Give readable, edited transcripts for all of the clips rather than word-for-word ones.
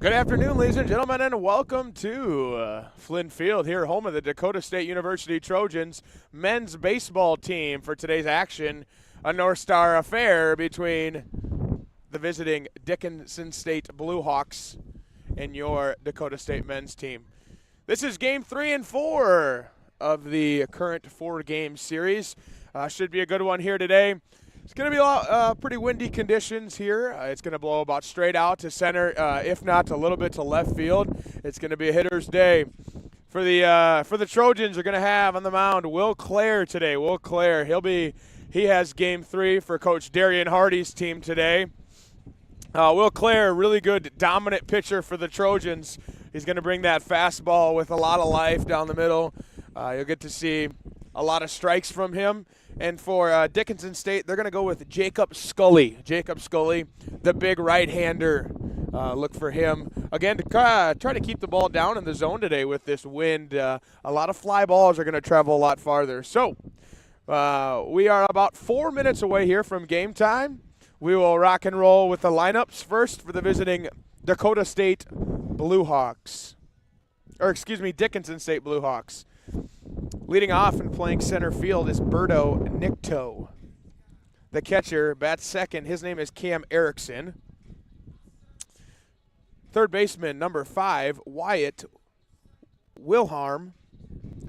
Good afternoon, ladies and gentlemen, and welcome to Flynn Field here, home of the Dakota State University Trojans men's baseball team for today's action, a North Star affair between the visiting Dickinson State Blue Hawks and your Dakota State men's team. This is game 3 and 4 of the current 4-game series. Should be a good one here today. It's going to be pretty windy conditions here. It's going to blow about straight out to center, if not a little bit to left field. It's going to be a hitter's day. For the Trojans, are going to have on the mound Will Clare today. Will Clare, he has game 3 for Coach Darian Hardy's team today. Will Clare, really good dominant pitcher for the Trojans. He's going to bring that fastball with a lot of life down the middle. You'll get to see a lot of strikes from him. And for Dickinson State, they're going to go with Jacob Scully. Jacob Scully, the big right-hander. Look for him. Again, to try to keep the ball down in the zone today with this wind. A lot of fly balls are going to travel a lot farther. So we are about 4 minutes away here from game time. We will rock and roll with the lineups first for the visiting Dakota State Blue Hawks. Or excuse me, Dickinson State Blue Hawks. Leading off and playing center field is Berto Nicto. The catcher bats second. His name is Cam Erickson. Third baseman, number 5, Wyatt Wilharm.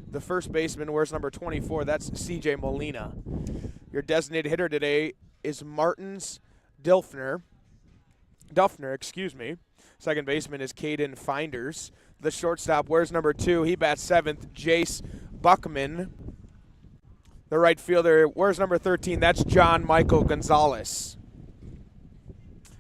The first baseman wears number 24. That's CJ Molina. Your designated hitter today is Martins Duffner, excuse me. Second baseman is Caden Finders. The shortstop wears number 2. He bats 7th, Jace Buckman. The right fielder wears number 13. That's John Michael Gonzalez.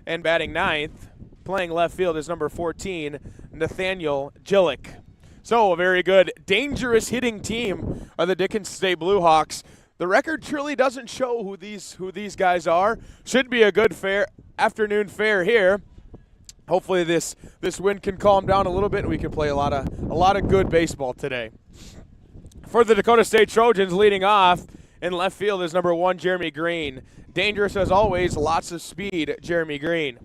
And batting 9th, playing left field, is number 14, Nathaniel Gillick. So a very good, dangerous hitting team of the Dickinson State Blue Hawks. The record truly doesn't show who these guys are. Should be a good afternoon fair here. Hopefully this wind can calm down a little bit and we can play a lot of good baseball today. For the Dakota State Trojans, leading off in left field is number 1, Jeremy Green. Dangerous as always, lots of speed, Jeremy Green.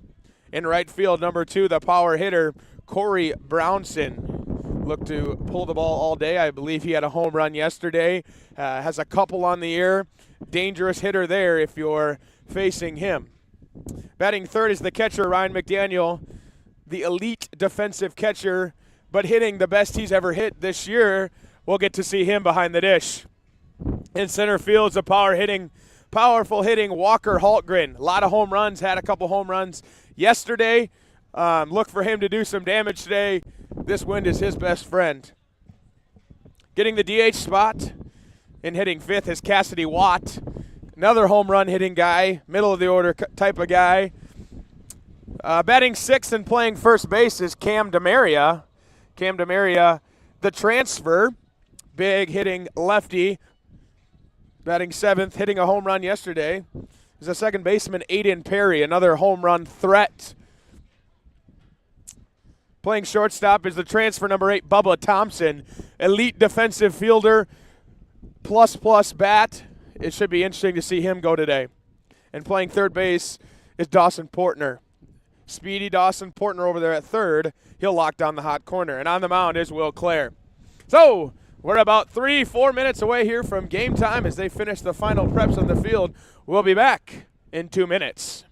In right field, number 2, the power hitter, Corey Brownson. Looked to pull the ball all day. I believe he had a home run yesterday. Has a couple on the ear. Dangerous hitter there if you're facing him. Batting third is the catcher, Ryan McDaniel, the elite defensive catcher, but hitting the best he's ever hit this year. We'll get to see him behind the dish. In center field is a powerful hitting Walker Haltgren. A lot of home runs, had a couple home runs yesterday. Look for him to do some damage today. This wind is his best friend. Getting the DH spot and hitting 5th is Cassidy Watt. Another home run hitting guy, middle of the order type of guy. Batting 6th and playing first base is Cam DeMaria. Cam DeMaria, the transfer, big hitting lefty. Batting 7th, hitting a home run yesterday, is a second baseman, Aiden Perry, another home run threat. Playing shortstop is the transfer, number 8, Bubba Thompson, elite defensive fielder, plus bat. It should be interesting to see him go today. And playing third base is Dawson Portner. Speedy Dawson Portner over there at third. He'll lock down the hot corner. And on the mound is Will Clare. So we're about 3-4 minutes away here from game time as they finish the final preps on the field. We'll be back in 2 minutes.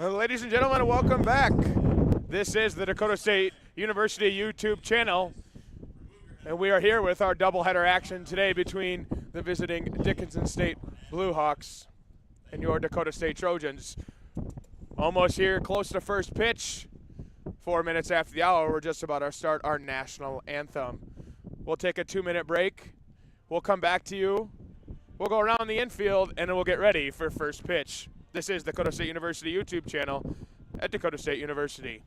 Ladies and gentlemen, welcome back. This is the Dakota State University YouTube channel, and we are here with our doubleheader action today between the visiting Dickinson State Bluehawks and your Dakota State Trojans. Almost here, close to first pitch. 4 minutes after the hour, we're just about to start our national anthem. We'll take a 2-minute break. We'll come back to you. We'll go around the infield, and then we'll get ready for first pitch. This is the Dakota State University YouTube channel at Dakota State University.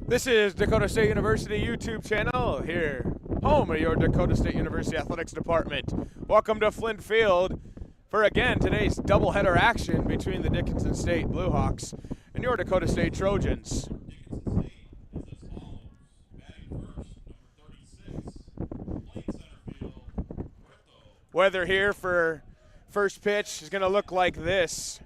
This is Dakota State University YouTube channel here, home of your Dakota State University Athletics Department. Welcome to Flynn Field for, again, today's doubleheader action between the Dickinson State Bluehawks and your Dakota State Trojans. Weather here for first pitch is going to look like this.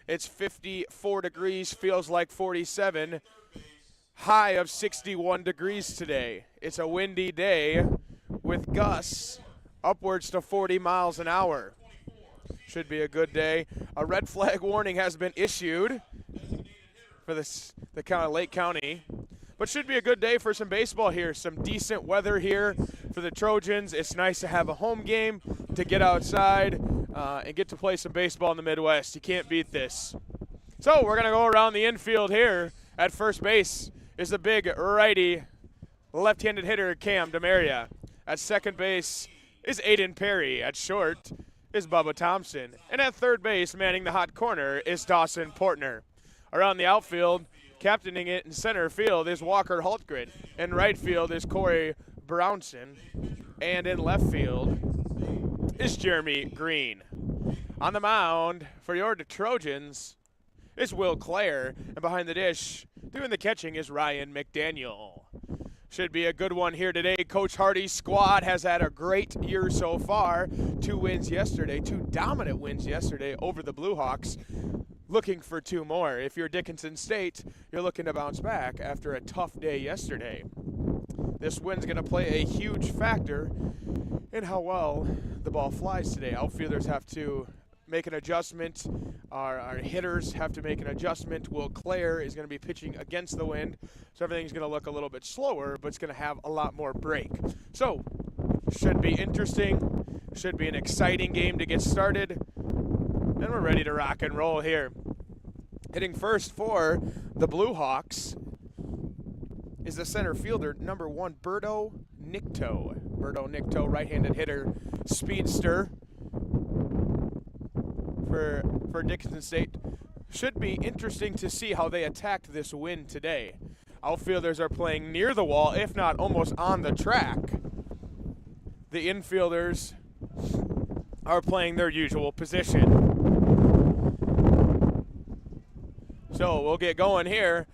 It's 54 degrees, feels like 47. High of 61 degrees today. It's a windy day with gusts upwards to 40 miles an hour. Should be a good day. A red flag warning has been issued for the Lake County. But should be a good day for some baseball here. Some decent weather here for the Trojans. It's nice to have a home game, to get outside and get to play some baseball in the Midwest. You can't beat this. So we're going to go around the infield here. At first base is the big righty left-handed hitter Cam Demaria. At second base is Aiden Perry. At short is Bubba Thompson. And at third base, manning the hot corner, is Dawson Portner. Around the outfield, captaining it in center field is Walker Hultgren. In right field is Corey Brownson. And in left field is Jeremy Green. On the mound for your Trojans is Will Clare. And behind the dish, doing the catching, is Ryan McDaniel. Should be a good one here today. Coach Hardy's squad has had a great year so far. 2 wins yesterday, 2 dominant wins yesterday over the Bluehawks. Looking for 2 more. If you're Dickinson State, you're looking to bounce back after a tough day yesterday. This win's going to play a huge factor in how well the ball flies today. Outfielders have to make an adjustment. Our hitters have to make an adjustment. Will Clare is going to be pitching against the wind, so everything's going to look a little bit slower, but it's going to have a lot more break. So, should be interesting. Should be an exciting game to get started. And we're ready to rock and roll here. Hitting first for the Bluehawks is the center fielder, number 1, Berto Nicto. Berto Nicto, right-handed hitter, speedster for Dickinson State. Should be interesting to see how they attacked this win today. Outfielders are playing near the wall, if not almost on the track. The infielders are playing their usual position. So we'll get going here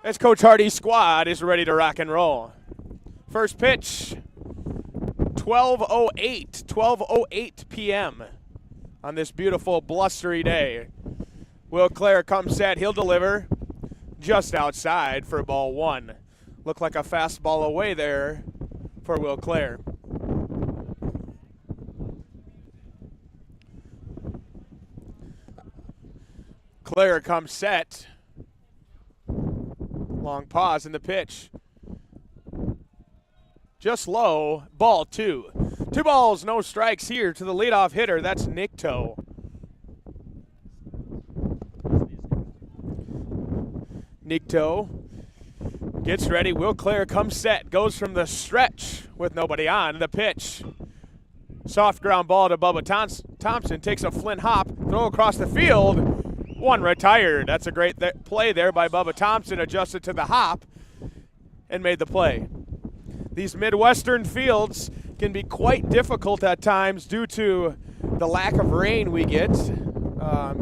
as Coach Hardy's squad is ready to rock and roll. First pitch, 12:08 p.m. on this beautiful blustery day. Will Clare comes set, he'll deliver. just outside for ball 1. Looked like a fastball away there for Will Clare. Clare comes set. Long pause in the pitch. Just low, ball 2. 2 balls, no strikes here to the leadoff hitter. That's Nikto. Nikto gets ready. Will Clare comes set. Goes from the stretch with nobody on. The pitch. Soft ground ball to Bubba Thompson. Takes a Flynn hop. Throw across the field. 1 retired. That's a great play there by Bubba Thompson. Adjusted to the hop and made the play. These Midwestern fields can be quite difficult at times due to the lack of rain we get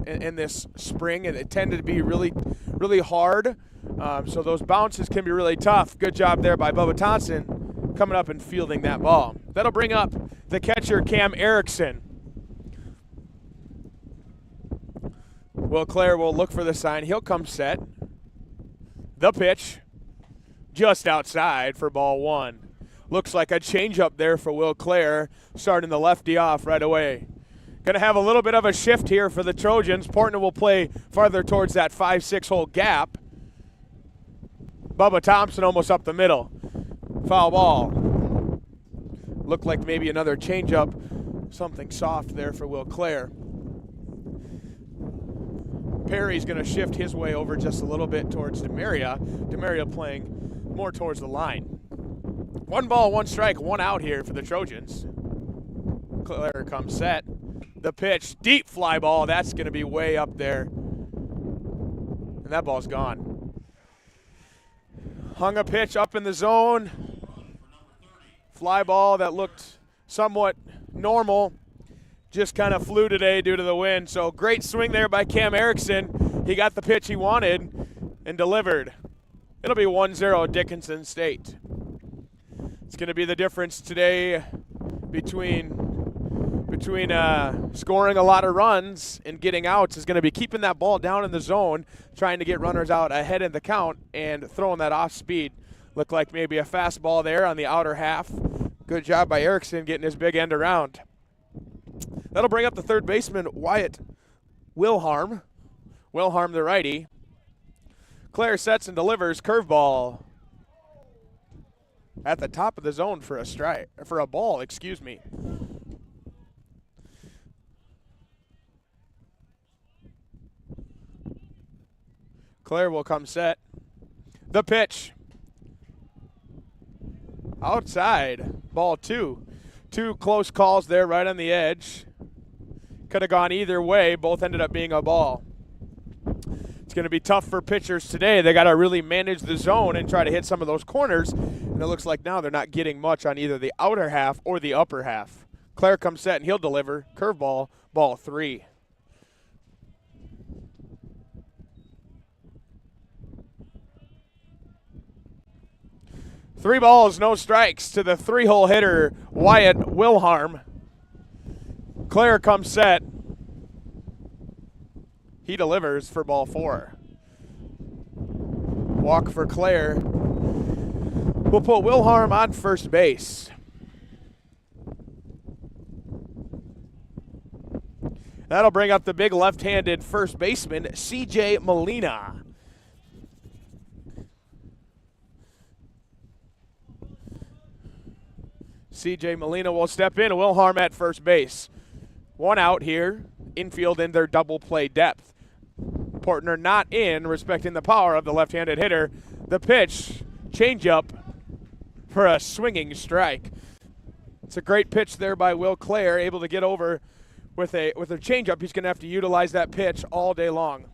in this spring, and it tended to be really, really hard. So those bounces can be really tough. Good job there by Bubba Thompson coming up and fielding that ball. That'll bring up the catcher, Cam Erickson. Will Clare will look for the sign. He'll come set. The pitch. Just outside for ball 1. Looks like a changeup there for Will Clare, starting the lefty off right away. Going to have a little bit of a shift here for the Trojans. Portner will play farther towards that 5-6 hole gap. Bubba Thompson almost up the middle. Foul ball. Looked like maybe another changeup. Something soft there for Will Clare. Perry's going to shift his way over just a little bit towards DeMaria. DeMaria playing more towards the line. 1 ball, 1 strike, 1 out here for the Trojans. Clare comes set. The pitch, deep fly ball. That's going to be way up there. And that ball's gone. Hung a pitch up in the zone. Fly ball that looked somewhat normal. Just kind of flew today due to the wind. So great swing there by Cam Erickson. He got the pitch he wanted and delivered. It'll be 1-0 Dickinson State. It's going to be the difference today between scoring a lot of runs and getting outs is going to be keeping that ball down in the zone, trying to get runners out ahead in the count and throwing that off speed. Looked like maybe a fastball there on the outer half. Good job by Erickson getting his big end around. That'll bring up the third baseman, Wyatt Wilharm. Wilharm, the righty. Clare sets and delivers. Curveball at the top of the zone for a strike, for a ball, excuse me. Clare will come set. The pitch. Outside. Ball 2. 2 close calls there right on the edge. Could have gone either way. Both ended up being a ball. It's going to be tough for pitchers today. They got to really manage the zone and try to hit some of those corners. And it looks like now they're not getting much on either the outer half or the upper half. Clare comes set and he'll deliver. Curveball, ball 3. Three balls, no strikes to the 3-hole hitter, Wyatt Wilharm. Clare comes set. He delivers for ball 4. Walk for Clare. We'll put Wilharm on first base. That'll bring up the big left-handed first baseman, CJ Molina. CJ Molina will step in. Wilharm at first base. 1 out here. Infield in their double play depth. Portner not in, respecting the power of the left-handed hitter. The pitch, changeup for a swinging strike. It's a great pitch there by Will Clare, able to get over with a changeup. He's going to have to utilize that pitch all day long.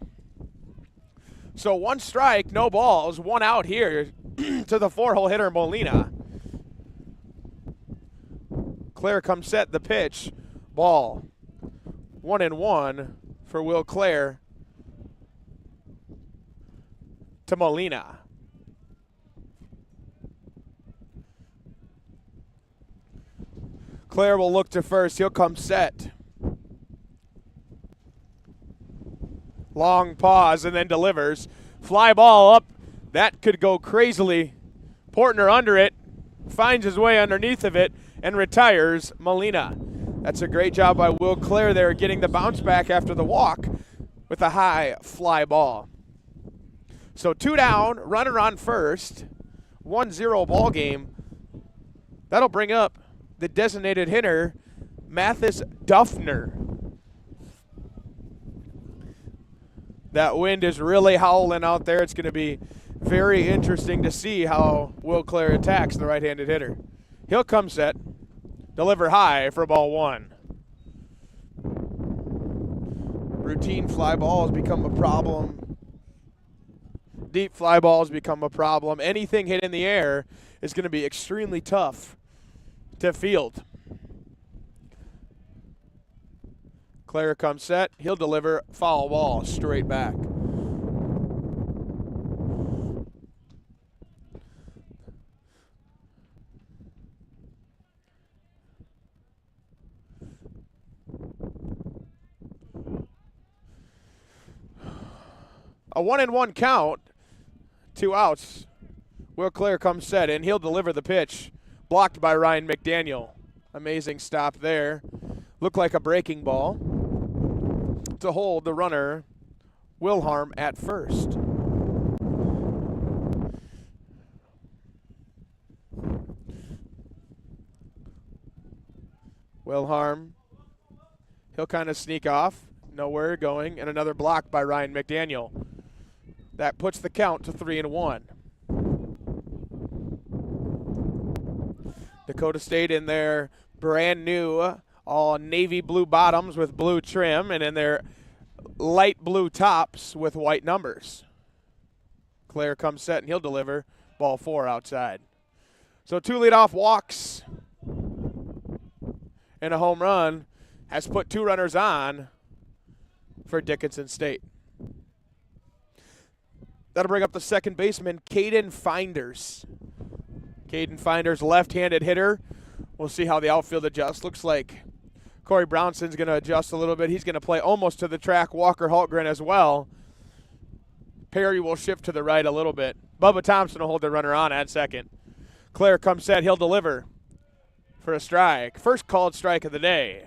So 1 strike, no balls, 1 out here to the 4-hole hitter Molina. Clare comes set, the pitch, ball. 1-1 for Will Clare to Molina. Clare will look to first. He'll come set. Long pause and then delivers Fly ball up. That could go crazily. Portner under it, finds his way underneath of it, and retires Molina. That's a great job by Will Clare there, getting the bounce back after the walk with a high fly ball. So 2 down, runner on first, 1-0 ball game. That'll bring up the designated hitter, Mathis Duffner. That wind is really howling out there. It's going to be very interesting to see how Will Clare attacks the right-handed hitter. He'll come set, deliver high for ball 1. Routine fly balls become a problem. Deep fly balls become a problem. Anything hit in the air is going to be extremely tough to field. Clare comes set. He'll deliver foul ball straight back. A 1-1 count, 2 outs. Will Clare comes set, and he'll deliver the pitch. Blocked by Ryan McDaniel. Amazing stop there. Looked like a breaking ball to hold the runner, Wilharm, at first. Wilharm, he'll kind of sneak off. Nowhere going, and another block by Ryan McDaniel. That puts the count to 3-1. Dakota State in their brand new all navy blue bottoms with blue trim, and in their light blue tops with white numbers. Clare comes set, and he'll deliver ball 4 outside. So 2 leadoff walks and a home run has put 2 runners on for Dickinson State. That'll bring up the second baseman, Caden Finders. Caden Finders, left-handed hitter. We'll see how the outfield adjusts. Looks like Corey Brownson's going to adjust a little bit. He's going to play almost to the track. Walker Hultgren as well. Perry will shift to the right a little bit. Bubba Thompson will hold the runner on at second. Clare comes set. He'll deliver for a strike. First called strike of the day.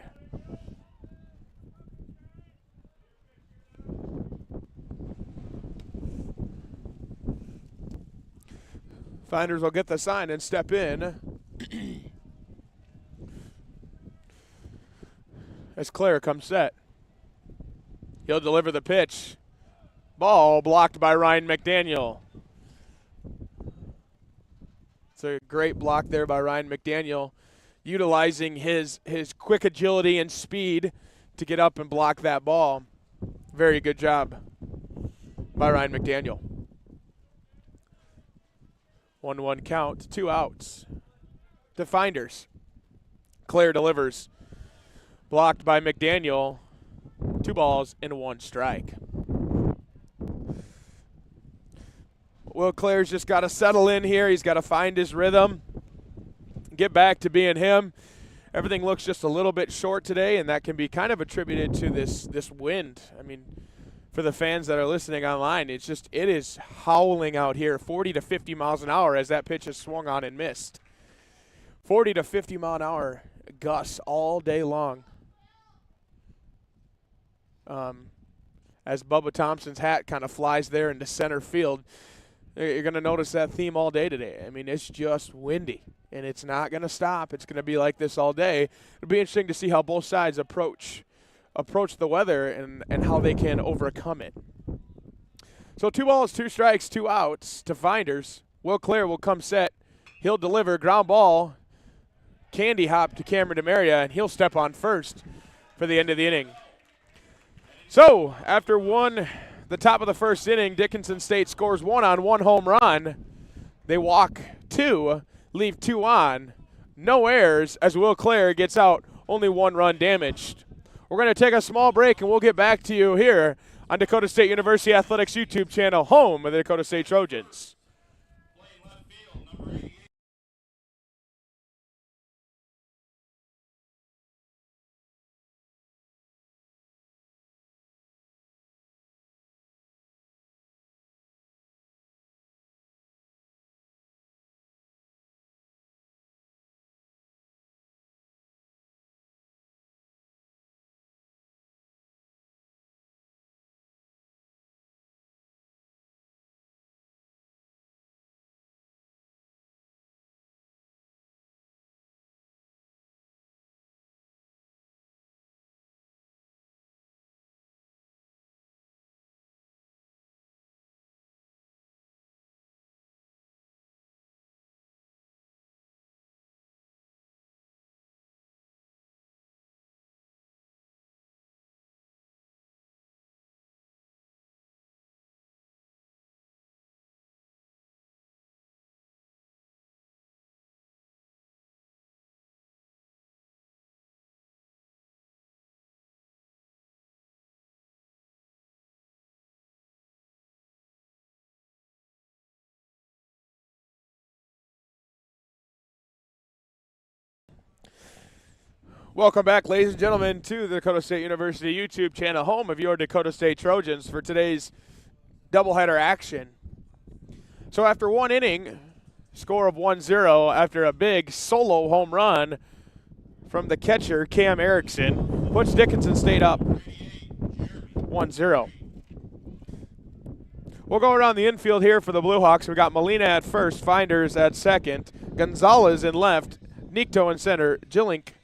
Finders will get the sign and step in as Clare comes set. He'll deliver the pitch. Ball blocked by Ryan McDaniel. It's a great block there by Ryan McDaniel, utilizing his quick agility and speed to get up and block that ball. Very good job by Ryan McDaniel. 1-1 count, 2 outs to Finders. Clare delivers. Blocked by McDaniel. 2 balls and 1 strike. Will Clare's just got to settle in here. He's got to find his rhythm, get back to being him. Everything looks just a little bit short today, and that can be kind of attributed to this wind. I mean, for the fans that are listening online, it is howling out here, 40 to 50 miles an hour as that pitch is swung on and missed. 40 to 50 mile an hour gusts all day long. As Bubba Thompson's hat kind of flies there into center field, you're going to notice that theme all day today. I mean, it's just windy, and it's not going to stop. It's going to be like this all day. It'll be interesting to see how both sides approach the weather and how they can overcome it. So 2 balls, 2 strikes, 2 outs to Finders. Will Clare will come set. He'll deliver ground ball, candy hop to Cameron DeMaria, and he'll step on first for the end of the inning. So after the top of the first inning, Dickinson State scores 1 on 1 home run. They walk 2, leave 2 on. No errors as Will Clare gets out, only 1 run damaged. We're going to take a small break, and we'll get back to you here on Dakota State University Athletics YouTube channel, home of the Dakota State Trojans. Welcome back, ladies and gentlemen, to the Dakota State University YouTube channel, home of your Dakota State Trojans, for today's doubleheader action. So after one inning, score of 1-0 after a big solo home run from the catcher, Cam Erickson, puts Dickinson State up 1-0. We'll go around the infield here for the Blue Hawks. We got Molina at first, Finders at second, Gonzalez in left, Nikto in center, Jillink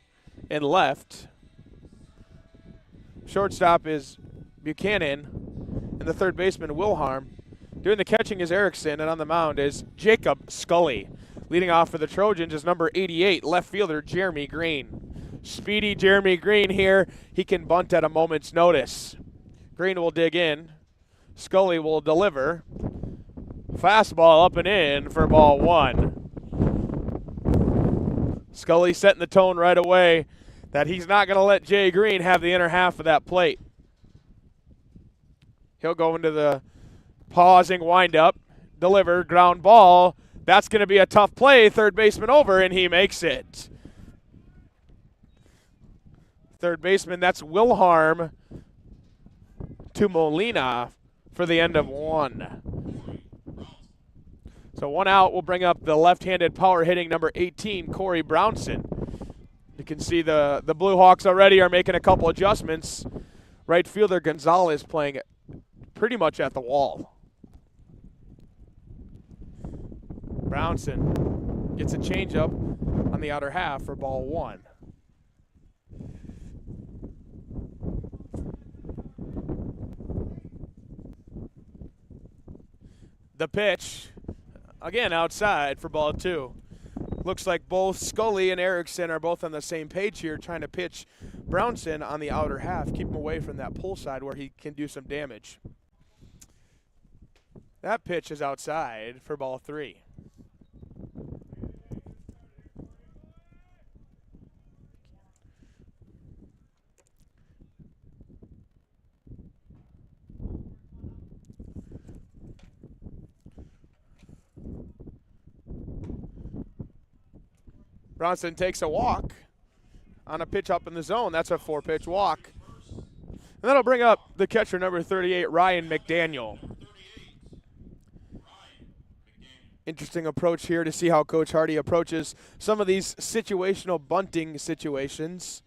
in left. Shortstop is Buchanan, and the third baseman, Wilharm. Doing the catching is Erickson, and on the mound is Jacob Scully. Leading off for the Trojans is number 88, left fielder Jeremy Green. Speedy Jeremy Green here. He can bunt at a moment's notice. Green will dig in. Scully will deliver. Fastball up and in for ball one. Scully setting the tone right away that he's not going to let Jay Green have the inner half of that plate. He'll go into the pausing windup, deliver, ground ball. That's going to be a tough play. Third baseman over, and he makes it. Third baseman, that's Wilharm to Molina for the end of one. So one out will bring up the left-handed power hitting number 18, Corey Brownson. You can see the Blue Hawks already are making a couple adjustments. Right fielder Gonzalez playing pretty much at the wall. Brownson gets a changeup on the outer half for ball one. The pitch, again outside for ball two. Looks like both Scully and Erickson are both on the same page here, trying to pitch Brownson on the outer half, keep him away from that pull side where he can do some damage. That pitch is outside for ball three. Brownson takes a walk on a pitch up in the zone. That's a 4-pitch walk. And that'll bring up the catcher, number 38, Ryan McDaniel. Interesting approach here to see how Coach Hardy approaches some of these situational bunting situations.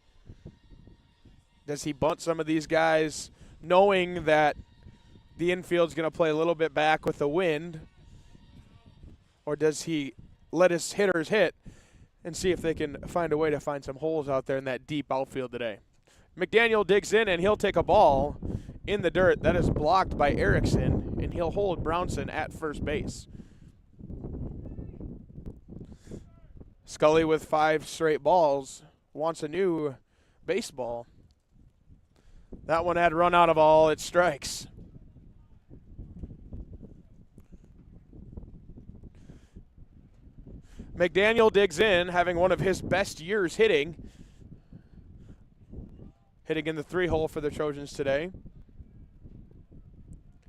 Does he bunt some of these guys knowing that the infield's going to play a little bit back with the wind? Or does he let his hitters hit and see if they can find a way to find some holes out there in that deep outfield today? McDaniel digs in, and he'll take a ball in the dirt. That is blocked by Erickson, and he'll hold Brownson at first base. Scully, with 5 straight balls, wants a new baseball. That one had run out of all its strikes. McDaniel digs in, having one of his best years hitting in the 3-hole for the Trojans today.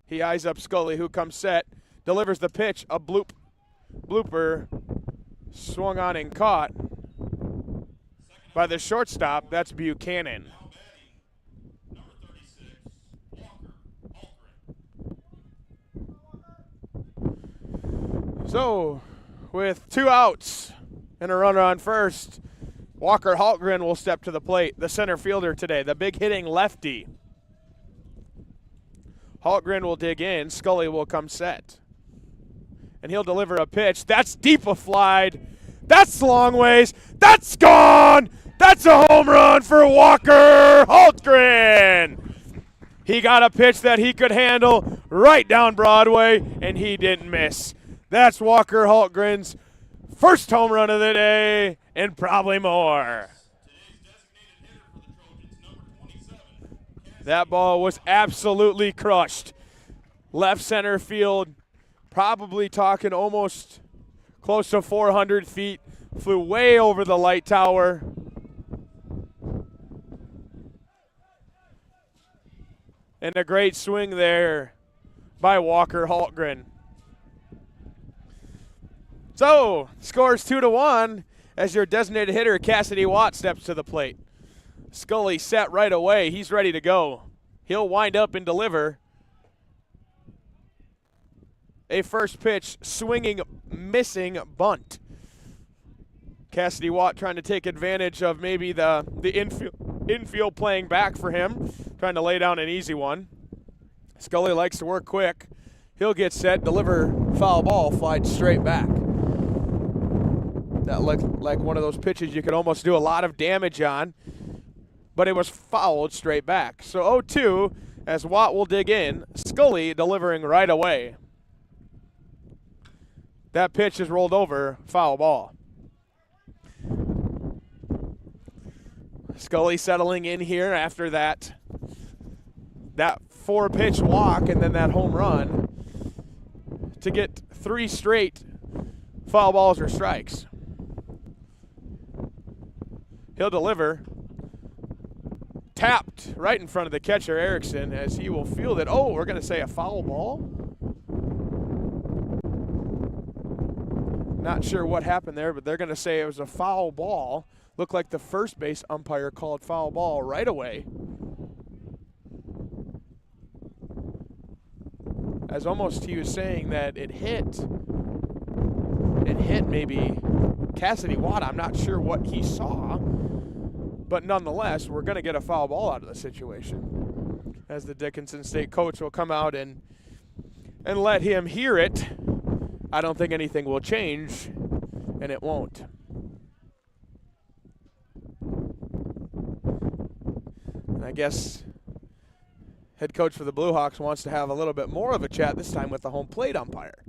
He eyes up Scully, who comes set, delivers the pitch, a blooper, swung on and caught by the shortstop. That's Buchanan. So, with 2 outs and a runner on first, Walker Haltgren will step to the plate, the center fielder today, the big hitting lefty. Haltgren will dig in. Scully will come set. And he'll deliver a pitch. That's deep a fly. That's long ways. That's gone. That's a home run for Walker Haltgren. He got a pitch that he could handle right down Broadway, and he didn't miss. That's Walker Haltgren's first home run of the day, and probably more. That ball was absolutely crushed. Left center field, probably talking almost close to 400 feet, flew way over the light tower. And a great swing there by Walker Haltgren. So, scores 2-1 as your designated hitter, Cassidy Watt, steps to the plate. Scully set right away. He's ready to go. He'll wind up and deliver. A first pitch swinging, missing bunt. Cassidy Watt trying to take advantage of maybe the infield playing back for him, trying to lay down an easy one. Scully likes to work quick. He'll get set, deliver, foul ball, flied straight back. That looked like one of those pitches you could almost do a lot of damage on, but it was fouled straight back. So 0-2 as Watt will dig in. Scully delivering right away. That pitch is rolled over, foul ball. Scully settling in here after that 4-pitch walk and then that home run to get 3 straight foul balls or strikes. He'll deliver. Tapped right in front of the catcher, Erickson, as he will field it. Oh, we're going to say a foul ball. Not sure what happened there, but they're going to say it was a foul ball. Looked like the first base umpire called foul ball right away. As almost he was saying that it hit maybe Cassidy Watt. I'm not sure what he saw, but nonetheless, we're going to get a foul ball out of the situation. As the Dickinson State coach will come out and let him hear it. I don't think anything will change, and it won't. And I guess head coach for the Blue Hawks wants to have a little bit more of a chat this time with the home plate umpire.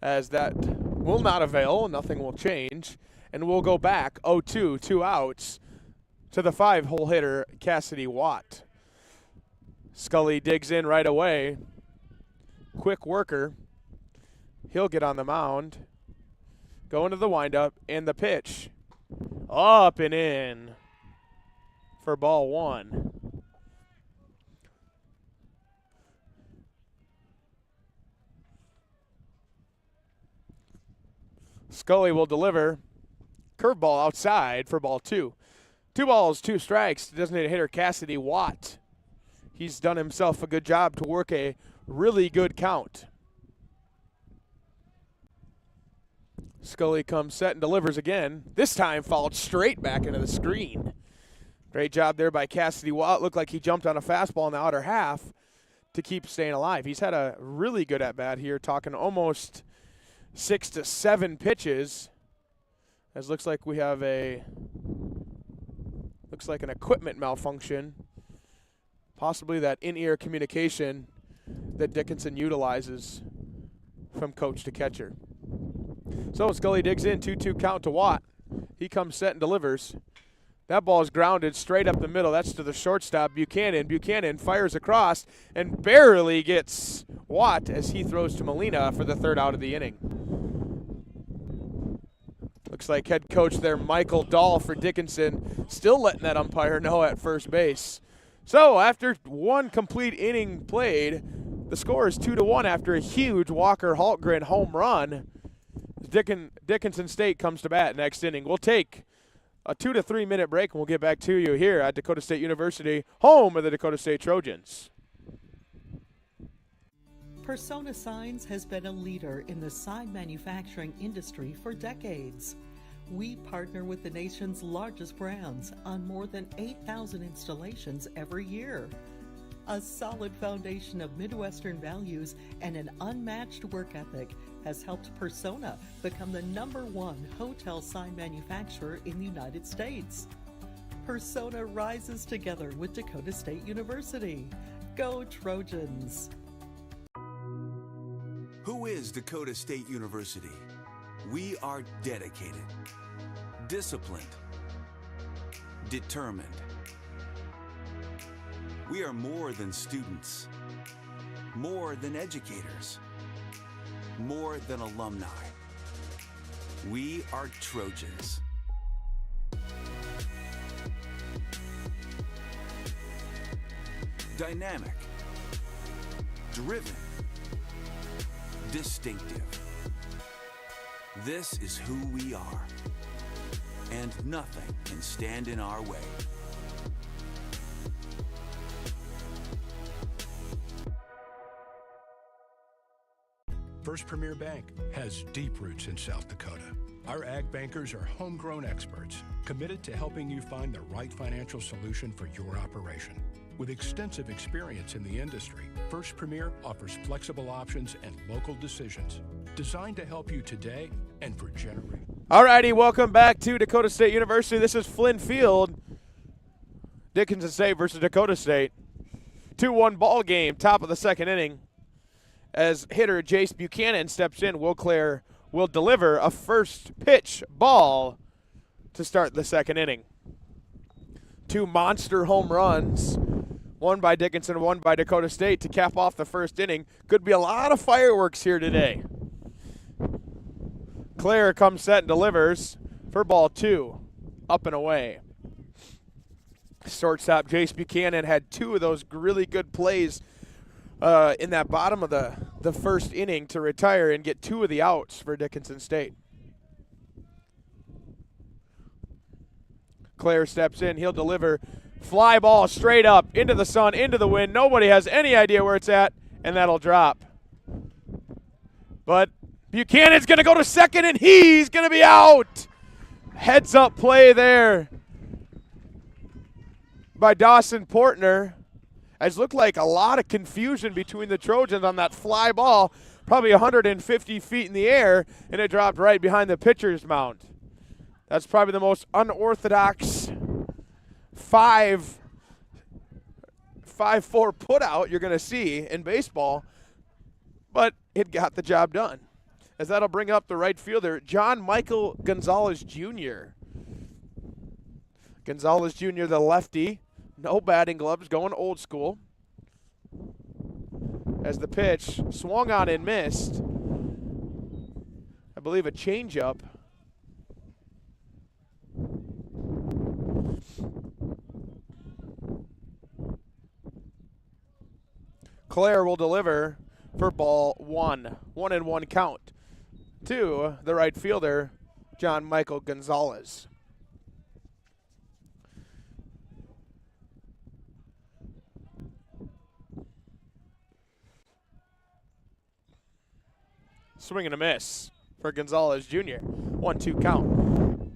As that will not avail, nothing will change, and we'll go back 0-2, 2 outs, to the 5-hole hitter, Cassidy Watt. Scully digs in right away. Quick worker. He'll get on the mound. Go into the windup, and the pitch. Up and in for ball 1. Scully will deliver. Curveball outside for ball 2. 2 balls, 2 strikes. Designated hitter Cassidy Watt. He's done himself a good job to work a really good count. Scully comes set and delivers again. This time fouled straight back into the screen. Great job there by Cassidy Watt. Looked like he jumped on a fastball in the outer half to keep staying alive. He's had a really good at-bat here, talking almost 6 to 7 pitches. As looks like we have an equipment malfunction. Possibly that in-ear communication that Dickinson utilizes from coach to catcher. So Scully digs in, 2-2 count to Watt. He comes set and delivers. That ball is grounded straight up the middle. That's to the shortstop, Buchanan. Buchanan fires across and barely gets Watt as he throws to Molina for the 3rd out of the inning. Looks like head coach there, Michael Dahl for Dickinson, still letting that umpire know at first base. So after 1 complete inning played, the score is 2-1 after a huge Walker Haltgren home run. Dickinson State comes to bat next inning. We'll take a 2 to 3 minute break and we'll get back to you here at Dakota State University, home of the Dakota State Trojans. Persona Signs has been a leader in the sign manufacturing industry for decades. We partner with the nation's largest brands on more than 8,000 installations every year. A solid foundation of Midwestern values and an unmatched work ethic has helped Persona become the #1 hotel sign manufacturer in the United States. Persona rises together with Dakota State University. Go Trojans! Who is Dakota State University? We are dedicated, disciplined, determined. We are more than students, more than educators, more than alumni. We are Trojans. Dynamic, driven, distinctive. This is who we are, and nothing can stand in our way. First Premier Bank has deep roots in South Dakota. Our ag bankers are homegrown experts committed to helping you find the right financial solution for your operation. With extensive experience in the industry, First Premier offers flexible options and local decisions designed to help you today and for generations. All righty, welcome back to Dakota State University. This is Flynn Field. Dickinson State versus Dakota State. 2-1 ball game, top of the second inning. As hitter Jace Buchanan steps in, Will Clare will deliver a first pitch ball to start the second inning. 2 monster home runs, one by Dickinson, one by Dakota State to cap off the first inning. Could be a lot of fireworks here today. Clare comes set and delivers for ball 2, up and away. Shortstop Jace Buchanan had 2 of those really good plays in that bottom of the first inning to retire and get 2 of the outs for Dickinson State. Clare steps in. He'll deliver fly ball straight up into the sun, into the wind. Nobody has any idea where it's at, and that'll drop. But Buchanan's going to go to second, and he's going to be out. Heads up play there by Dawson Portner. As looked like a lot of confusion between the Trojans on that fly ball, probably 150 feet in the air, and it dropped right behind the pitcher's mound. That's probably the most unorthodox 5-4 putout you're going to see in baseball, but it got the job done. As that'll bring up the right fielder, John Michael Gonzalez Jr. Gonzalez Jr., the lefty. No batting gloves, going old school. As the pitch swung on and missed. I believe a changeup. Clare will deliver for ball 1. 1-1 count to the right fielder, John Michael Gonzalez. Swing and a miss for Gonzalez Jr. 1-2 count.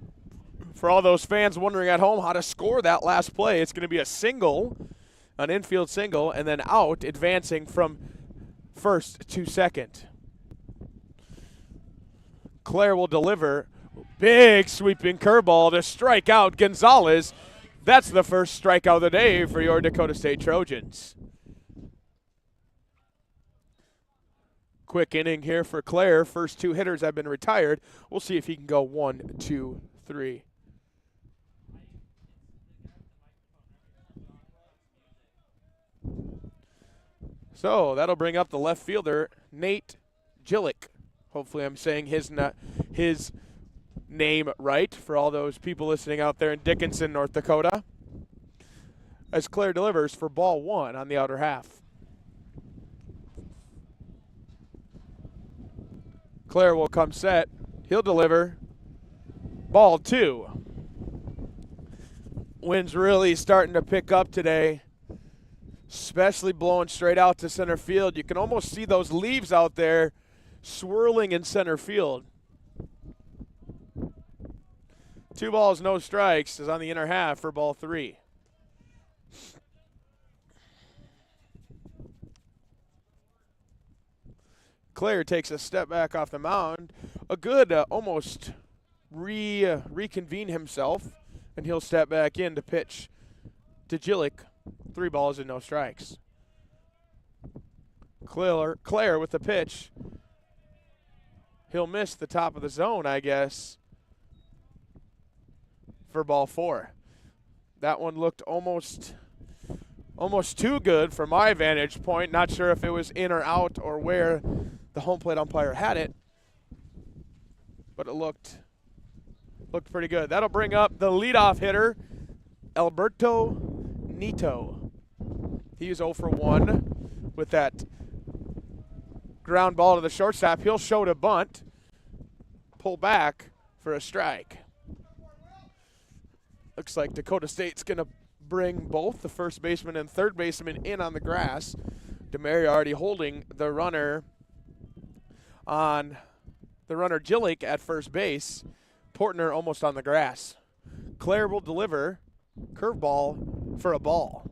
For all those fans wondering at home how to score that last play, it's going to be a single, an infield single, and then out, advancing from first to second. Clare will deliver. Big sweeping curveball to strike out Gonzalez. That's the first strikeout of the day for your Dakota State Trojans. Quick inning here for Clare. First 2 hitters have been retired. We'll see if he can go 1, 2, 3. So that'll bring up the left fielder, Nate Gillick. Hopefully I'm saying his name right for all those people listening out there in Dickinson, North Dakota. As Clare delivers for ball 1 on the outer half. Clare will come set. He'll deliver. Ball 2. Wind's really starting to pick up today, especially blowing straight out to center field. You can almost see those leaves out there swirling in center field. 2 balls, no strikes is on the inner half for ball 3. Clare takes a step back off the mound. A good almost reconvene himself, and he'll step back in to pitch to Gillick. 3 balls and no strikes. Clare with the pitch. He'll miss the top of the zone, I guess, for ball 4. That one looked almost too good from my vantage point. Not sure if it was in or out or where the home plate umpire had it, but it looked pretty good. That'll bring up the leadoff hitter, Alberto Nito. He is 0 for 1 with that ground ball to the shortstop. He'll show to bunt. pull back for a strike. Looks like Dakota State's going to bring both the first baseman and third baseman in on the grass. DeMaria already holding the runner Jillick at first base. Portner almost on the grass. Claire will deliver curveball for a ball.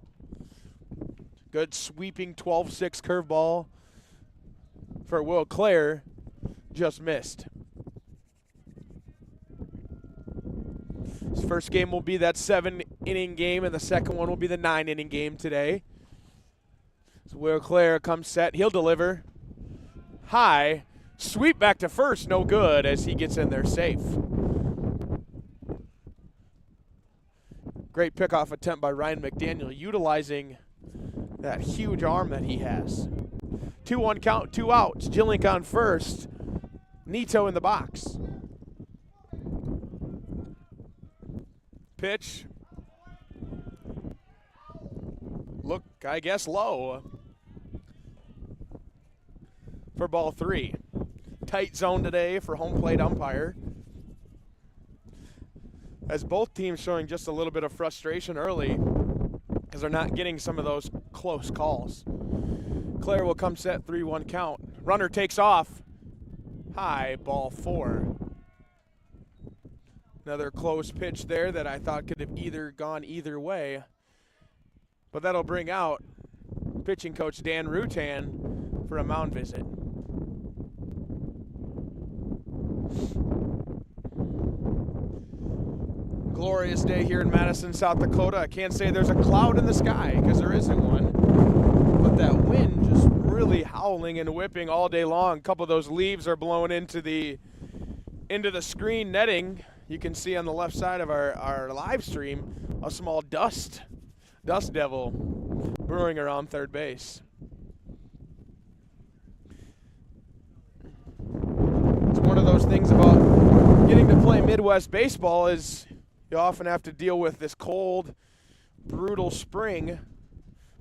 Good sweeping 12-6 curveball for Will Claire. Just missed. His first game will be that 7-inning game, and the second one will be the 9-inning game today. So Will Claire comes set. He'll deliver. High. Sweep back to first. No good as he gets in there safe. Great pickoff attempt by Ryan McDaniel, utilizing that huge arm that he has. 2-1 count, 2 outs. Jillink on first. Nito in the box. Pitch. Look, I guess, low for ball 3. Tight zone today for home plate umpire, as both teams showing just a little bit of frustration early because they're not getting some of those close calls. Claire will come set, 3-1 count. Runner takes off. High, ball 4. Another close pitch there that I thought could have either gone either way. But that'll bring out pitching coach Dan Rutan for a mound visit. Glorious day here in Madison, South Dakota. I can't say there's a cloud in the sky because there isn't one. But that wind just really howling and whipping all day long. A couple of those leaves are blowing into the screen netting. You can see on the left side of our live stream a small dust devil brewing around third base. It's one of those things about getting to play Midwest baseball is you often have to deal with this cold, brutal spring.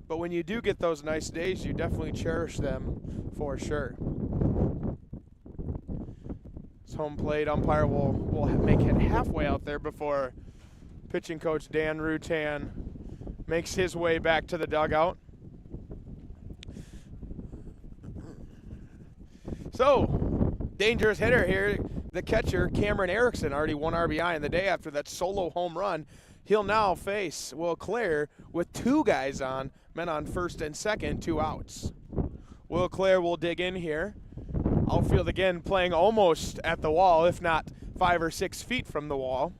But when you do get those nice days, you definitely cherish them for sure. This home plate umpire will make it halfway out there before pitching coach Dan Rutan makes his way back to the dugout. So, dangerous hitter here. The catcher, Cameron Erickson, already 1 RBI in the day after that solo home run. He'll now face Will Claire with 2 guys on, men on first and second, 2 outs. Will Claire will dig in here. Outfield again playing almost at the wall, if not 5 or 6 feet from the wall.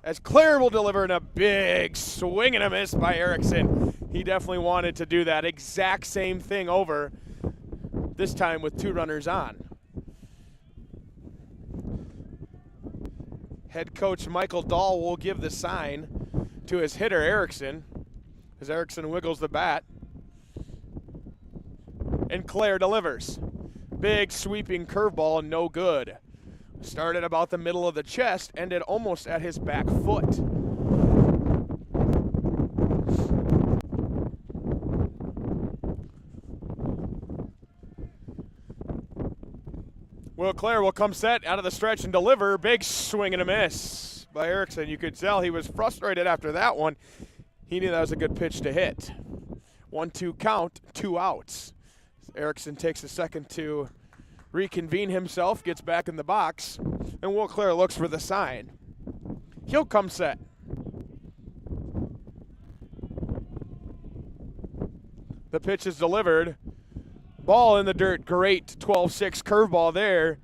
As Claire will deliver in a big swing and a miss by Erickson. He definitely wanted to do that exact same thing over, this time with 2 runners on. Head coach Michael Dahl will give the sign to his hitter Erickson as Erickson wiggles the bat. And Claire delivers. Big sweeping curveball, no good. Started about the middle of the chest, ended almost at his back foot. Will Claire will come set out of the stretch and deliver. Big swing and a miss by Erickson. You could tell he was frustrated after that one. He knew that was a good pitch to hit. 1-2 count, 2 outs. Erickson takes a second to reconvene himself, gets back in the box, and Will Claire looks for the sign. He'll come set. The pitch is delivered. Ball in the dirt, great 12-6 curveball there,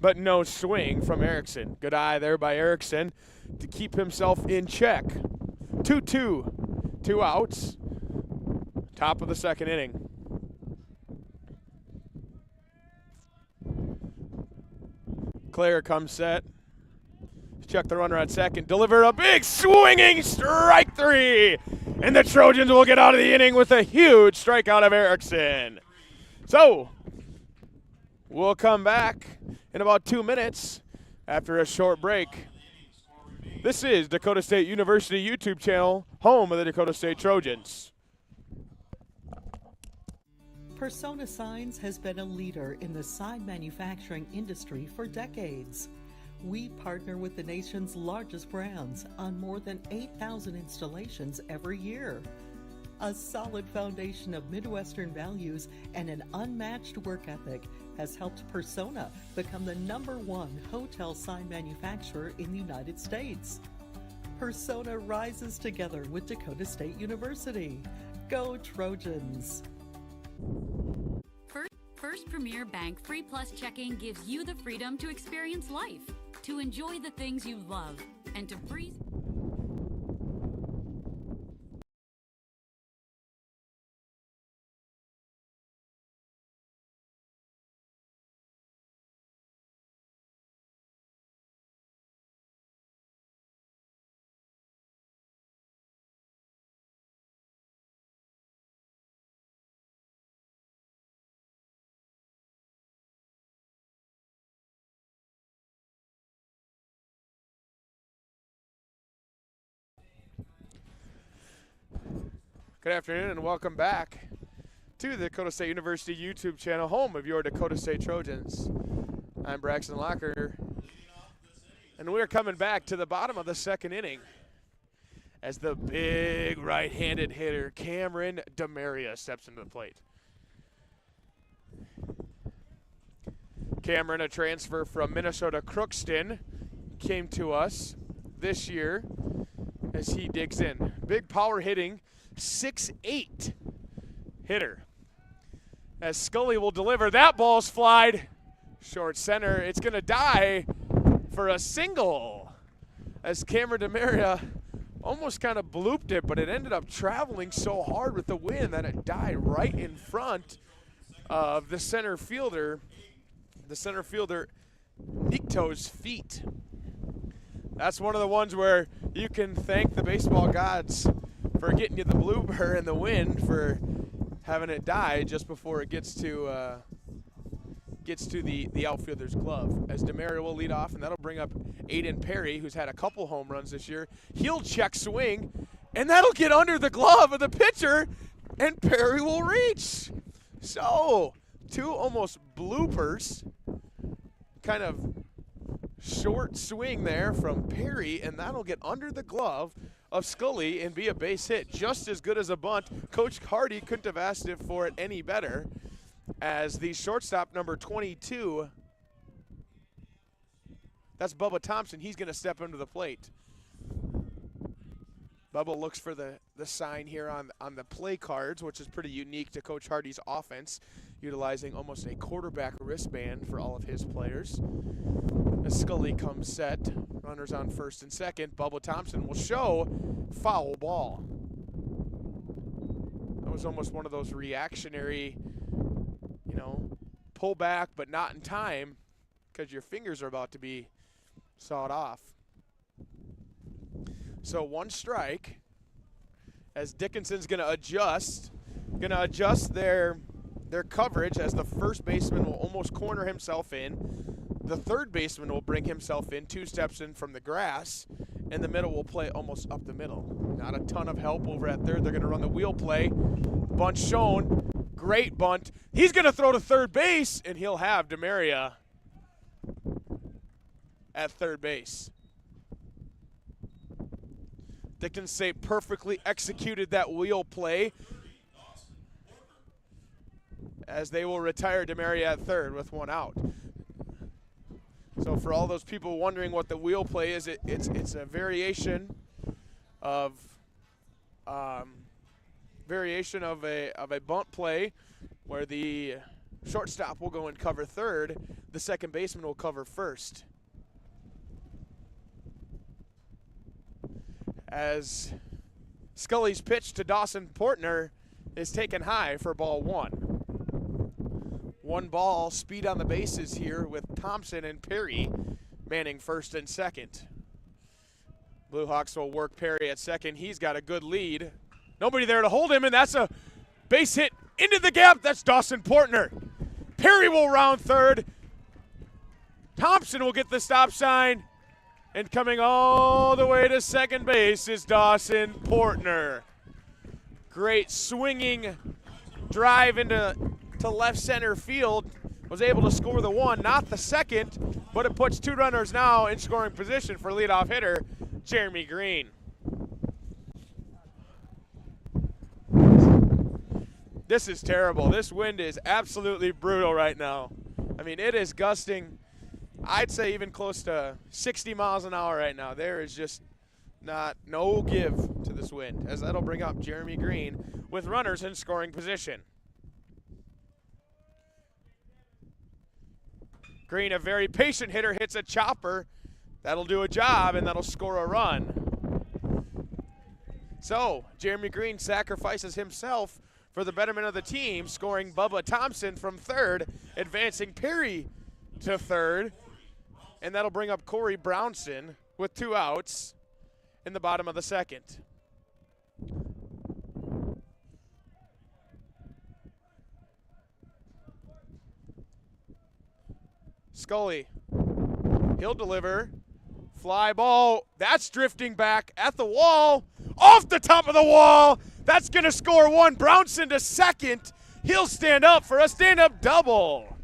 but no swing from Erickson. Good eye there by Erickson to keep himself in check. 2-2, 2 outs, top of the second inning. Claire comes set. Check the runner at second. Deliver a big swinging strike 3. And the Trojans will get out of the inning with a huge strikeout of Erickson. So, we'll come back in about 2 minutes after a short break. This is Dakota State University YouTube channel, home of the Dakota State Trojans. Persona Signs has been a leader in the sign manufacturing industry for decades. We partner with the nation's largest brands on more than 8,000 installations every year. A solid foundation of Midwestern values and an unmatched work ethic has helped Persona become the #1 hotel sign manufacturer in the United States. Persona rises together with Dakota State University. Go Trojans! First Premier Bank Free Plus Checking gives you the freedom to experience life, to enjoy the things you love, and to breathe. Good afternoon and welcome back to the Dakota State University YouTube channel, home of your Dakota State Trojans. I'm Braxton Locker, and we're coming back to the bottom of the second inning as the big right-handed hitter Cameron DeMaria steps into the plate. Cameron, a transfer from Minnesota Crookston, came to us this year as he digs in. Big power hitting, 6'8" hitter. As Scully will deliver, that ball's flied short center. It's going to die for a single as Cameron DeMaria almost kind of blooped it, but it ended up traveling so hard with the wind that it died right in front of the center fielder Nikto's feet. That's one of the ones where you can thank the baseball gods for getting you the blooper and the wind for having it die just before it gets to the outfielder's glove. As DeMaria will lead off, and that'll bring up Aiden Perry, who's had a couple home runs this year. He'll check swing, and that'll get under the glove of the pitcher, and Perry will reach. So, two almost bloopers, kind of short swing there from Perry, and that'll get under the glove of Scully and be a base hit. Just as good as a bunt. Coach Hardy couldn't have asked for it any better, as the shortstop, number 22, that's Bubba Thompson. He's going to step into the plate. Bubba looks for the sign here on the play cards, which is pretty unique to Coach Hardy's offense, utilizing almost a quarterback wristband for all of his players. As Scully comes set, runners on first and second, Bubba Thompson will show foul ball. That was almost one of those reactionary, pull back, but not in time because your fingers are about to be sawed off. So one strike as Dickinson's going to adjust their coverage as the first baseman will almost corner himself in. The third baseman will bring himself in 2 steps in from the grass, and the middle will play almost up the middle. Not a ton of help over at third. They're going to run the wheel play. Bunt shown. Great bunt. He's going to throw to third base, and he'll have DeMaria at third base. Dickinson perfectly executed that wheel play as they will retire DeMaria at third with 1 out. So for all those people wondering what the wheel play is, it's a variation of a bunt play where the shortstop will go and cover third, the second baseman will cover first. As Scully's pitch to Dawson Portner is taken high for ball 1. 1 ball, speed on the bases here with Thompson and Perry manning first and second. Blue Hawks will work Perry at second. He's got a good lead. Nobody there to hold him, and that's a base hit into the gap. That's Dawson Portner. Perry will round third. Thompson will get the stop sign. And coming all the way to second base is Dawson Portner. Great swinging drive into to left center field. Was able to score the one, not the second, but it puts 2 runners now in scoring position for leadoff hitter Jeremy Green. This is terrible. This wind is absolutely brutal right now. I mean, it is gusting, I'd say even close to 60 miles an hour right now. There is just no give to this wind, as that'll bring up Jeremy Green with runners in scoring position. Green, a very patient hitter, hits a chopper. That'll do a job, and that'll score a run. So, Jeremy Green sacrifices himself for the betterment of the team, scoring Bubba Thompson from third, advancing Perry to third, and that'll bring up Corey Brownson with 2 outs in the bottom of the second. Scully, he'll deliver. Fly ball, that's drifting back at the wall, off the top of the wall. That's going to score 1. Brownson to second. He'll stand up for a stand-up double.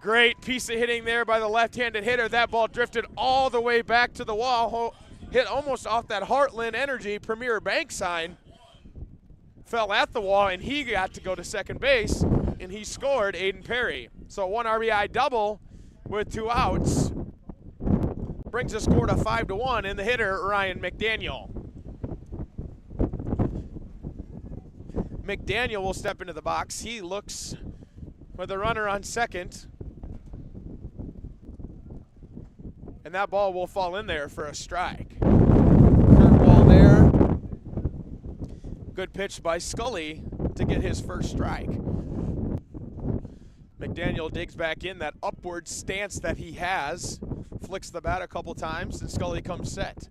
Great piece of hitting there by the left-handed hitter. That ball drifted all the way back to the wall, hit almost off that Heartland Energy Premier Bank sign. Fell at the wall, and he got to go to second base, and he scored Aiden Perry. So 1 RBI double with 2 outs. Brings the score to 5-1, and the hitter, Ryan McDaniel. McDaniel will step into the box. He looks with a runner on second. And that ball will fall in there for a strike. Curveball there. Good pitch by Scully to get his first strike. McDaniel digs back in, that upward stance that he has. Flicks the bat a couple times, and Scully comes set.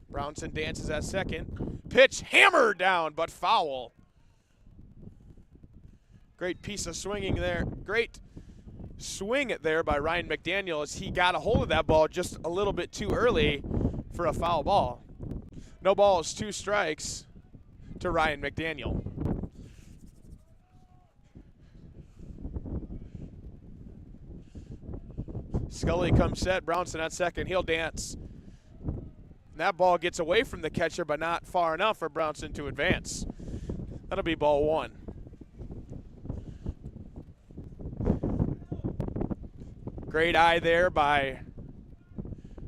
Brownson dances at second. Pitch hammered down, but foul. Great piece of swinging there. Great swing it there by Ryan McDaniel as he got a hold of that ball just a little bit too early for a foul ball. No balls, 2 strikes to Ryan McDaniel. Scully comes set, Brownson at second, he'll dance. And that ball gets away from the catcher, but not far enough for Brownson to advance. That'll be ball 1. Great eye there by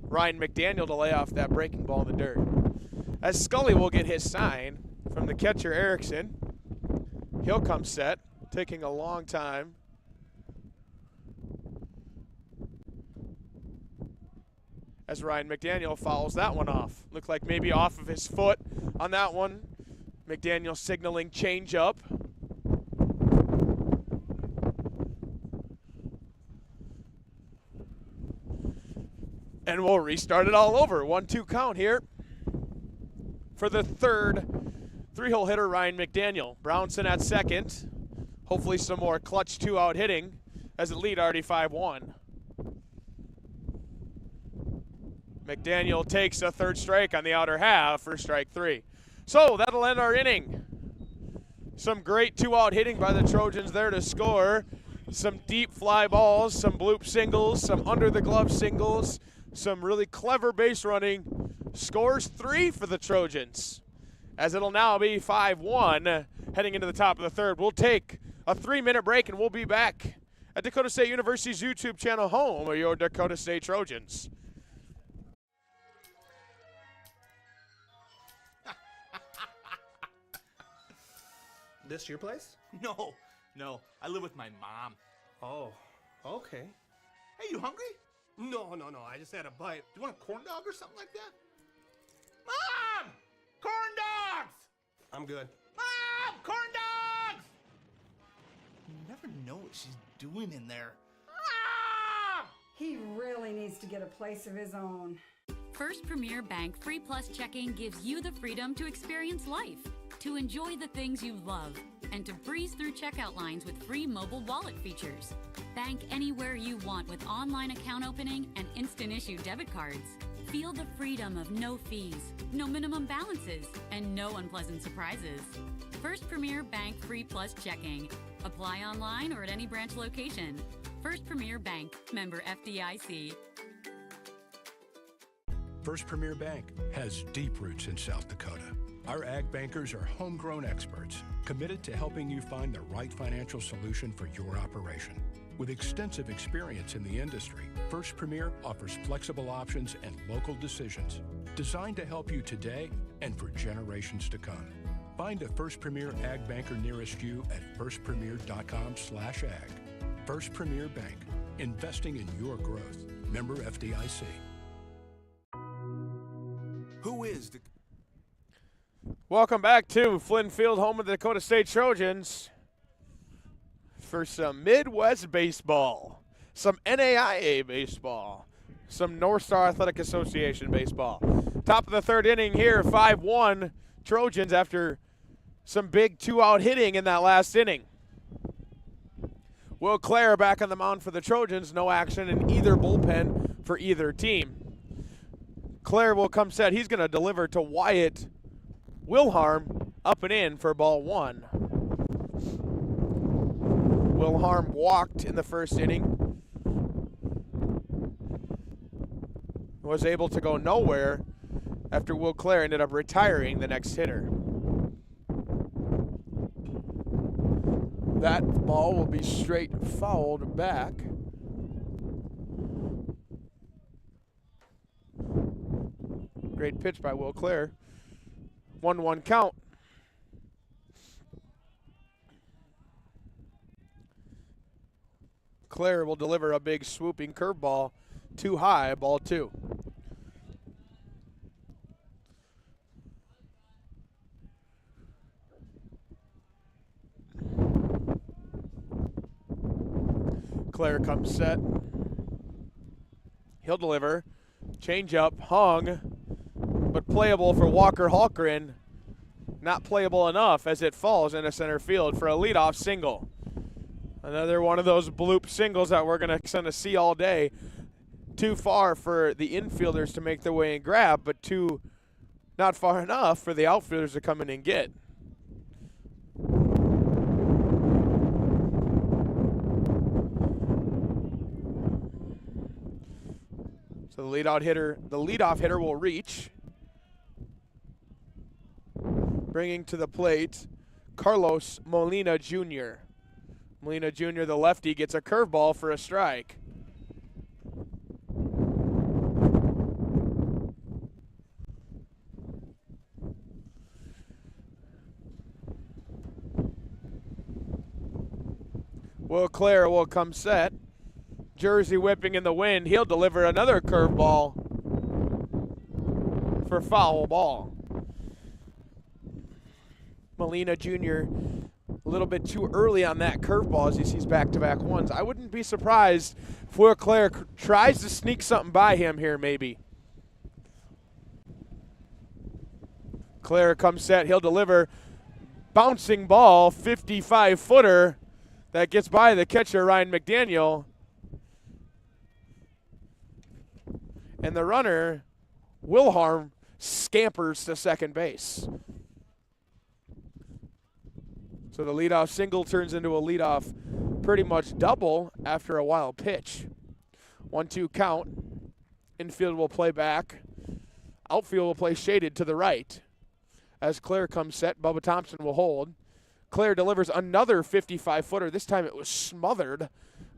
Ryan McDaniel to lay off that breaking ball in the dirt. As Scully will get his sign from the catcher Erickson. He'll come set, taking a long time. As Ryan McDaniel fouls that one off. Looked like maybe off of his foot on that one. McDaniel signaling change up. And we'll restart it all over. 1-2 count here for the third 3-hole hitter, Ryan McDaniel. Brownson at second. Hopefully some more clutch 2-out hitting as the lead already 5-1. McDaniel takes a third strike on the outer half for strike 3. So that'll end our inning. Some great 2-out hitting by the Trojans there to score. Some deep fly balls, some bloop singles, some under the glove singles, some really clever base running. Scores 3 for the Trojans, as it'll now be 5-1 heading into the top of the third. We'll take a 3-minute break and we'll be back at Dakota State University's YouTube channel, home of your Dakota State Trojans. This your place? No. I live with my mom. Oh, okay. Hey, you hungry? No, I just had a bite. Do you want a corn dog or something like that? Mom! Corn dogs! I'm good. Mom! Corn dogs! You never know what she's doing in there. Mom! He really needs to get a place of his own. First Premier Bank Free Plus Checking gives you the freedom to experience life, to enjoy the things you love, and to breeze through checkout lines with free mobile wallet features. Bank anywhere you want with online account opening and instant issue debit cards. Feel the freedom of no fees, no minimum balances, and no unpleasant surprises. First Premier Bank Free Plus Checking. Apply online or at any branch location. First Premier Bank, member FDIC. First Premier Bank has deep roots in South Dakota. Our ag bankers are homegrown experts committed to helping you find the right financial solution for your operation. With extensive experience in the industry, First Premier offers flexible options and local decisions designed to help you today and for generations to come. Find a First Premier ag banker nearest you at firstpremier.com/ag. First Premier Bank, investing in your growth. Member FDIC. Who is the... Welcome back to Flynn Field, home of the Dakota State Trojans, for some Midwest baseball, some NAIA baseball, some North Star Athletic Association baseball. Top of the third inning here, 5-1 Trojans after some big two-out hitting in that last inning. Will Clare back on the mound for the Trojans. No action in either bullpen for either team. Clare will come set. He's going to deliver to Wyatt Wilharm, up and in for ball one. Wilharm walked in the first inning. Was able to go nowhere after Will Clare ended up retiring the next hitter. That ball will be straight fouled back. Great pitch by Will Clare. 1-1 count. Clare will deliver a big swooping curveball too high, ball two. Clare comes set. He'll deliver. Change up, hung, but playable for Walker Halkgren. Not playable enough as it falls into center field for a leadoff single. Another one of those bloop singles that we're going to see all day. Too far for the infielders to make their way and grab, but not far enough for the outfielders to come in and get. So the leadoff hitter will reach. Bringing to the plate, Carlos Molina Jr. Molina Jr., the lefty, gets a curveball for a strike. Will Clare will come set. Jersey whipping in the wind. He'll deliver another curveball for foul ball. Molina Jr. a little bit too early on that curveball as he sees back-to-back ones. I wouldn't be surprised if Will Clare tries to sneak something by him here maybe. Clare comes set. He'll deliver bouncing ball, 55-footer that gets by the catcher, Ryan McDaniel. And the runner, Wilharm, scampers to second base. So the leadoff single turns into a leadoff pretty much double after a wild pitch. 1-2 count. Infield will play back. Outfield will play shaded to the right. As Clare comes set, Bubba Thompson will hold. Clare delivers another 55-footer. This time it was smothered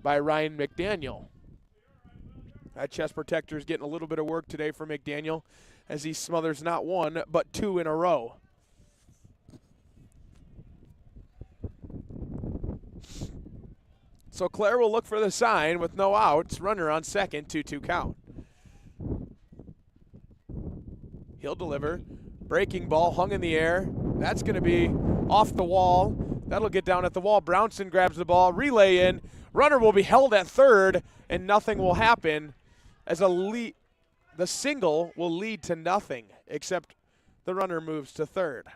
by Ryan McDaniel. That chest protector is getting a little bit of work today for McDaniel as he smothers not one, but two in a row. So Clare will look for the sign with no outs. Runner on second, 2-2 count. He'll deliver. Breaking ball hung in the air. That's going to be off the wall. That'll get down at the wall. Brownson grabs the ball. Relay in. Runner will be held at third, and nothing will happen as the single will lead to nothing, except the runner moves to third.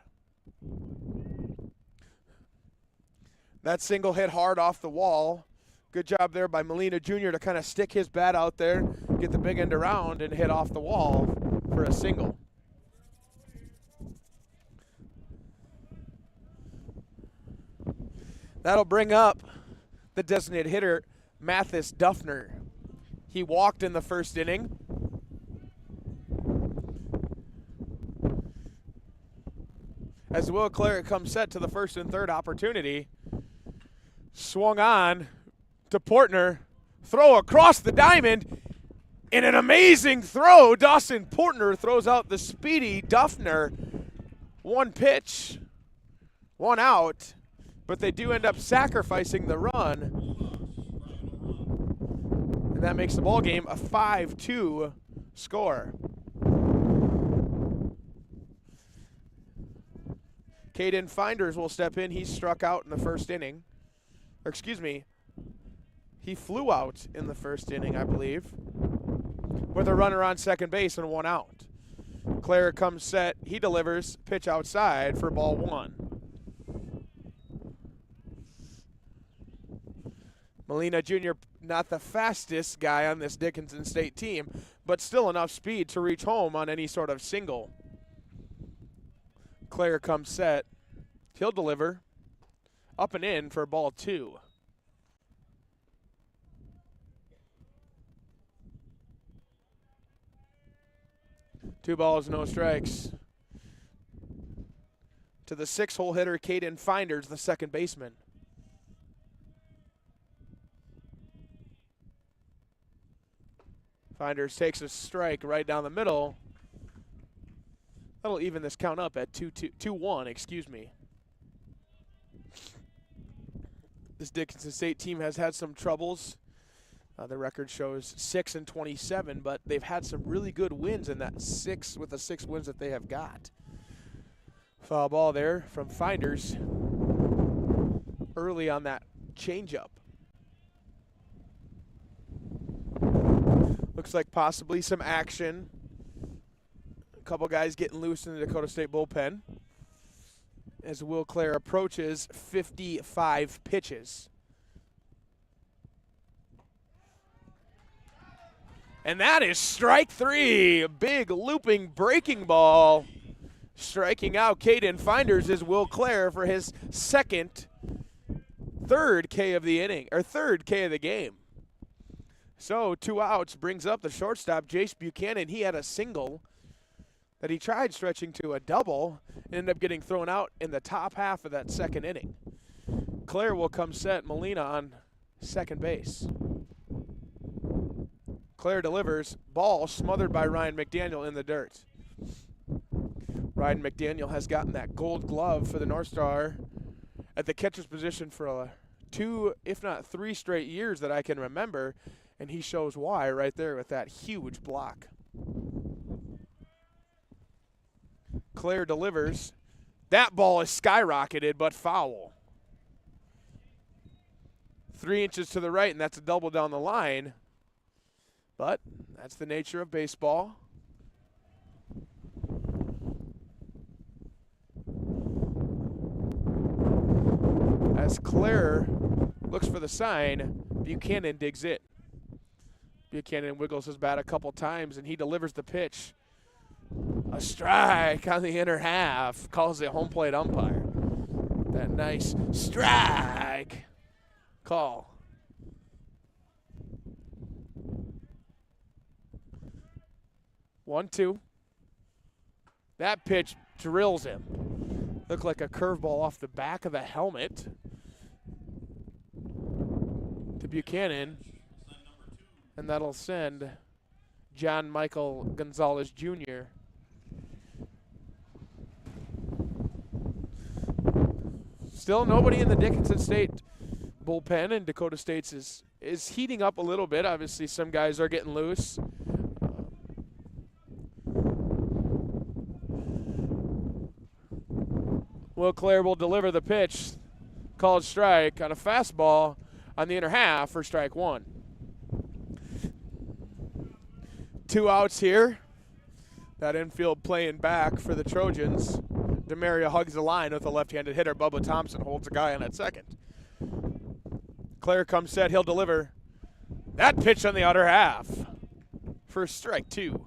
That single hit hard off the wall. Good job there by Molina Jr. to kind of stick his bat out there get the big end around and hit off the wall for a single. That'll bring up the designated hitter, Mathis Duffner. He walked in the first inning. As Will Claret comes set to the first and third opportunity. Swung on to Portner. Throw across the diamond. In an amazing throw, Dawson Portner throws out the speedy Duffner. One pitch, one out, but they do end up sacrificing the run. And that makes the ball game a 5-2 score. Caden Finders will step in. He struck out in the first inning. Or excuse me, he flew out in the first inning, I believe, with a runner on second base and one out. Claret comes set. He delivers. Pitch outside for ball one. Molina Jr., not the fastest guy on this Dickinson State team, but still enough speed to reach home on any sort of single. Claret comes set. He'll deliver. Up and in for ball two. Two balls, no strikes. To the six-hole hitter, Caden Finders, the second baseman. Finders takes a strike right down the middle. That'll even this count up at 2-1, excuse me. This Dickinson State team has had some troubles. The record shows 6-27, but they've had some really good wins in that with the 6 wins that they have got. Foul ball there from Finders early on that changeup. Looks like possibly some action. A couple guys getting loose in the Dakota State bullpen as Will Claret approaches 55 pitches. And that is strike three. A big looping breaking ball. Striking out Caden Finders is Will Claret for his third K of the inning, or third K of the game. So 2 outs brings up the shortstop, Jace Buchanan. He had a single that he tried stretching to a double and ended up getting thrown out in the top half of that second inning. Claret will come set. Molina on second base. Claret delivers. Ball smothered by Ryan McDaniel in the dirt. Ryan McDaniel has gotten that gold glove for the North Star at the catcher's position for 2, if not 3 straight years that I can remember, and he shows why right there with that huge block. Claret delivers. That ball is skyrocketed, but foul. 3 inches to the right, and that's a double down the line. But that's the nature of baseball. As Claret looks for the sign, Buchanan digs it. Buchanan wiggles his bat a couple times, and he delivers the pitch. A strike on the inner half. Calls the home plate umpire. That nice strike call. One, two. That pitch drills him. Looked like a curveball off the back of the helmet to Buchanan. And that'll send John Michael Gonzalez Jr. Still nobody in the Dickinson State bullpen, and Dakota State's is heating up a little bit. Obviously, some guys are getting loose. Will Claret will deliver the pitch, called strike on a fastball on the inner half for strike one. 2 outs here. That infield playing back for the Trojans. DeMaria hugs the line with a left-handed hitter. Bubba Thompson holds a guy on at second. Claret comes set. He'll deliver. That pitch on the outer half. for strike 2.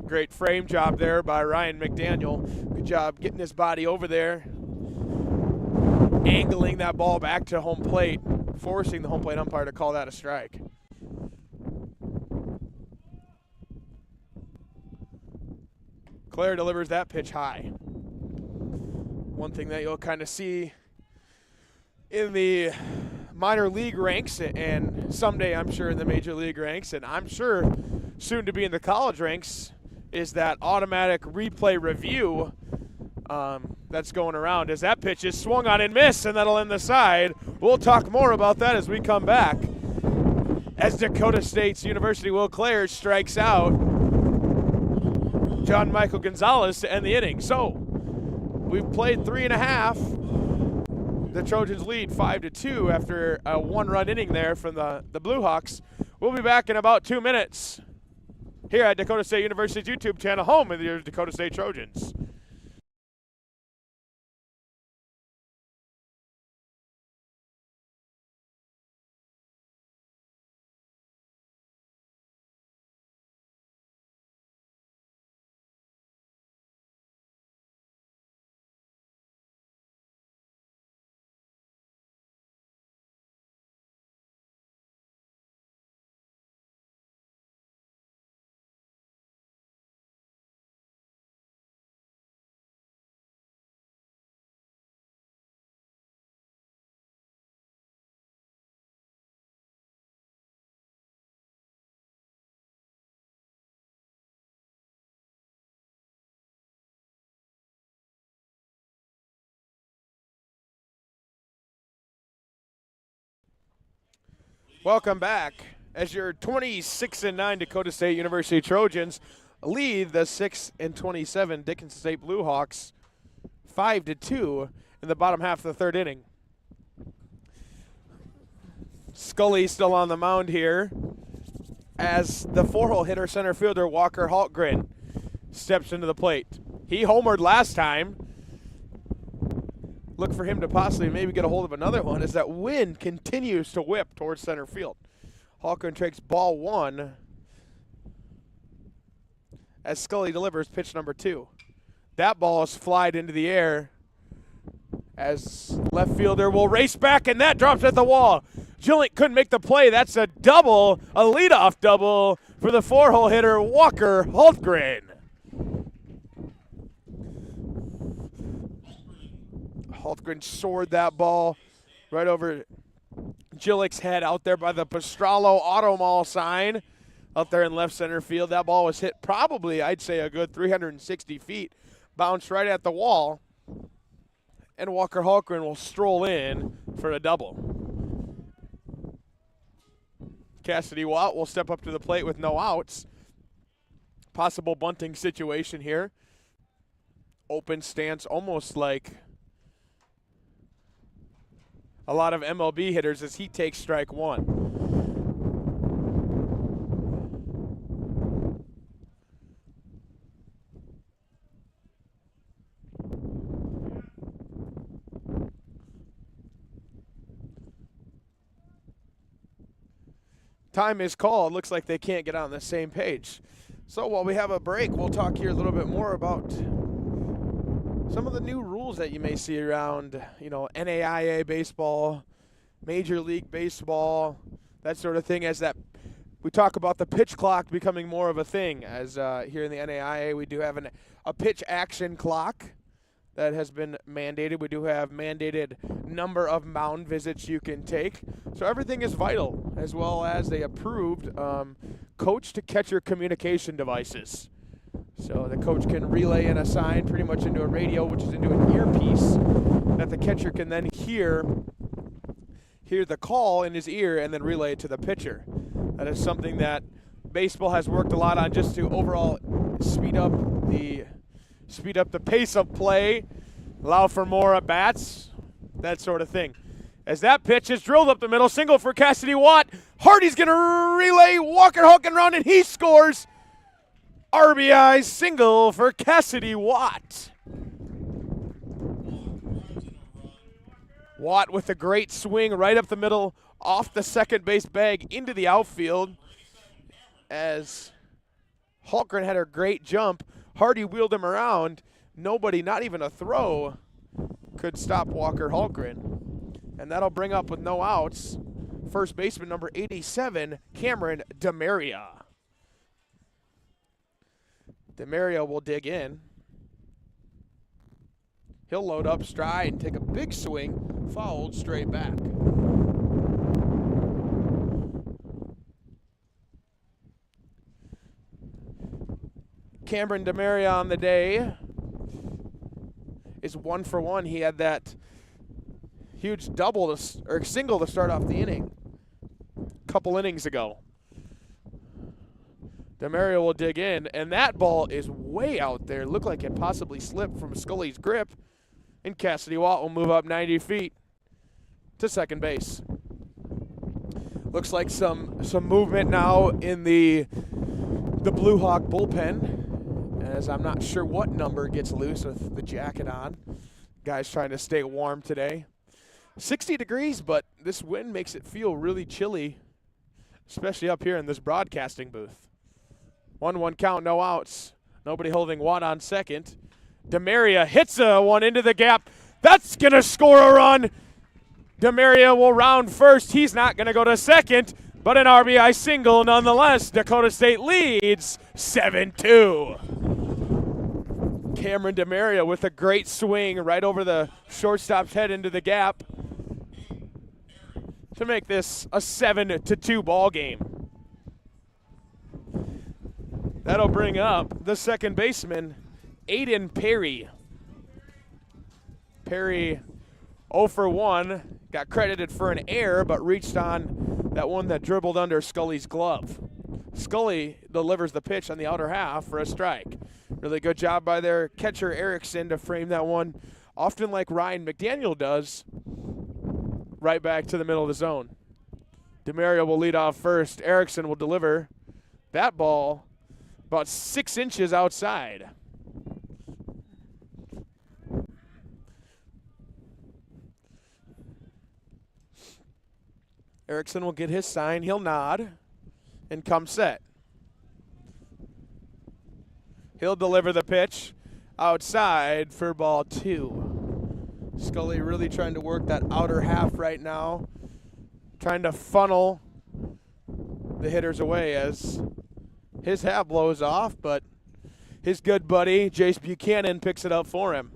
Great frame job there by Ryan McDaniel. Good job getting his body over there, angling that ball back to home plate, forcing the home plate umpire to call that a strike. Claire delivers that pitch high. One thing that you'll kind of see in the minor league ranks, and someday I'm sure in the major league ranks, and I'm sure soon to be in the college ranks, is that automatic replay review that's going around as that pitch is swung on and missed, and that'll end the side. We'll talk more about that as we come back. As Dakota State's University Will Clare strikes out John Michael Gonzalez to end the inning. So we've played 3.5. The Trojans lead 5-2 after a 1-run inning there from the Blue Hawks. We'll be back in about 2 minutes here at Dakota State University's YouTube channel, home of the Dakota State Trojans. Welcome back as your 26-9 Dakota State University Trojans lead the 6-27 Dickinson State Blue Hawks 5-2 in the bottom half of the third inning. Scully still on the mound here as the 4-hole hitter center fielder Walker Haltgren steps into the plate. He homered last time. Look for him to possibly maybe get a hold of another one as that wind continues to whip towards center field. Haltgren takes ball 1 as Scully delivers pitch number 2. That ball is flied into the air as left fielder will race back, and that drops at the wall. Jillink couldn't make the play. That's a double, a leadoff double for the 4-hole hitter Walker Haltgren. Haltgren soared that ball right over Jillick's head out there by the Pastrallo Auto Mall sign out there in left center field. That ball was hit probably, I'd say, a good 360 feet, bounced right at the wall, and Walker Haltgren will stroll in for a double. Cassidy Watt will step up to the plate with no outs. Possible bunting situation here. Open stance, almost like a lot of MLB hitters as he takes strike 1. Time is called. Looks like they can't get on the same page. So while we have a break, we'll talk here a little bit more about some of the new rules that you may see around, NAIA baseball, Major League Baseball, that sort of thing, as that we talk about the pitch clock becoming more of a thing, as here in the NAIA we do have a pitch action clock that has been mandated. We do have mandated number of mound visits you can take. So everything is vital, as well as they approved coach-to-catcher communication devices. So the coach can relay in a sign pretty much into a radio, which is into an earpiece that the catcher can then hear the call in his ear and then relay it to the pitcher. That is something that baseball has worked a lot on, just to overall speed up the pace of play, allow for more at-bats, that sort of thing. As that pitch is drilled up the middle, single for Cassidy Watt. Hardy's going to relay Walker Haltgren around, and he scores. RBI single for Cassidy Watt. Watt with a great swing right up the middle, off the second base bag into the outfield. as Hulkgren had a great jump. Hardy wheeled him around. Nobody, not even a throw, could stop Walker Hulkgren. And that'll bring up with no outs first baseman number 87, Cameron DeMaria. DeMaria will dig in. He'll load up stride and take a big swing, fouled straight back. Cameron DeMaria on the day is 1 for 1. He had that huge single to start off the inning a couple innings ago. DeMaria will dig in, and that ball is way out there. Looked like it possibly slipped from Scully's grip, and Cassidy Watt will move up 90 feet to second base. Looks like some movement now in the Blue Hawk bullpen, as I'm not sure what number gets loose with the jacket on. Guys trying to stay warm today. 60 degrees, but this wind makes it feel really chilly, especially up here in this broadcasting booth. 1-1 count, no outs. Nobody holding Watt on second. DeMaria hits one into the gap. That's going to score a run. DeMaria will round first. He's not going to go to second, but an RBI single nonetheless. Dakota State leads 7-2. Cameron DeMaria with a great swing right over the shortstop's head into the gap to make this a 7-2 ball game. That'll bring up the second baseman, Aiden Perry. Perry 0 for 1, got credited for an error, but reached on that one that dribbled under Scully's glove. Scully delivers the pitch on the outer half for a strike. Really good job by their catcher Erickson to frame that one, often like Ryan McDaniel does, right back to the middle of the zone. DeMaria will lead off first. Erickson will deliver that ball about 6 inches outside. Erickson will get his sign. He'll nod and come set. He'll deliver the pitch outside for ball 2. Scully really trying to work that outer half right now, trying to funnel the hitters away as his hat blows off, but his good buddy, Jace Buchanan, picks it up for him.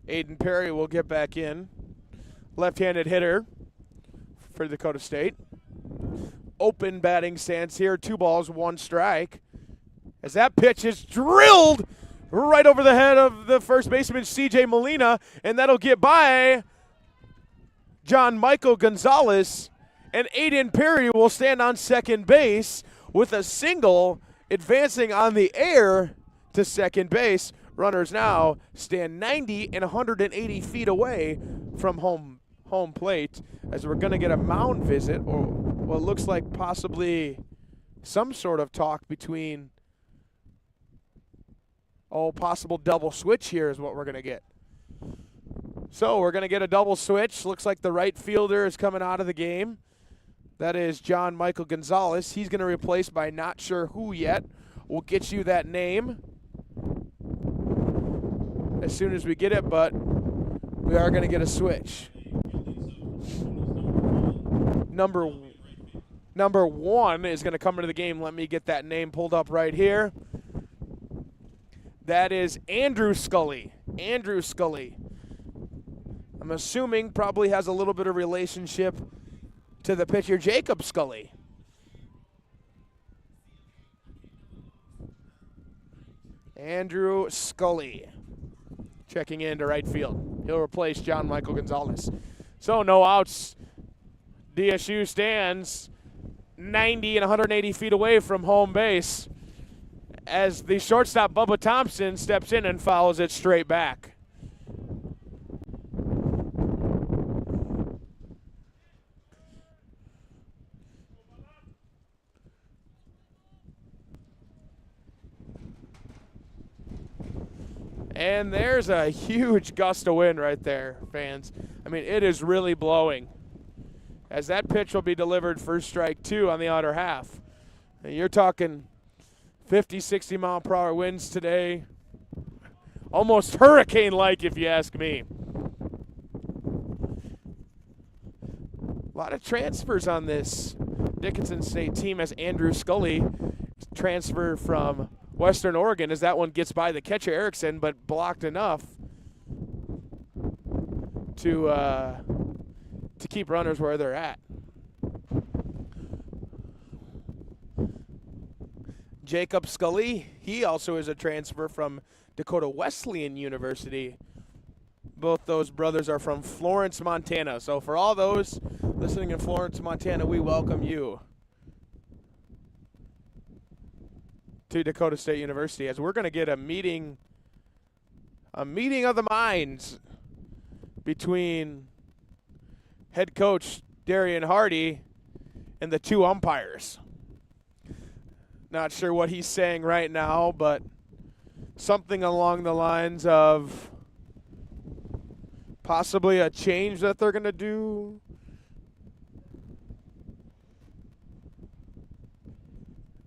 Aiden Perry will get back in. Left-handed hitter for Dakota State. Open batting stance here. 2 balls, 1 strike. As that pitch is drilled right over the head of the first baseman, CJ Molina, and that'll get by John Michael Gonzalez, and Aiden Perry will stand on second base with a single, advancing on the air to second base. Runners now stand 90 and 180 feet away from home plate, as we're going to get a mound visit, or what looks like possibly some sort of talk between possible double switch here is what we're going to get. So we're going to get a double switch. Looks like the right fielder is coming out of the game. That is John Michael Gonzalez. He's going to replace by not sure who yet. We'll get you that name as soon as we get it, but we are going to get a switch. Number 1 is going to come into the game. Let me get that name pulled up right here. That is Andrew Scully. Andrew Scully. I'm assuming probably has a little bit of relationship to the pitcher Jacob Scully. Andrew Scully checking into right field. He'll replace John Michael Gonzalez. So no outs. DSU stands 90 and 180 feet away from home base as the shortstop Bubba Thompson steps in and fouls it straight back. And there's a huge gust of wind right there, fans. I mean, it is really blowing. As that pitch will be delivered for strike 2 on the outer half. And you're talking 50, 60 mile per hour winds today. Almost hurricane-like, if you ask me. A lot of transfers on this Dickinson State team as Andrew Scully transfer from Western Oregon as that one gets by the catcher Erickson, but blocked enough to keep runners where they're at. Jacob Scully, he also is a transfer from Dakota Wesleyan University. Both those brothers are from Florence, Montana. So for all those listening in Florence, Montana, we welcome you to Dakota State University as we're going to get a meeting of the minds between head coach Darian Hardy and the 2 umpires. Not sure what he's saying right now, but something along the lines of possibly a change that they're going to do.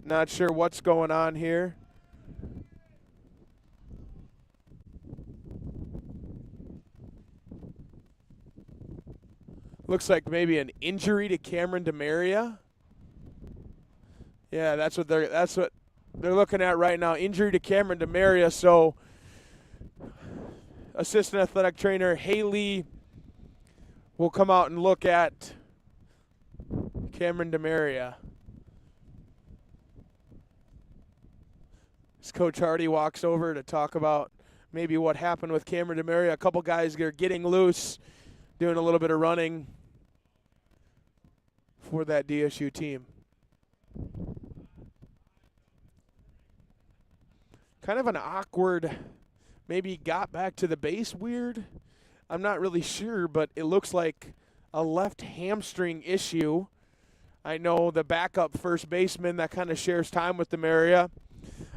Not sure what's going on here. Looks like maybe an injury to Cameron DeMaria. Yeah, that's what they're looking at right now. Injury to Cameron DeMaria. So assistant athletic trainer Haley will come out and look at Cameron DeMaria. As Coach Hardy walks over to talk about maybe what happened with Cameron DeMaria. A couple guys are getting loose, doing a little bit of running for that DSU team. Kind of an awkward, maybe got back to the base weird. I'm not really sure, but it looks like a left hamstring issue. I know the backup first baseman that kind of shares time with DeMaria,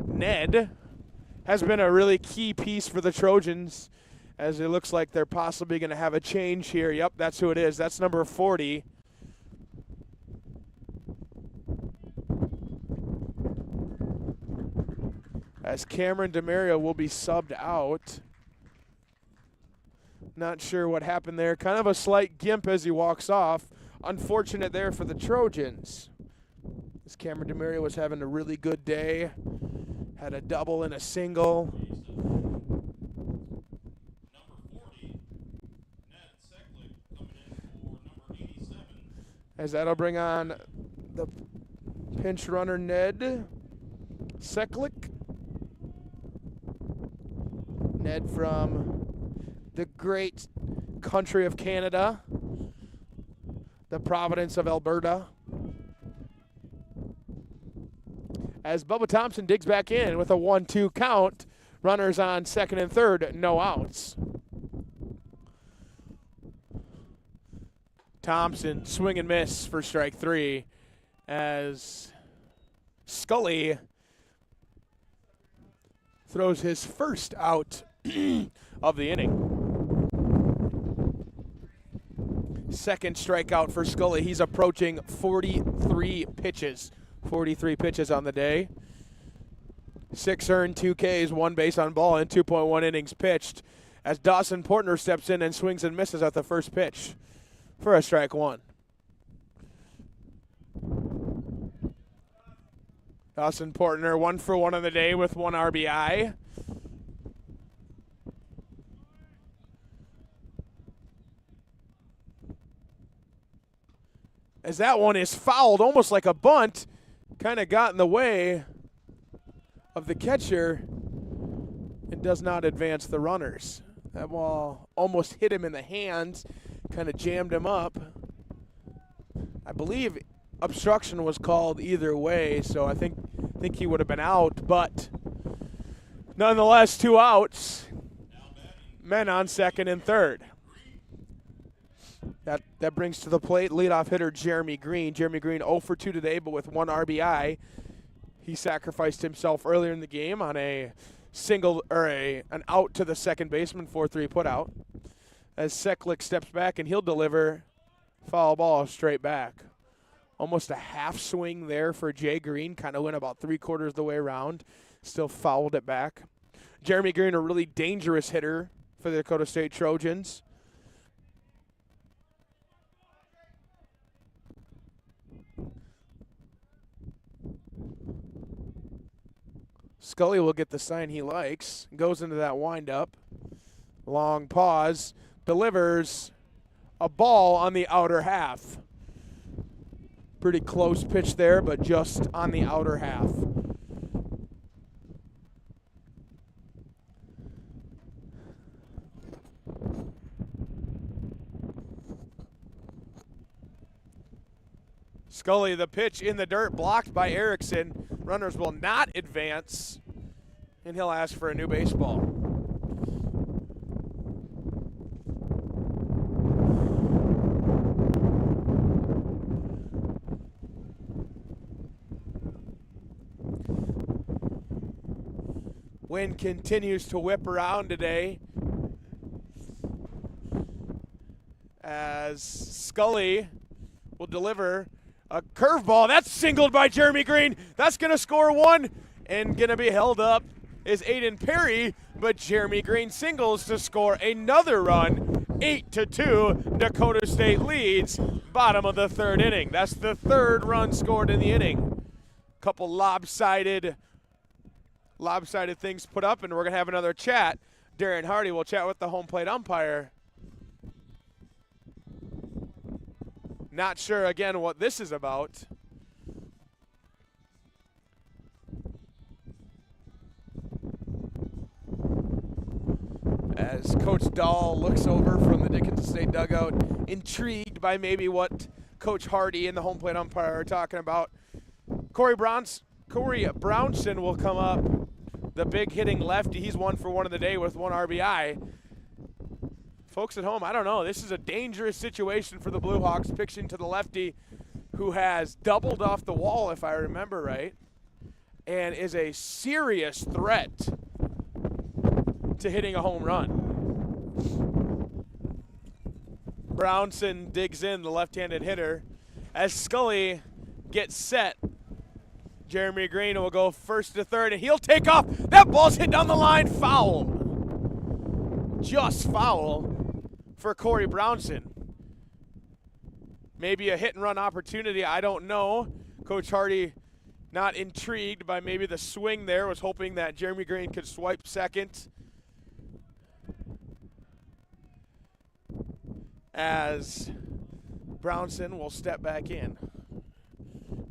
Ned, has been a really key piece for the Trojans as it looks like they're possibly going to have a change here. Yep, that's who it is. That's number 40. As Cameron DeMaria will be subbed out. Not sure what happened there. Kind of a slight gimp as he walks off. Unfortunate there for the Trojans. As Cameron DeMaria was having a really good day. Had a double and a single. As that'll bring on the pinch runner Ned Seklik. Ned from the great country of Canada, the Providence of Alberta. As Bubba Thompson digs back in with a 1-2 count, runners on second and third, no outs. Thompson swing and miss for strike 3 as Scully throws his first out of the inning. Second strikeout for Scully. He's approaching 43 pitches. 43 pitches on the day. 6 earned, 2 Ks, 1 base on ball, and 2.1 innings pitched as Dawson Portner steps in and swings and misses at the first pitch for a strike 1. Dawson Portner 1 for 1 on the day with 1 RBI. As that one is fouled almost like a bunt, kind of got in the way of the catcher and does not advance the runners. That ball almost hit him in the hands, kind of jammed him up. I believe obstruction was called either way, so I think he would have been out, but nonetheless, 2 outs. Men on second and third. That brings to the plate leadoff hitter Jeremy Green. Jeremy Green 0 for 2 today, but with 1 RBI. He sacrificed himself earlier in the game on a single or an out to the second baseman, 4-3 put out. As Seklick steps back and he'll deliver foul ball straight back. Almost a half swing there for Jay Green. Kind of went about 3/4 of the way around. Still fouled it back. Jeremy Green, a really dangerous hitter for the Dakota State Trojans. Scully will get the sign he likes. Goes into that windup. Long pause. Delivers a ball on the outer half. Pretty close pitch there, but just on the outer half. Scully, the pitch in the dirt, blocked by Erickson. Runners will not advance, and he'll ask for a new baseball. Wind continues to whip around today as Scully will deliver a curveball. That's singled by Jeremy Green. That's going to score one, and going to be held up is Aiden Perry, but Jeremy Green singles to score another run. 8-2, Dakota State leads, bottom of the third inning. That's the third run scored in the inning. Couple lopsided things put up, and we're going to have another chat. Darren Hardy will chat with the home plate umpire. Not sure, again, what this is about. As Coach Dahl looks over from the Dickinson State dugout, intrigued by maybe what Coach Hardy and the home plate umpire are talking about. Corey Brownson will come up, the big hitting lefty. He's 1 for 1 in the day with 1 RBI. Folks at home, I don't know. This is a dangerous situation for the Blue Hawks, pitching to the lefty who has doubled off the wall, if I remember right, and is a serious threat to hitting a home run. Brownson digs in, the left-handed hitter. As Scully gets set, Jeremy Green will go first to third, and he'll take off. That ball's hit down the line, foul. Just foul for Corey Brownson. Maybe a hit-and-run opportunity, I don't know. Coach Hardy not intrigued by maybe the swing there, was hoping that Jeremy Green could swipe second. As Brownson will step back in.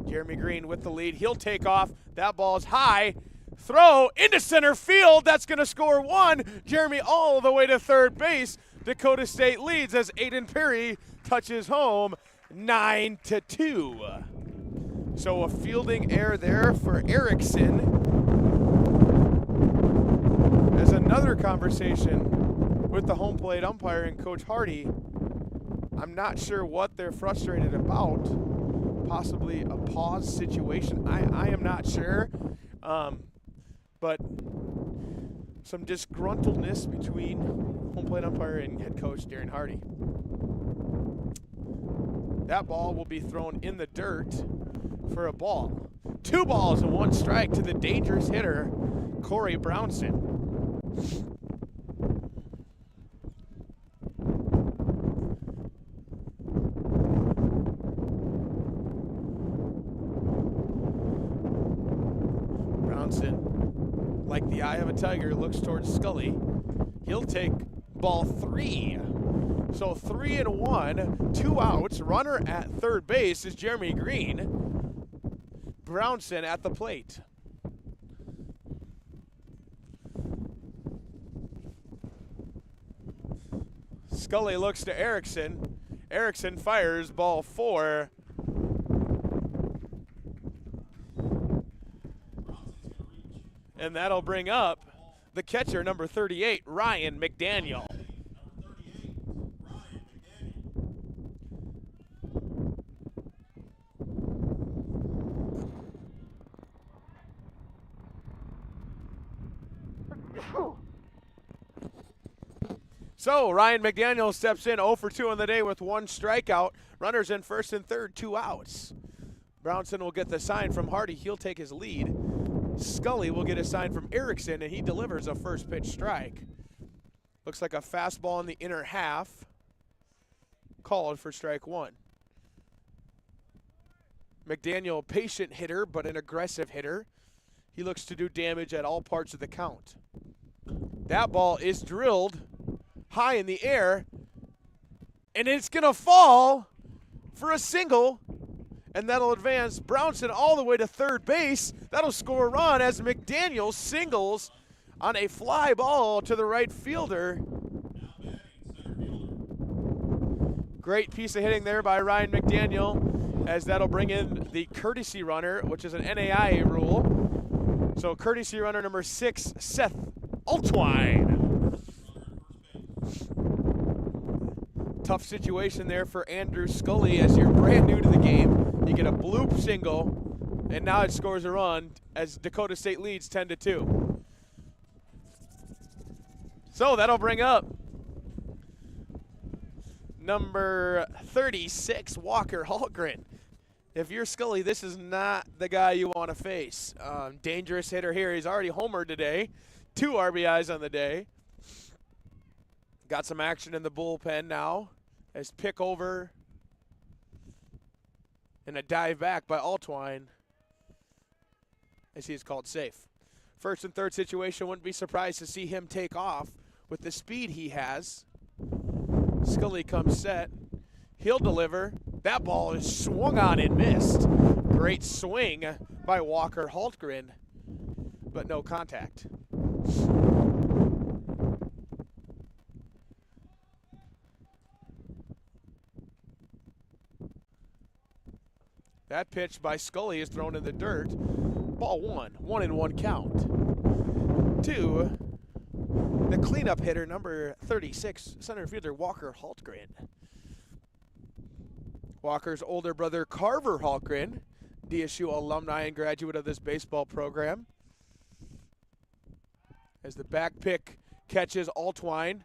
Jeremy Green with the lead. He'll take off. That ball's high. Throw into center field. That's going to score one. Jeremy all the way to third base. Dakota State leads as Aiden Perry touches home 9-2. So a fielding error there for Erickson. As another conversation with the home plate umpire and Coach Hardy. I'm not sure what they're frustrated about. Possibly a pause situation. I am not sure. But some disgruntledness between home plate umpire and head coach Darren Hardy. That ball will be thrown in the dirt for a ball. 2 balls and 1 strike to the dangerous hitter, Corey Brownson. Brownson, like the eye of a tiger, looks towards Scully. He'll take ball 3. So 3-1, 2 outs. Runner at third base is Jeremy Green. Brownson at the plate. Scully looks to Erickson. Erickson fires ball 4. And that'll bring up the catcher, number 38, Ryan McDaniel. So Ryan McDaniel steps in 0 for 2 on the day with 1 strikeout. Runners in first and third, 2 outs. Brownson will get the sign from Hardy. He'll take his lead. Scully will get a sign from Erickson, and he delivers a first pitch strike. Looks like a fastball in the inner half. Called for strike 1. McDaniel, patient hitter, but an aggressive hitter. He looks to do damage at all parts of the count. That ball is drilled high in the air, and it's going to fall for a single, and that'll advance Brownson all the way to third base. That'll score a run as McDaniel singles on a fly ball to the right fielder. Great piece of hitting there by Ryan McDaniel, as that'll bring in the courtesy runner, which is an NAIA rule. So courtesy runner number 6, Seth Altwine. Tough situation there for Andrew Scully as you're brand new to the game. You get a bloop single, and now it scores a run as Dakota State leads 10-2. So that'll bring up number 36, Walker Hallgren. If you're Scully, this is not the guy you want to face. Dangerous hitter here. He's already homered today. 2 RBIs on the day. Got some action in the bullpen now as pick over and a dive back by Altwine as he's called safe. First and third situation, wouldn't be surprised to see him take off with the speed he has. Scully comes set. He'll deliver. That ball is swung on and missed. Great swing by Walker Haltgren, but no contact. That pitch by Scully is thrown in the dirt. Ball 1, 1-1 count. 2, the cleanup hitter, number 36, center fielder Walker Haltgren. Walker's older brother Carver Haltgren, DSU alumni and graduate of this baseball program. As the back pick catches Altwine,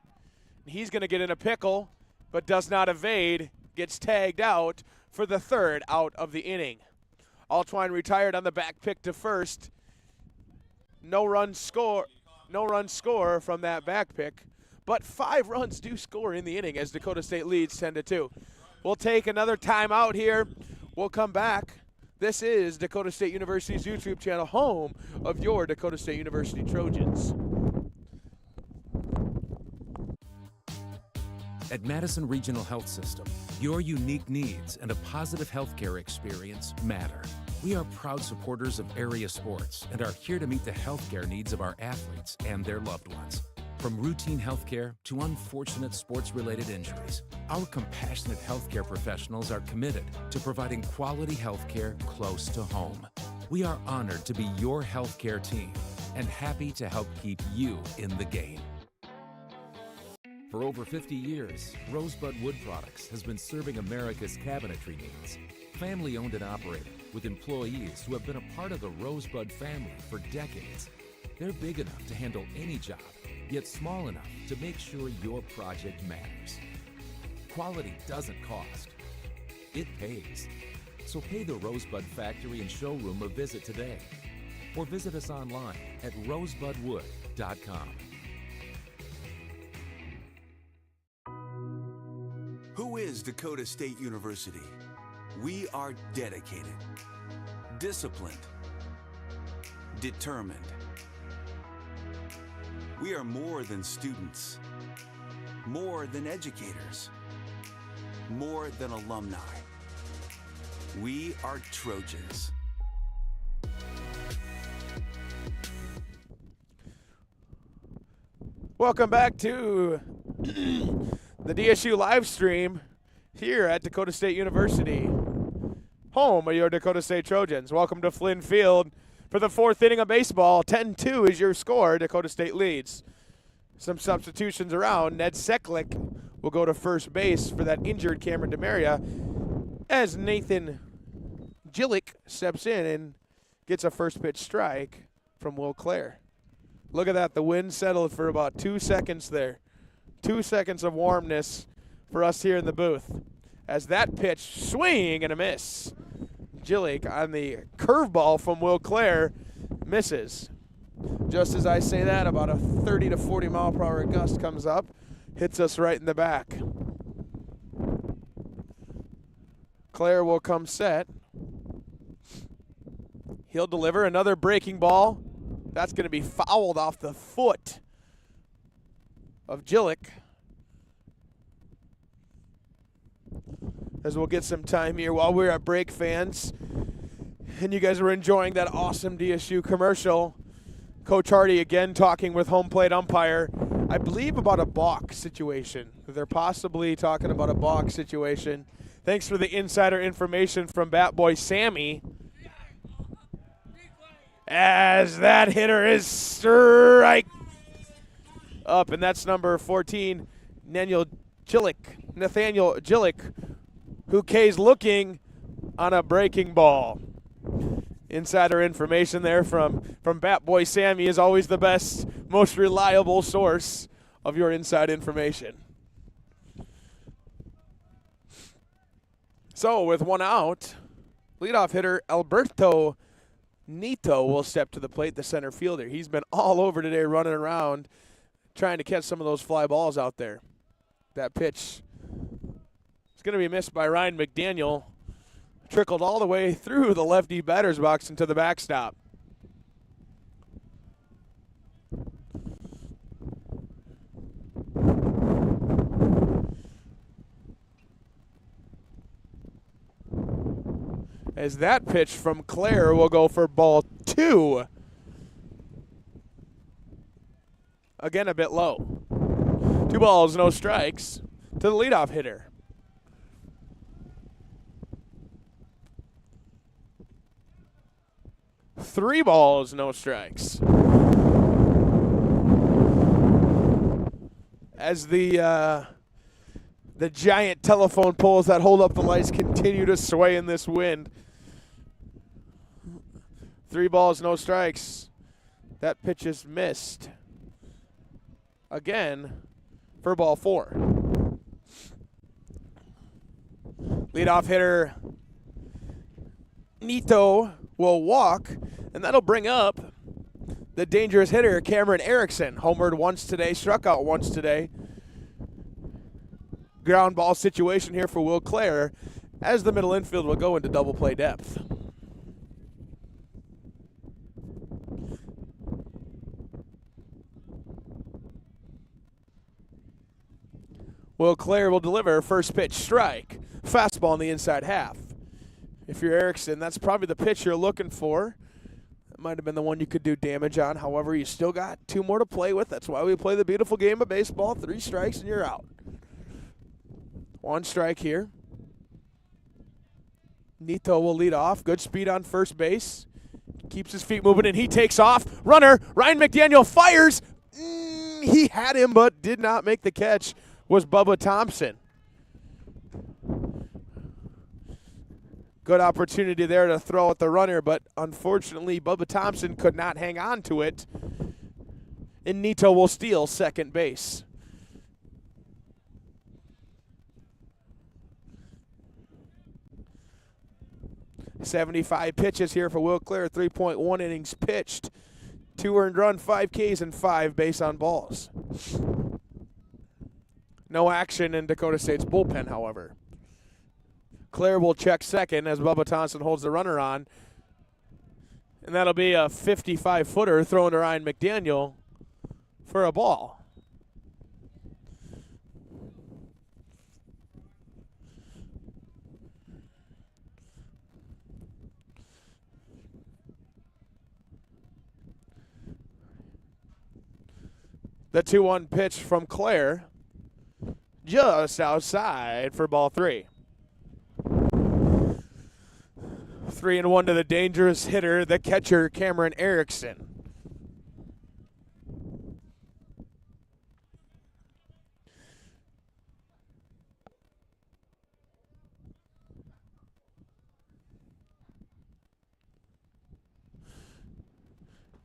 he's going to get in a pickle, but does not evade, gets tagged out for the third out of the inning. Altwine retired on the back pick to first. No run score from that back pick, but 5 runs do score in the inning as Dakota State leads 10-2. We'll take another timeout here. We'll come back. This is Dakota State University's YouTube channel, home of your Dakota State University Trojans. At Madison Regional Health System, your unique needs and a positive healthcare experience matter. We are proud supporters of area sports and are here to meet the healthcare needs of our athletes and their loved ones. From routine healthcare to unfortunate sports-related injuries, our compassionate healthcare professionals are committed to providing quality healthcare close to home. We are honored to be your healthcare team and happy to help keep you in the game. For over 50 years, Rosebud Wood Products has been serving America's cabinetry needs. Family-owned and operated, with employees who have been a part of the Rosebud family for decades. They're big enough to handle any job, yet small enough to make sure your project matters. Quality doesn't cost. It pays. So pay the Rosebud Factory and Showroom a visit today. Or visit us online at rosebudwood.com. Who is Dakota State University? We are dedicated, disciplined, determined. We are more than students, more than educators, more than alumni. We are Trojans. Welcome back to the DSU live stream here at Dakota State University, home of your Dakota State Trojans. Welcome to Flynn Field for the 4th inning of baseball. 10-2 is your score. Dakota State leads. Some substitutions around. Ned Seklick will go to first base for that injured Cameron DeMaria as Nathan Gillick steps in and gets a first pitch strike from Will Clare. Look at that. The wind settled for about 2 seconds there. 2 seconds of warmness for us here in the booth. As that pitch, swing and a miss. Jillick on the curveball from Will Clare misses. Just as I say that, about a 30 to 40 mile per hour gust comes up, hits us right in the back. Clare will come set. He'll deliver another breaking ball. That's going to be fouled off the foot of Jillick. As we'll get some time here while we're at break, fans, and you guys are enjoying that awesome DSU commercial. Coach Hardy again talking with home plate umpire, I believe about a balk situation. They're possibly talking about a balk situation. Thanks for the insider information from Bat Boy Sammy. As that hitter is strike up, and that's number 14, Nathaniel Jillick, who K's looking on a breaking ball. Insider information there from Bat Boy Sammy is always the best, most reliable source of your inside information. So with one out, leadoff hitter Alberto Nito will step to the plate, the center fielder. He's been all over today running around trying to catch some of those fly balls out there. That pitch is going to be missed by Ryan McDaniel. Trickled all the way through the lefty batter's box into the backstop. As that pitch from Clare will go for ball 2. Again, a bit low. 2 balls, no strikes to the leadoff hitter. Three balls, no strikes. As the giant telephone poles that hold up the lights continue to sway in this wind. 3 balls, no strikes. That pitch is missed. Again for ball 4. Leadoff hitter Nito will walk, and that'll bring up the dangerous hitter Cameron Erickson. Homered once today, struck out once today. Ground ball situation here for Will Clare as the middle infield will go into double play depth. Will Clare will deliver first pitch strike. Fastball in the inside half. If you're Erickson, that's probably the pitch you're looking for. That might have been the one you could do damage on. However, you still got 2 more to play with. That's why we play the beautiful game of baseball. 3 strikes and you're out. 1 strike here. Nito will lead off. Good speed on first base. Keeps his feet moving and he takes off. Runner, Ryan McDaniel fires. He had him but did not make the catch. Was Bubba Thompson. Good opportunity there to throw at the runner, but unfortunately Bubba Thompson could not hang on to it. And Nito will steal second base. .75 pitches here for Will Clare, 3.1 innings pitched. 2 earned run, 5 Ks, and 5 base on balls. No action in Dakota State's bullpen, however. Clare will check second as Bubba Thompson holds the runner on. And that'll be a 55-footer thrown to Ryan McDaniel for a ball. The 2-1 pitch from Clare. Just outside for ball 3. 3-1 to the dangerous hitter, the catcher, Cameron Erickson.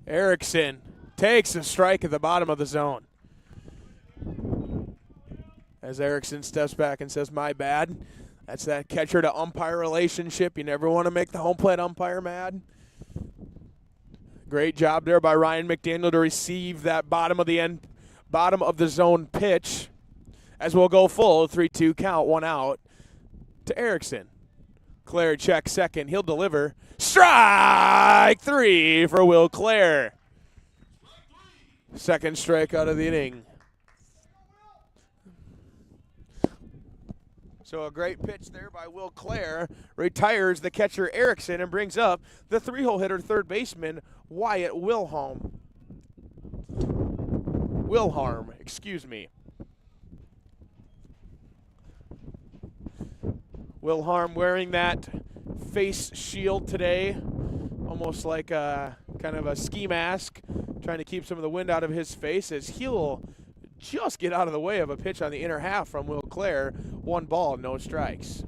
Erickson takes a strike at the bottom of the zone. As Erickson steps back and says, my bad. That's that catcher to umpire relationship. You never want to make the home plate umpire mad. Great job there by Ryan McDaniel to receive that bottom of the zone pitch. As we'll go full, 3-2 count, 1 out to Erickson. Claire checks second. He'll deliver. Strike 3 for Will Clare. Second strikeout of the inning. So a great pitch there by Will Clare retires the catcher Erickson and brings up the 3-hole hitter third baseman Wyatt Wilhelm. Wilhelm wearing that face shield today, almost like a kind of a ski mask, trying to keep some of the wind out of his face as he'll just get out of the way of a pitch on the inner half from Will Clare. 1 ball, no strikes.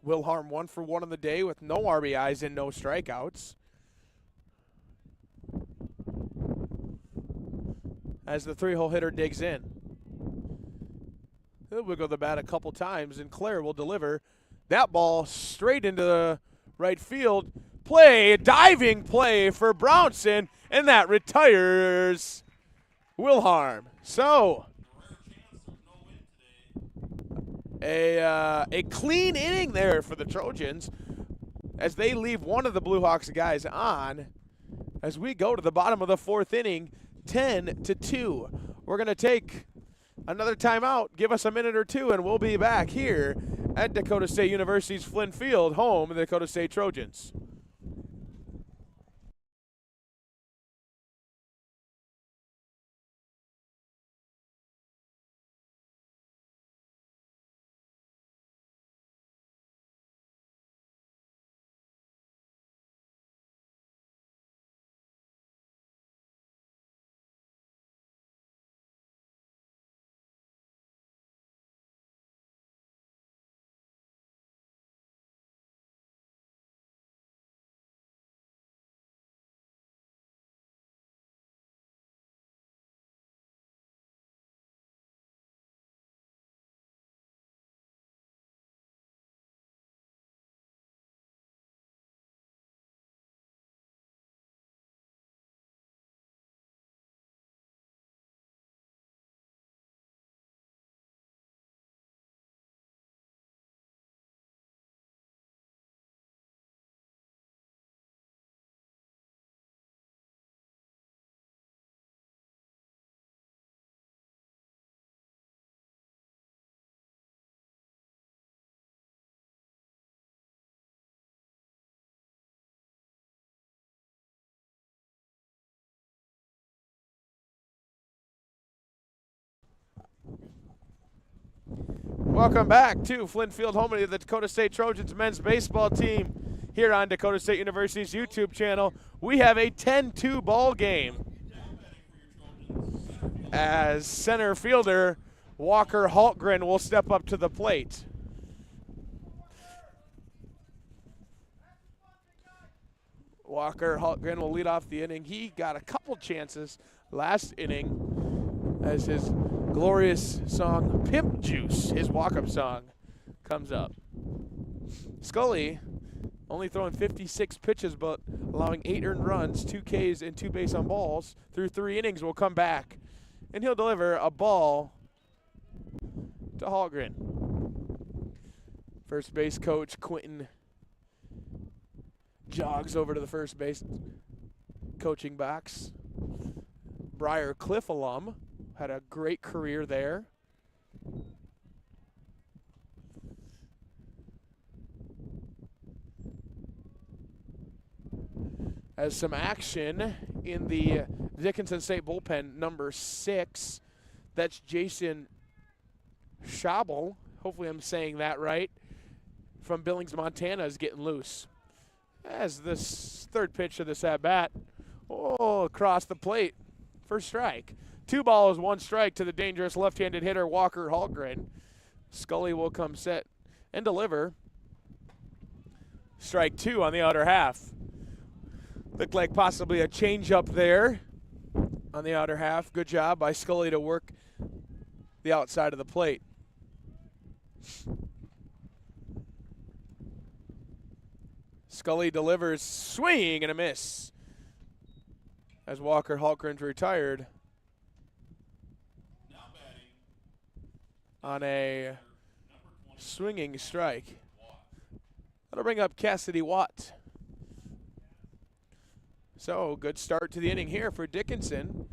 Wilhelm 1 for 1 on the day with no RBIs and no strikeouts. As the 3-hole hitter digs in. He'll wiggle the bat a couple times, and Clare will deliver that ball straight into the right field. Diving play for Brownson, and that retires Wilhelm. So, a clean inning there for the Trojans as they leave one of the Blue Hawks guys on as we go to the bottom of the 4th inning, 10-2. We're going to take another timeout, give us a minute or two, and we'll be back here at Dakota State University's Flynn Field, home of the Dakota State Trojans. Welcome back to Flynn Field, home of the Dakota State Trojans men's baseball team here on Dakota State University's YouTube channel. We have a 10-2 ball game as center fielder Walker Haltgren will step up to the plate. Walker Haltgren will lead off the inning. He got a couple chances last inning as his glorious song, Pimp Juice, his walk-up song, comes up. Scully only throwing 56 pitches, but allowing 8 earned runs, 2 Ks, and 2 base on balls through 3 innings will come back. And he'll deliver a ball to Haltgren. First base coach Quentin jogs over to the first base coaching box. Briar Cliff alum. Had a great career there. As some action in the Dickinson State bullpen, number 6. That's Jason Schabel. Hopefully I'm saying that right. From Billings, Montana is getting loose. As this third pitch of this at-bat, across the plate for strike. 2 balls, 1 strike to the dangerous left-handed hitter Walker Haltgren. Scully will come set and deliver. Strike 2 on the outer half. Looked like possibly a changeup there on the outer half. Good job by Scully to work the outside of the plate. Scully delivers, swing and a miss. As Walker Hulkren's retired on a swinging strike. That'll bring up Cassidy Watt. So, good start to the inning here for Dickinson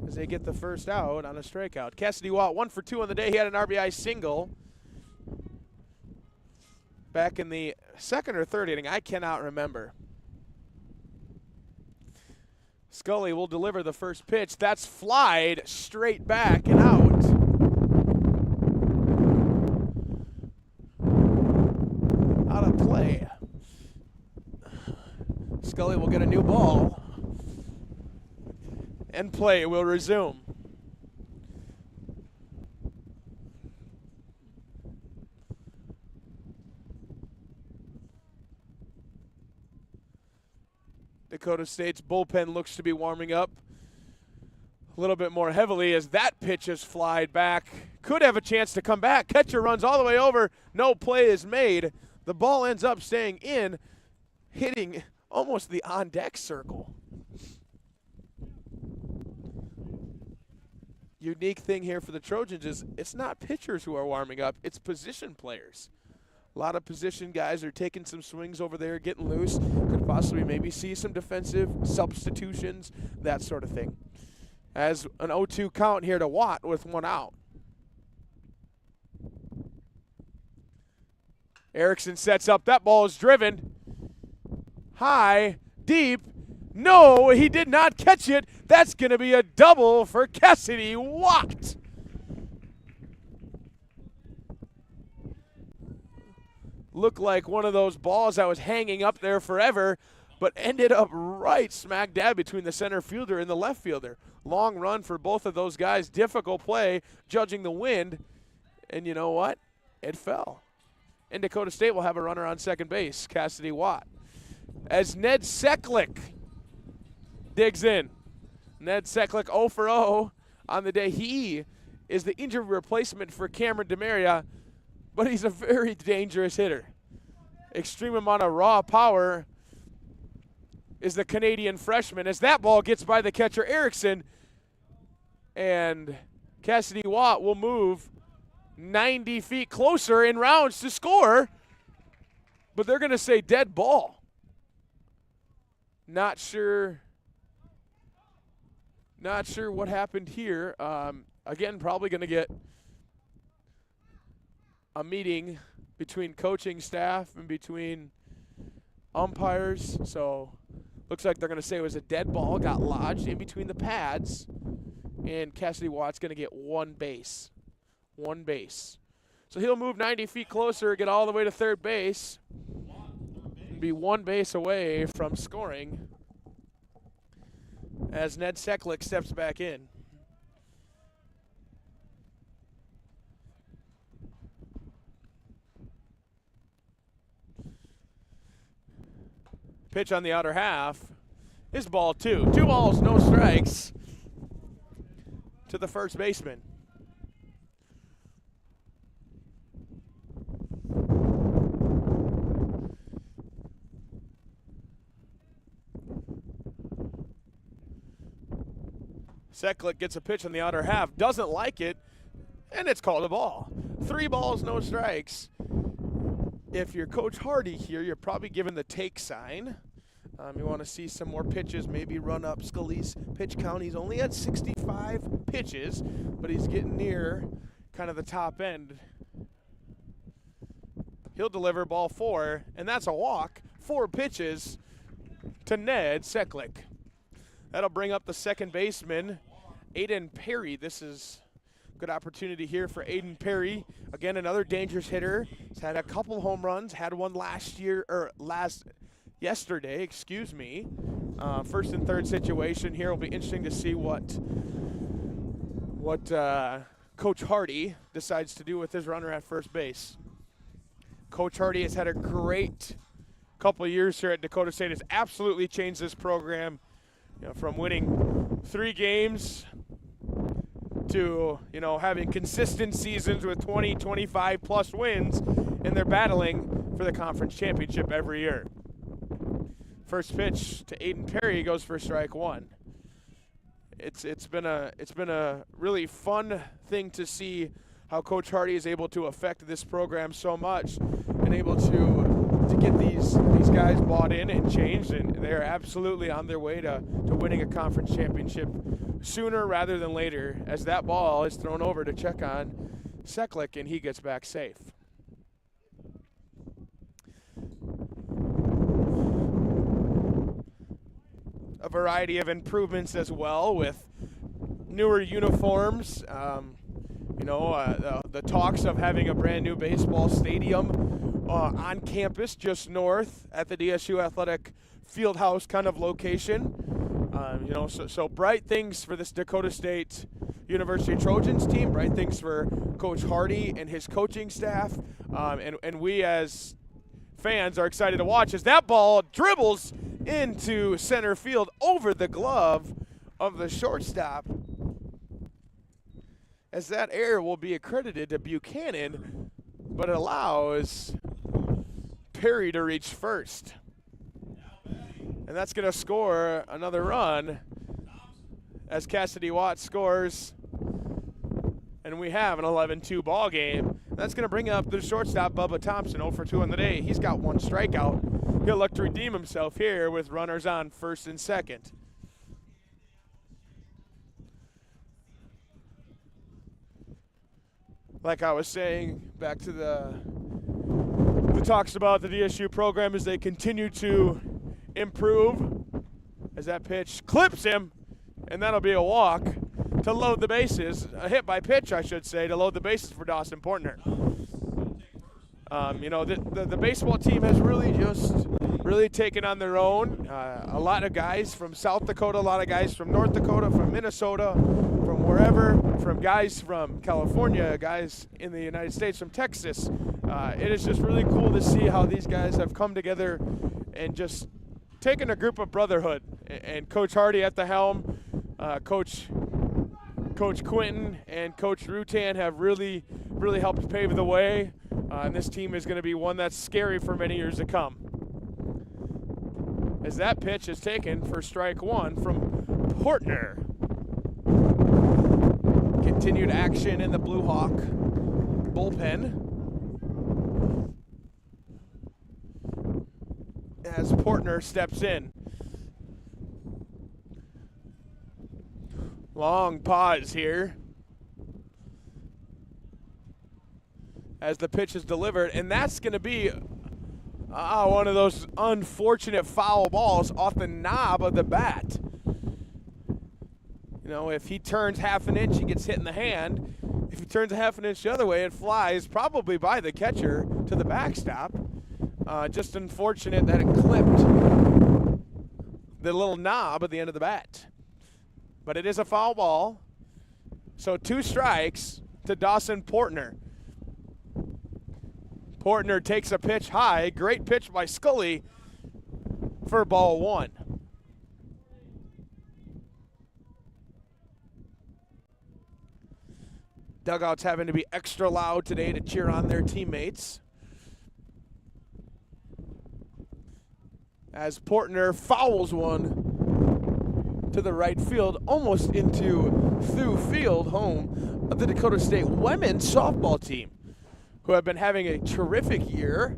as they get the first out on a strikeout. Cassidy Watt, 1 for 2 on the day. He had an RBI single back in the second or third inning. I cannot remember. Scully will deliver the first pitch. That's flied straight back and out. Out of play. Scully will get a new ball, and play will resume. Dakota State's bullpen looks to be warming up a little bit more heavily as that pitch is flied back. Could have a chance to come back. Catcher runs all the way over. No play is made. The ball ends up staying in, hitting almost the on-deck circle. Unique thing here for the Trojans is it's not pitchers who are warming up, it's position players. A lot of position guys are taking some swings over there, getting loose. Could possibly maybe see some defensive substitutions, that sort of thing. As an 0-2 count here to Watt with 1 out. Erickson sets up. That ball is driven. High, deep. No, he did not catch it. That's going to be a double for Cassidy Watt. Looked like one of those balls that was hanging up there forever, but ended up right smack dab between the center fielder and the left fielder. Long run for both of those guys. Difficult play, judging the wind. And you know what? It fell. And Dakota State will have a runner on second base, Cassidy Watt. As Ned Seklick digs in. Ned Seklick 0 for 0 on the day. He is the injury replacement for Cameron DeMaria, but he's a very dangerous hitter. Extreme amount of raw power is the Canadian freshman as that ball gets by the catcher Erickson, and Cassidy Watt will move 90 feet closer in rounds to score, but they're going to say dead ball. Not sure what happened here. Again, probably going to get a meeting between coaching staff and between umpires. So looks like they're going to say it was a dead ball, got lodged in between the pads, and Cassidy Watt's going to get 1 base. 1 base. So he'll move 90 feet closer, get all the way to third base, and be 1 base away from scoring as Ned Seklick steps back in. Pitch on the outer half is ball 2. 2 balls, no strikes to the first baseman. Seklick gets a pitch on the outer half, doesn't like it, and it's called a ball. 3 balls, no strikes. If you're Coach Hardy here, you're probably given the take sign. You want to see some more pitches, maybe run up Scully's pitch count. He's only at 65 pitches, but he's getting near kind of the top end. He'll deliver ball 4, and that's a walk. 4 pitches to Ned Seklick. That'll bring up the second baseman, Aiden Perry. This is a good opportunity here for Aiden Perry. Again, another dangerous hitter. He's had a couple home runs, had one yesterday. First and third situation here. Will be interesting to see what Coach Hardy decides to do with his runner at first base. Coach Hardy has had a great couple of years here at Dakota State. Has absolutely changed this program from winning 3 games to, having consistent seasons with 20, 25 plus wins, and they're battling for the conference championship every year. First pitch to Aiden Perry goes for strike 1. It's been a really fun thing to see how Coach Hardy is able to affect this program so much and able to get these guys bought in and changed, and they're absolutely on their way to winning a conference championship sooner rather than later, as that ball is thrown over to check on Seklik and he gets back safe. A variety of improvements as well with newer uniforms. The talks of having a brand new baseball stadium on campus just north at the DSU Athletic Fieldhouse kind of location. So bright things for this Dakota State University Trojans team, bright things for Coach Hardy and his coaching staff, and we as fans are excited to watch as that ball dribbles into center field over the glove of the shortstop, as that error will be accredited to Buchanan, but it allows Perry to reach first. And that's going to score another run as Cassidy Watts scores, and we have an 11-2 ball game. That's going to bring up the shortstop, Bubba Thompson, 0 for 2 on the day. He's got 1 strikeout. He'll look to redeem himself here with runners on first and second. Like I was saying, back to the talks about the DSU program as they continue to improve, as that pitch clips him, and that'll be a walk to load the bases, a hit by pitch, I should say, to load the bases for Dawson Portner. The baseball team has really taken on their own. A lot of guys from South Dakota, a lot of guys from North Dakota, from Minnesota, from wherever, from guys from California, guys in the United States, from Texas. It is just really cool to see how these guys have come together and just taken a group of brotherhood. And Coach Hardy at the helm, Coach Quinton and Coach Rutan have really helped pave the way. And this team is going to be one that's scary for many years to come. As that pitch is taken for strike 1 from Portner. Continued action in the Blue Hawk bullpen, as Portner steps in. Long pause here as the pitch is delivered, and that's going to be one of those unfortunate foul balls off the knob of the bat. If he turns half an inch, he gets hit in the hand. If he turns a half an inch the other way, it flies probably by the catcher to the backstop. Just unfortunate that it clipped the little knob at the end of the bat. But it is a foul ball. So 2 strikes to Dawson Portner. Portner takes a pitch high. Great pitch by Scully for ball 1. Dugouts having to be extra loud today to cheer on their teammates, as Portner fouls one to the right field, almost into Thew Field, home of the Dakota State women's softball team, who have been having a terrific year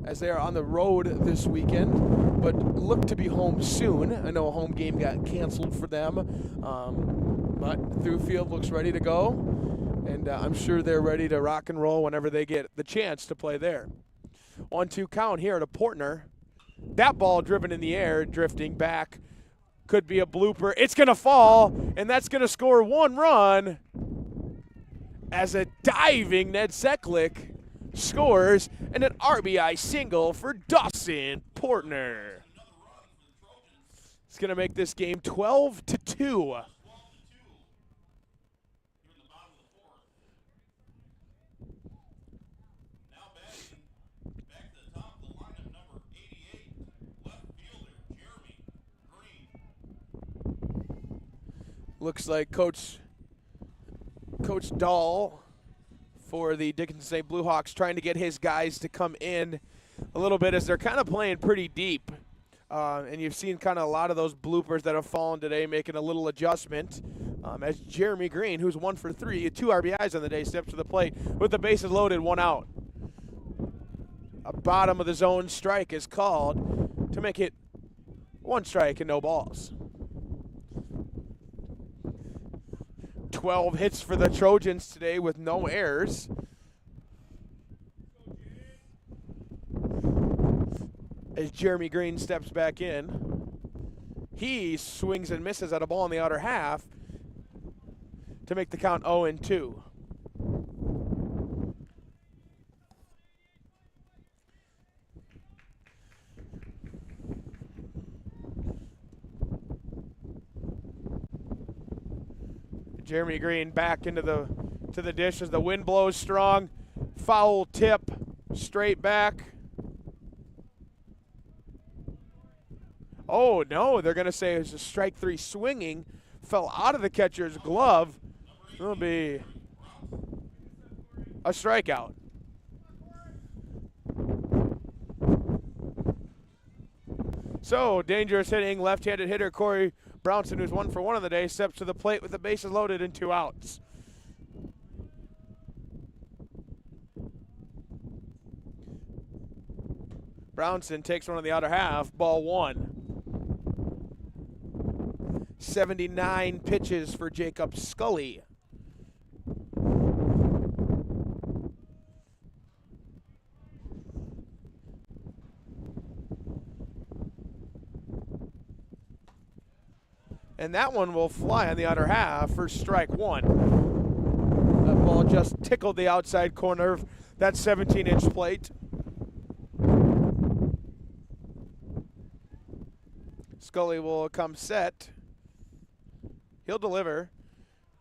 as they are on the road this weekend, but look to be home soon. I know a home game got canceled for them, but Thew Field looks ready to go, and I'm sure they're ready to rock and roll whenever they get the chance to play there. 1-2 count here to Portner. That ball driven in the air, drifting back. Could be a blooper. It's going to fall, and that's going to score 1 run as a diving Ned Seklik scores, and an RBI single for Dawson Portner. It's going to make this game 12-2. Looks like Coach Dahl for the Dickinson State Blue Hawks trying to get his guys to come in a little bit as they're kind of playing pretty deep. And you've seen kind of a lot of those bloopers that have fallen today, making a little adjustment. As Jeremy Green, who's 1 for 3, 2 RBIs on the day, steps to the plate with the bases loaded, 1 out. A bottom of the zone strike is called to make it 1 strike and no balls. 12 hits for the Trojans today with no errors. As Jeremy Green steps back in, he swings and misses at a ball in the outer half to make the count 0-2. Jeremy Green back into the dish as the wind blows strong. Foul tip, straight back. Oh no, they're going to say it's a strike 3 swinging. Fell out of the catcher's glove. It'll be a strikeout. So, dangerous hitting, left-handed hitter Corey Brownson, who's 1 for 1 on the day, steps to the plate with the bases loaded and 2 outs. Brownson takes one on the outer half, ball 1. 79 pitches for Jacob Scully. And that one will fly on the outer half for strike 1. That ball just tickled the outside corner of that 17-inch plate. Scully will come set. He'll deliver.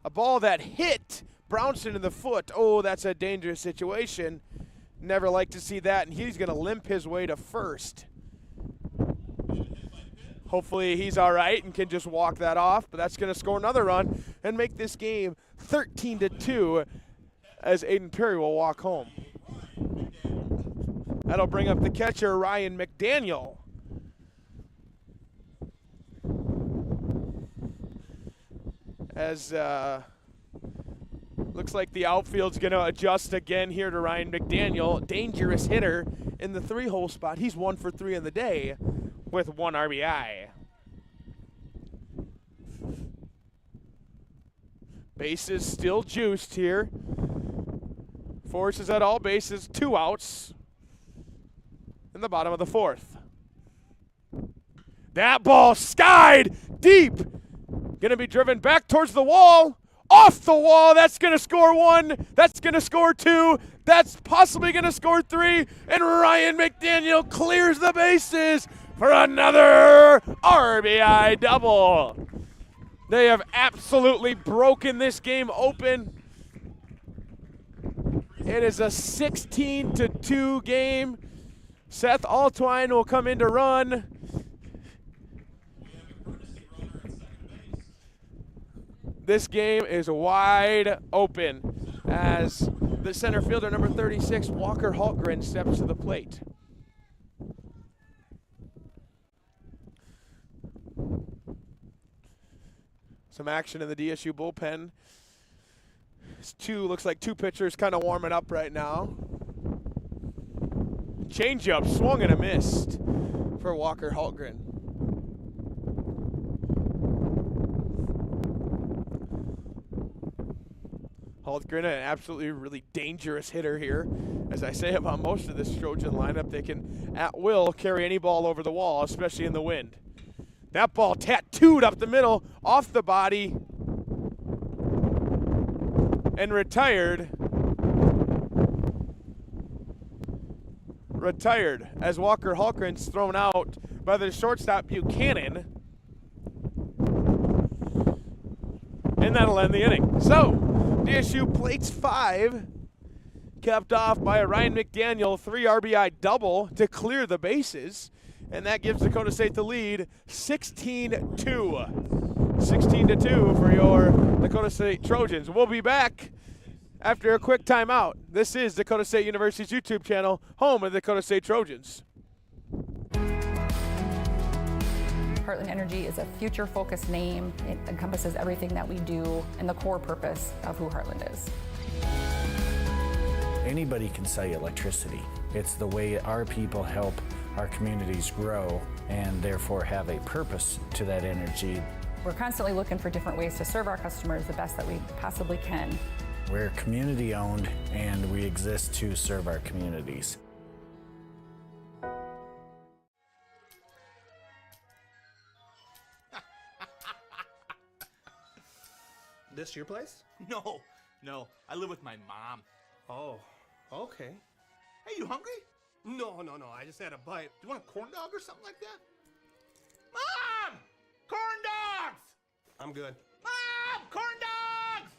A ball that hit Brownson in the foot. Oh, that's a dangerous situation. Never like to see that, and he's going to limp his way to first. Hopefully he's all right and can just walk that off, but that's going to score another run and make this game 13-2 as Aiden Perry will walk home. That'll bring up the catcher, Ryan McDaniel. As looks like the outfield's going to adjust again here to Ryan McDaniel. Dangerous hitter in the 3-hole spot. He's 1 for 3 in the day with 1 RBI. Bases still juiced here. Forces at all bases, 2 outs in the bottom of the 4th. That ball skied deep. Going to be driven back towards the wall. Off the wall. That's going to score 1. That's going to score 2. That's possibly going to score 3. And Ryan McDaniel clears the bases for another RBI double. They have absolutely broken this game open. It is a 16-2 game. Seth Altwine will come in to run. This game is wide open as the center fielder, number 36, Walker Hultgren, steps to the plate. Some action in the DSU bullpen. Looks like 2 pitchers kind of warming up right now. Changeup swung and a missed for Walker Hultgren. Hultgren, an absolutely really dangerous hitter here. As I say about most of this Trojan lineup, they can at will carry any ball over the wall, especially in the wind. That ball tattooed up the middle, off the body, and retired. Retired as Walker Hultgren's thrown out by the shortstop Buchanan. And that'll end the inning. So, DSU plates 5, capped off by a Ryan McDaniel 3 RBI double to clear the bases. And that gives Dakota State the lead 16-2. 16-2 for your Dakota State Trojans. We'll be back after a quick timeout. This is Dakota State University's YouTube channel, home of the Dakota State Trojans. Heartland Energy is a future-focused name. It encompasses everything that we do and the core purpose of who Heartland is. Anybody can sell you electricity. It's the way our people help our communities grow and therefore have a purpose to that energy. We're constantly looking for different ways to serve our customers the best that we possibly can. We're community-owned and we exist to serve our communities. This your place? No. I live with my mom. Oh, okay. Hey, you hungry? No. I just had a bite. Do you want a corn dog or something like that? Mom! Corn dogs! I'm good. Mom! Corn dogs!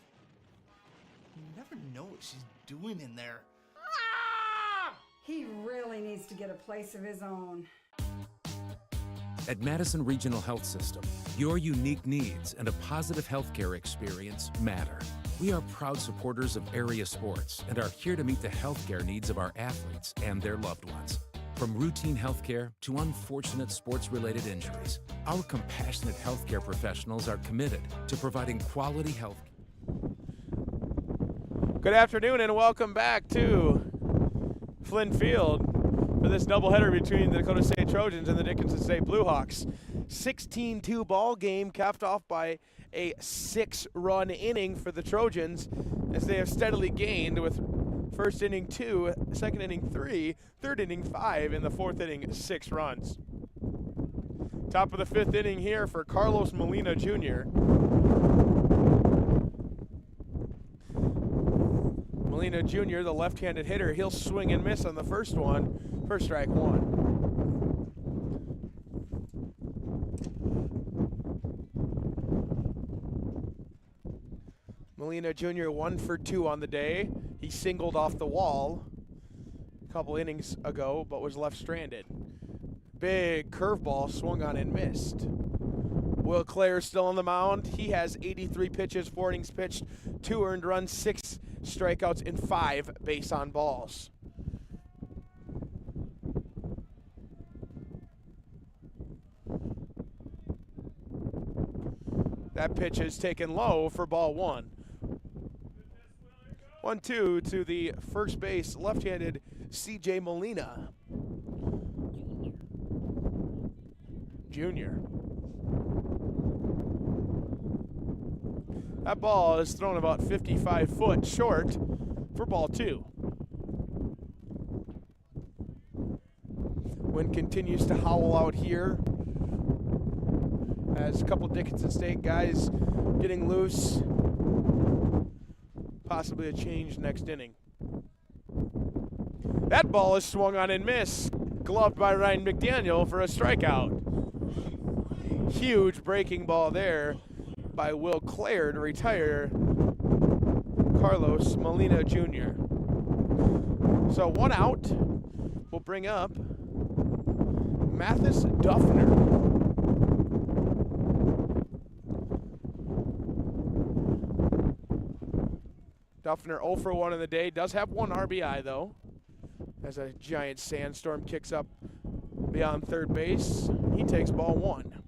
You never know what she's doing in there. Ah! He really needs to get a place of his own. At Madison Regional Health System, your unique needs and a positive healthcare experience matter. We are proud supporters of area sports and are here to meet the healthcare needs of our athletes and their loved ones. From routine healthcare to unfortunate sports-related injuries, our compassionate healthcare professionals are committed to providing quality health. Good afternoon and welcome back to Flynn Field for this doubleheader between the Dakota State Trojans and the Dickinson State Bluehawks. 16-2 ball game capped off by a 6-run inning for the Trojans as they have steadily gained with first inning 2, second inning 3, third inning 5, and the fourth inning 6 runs. Top of the fifth inning here for Carlos Molina Jr. Molina Jr., the left-handed hitter, he'll swing and miss on the first one for strike one. Molina Jr. 1 for 2 on the day. He singled off the wall a couple innings ago, but was left stranded. Big curveball swung on and missed. Will Clare still on the mound. He has 83 pitches, 4 innings pitched, 2 earned runs, 6 strikeouts, and 5 base on balls. That pitch is taken low for ball 1. 1-2 to the first base left-handed CJ Molina Jr. That ball is thrown about 55 foot short for ball 2. Wind continues to howl out here as a couple Dickinson State guys getting loose. Possibly a change next inning. That ball is swung on and missed. Gloved by Ryan McDaniel for a strikeout. Huge breaking ball there by Will Clare to retire Carlos Molina Jr. So 1 out. We'll bring up Mathis Duffner. Duffner 0 for 1 in the day. Does have 1 RBI, though, as a giant sandstorm kicks up beyond third base. He takes ball 1.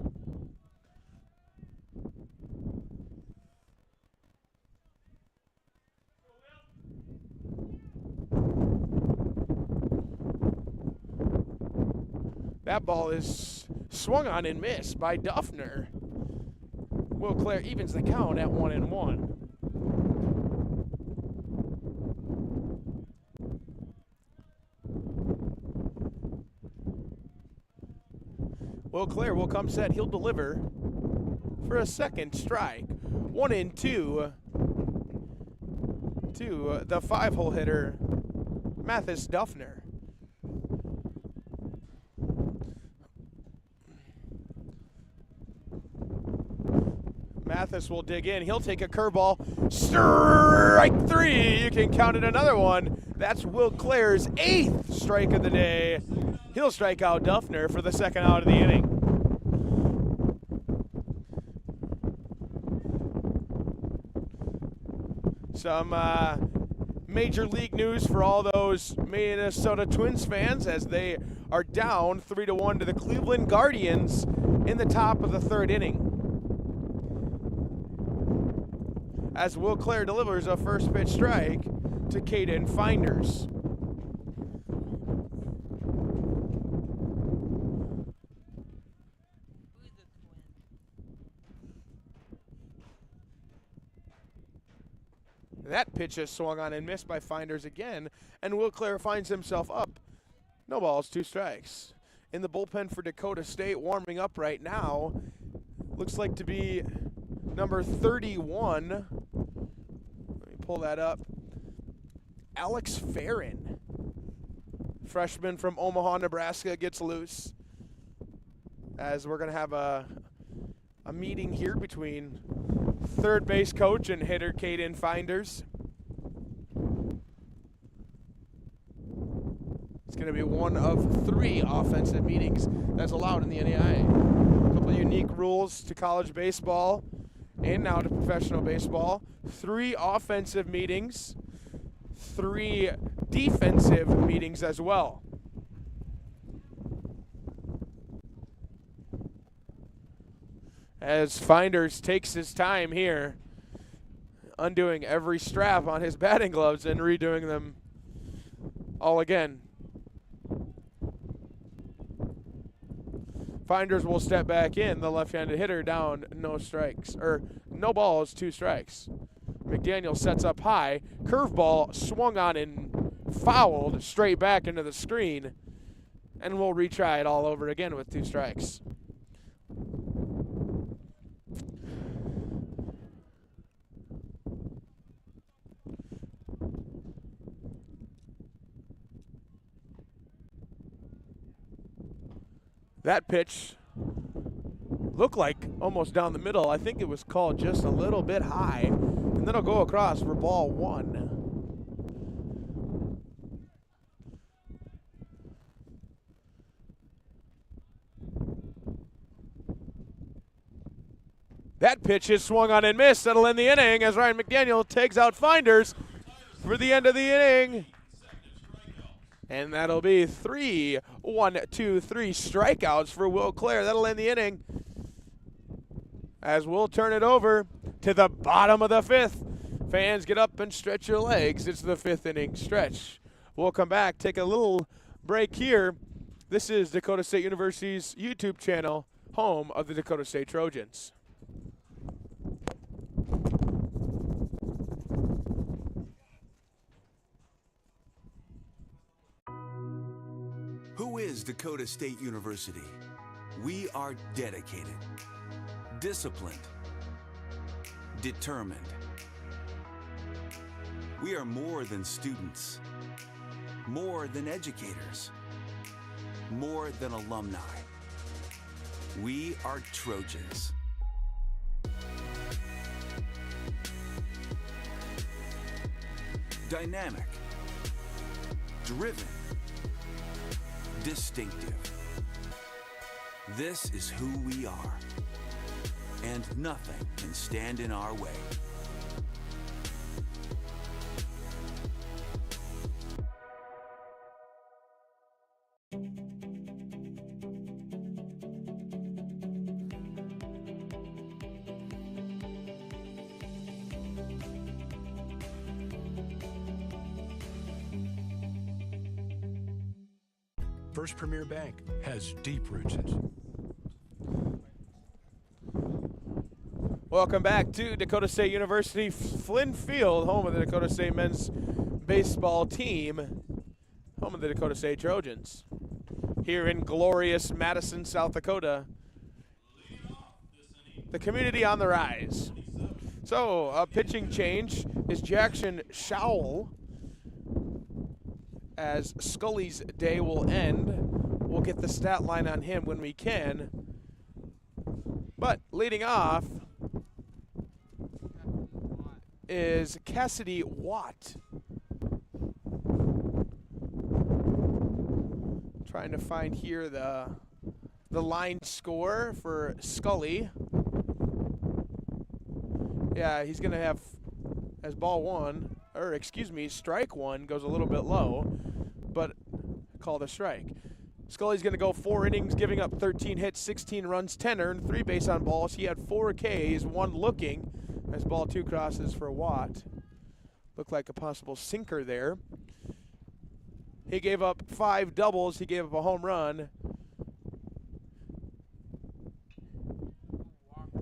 That ball is swung on and missed by Duffner. Will Clare evens the count at 1-1. Will Clare will come set. He'll deliver for a second strike. 1-2 to the 5-hole hitter, Mathis Duffner. Mathis will dig in. He'll take a curveball. Strike 3. You can count it another one. That's Will Clare's 8th strike of the day. He'll strike out Duffner for the second out of the inning. Some major league news for all those Minnesota Twins fans as they are down 3-1 to the Cleveland Guardians in the top of the third inning. As Will Clare delivers a first pitch strike to Caden Finders. That pitch is swung on and missed by Finders again, and Will Clare finds himself up. No balls, 2 strikes. In the bullpen for Dakota State, warming up right now, looks like to be number 31. Let me pull that up. Alex Farron, freshman from Omaha, Nebraska, gets loose. As we're going to have a meeting here between third base coach and hitter Caden Finders. It's going to be one of 3 offensive meetings that's allowed in the NAIA. A couple of unique rules to college baseball and now to professional baseball. 3 offensive meetings, 3 defensive meetings as well. As Finders takes his time here, undoing every strap on his batting gloves and redoing them all again. Finders will step back in, the left-handed hitter down, no balls, 2 strikes. McDaniel sets up high, curveball swung on and fouled straight back into the screen, and we'll retry it all over again with 2 strikes. That pitch looked like almost down the middle. I think it was called just a little bit high. And then it'll go across for ball 1. That pitch is swung on and missed. That'll end the inning as Ryan McDaniel takes out Finders for the end of the inning. And that'll be 3 strikeouts for Will Clare. That'll end the inning. As we'll turn it over to the bottom of the 5th. Fans, get up and stretch your legs. It's the 5th inning stretch. We'll come back, take a little break here. This is Dakota State University's YouTube channel, home of the Dakota State Trojans. Who is Dakota State University? We are dedicated, disciplined, determined. We are more than students, more than educators, more than alumni. We are Trojans. Dynamic, driven, distinctive. This is who we are, and nothing can stand in our way. First Premier Bank has deep roots in. Welcome back to Dakota State University, Flynn Field, home of the Dakota State men's baseball team, home of the Dakota State Trojans. Here in glorious Madison, South Dakota, the community on the rise. So, a pitching change is Jackson Schowell. As Scully's day will end, we'll get the stat line on him when we can. But leading off is Cassidy Watt. Trying to find here the line score for Scully. Yeah, he's going to have as strike one goes a little bit low, but called a strike. Scully's going to go 4 innings, giving up 13 hits, 16 runs, 10 earned, 3 base on balls. He had 4 Ks, 1 looking, as ball 2 crosses for Watt. Looked like a possible sinker there. He gave up 5 doubles. He gave up a home run.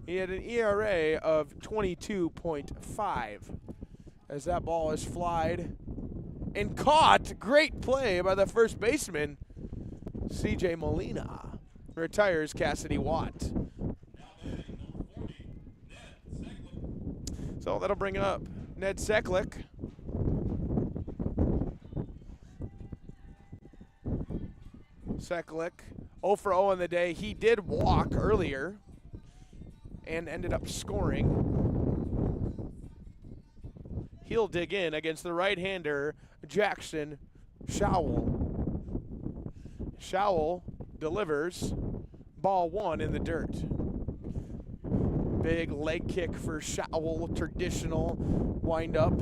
He had an ERA of 22.5 as that ball is flied and caught. Great play by the first baseman. CJ Molina retires Cassidy Watt. So that'll bring up Ned Seklick. Seklick, 0 for 0 on the day. He did walk earlier and ended up scoring. He'll dig in against the right-hander, Jackson Showell. Showell delivers, ball 1 in the dirt. Big leg kick for Showell, traditional wind-up.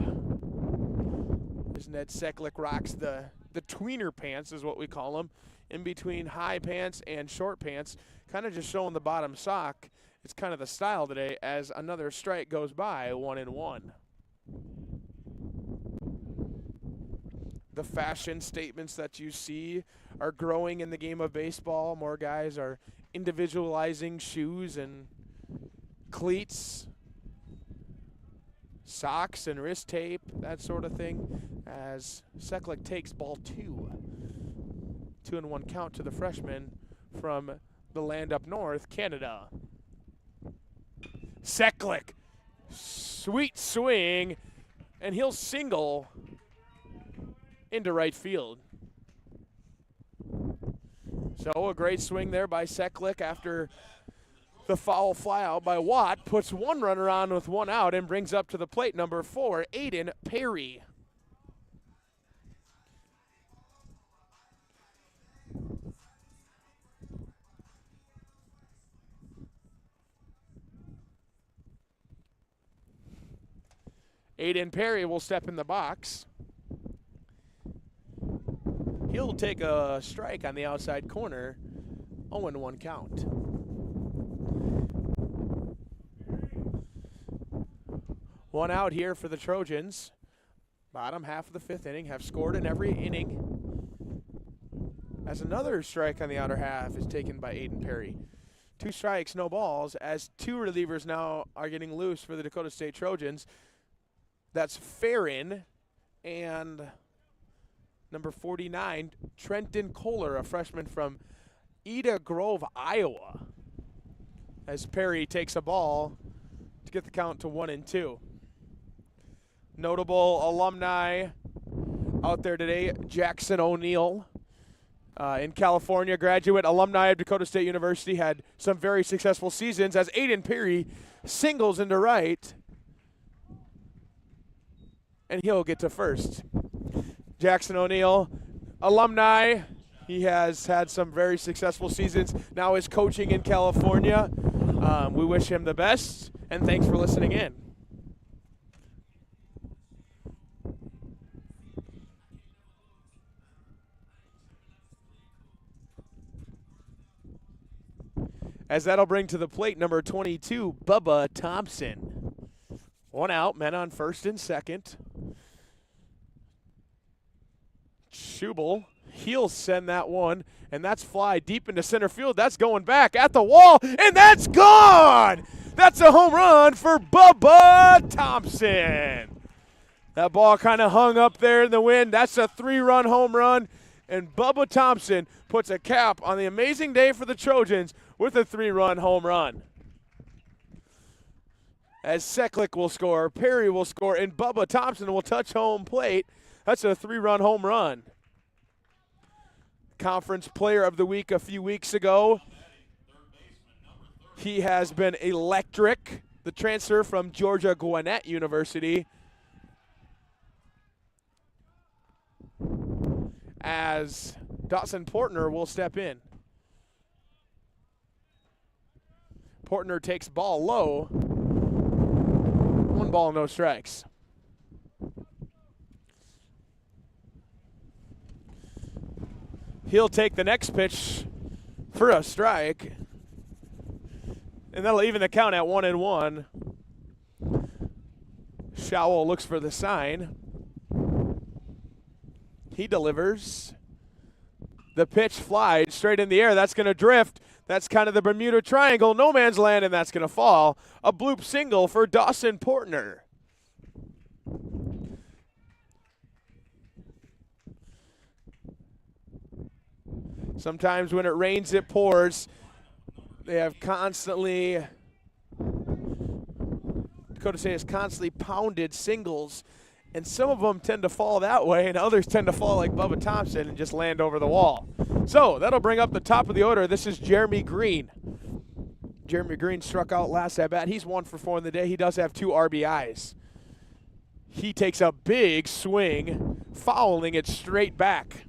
As Ned Seklick rocks the tweener pants is what we call them, in between high pants and short pants, kind of just showing the bottom sock. It's kind of the style today as another strike goes by, 1-1. The fashion statements that you see are growing in the game of baseball. More guys are individualizing shoes and cleats, socks and wrist tape, that sort of thing, as Seklick takes ball 2. 2-1 count to the freshman from the land up north, Canada. Seklick, sweet swing, and he'll single into right field. So a great swing there by Seklick after the foul fly out by Watt, puts 1 runner on with 1 out and brings up to the plate number 4, Aiden Perry. Aiden Perry will step in the box. He'll take a strike on the outside corner. 0-1 count. One out here for the Trojans. Bottom half of the 5th inning, have scored in every inning. As another strike on the outer half is taken by Aiden Perry. 2 strikes, no balls, as 2 relievers now are getting loose for the Dakota State Trojans. That's Farron and number 49, Trenton Kohler, a freshman from Eda Grove, Iowa, as Perry takes a ball to get the count to 1-2. Notable alumni out there today, Jackson O'Neill, in California, graduate alumni of Dakota State University, had some very successful seasons as Aiden Perry singles into right, and he'll get to first. Jackson O'Neill, alumni. He has had some very successful seasons. Now is coaching in California. We wish him the best, and thanks for listening in. As that'll bring to the plate number 22, Bubba Thompson. 1 out, men on first and second. Schubel, he'll send that one, and that's fly deep into center field. That's going back at the wall, and that's gone! That's a home run for Bubba Thompson. That ball kind of hung up there in the wind. That's a 3-run home run, and Bubba Thompson puts a cap on the amazing day for the Trojans with a 3-run home run. As Seklick will score, Perry will score, and Bubba Thompson will touch home plate. That's a 3-run home run. Conference Player of the Week a few weeks ago. He has been electric. The transfer from Georgia Gwinnett University. As Dawson Portner will step in. Portner takes ball low. 1 ball, no strikes. He'll take the next pitch for a strike. And that'll even the count at 1-1. Showell looks for the sign. He delivers. The pitch flies straight in the air. That's going to drift. That's kind of the Bermuda Triangle. No man's land, and that's going to fall. A bloop single for Dawson Portner. Sometimes when it rains, it pours. They have constantly, Dakota State has constantly pounded singles, and some of them tend to fall that way, and others tend to fall like Bubba Thompson and just land over the wall. So that'll bring up the top of the order. This is Jeremy Green. Jeremy Green struck out last at bat. He's 1 for 4 in the day. He does have 2 RBIs. He takes a big swing, fouling it straight back.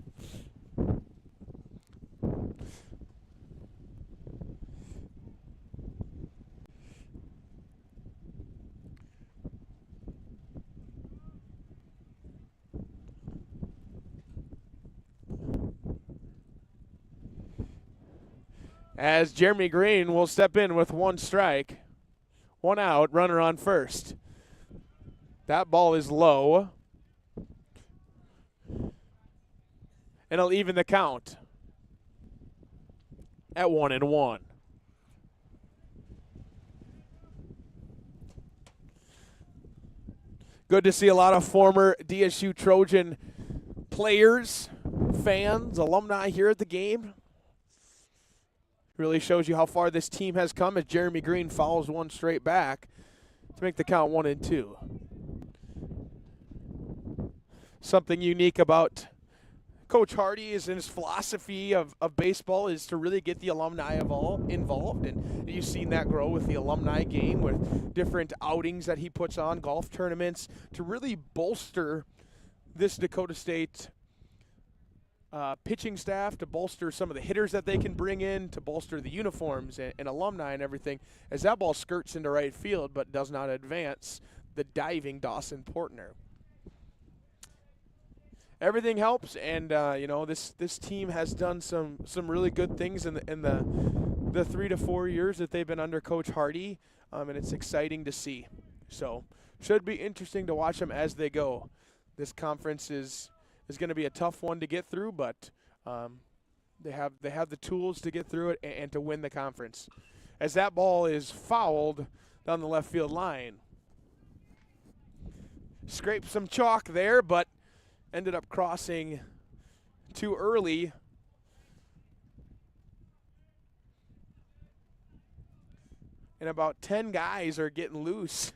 As Jeremy Green will step in with 1 strike, 1 out, runner on first. That ball is low. And it'll even the count at 1-1. Good to see a lot of former DSU Trojan players, fans, alumni here at the game. Really shows you how far this team has come as Jeremy Green fouls 1 straight back to make the count 1-2. Something unique about Coach Hardy is in his philosophy of baseball is to really get the alumni involved, and you've seen that grow with the alumni game, with different outings that he puts on, golf tournaments, to really bolster this Dakota State pitching staff, to bolster some of the hitters that they can bring in, to bolster the uniforms and alumni and everything, as that ball skirts into right field but does not advance the diving Dawson Portner. Everything helps, and this team has done some really good things in the 3 to 4 years that they've been under Coach Hardy, and it's exciting to see. So should be interesting to watch them as they go. This conference is going to be a tough one to get through, but they have the tools to get through it and to win the conference. As that ball is fouled down the left field line. Scraped some chalk there, but ended up crossing too early. And about 10 guys are getting loose,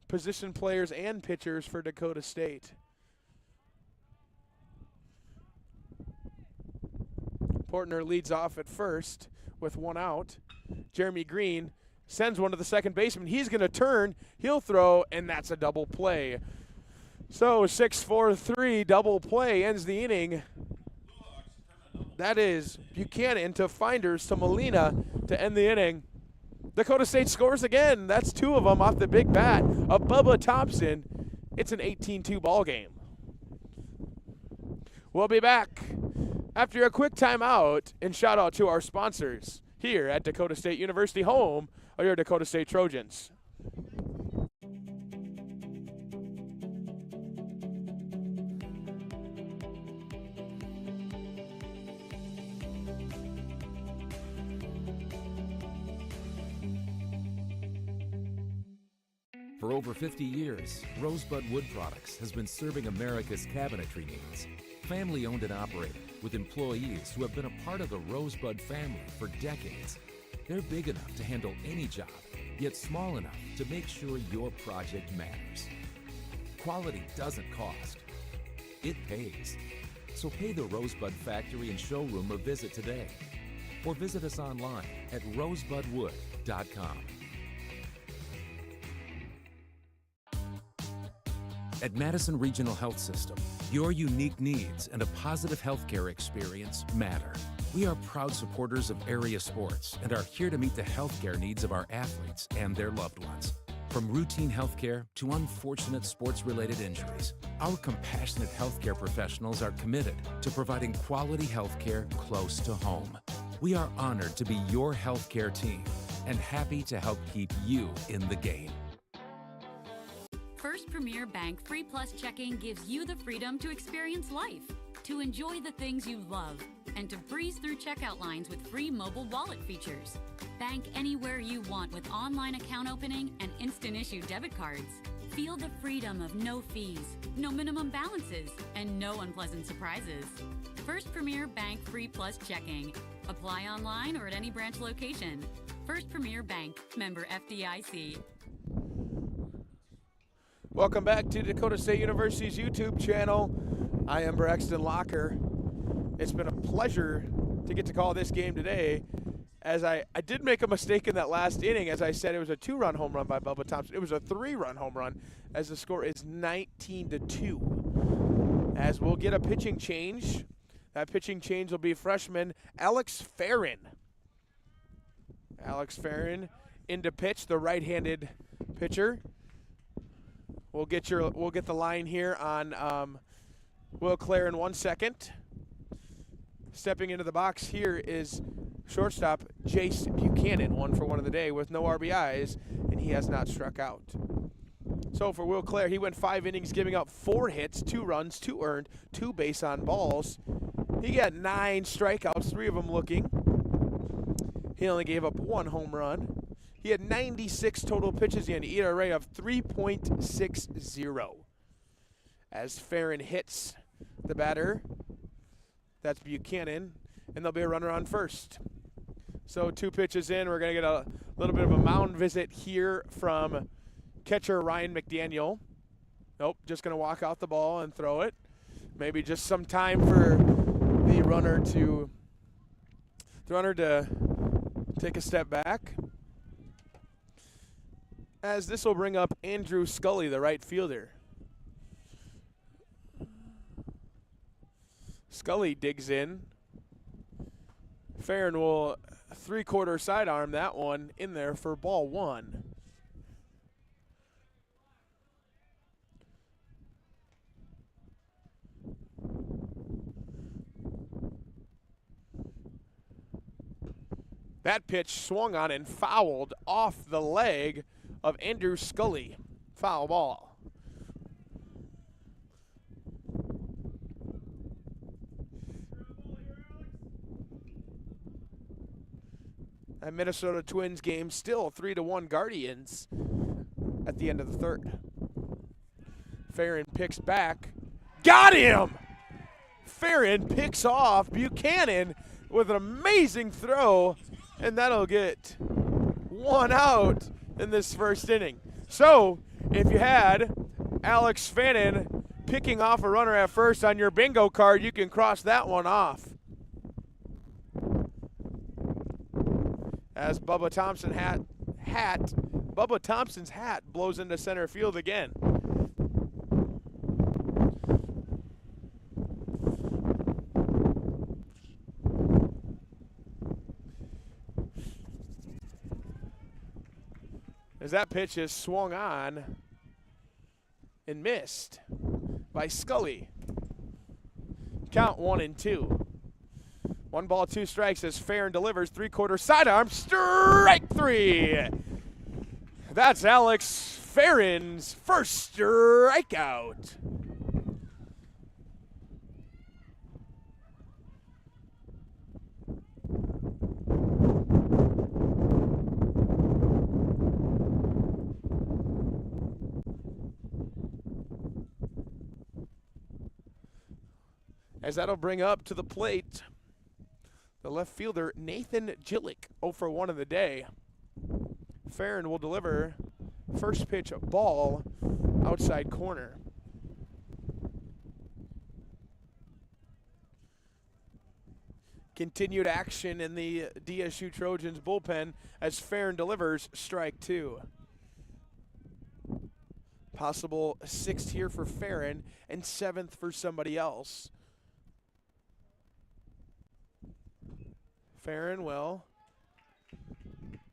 position players and pitchers for Dakota State. Portner leads off at first with 1 out. Jeremy Green sends one to the second baseman. He's going to turn, he'll throw, and that's a double play. So 6-4-3 double play ends the inning. That is Buchanan to Finders to Molina to end the inning. Dakota State scores again. That's 2 of them off the big bat of Bubba Thompson. It's an 18-2 ball game. We'll be back after a quick timeout, and shout out to our sponsors here at Dakota State University, home of your Dakota State Trojans. For over 50 years, Rosebud Wood Products has been serving America's cabinetry needs. Family owned and operated, with employees who have been a part of the Rosebud family for decades. They're big enough to handle any job, yet small enough to make sure your project matters. Quality doesn't cost. It pays. So pay the Rosebud Factory and Showroom a visit today. Or visit us online at rosebudwood.com. At Madison Regional Health System, your unique needs and a positive healthcare experience matter. We are proud supporters of area sports and are here to meet the healthcare needs of our athletes and their loved ones. From routine healthcare to unfortunate sports-related injuries, our compassionate healthcare professionals are committed to providing quality healthcare close to home. We are honored to be your healthcare team and happy to help keep you in the game. First Premier Bank Free Plus Checking gives you the freedom to experience life, to enjoy the things you love, and to breeze through checkout lines with free mobile wallet features. Bank anywhere you want with online account opening and instant issue debit cards. Feel the freedom of no fees, no minimum balances, and no unpleasant surprises. First Premier Bank Free Plus Checking. Apply online or at any branch location. First Premier Bank, member FDIC. Welcome back to Dakota State University's YouTube channel. I am Braxton Locker. It's been a pleasure to get to call this game today, as I did make a mistake in that last inning. As I said, it was a 2-run home run by Bubba Thompson. It was a 3-run home run, as the score is 19-2. As we'll get a pitching change. That pitching change will be freshman Alex Farron. Alex Farron into pitch, the right-handed pitcher. We'll get the line here on Will Clare in 1 second. Stepping into the box here is shortstop Jace Buchanan, 1 for 1 of the day with no RBIs, and he has not struck out. So for Will Clare, he went 5 innings, giving up 4 hits, 2 runs, 2 earned, 2 base on balls. He got 9 strikeouts, 3 of them looking. He only gave up 1 home run. He had 96 total pitches. He had an ERA of 3.60. As Farron hits the batter, that's Buchanan, and there'll be a runner on first. So 2 pitches in, we're going to get a little bit of a mound visit here from catcher Ryan McDaniel. Nope, just going to walk out the ball and throw it. Maybe just some time for the runner to take a step back. As this will bring up Andrew Scully, the right fielder. Scully digs in. Farron will 3/4 sidearm that one in there for ball 1. That pitch swung on and fouled off the leg of Andrew Scully. Foul ball. That Minnesota Twins game still 3-1 Guardians at the end of the 3rd. Farron picks back. Got him! Farron picks off Buchanan with an amazing throw, and that'll get 1 out in this first inning. So, if you had Alex Farron picking off a runner at first on your bingo card, you can cross that one off. As Bubba Thompson's hat blows into center field again. As that pitch is swung on and missed by Scully. Count 1-2. 1 ball, 2 strikes as Farron delivers 3/4 sidearm, strike 3. That's Alex Farron's first strikeout. As that'll bring up to the plate the left fielder, Nathan Gillick, 0 for 1 of the day. Farron will deliver first pitch ball outside corner. Continued action in the DSU Trojans bullpen as Farron delivers strike 2. Possible 6th here for Farron and 7th for somebody else. Farron will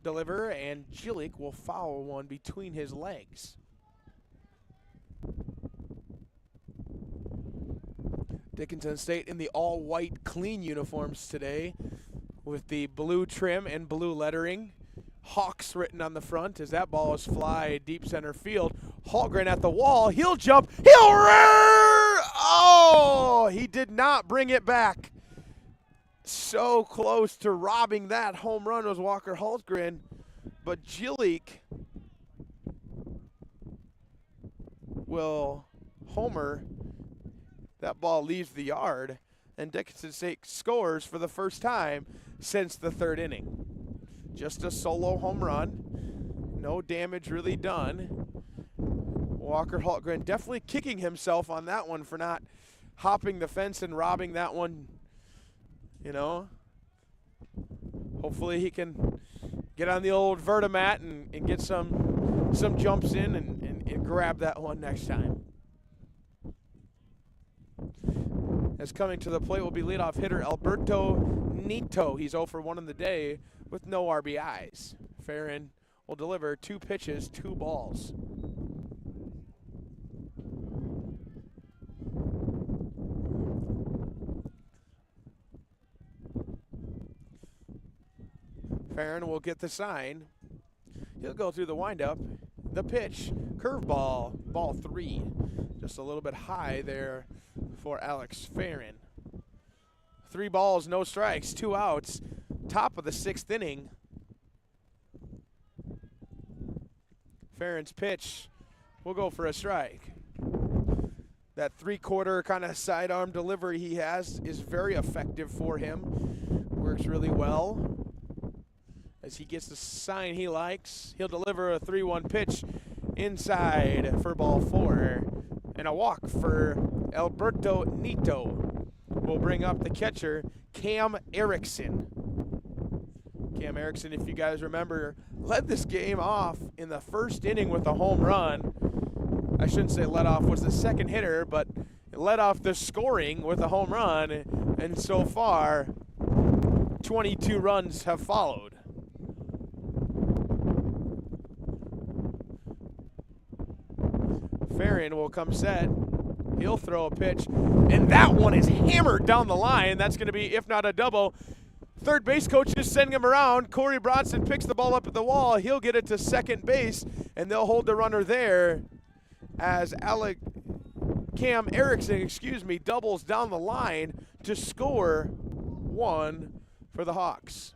deliver, and Jilic will foul one between his legs. Dickinson State in the all-white clean uniforms today with the blue trim and blue lettering. Hawks written on the front as that ball is fly deep center field. Hallgren at the wall. He'll jump. He'll rear! Oh, he did not bring it back. So close to robbing that home run was Walker Hallgren, but Jilic will homer. That ball leaves the yard, and Dickinson State scores for the first time since the third inning. Just a solo home run. No damage really done. Walker Hallgren definitely kicking himself on that one for not hopping the fence and robbing that one, you know. Hopefully he can get on the old Vertimat and get some jumps in and grab that one next time. As coming to the plate will be leadoff hitter Alberto Nito. He's 0 for 1 in the day with no RBIs. Farron will deliver 2 pitches, 2 balls. Farron will get the sign. He'll go through the windup. The pitch, curveball, ball 3. Just a little bit high there for Alex Farron. 3 balls, no strikes, 2 outs. Top of the 6th inning. Farron's pitch will go for a strike. That 3/4 kind of sidearm delivery he has is very effective for him. Works really well. As he gets the sign he likes, he'll deliver a 3-1 pitch inside for ball 4. And a walk for Alberto Nito will bring up the catcher, Cam Erickson. Cam Erickson, if you guys remember, led this game off in the first inning with a home run. I shouldn't say led off, was the second hitter, but led off the scoring with a home run. And so far, 22 runs have followed. Farron will come set. He'll throw a pitch, and that one is hammered down the line. That's going to be, if not a double. Third base coach is sending him around. Corey Bronson picks the ball up at the wall. He'll get it to second base, and they'll hold the runner there as Cam Erickson, doubles down the line to score 1 for the Hawks.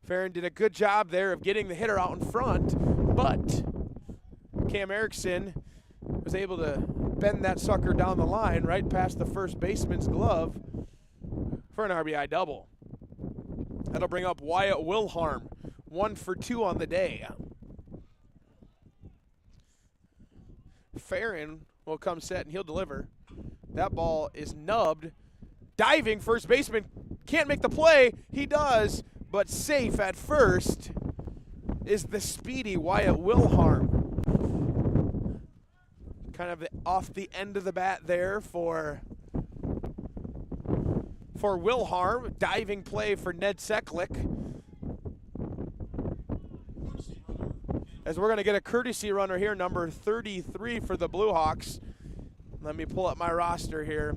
Farron did a good job there of getting the hitter out in front, but Cam Erickson was able to bend that sucker down the line right past the first baseman's glove for an RBI double. That'll bring up Wyatt Wilharm, 1 for 2 on the day. Farron will come set and he'll deliver. That ball is nubbed. Diving first baseman, can't make the play. He does. But safe at first is the speedy Wyatt Wilharm. Kind of off the end of the bat there for Wilharm. Diving play for Ned Seklick. As we're going to get a courtesy runner here, number 33 for the Blue Hawks. Let me pull up my roster here.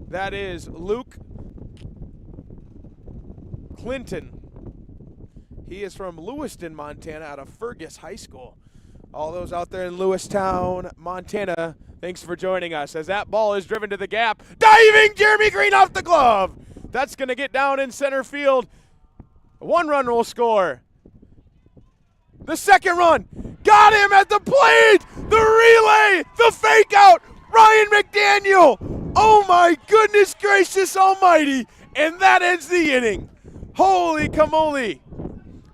That is Luke Clinton. He is from Lewiston, Montana, out of Fergus High School. All those out there in Lewistown, Montana, thanks for joining us. As that ball is driven to the gap, diving Jeremy Green off the glove. That's going to get down in center field. 1 run will score. The second run, got him at the plate. The relay, the fake out, Ryan McDaniel. Oh my goodness gracious almighty. And that ends the inning. Holy camole.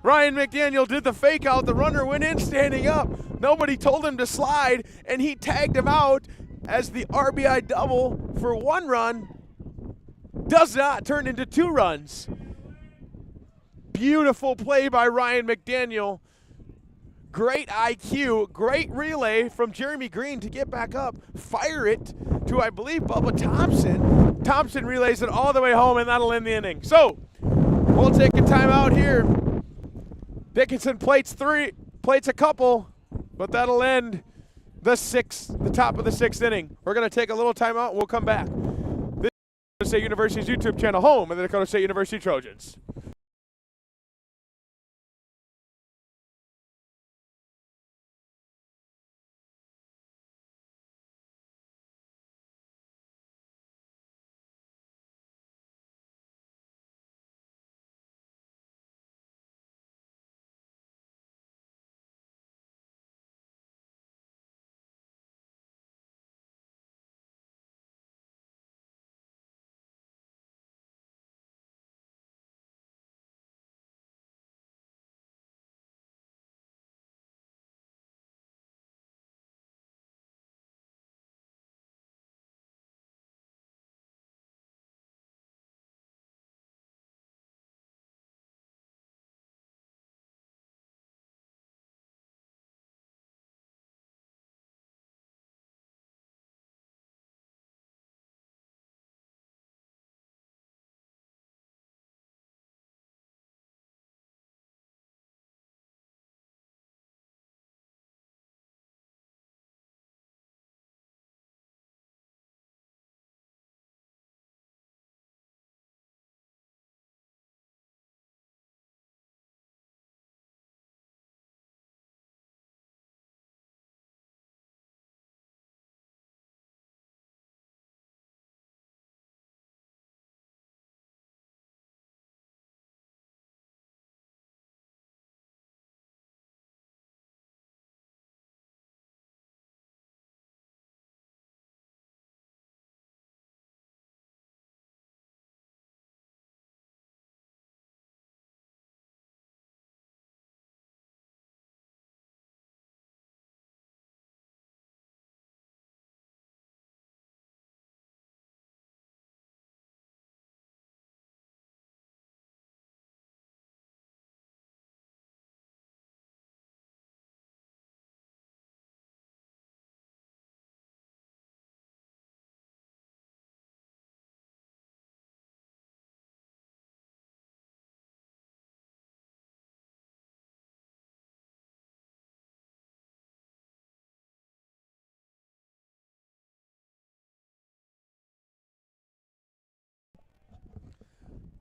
Ryan McDaniel did the fake out. The runner went in standing up. Nobody told him to slide, and he tagged him out as the RBI double for 1 run does not turn into 2 runs. Beautiful play by Ryan McDaniel. Great IQ, great relay from Jeremy Green to get back up, fire it to, I believe, Bubba Thompson. Thompson relays it all the way home, and that'll end the inning. So we'll take a timeout here. Dickinson plates a couple, but that'll end the top of the sixth inning. We're going to take a little timeout, and we'll come back. This is Dakota State University's YouTube channel, home of the Dakota State University Trojans.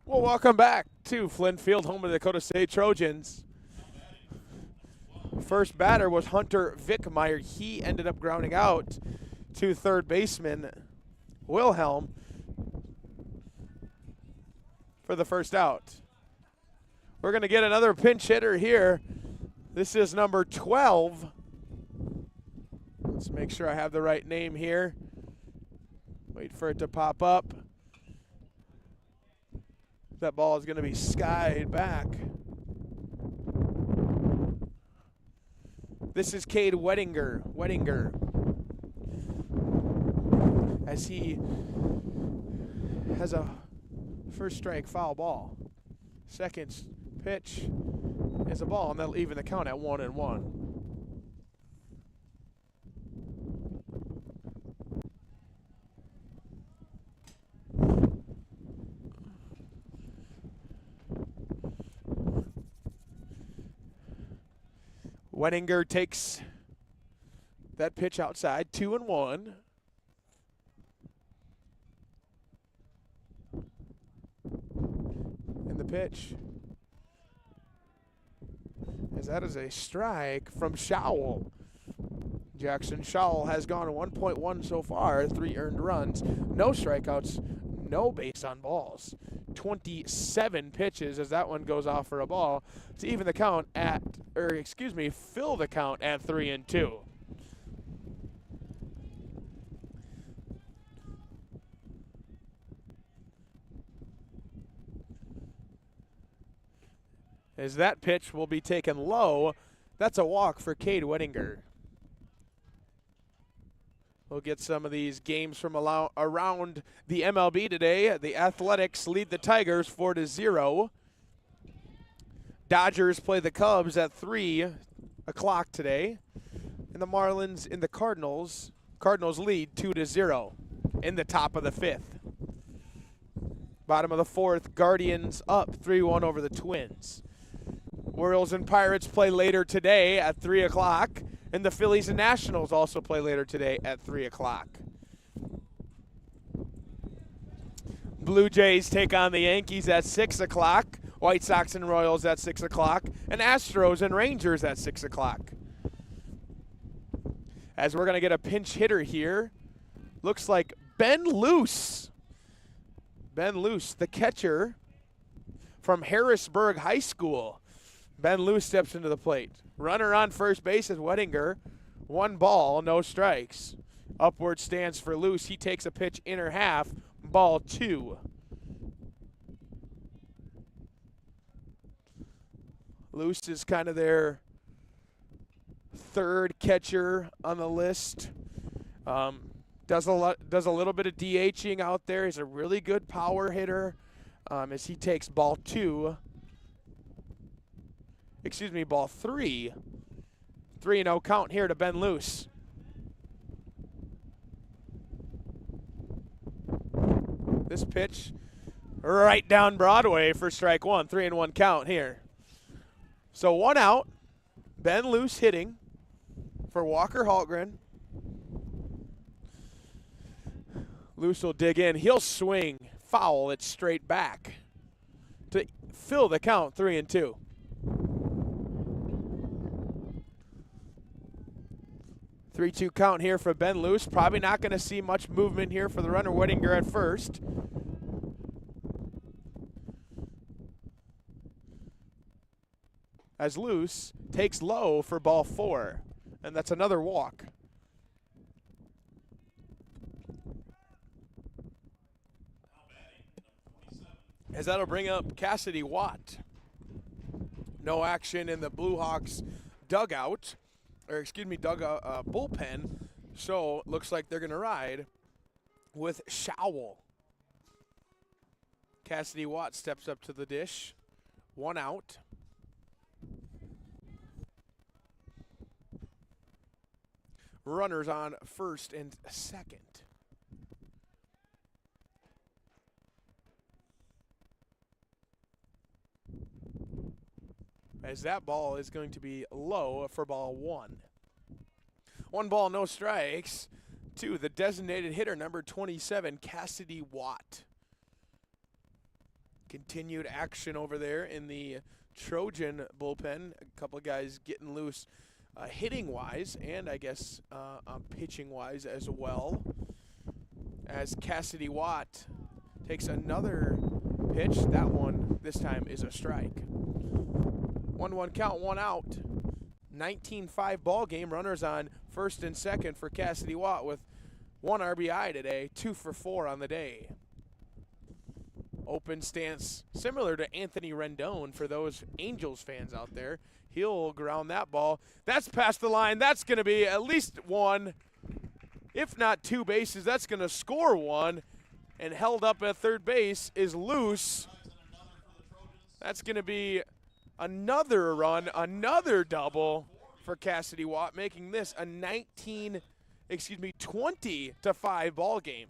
Well, welcome back to Flynn Field, home of the Dakota State Trojans. First batter was Hunter Vickmeyer. He ended up grounding out to third baseman Wilhelm for the first out. We're going to get another pinch hitter here. This is number 12. Let's make sure I have the right name here. Wait for it to pop up. That ball is going to be skied back. This is Cade Wettinger. As he has a first strike foul ball. Second pitch is a ball, and that'll even the count at 1-1. Wettinger takes that pitch outside, 2-1. And the pitch, as that is a strike from Schowel. Jackson Schowel has gone 1.1 so far, 3 earned runs, no strikeouts, no base on balls. 27 pitches as that one goes off for a ball to even the count at, fill the count at 3-2. As that pitch will be taken low, that's a walk for Cade Wettinger. We'll get some of these games from around the MLB today. The Athletics lead the Tigers 4-0. Dodgers play the Cubs at 3 o'clock today. And the Marlins and the Cardinals. Cardinals lead 2-0 in the top of the 5th. Bottom of the 4th, Guardians up 3-1 over the Twins. Orioles and Pirates play later today at 3 o'clock. And the Phillies and Nationals also play later today at 3 o'clock. Blue Jays take on the Yankees at 6 o'clock. White Sox and Royals at 6 o'clock. And Astros and Rangers at 6 o'clock. As we're going to get a pinch hitter here. Looks like Ben Luce. Ben Luce, the catcher from Harrisburg High School. Ben Luce steps into the plate. Runner on first base is Wettinger. 1 ball, no strikes. Upward stance for Luce. He takes a pitch inner half. Ball 2. Luce is kind of their 3rd catcher on the list. Does a little bit of DHing out there. He's a really good power hitter as he takes ball 3. 3-0 count here to Ben Luce. This pitch right down Broadway for strike 1. 3-1 count here. So 1 out. Ben Luce hitting for Walker Hallgren. Luce will dig in. He'll swing. Foul. It's straight back to fill the count. 3-2. Three-two count here for Ben Luce. Probably not going to see much movement here for the runner Wettinger at first. As Luce takes low for ball 4. And that's another walk. As that'll bring up Cassidy Watt. No action in the Blue Hawks dugout. Bullpen. So it looks like they're going to ride with Schowel. Cassidy Watt steps up to the dish. 1 out. Runners on first and second. As that ball is going to be low for ball 1. 1 ball, no strikes to the designated hitter, number 27, Cassidy Watt. Continued action over there in the Trojan bullpen. A couple of guys getting loose hitting-wise and I guess pitching-wise as well. As Cassidy Watt takes another pitch. That one this time is a strike. 1-1 count, 1 out. 19-5 ball game. Runners on first and second for Cassidy Watt with 1 RBI today. 2 for 4 on the day. Open stance similar to Anthony Rendon for those Angels fans out there. He'll ground that ball. That's past the line. That's going to be at least 1, if not 2 bases. That's going to score 1. And held up at third base is Luce. That's going to be another run, another double for Cassidy Watt, making this a 20-5 ball game.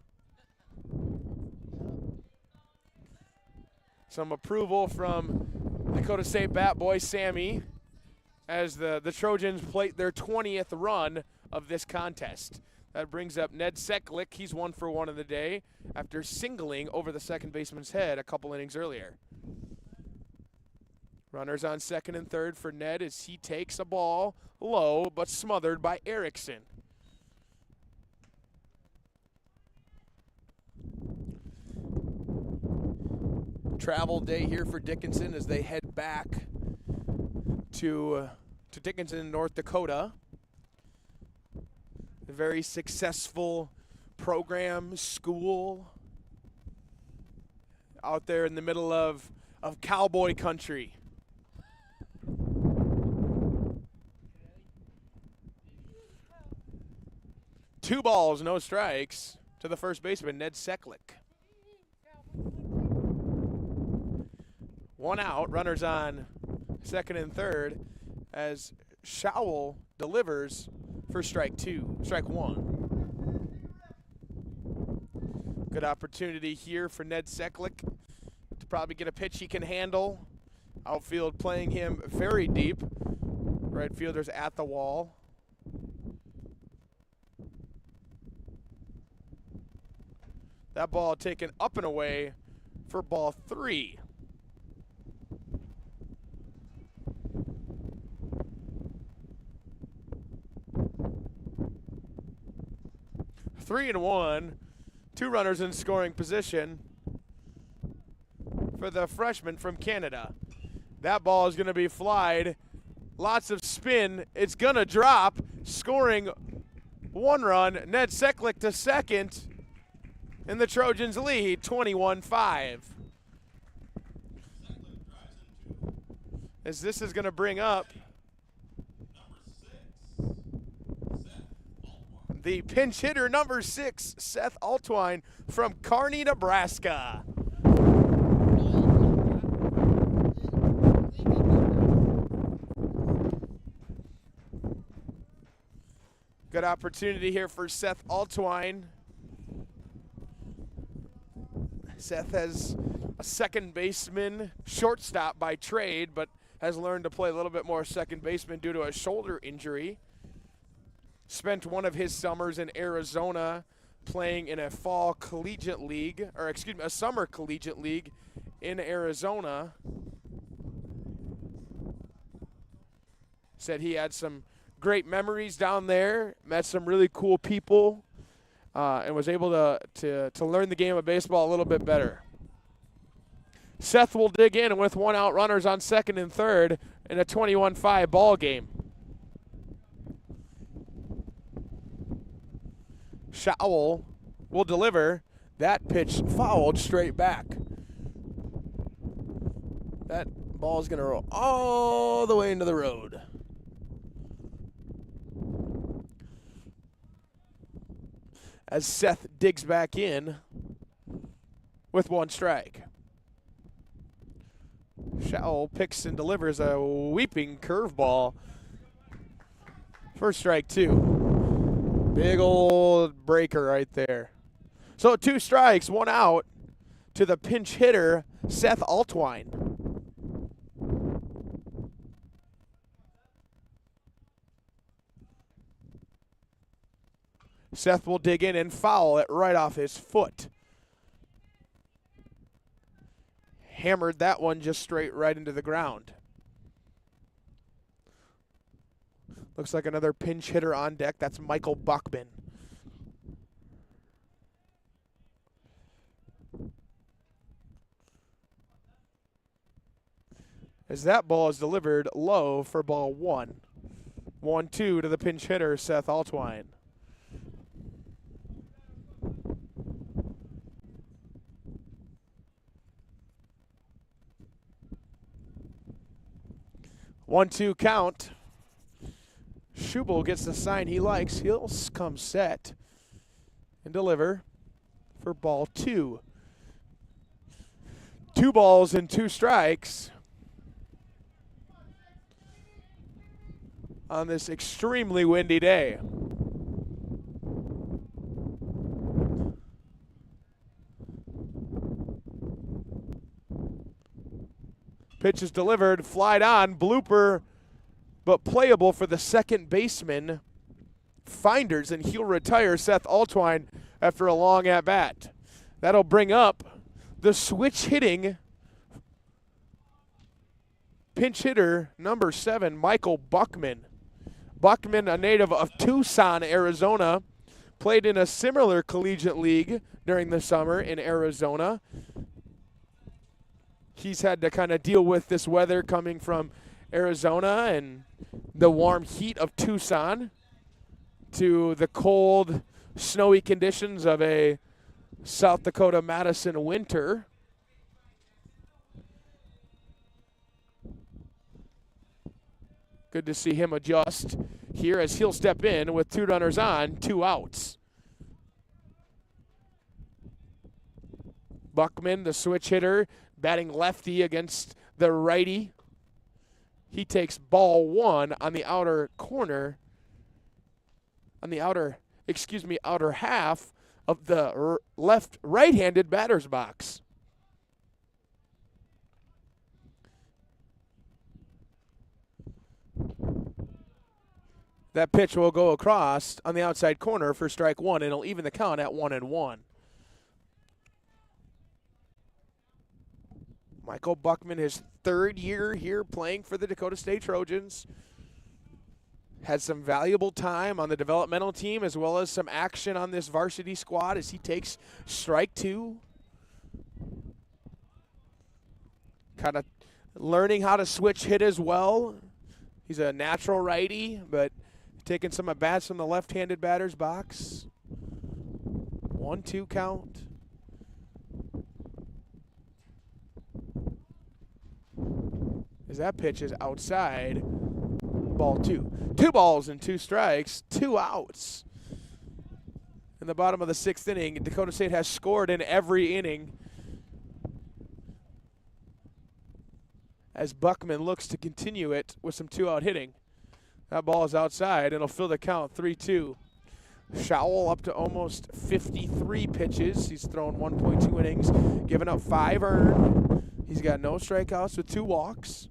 Some approval from Dakota State bat boy Sammy as the Trojans plate their 20th run of this contest. That brings up Ned Seklick. He's 1 for 1 in the day after singling over the second baseman's head a couple innings earlier. Runners on second and third for Ned as he takes a ball low but smothered by Erickson. Travel day here for Dickinson as they head back to Dickinson, North Dakota. A very successful program, school out there in the middle of cowboy country. Two balls, no strikes to the first baseman, Ned Seklick. 1 out, runners on second and third as Schowel delivers for strike one. Good opportunity here for Ned Seklick to probably get a pitch he can handle. Outfield playing him very deep. Right fielder's at the wall. That ball taken up and away for ball 3. Three and one, 2 runners in scoring position for the freshman from Canada. That ball is going to be flied. Lots of spin. It's going to drop. Scoring 1 run. Ned Seklick to second. And the Trojans lead 21-5. As this is going to bring up the pinch hitter, number 6, Seth Altwine from Kearney, Nebraska. Good opportunity here for Seth Altwine. Seth has a second baseman, shortstop by trade, but has learned to play a little bit more second baseman due to a shoulder injury. Spent one of his summers in Arizona playing in a fall collegiate league, or excuse me, a summer collegiate league in Arizona. Said he had some great memories down there, met some really cool people, and was able to learn the game of baseball a little bit better. Seth will dig in with 1 out, runners on second and third in a 21-5 ball game. Schowel will deliver. That pitch fouled straight back. That ball is going to roll all the way into the road. As Seth digs back in with 1 strike. Schowel picks and delivers a weeping curveball for strike 2. Big old breaker right there. So 2 strikes, 1 out to the pinch hitter, Seth Altwine. Seth will dig in and foul it right off his foot. Hammered that one just straight right into the ground. Looks like another pinch hitter on deck. That's Michael Buckman. As that ball is delivered low for ball 1. 1-2 to the pinch hitter, Seth Altwine. One-two count. Schubel gets the sign he likes. He'll come set and deliver for ball 2. 2 balls and 2 strikes on this extremely windy day. Pitch is delivered, flied on, blooper, but playable for the second baseman. Finders, and he'll retire Seth Altwine after a long at-bat. That'll bring up the switch hitting pinch hitter, number 7, Michael Buckman. Buckman, a native of Tucson, Arizona, played in a similar collegiate league during the summer in Arizona. He's had to kind of deal with this weather coming from Arizona and the warm heat of Tucson to the cold, snowy conditions of a South Dakota Madison winter. Good to see him adjust here as he'll step in with 2 runners on, 2 outs. Buckman, the switch hitter, batting lefty against the righty. He takes ball one on the outer corner, on the outer half of the right-handed batter's box. That pitch will go across on the outside corner for strike one, and it'll even the count at 1-1. Michael Buckman, his third year here playing for the Dakota State Trojans. Had some valuable time on the developmental team as well as some action on this varsity squad as he takes strike two. Kind of learning how to switch hit as well. He's a natural righty, but taking some at-bats from the left-handed batter's box. 1-2 count. As that pitch is outside, ball two. 2 balls and 2 strikes, 2 outs. In the bottom of the 6th inning, Dakota State has scored in every inning as Buckman looks to continue it with some 2-out hitting. That ball is outside, and it'll fill the count 3-2. Schowel up to almost 53 pitches. He's thrown 1.2 innings, given up 5 earned. He's got no strikeouts with 2 walks.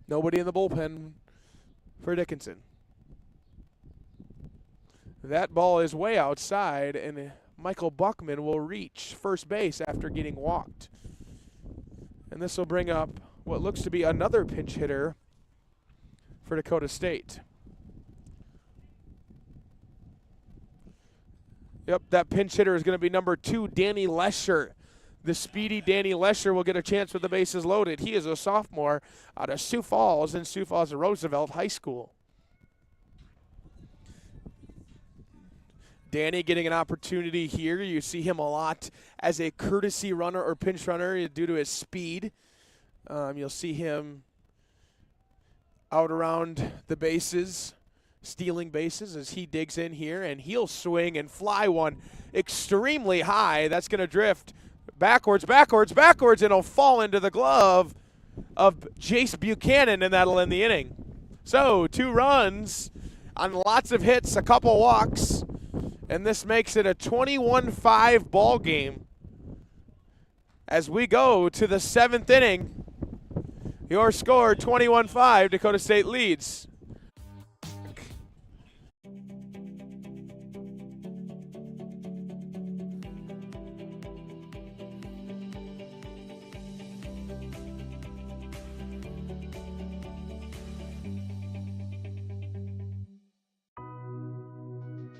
Nobody in the bullpen for Dickinson. That ball is way outside, and Michael Buckman will reach first base after getting walked. And this will bring up what looks to be another pinch hitter for Dakota State. Yep, that pinch hitter is going to be number 2, Danny Lesher. The speedy Danny Lesher will get a chance with the bases loaded. He is a sophomore out of Sioux Falls and Sioux Falls Roosevelt High School. Danny getting an opportunity here. You see him a lot as a courtesy runner or pinch runner due to his speed. You'll see him out around the bases, stealing bases as he digs in here, and he'll swing and fly one extremely high. That's going to drift backwards, and it'll fall into the glove of Jace Buchanan, and that'll end the inning. So 2 runs on lots of hits, a couple walks, and this makes it a 21-5 ball game. As we go to the 7th inning, your score 21-5, Dakota State leads.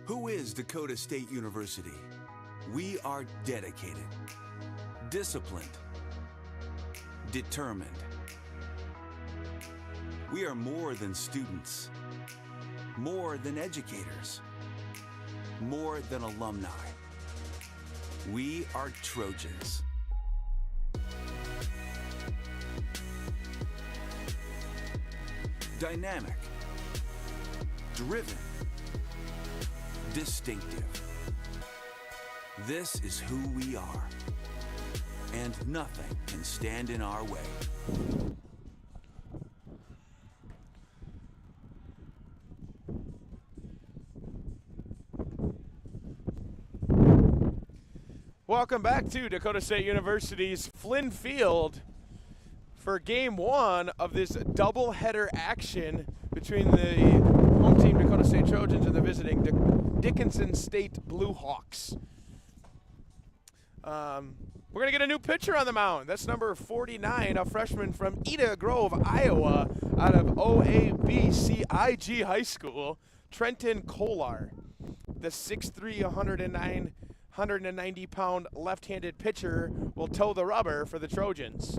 Who is Dakota State University? We are dedicated, disciplined, determined. We are more than students, more than educators, more than alumni. We are Trojans. Dynamic, driven, distinctive. This is who we are, and nothing can stand in our way. Welcome back to Dakota State University's Flynn Field for Game 1 of this doubleheader action between the home team Dakota State Trojans and the visiting Dickinson State Blue Hawks. We're going to get a new pitcher on the mound. That's number 49, a freshman from Eda Grove, Iowa, out of OABCIG High School, Trenton Kolar. The 6'3", 190-pound left-handed pitcher will toe the rubber for the Trojans.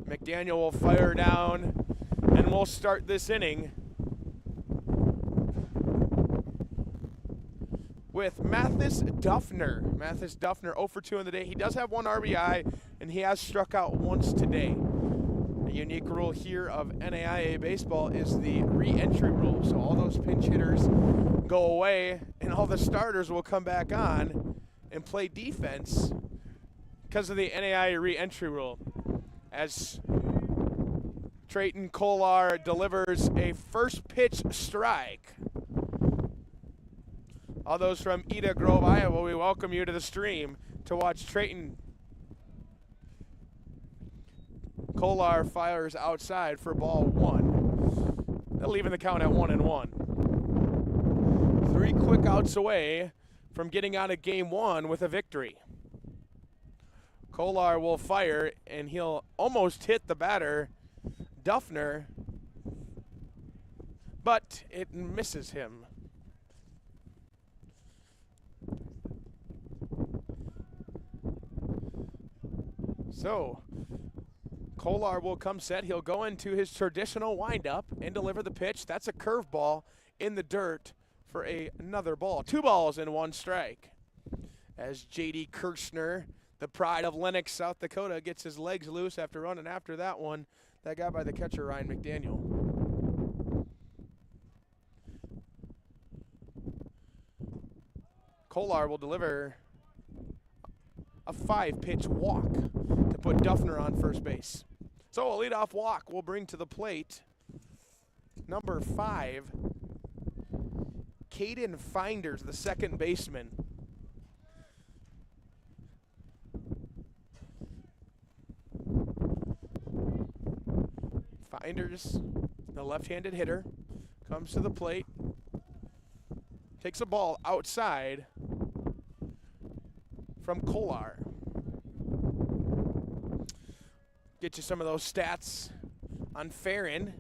McDaniel will fire down, and we'll start this inning with Mathis Duffner. Mathis Duffner 0 for 2 on the day. He does have 1 RBI, and he has struck out once today. A unique rule here of NAIA baseball is the re-entry rule. So all those pinch hitters go away, and all the starters will come back on and play defense because of the NAIA re-entry rule. as Trayton Kolar delivers a first pitch strike. All those from Eda Grove, Iowa, we welcome you to the stream to watch Trayton Kolar fires outside for ball one. They're leaving the count at 1-1. 3 quick outs away from getting out of game one with a victory. Kolar will fire, and he'll almost hit the batter, Duffner, but it misses him. So, Kolar will come set. He'll go into his traditional windup and deliver the pitch. That's a curveball in the dirt for another ball. 2 balls and 1 strike. As J.D. Kirchner, the pride of Lenox, South Dakota, gets his legs loose after running after that one. That got by the catcher, Ryan McDaniel. Kolar will deliver a 5-pitch walk to put Duffner on first base. So a leadoff walk will bring to the plate number 5, Caden Finders, the second baseman. Finders, the left-handed hitter, comes to the plate, takes a ball outside from Kolar. Get you some of those stats on Farron.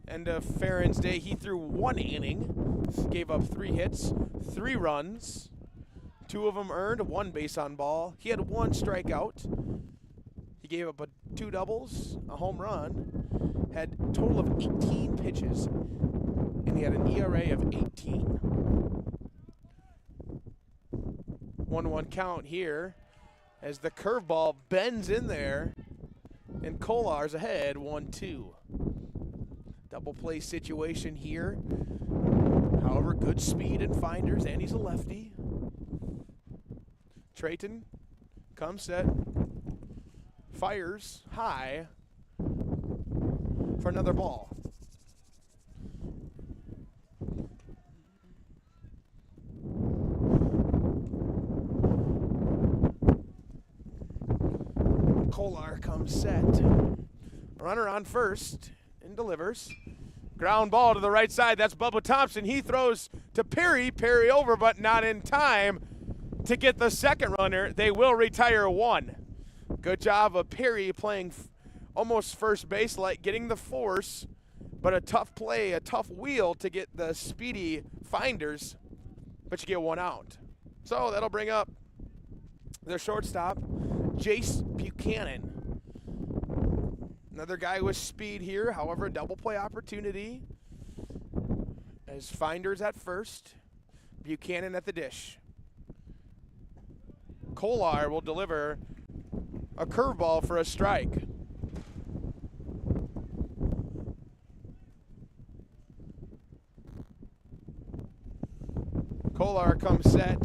End of Farron's day, he threw 1 inning, gave up 3 hits, 3 runs, 2 of them earned, 1 base on ball. He had 1 strikeout. He gave up 2 doubles, a home run, had a total of 18 pitches, and he had an ERA of 18. 1-1 count here as the curveball bends in there, and Kolar's ahead 1-2. Double play situation here. However, good speed and Finders, and he's a lefty. Trayton comes set, fires high for another ball. Kolar comes set. Runner on first and delivers. Ground ball to the right side. That's Bubba Thompson. He throws to Perry. Perry over, but not in time to get the second runner. They will retire 1. Good job of Perry playing almost first base, like getting the force, but a tough play, a tough wheel to get the speedy Finders, but you get 1 out. So that'll bring up their shortstop, Jace Buchanan. Another guy with speed here, however, a double play opportunity as Finders at first, Buchanan at the dish. Kolar will deliver a curveball for a strike. Kolar comes set.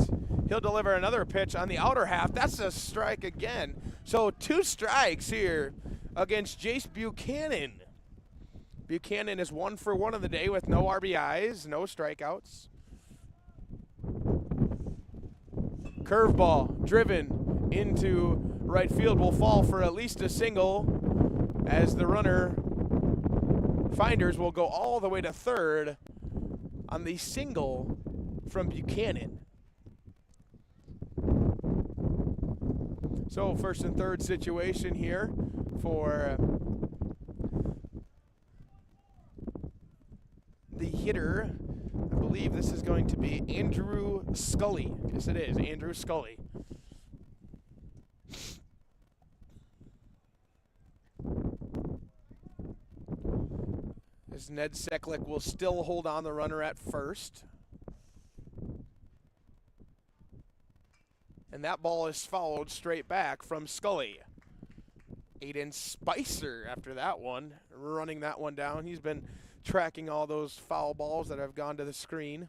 He'll deliver another pitch on the outer half. That's a strike again. So 2 strikes here against Jace Buchanan. Buchanan is 1 for 1 of the day with no RBIs, no strikeouts. Curveball driven into right field will fall for at least a single as the runner Finders will go all the way to third on the single from Buchanan. So first and third situation here for the hitter. I believe this is going to be Andrew Scully. Yes, it is, Andrew Scully. As Ned Seklick will still hold on the runner at first. And that ball is fouled straight back from Scully. Aiden Spicer after that one, running that one down. He's been tracking all those foul balls that have gone to the screen.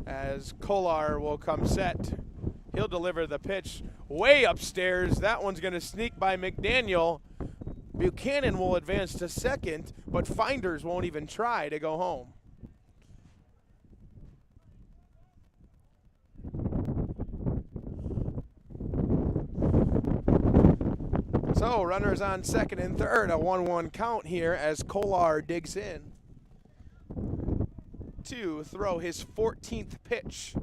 As as Kolar will come set. He'll deliver the pitch way upstairs. That one's going to sneak by McDaniel. Buchanan will advance to second, but Finders won't even try to go home. So runners on second and third, a 1-1 count here as Kolar digs in to throw his 14th pitch.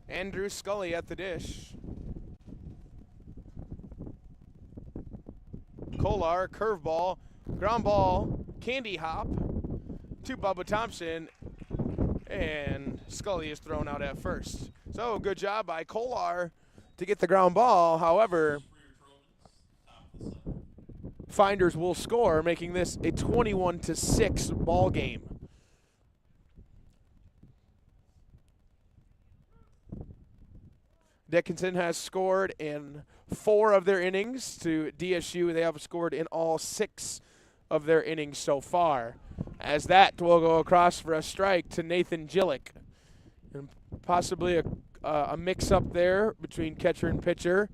Andrew Scully at the dish. Kolar, curveball, ground ball, candy hop to Bubba Thompson, and Scully is thrown out at first. So good job by Kolar to get the ground ball. However, Finders will score, making this a 21-6 ball game. Dickinson has scored in 4 of their innings. To DSU, they have scored in all 6 of their innings so far. As that will go across for a strike to Nathan Gillick. And possibly a mix-up there between catcher and pitcher.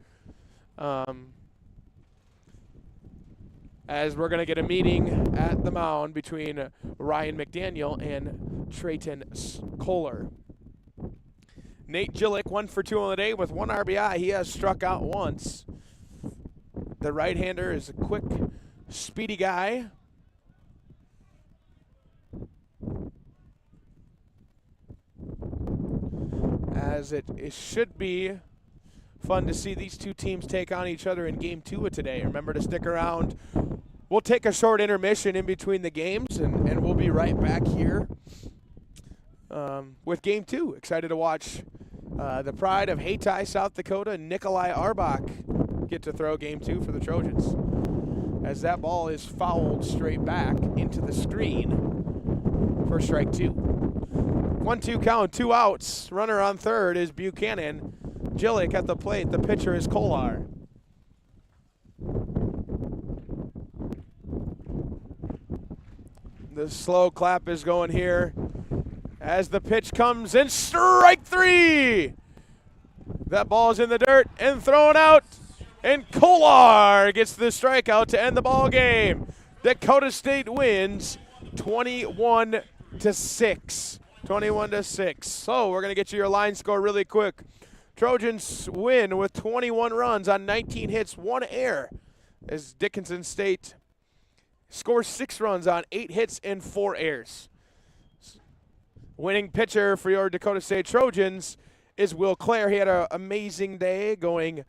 As we're going to get a meeting at the mound between Ryan McDaniel and Trayton Kolar. Nate Gillick, 1 for 2 on the day with 1 RBI. He has struck out once. The right-hander is a quick, speedy guy. As it should be fun to see these two teams take on each other in Game 2 of today. Remember to stick around. We'll take a short intermission in between the games, and we'll be right back here with Game 2. Excited to watch the pride of Hayti, South Dakota, Nikolai Arbach get to throw Game 2 for the Trojans. As that ball is fouled straight back into the screen for strike 2. 1-2 count, 2 outs. Runner on third is Buchanan. Gillick at the plate. The pitcher is Kolar. The slow clap is going here as the pitch comes in. Strike 3. That ball is in the dirt and thrown out. And Kolar gets the strikeout to end the ball game. Dakota State wins 21-6. 21-6. So we're going to get you your line score really quick. Trojans win with 21 runs on 19 hits, 1 error, as Dickinson State scores 6 runs on 8 hits and 4 errors. Winning pitcher for your Dakota State Trojans is Will Clare. He had an amazing day, going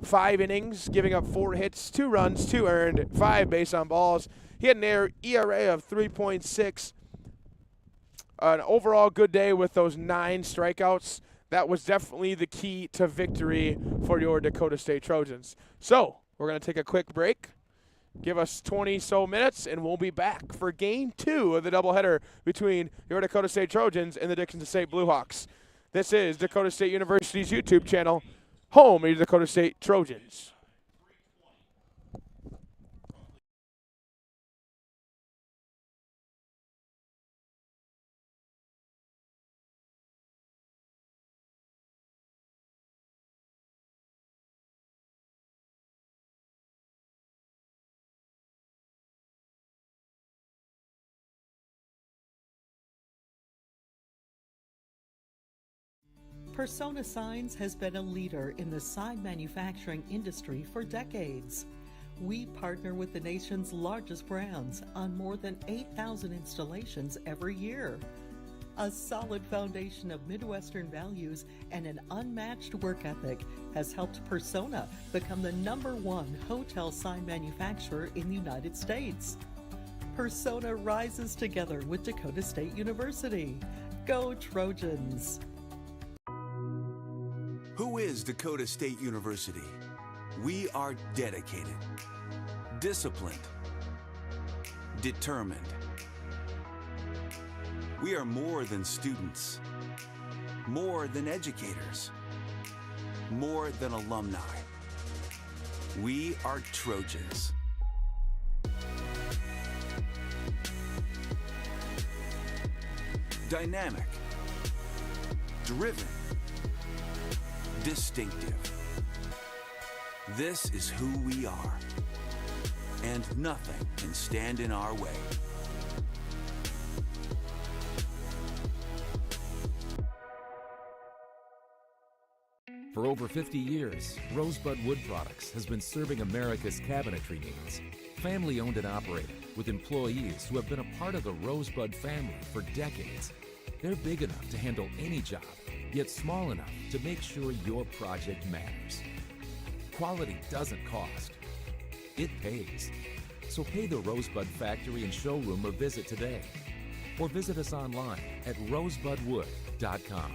5 innings, giving up 4 hits, 2 runs, 2 earned, 5 base on balls. He had an ERA of 3.6. An overall good day with those 9 strikeouts. That was definitely the key to victory for your Dakota State Trojans. So we're going to take a quick break. Give us 20 so minutes, and we'll be back for Game 2 of the doubleheader between your Dakota State Trojans and the Dickinson State Bluehawks. This is Dakota State University's YouTube channel, home of your Dakota State Trojans. Persona Signs has been a leader in the sign manufacturing industry for decades. We partner with the nation's largest brands on more than 8,000 installations every year. A solid foundation of Midwestern values and an unmatched work ethic has helped Persona become the #1 hotel sign manufacturer in the United States. Persona rises together with Dakota State University. Go Trojans! Who is Dakota State University? We are dedicated, disciplined, determined. We are more than students, more than educators, more than alumni. We are Trojans. Dynamic, driven, distinctive. This is who we are, and nothing can stand in our way. For over 50 years, Rosebud Wood Products has been serving America's cabinetry needs. Family owned and operated, with employees who have been a part of the Rosebud family for decades. They're big enough to handle any job, yet small enough to make sure your project matters. Quality doesn't cost, it pays. So pay the Rosebud Factory and Showroom a visit today, or visit us online at rosebudwood.com.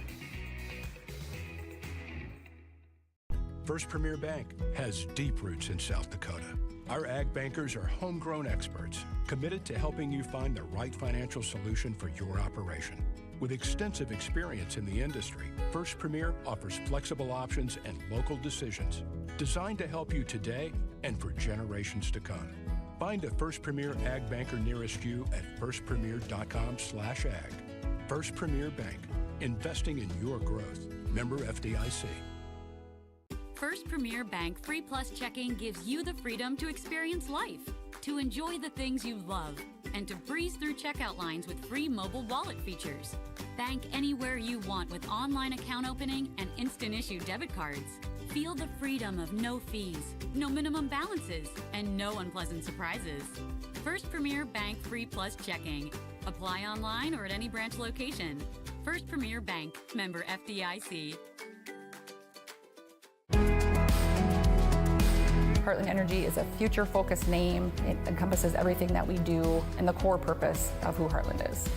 First Premier Bank has deep roots in South Dakota. Our ag bankers are homegrown experts committed to helping you find the right financial solution for your operation. With extensive experience in the industry, First Premier offers flexible options and local decisions designed to help you today and for generations to come. Find a First Premier ag banker nearest you at firstpremier.com/ag. First Premier Bank, investing in your growth. Member FDIC. First Premier Bank Free Plus Checking gives you the freedom to experience life, to enjoy the things you love, and to breeze through checkout lines with free mobile wallet features. Bank anywhere you want with online account opening and instant issue debit cards. Feel the freedom of no fees, no minimum balances, and no unpleasant surprises. First Premier Bank Free Plus Checking. Apply online or at any branch location. First Premier Bank, member FDIC. Heartland Energy is a future-focused name. It encompasses everything that we do and the core purpose of who Heartland is.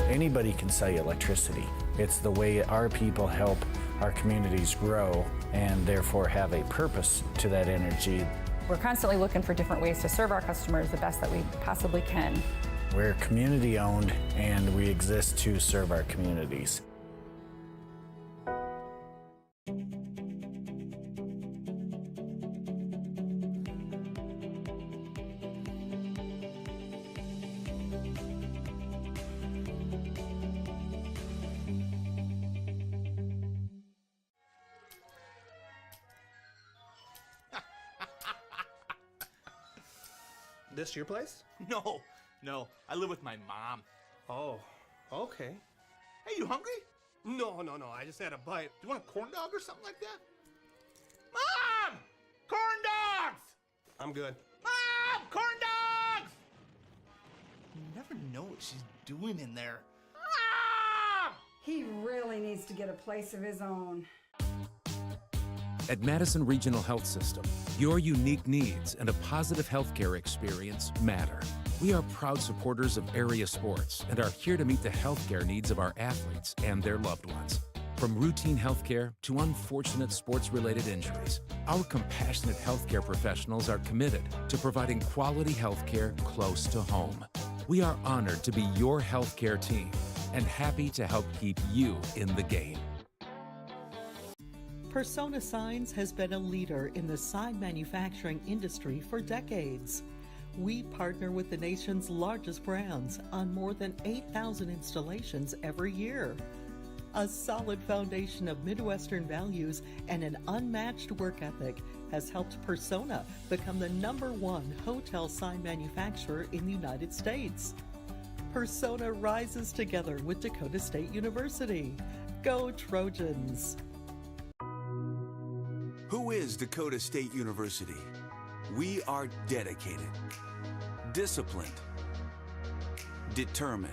Anybody can sell you electricity. It's the way our people help our communities grow and therefore have a purpose to that energy. We're constantly looking for different ways to serve our customers the best that we possibly can. We're community-owned and we exist to serve our communities. This your place? No, I live with my mom. Oh, okay. Hey, you hungry? No, I just had a bite. Do you want a corn dog or something like that? Mom! Corn dogs! I'm good. Mom! Corn dogs! You never know what she's doing in there. Ah! Mom! He really needs to get a place of his own. At Madison Regional Health System, your unique needs and a positive healthcare experience matter. We are proud supporters of area sports and are here to meet the healthcare needs of our athletes and their loved ones. From routine healthcare to unfortunate sports-related injuries, our compassionate healthcare professionals are committed to providing quality healthcare close to home. We are honored to be your healthcare team and happy to help keep you in the game. Persona Signs has been a leader in the sign manufacturing industry for decades. We partner with the nation's largest brands on more than 8,000 installations every year. A solid foundation of Midwestern values and an unmatched work ethic has helped Persona become the #1 hotel sign manufacturer in the United States. Persona rises together with Dakota State University. Go Trojans! Who is Dakota State University? We are dedicated, disciplined, determined.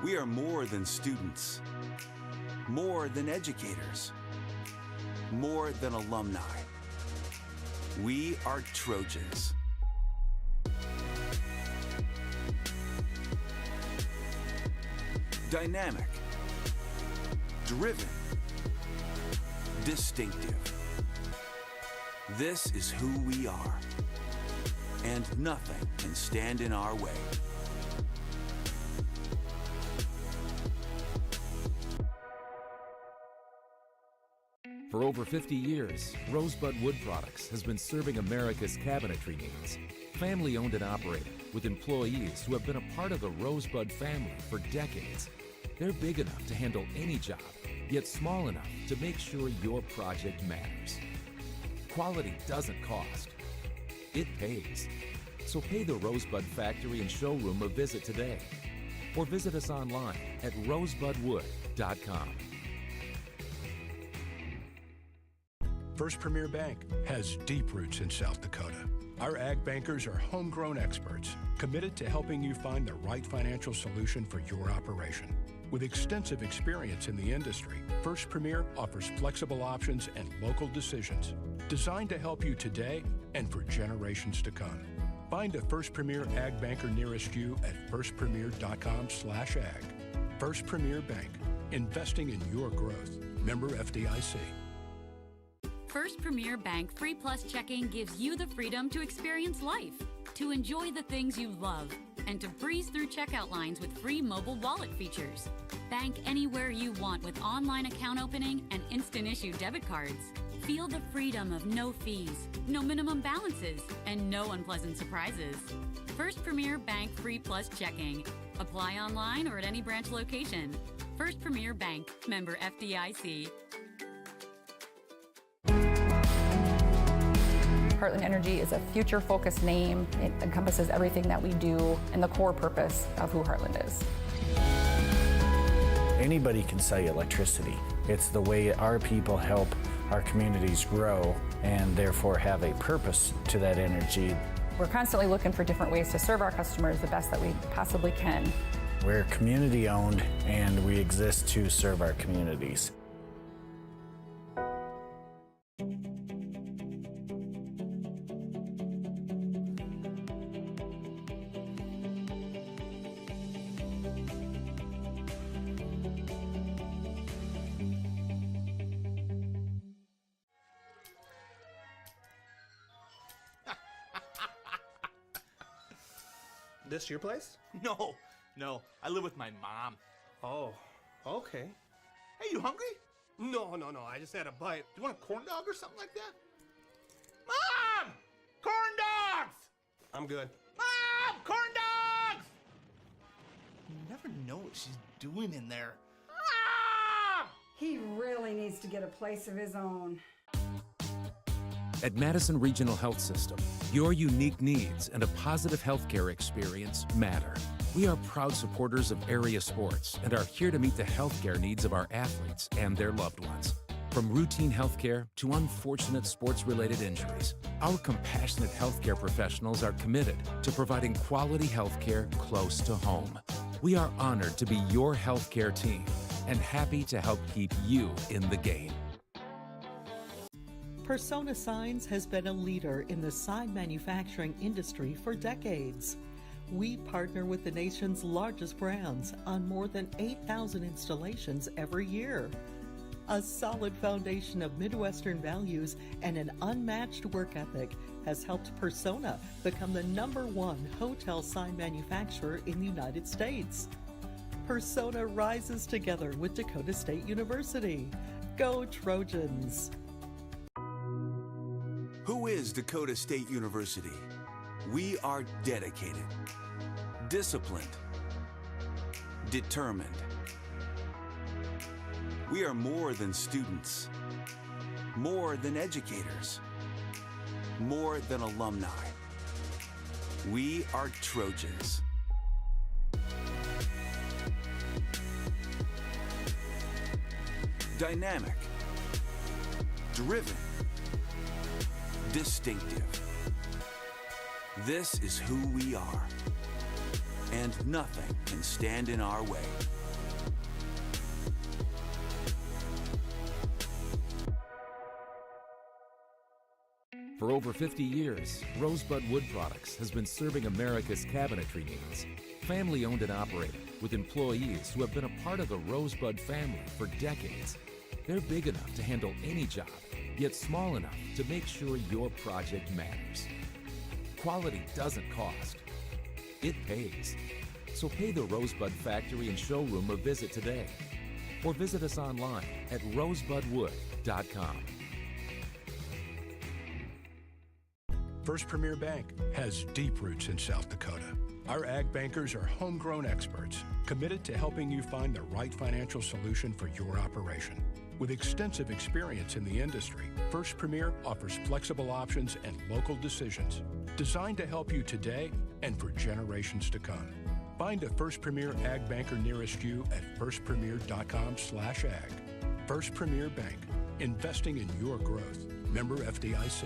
We are more than students, more than educators, more than alumni. We are Trojans. Dynamic, driven, distinctive. This is who we are, and nothing can stand in our way. For over 50 years, Rosebud Wood Products has been serving America's cabinetry needs. Family owned and operated, with employees who have been a part of the Rosebud family for decades. They're big enough to handle any job, yet small enough to make sure your project matters. Quality doesn't cost. It pays. So pay the Rosebud Factory and Showroom a visit today. Or visit us online at rosebudwood.com. First Premier Bank has deep roots in South Dakota. Our ag bankers are homegrown experts committed to helping you find the right financial solution for your operation. With extensive experience in the industry, First Premier offers flexible options and local decisions designed to help you today and for generations to come. Find a First Premier Ag Banker nearest you at firstpremier.com/ag. First Premier Bank, investing in your growth. Member FDIC. First Premier Bank Free Plus Checking gives you the freedom to experience life, to enjoy the things you love, and to breeze through checkout lines with free mobile wallet features. Bank anywhere you want with online account opening and instant issue debit cards. Feel the freedom of no fees, no minimum balances, and no unpleasant surprises. First Premier Bank Free Plus Checking. Apply online or at any branch location. First Premier Bank, member FDIC. Heartland Energy is a future-focused name. It encompasses everything that we do and the core purpose of who Heartland is. Anybody can sell you electricity. It's the way our people help our communities grow and therefore have a purpose to that energy. We're constantly looking for different ways to serve our customers the best that we possibly can. We're community-owned and we exist to serve our communities. This your place? No. I live with my mom. Oh, okay. Hey, you hungry? No. I just had a bite. Do you want a corn dog or something like that? Mom! Corn dogs! I'm good. Mom! Corn dogs! You never know what she's doing in there. Mom! He really needs to get a place of his own. At Madison Regional Health System, your unique needs and a positive healthcare experience matter. We are proud supporters of area sports and are here to meet the healthcare needs of our athletes and their loved ones. From routine healthcare to unfortunate sports-related injuries, our compassionate healthcare professionals are committed to providing quality healthcare close to home. We are honored to be your healthcare team and happy to help keep you in the game. Persona Signs has been a leader in the sign manufacturing industry for decades. We partner with the nation's largest brands on more than 8,000 installations every year. A solid foundation of Midwestern values and an unmatched work ethic has helped Persona become the #1 hotel sign manufacturer in the United States. Persona rises together with Dakota State University. Go Trojans! Who is Dakota State University? We are dedicated, disciplined, determined. We are more than students, more than educators, more than alumni. We are Trojans. Dynamic, driven, distinctive. This is who we are, and nothing can stand in our way. For over 50 years, Rosebud Wood Products has been serving America's cabinetry needs. Family owned and operated, with employees who have been a part of the Rosebud family for decades. They're big enough to handle any job, yet small enough to make sure your project matters. Quality doesn't cost. It pays. So pay the Rosebud Factory and Showroom a visit today. Or visit us online at rosebudwood.com. First Premier Bank has deep roots in South Dakota. Our ag bankers are homegrown experts committed to helping you find the right financial solution for your operation. With extensive experience in the industry, First Premier offers flexible options and local decisions designed to help you today and for generations to come. Find a First Premier ag banker nearest you at firstpremier.com/ag. First Premier Bank, investing in your growth. Member FDIC.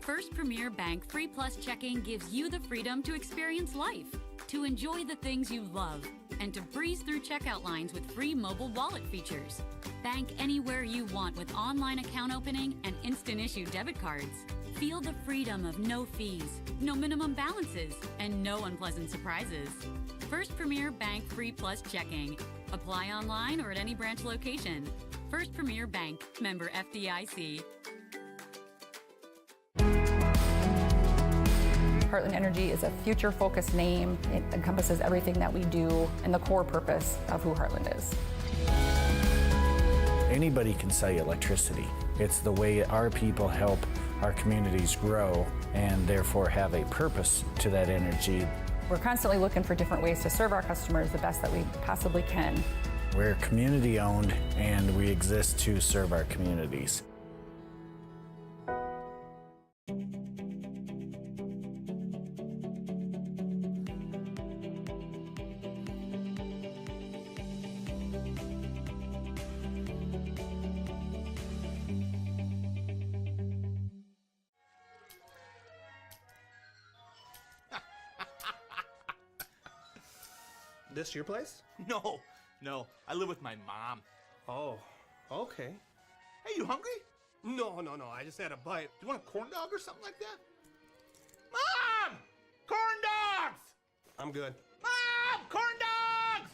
First Premier Bank Free Plus Checking gives you the freedom to experience life, to enjoy the things you love, and to breeze through checkout lines with free mobile wallet features. Bank anywhere you want with online account opening and instant issue debit cards. Feel the freedom of no fees, no minimum balances, and no unpleasant surprises. First Premier Bank Free Plus Checking. Apply online or at any branch location. First Premier Bank, member FDIC. Heartland Energy is a future-focused name. It encompasses everything that we do and the core purpose of who Heartland is. Anybody can sell you electricity. It's the way our people help our communities grow and therefore have a purpose to that energy. We're constantly looking for different ways to serve our customers the best that we possibly can. We're community-owned and we exist to serve our communities. This your place? No. I live with my mom. Oh, okay. Hey, you hungry? No. I just had a bite. You want a corn dog or something like that? Mom! Corn dogs! I'm good. Mom! Corn dogs!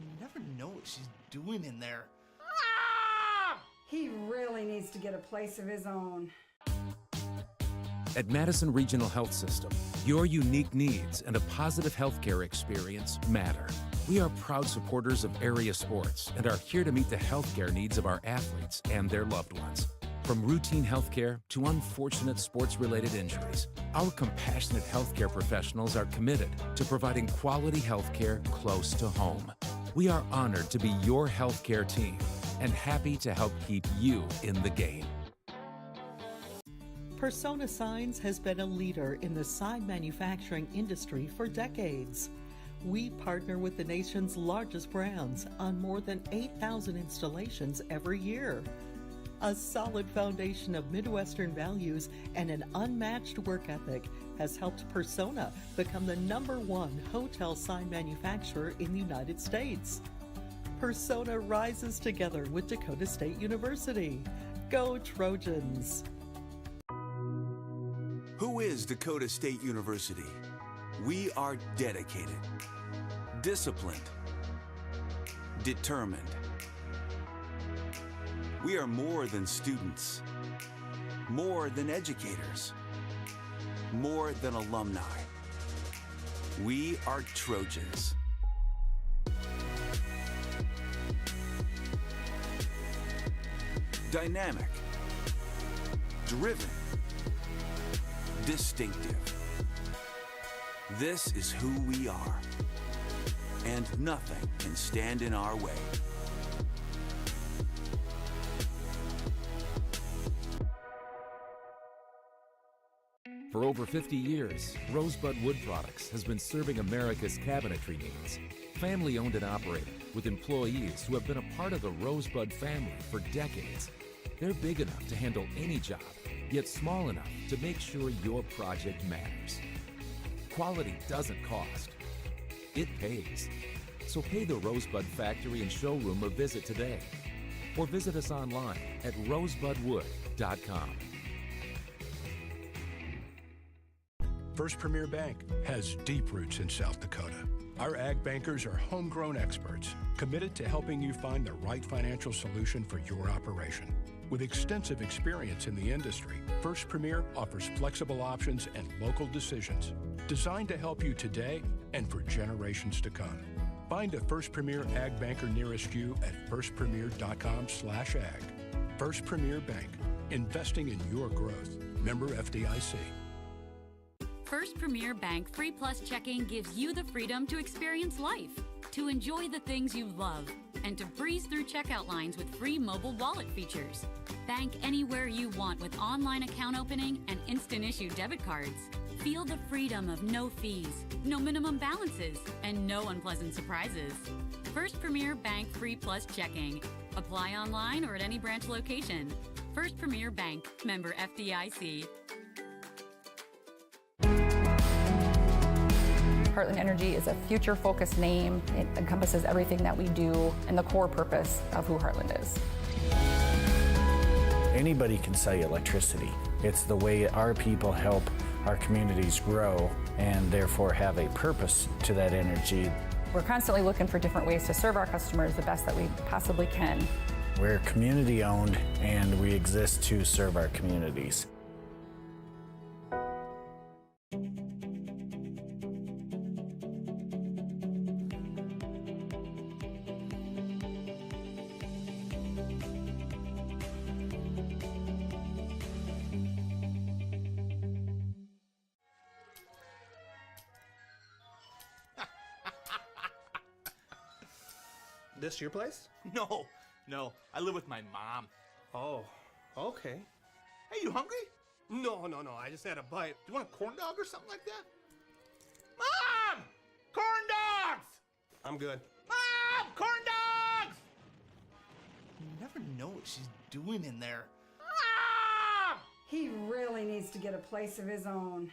You never know what she's doing in there. He really needs to get a place of his own. At Madison Regional Health System, your unique needs and a positive healthcare experience matter. We are proud supporters of area sports and are here to meet the healthcare needs of our athletes and their loved ones. From routine healthcare to unfortunate sports-related injuries, our compassionate healthcare professionals are committed to providing quality healthcare close to home. We are honored to be your healthcare team and happy to help keep you in the game. Persona Signs has been a leader in the sign manufacturing industry for decades. We partner with the nation's largest brands on more than 8,000 installations every year. A solid foundation of Midwestern values and an unmatched work ethic has helped Persona become the #1 hotel sign manufacturer in the United States. Persona rises together with Dakota State University. Go Trojans! Who is Dakota State University? We are dedicated, disciplined, determined. We are more than students, more than educators, more than alumni. We are Trojans. Dynamic, driven, distinctive. This is who we are, and nothing can stand in our way. For over 50 years, Rosebud Wood Products has been serving America's cabinetry needs. Family owned and operated, with employees who have been a part of the Rosebud family for decades. They're big enough to handle any job, yet small enough to make sure your project matters. Quality doesn't cost. It pays. So pay the Rosebud Factory and Showroom a visit today. Or visit us online at rosebudwood.com. First Premier Bank has deep roots in South Dakota. Our ag bankers are homegrown experts committed to helping you find the right financial solution for your operation. With extensive experience in the industry, First Premier offers flexible options and local decisions designed to help you today and for generations to come. Find a First Premier ag banker nearest you at firstpremier.com/ag. First Premier Bank, investing in your growth. Member FDIC. First Premier Bank Free Plus Checking gives you the freedom to experience life, to enjoy the things you love, and to breeze through checkout lines with free mobile wallet features. Bank anywhere you want with online account opening and instant issue debit cards. Feel the freedom of no fees, no minimum balances, and no unpleasant surprises. First Premier Bank Free Plus Checking. Apply online or at any branch location. First Premier Bank, member FDIC. Heartland Energy is a future-focused name. It encompasses everything that we do and the core purpose of who Heartland is. Anybody can sell you electricity. It's the way our people help our communities grow and therefore have a purpose to that energy. We're constantly looking for different ways to serve our customers the best that we possibly can. We're community-owned and we exist to serve our communities. This your place? No. I live with my mom. Oh, okay. Hey, you hungry? No. I just had a bite. Do you want a corn dog or something like that? Mom! Corn dogs! I'm good. Mom! Corn dogs! You never know what she's doing in there. Mom! He really needs to get a place of his own.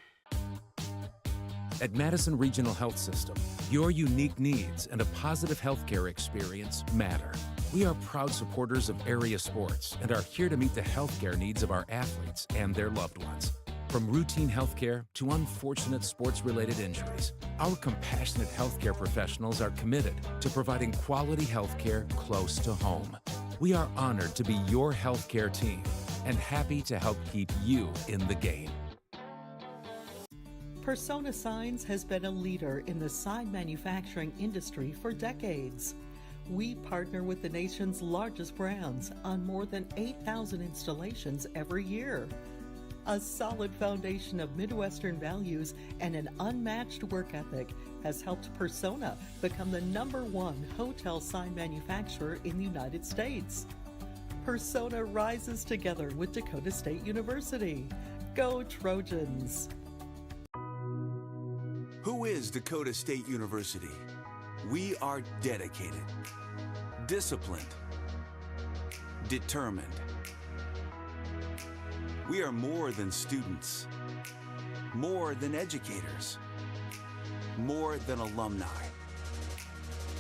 At Madison Regional Health System, your unique needs and a positive healthcare experience matter. We are proud supporters of area sports and are here to meet the healthcare needs of our athletes and their loved ones. From routine healthcare to unfortunate sports-related injuries, our compassionate healthcare professionals are committed to providing quality healthcare close to home. We are honored to be your healthcare team and happy to help keep you in the game. Persona Signs has been a leader in the sign manufacturing industry for decades. We partner with the nation's largest brands on more than 8,000 installations every year. A solid foundation of Midwestern values and an unmatched work ethic has helped Persona become the #1 hotel sign manufacturer in the United States. Persona rises together with Dakota State University. Go Trojans! Who is Dakota State University? We are dedicated, disciplined, determined. We are more than students, more than educators, more than alumni.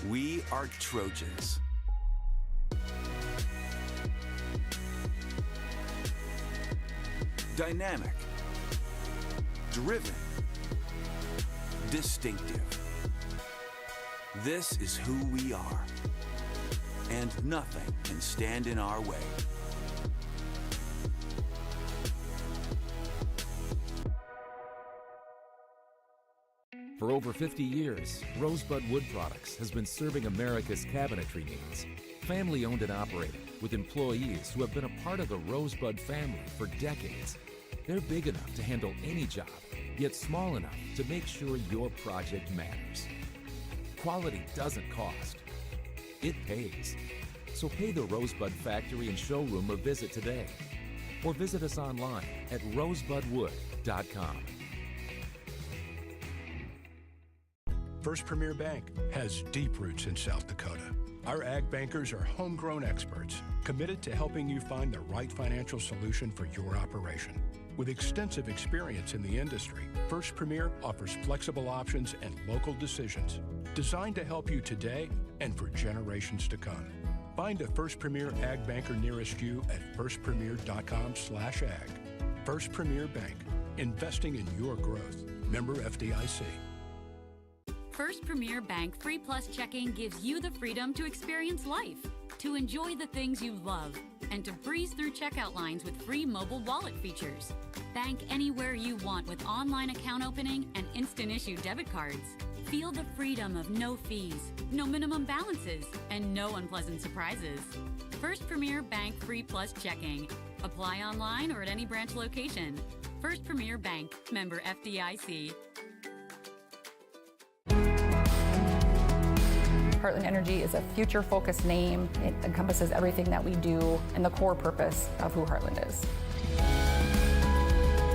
We are Trojans. Dynamic, driven, distinctive. This is who we are, and nothing can stand in our way. For over 50 years, Rosebud Wood Products has been serving America's cabinetry needs. Family owned and operated, with employees who have been a part of the Rosebud family for decades. They're big enough to handle any job, yet small enough to make sure your project matters. Quality doesn't cost. It pays. So pay the Rosebud Factory and Showroom a visit today. Or visit us online at rosebudwood.com. First Premier Bank has deep roots in South Dakota. Our ag bankers are homegrown experts committed to helping you find the right financial solution for your operation. With extensive experience in the industry, First Premier offers flexible options and local decisions designed to help you today and for generations to come. Find a First Premier Ag Banker nearest you at firstpremier.com/ag. First Premier Bank, investing in your growth. Member FDIC. First Premier Bank Free Plus Checking gives you the freedom to experience life, to enjoy the things you love, and to breeze through checkout lines with free mobile wallet features. Bank anywhere you want with online account opening and instant issue debit cards. Feel the freedom of no fees, no minimum balances, and no unpleasant surprises. First Premier Bank Free Plus Checking. Apply online or at any branch location. First Premier Bank, member FDIC. Heartland Energy is a future-focused name. It encompasses everything that we do and the core purpose of who Heartland is.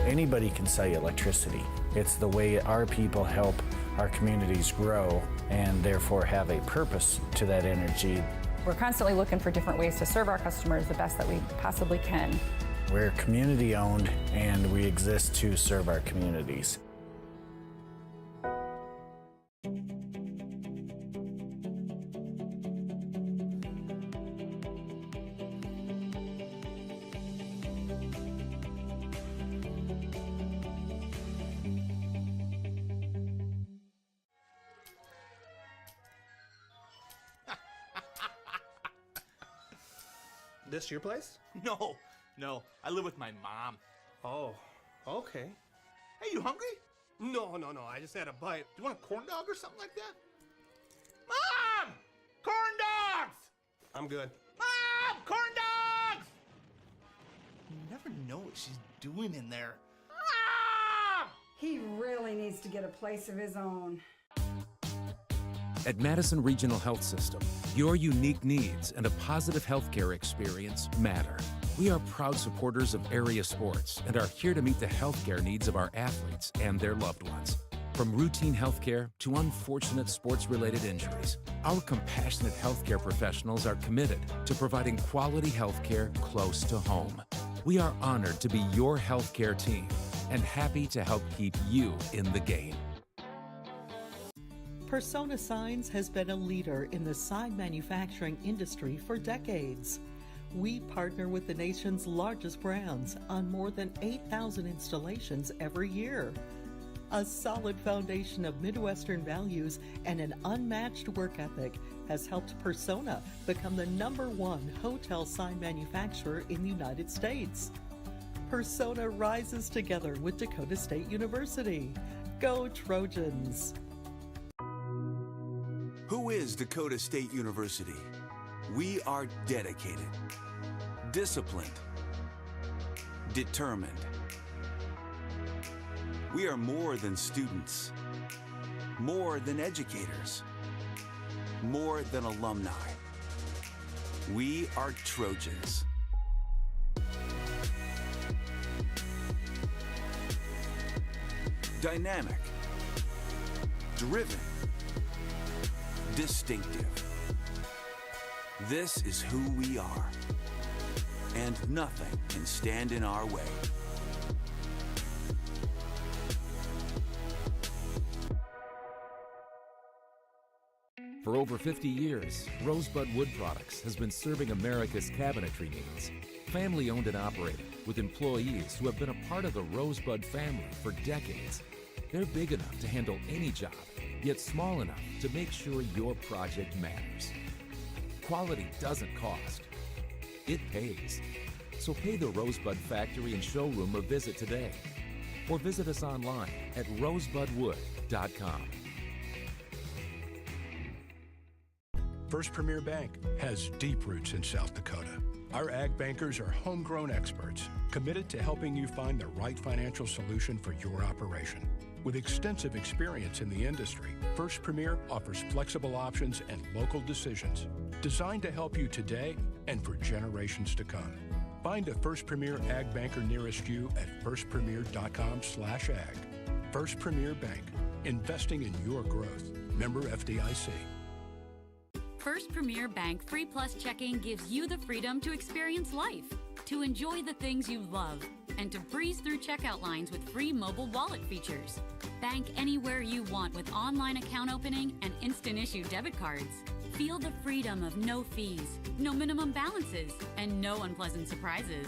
Anybody can sell you electricity. It's the way our people help our communities grow and therefore have a purpose to that energy. We're constantly looking for different ways to serve our customers the best that we possibly can. We're community-owned and we exist to serve our communities. This your place? No. I live with my mom. Oh, okay. Hey, you hungry? No. I just had a bite. Do you want a corn dog or something like that? Mom! Corn dogs! I'm good. Mom! Corn dogs! You never know what she's doing in there. Mom! He really needs to get a place of his own. At Madison Regional Health System, your unique needs and a positive healthcare experience matter. We are proud supporters of area sports and are here to meet the healthcare needs of our athletes and their loved ones. From routine healthcare to unfortunate sports-related injuries, our compassionate healthcare professionals are committed to providing quality healthcare close to home. We are honored to be your healthcare team and happy to help keep you in the game. Persona Signs has been a leader in the sign manufacturing industry for decades. We partner with the nation's largest brands on more than 8,000 installations every year. A solid foundation of Midwestern values and an unmatched work ethic has helped Persona become the #1 hotel sign manufacturer in the United States. Persona rises together with Dakota State University. Go Trojans! Who is Dakota State University? We are dedicated, disciplined, determined. We are more than students, more than educators, more than alumni. We are Trojans. Dynamic, driven, distinctive. This is who we are, and nothing can stand in our way. For over 50 years, Rosebud Wood Products has been serving America's cabinetry needs. Family owned and operated, with employees who have been a part of the Rosebud family for decades. They're big enough to handle any job, yet small enough to make sure your project matters. Quality doesn't cost, it pays. So pay the Rosebud Factory and Showroom a visit today, or visit us online at rosebudwood.com. First Premier Bank has deep roots in South Dakota. Our ag bankers are homegrown experts committed to helping you find the right financial solution for your operation. With extensive experience in the industry, First Premier offers flexible options and local decisions designed to help you today and for generations to come. Find a First Premier Ag Banker nearest you at firstpremier.com/ag. First Premier Bank, investing in your growth. Member FDIC. First Premier Bank Free Plus Checking gives you the freedom to experience life, to enjoy the things you love, and to breeze through checkout lines with free mobile wallet features. Bank anywhere you want with online account opening and instant issue debit cards. Feel the freedom of no fees, no minimum balances, and no unpleasant surprises.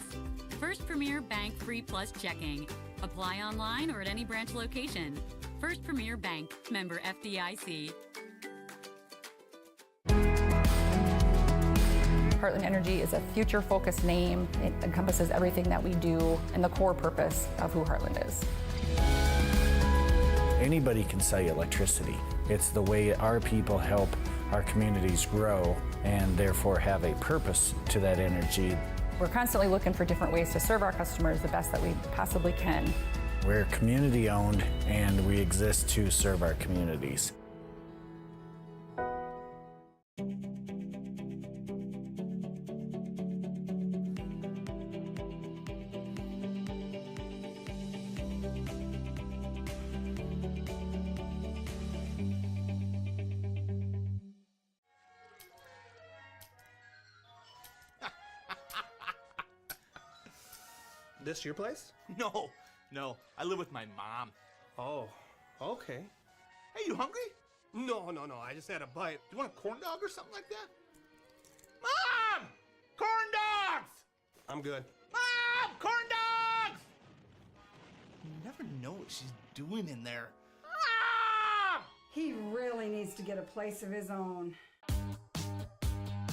First Premier Bank Free Plus Checking. Apply online or at any branch location. First Premier Bank, member FDIC. Heartland Energy is a future-focused name. It encompasses everything that we do and the core purpose of who Heartland is. Anybody can sell you electricity. It's the way our people help our communities grow and therefore have a purpose to that energy. We're constantly looking for different ways to serve our customers the best that we possibly can. We're community owned and we exist to serve our communities. This your place? No. I live with my mom. Oh, okay. Hey, you hungry? No. I just had a bite. You want a corn dog or something like that? Mom! Corn dogs! I'm good. Mom! Corn dogs! You never know what she's doing in there. He really needs to get a place of his own.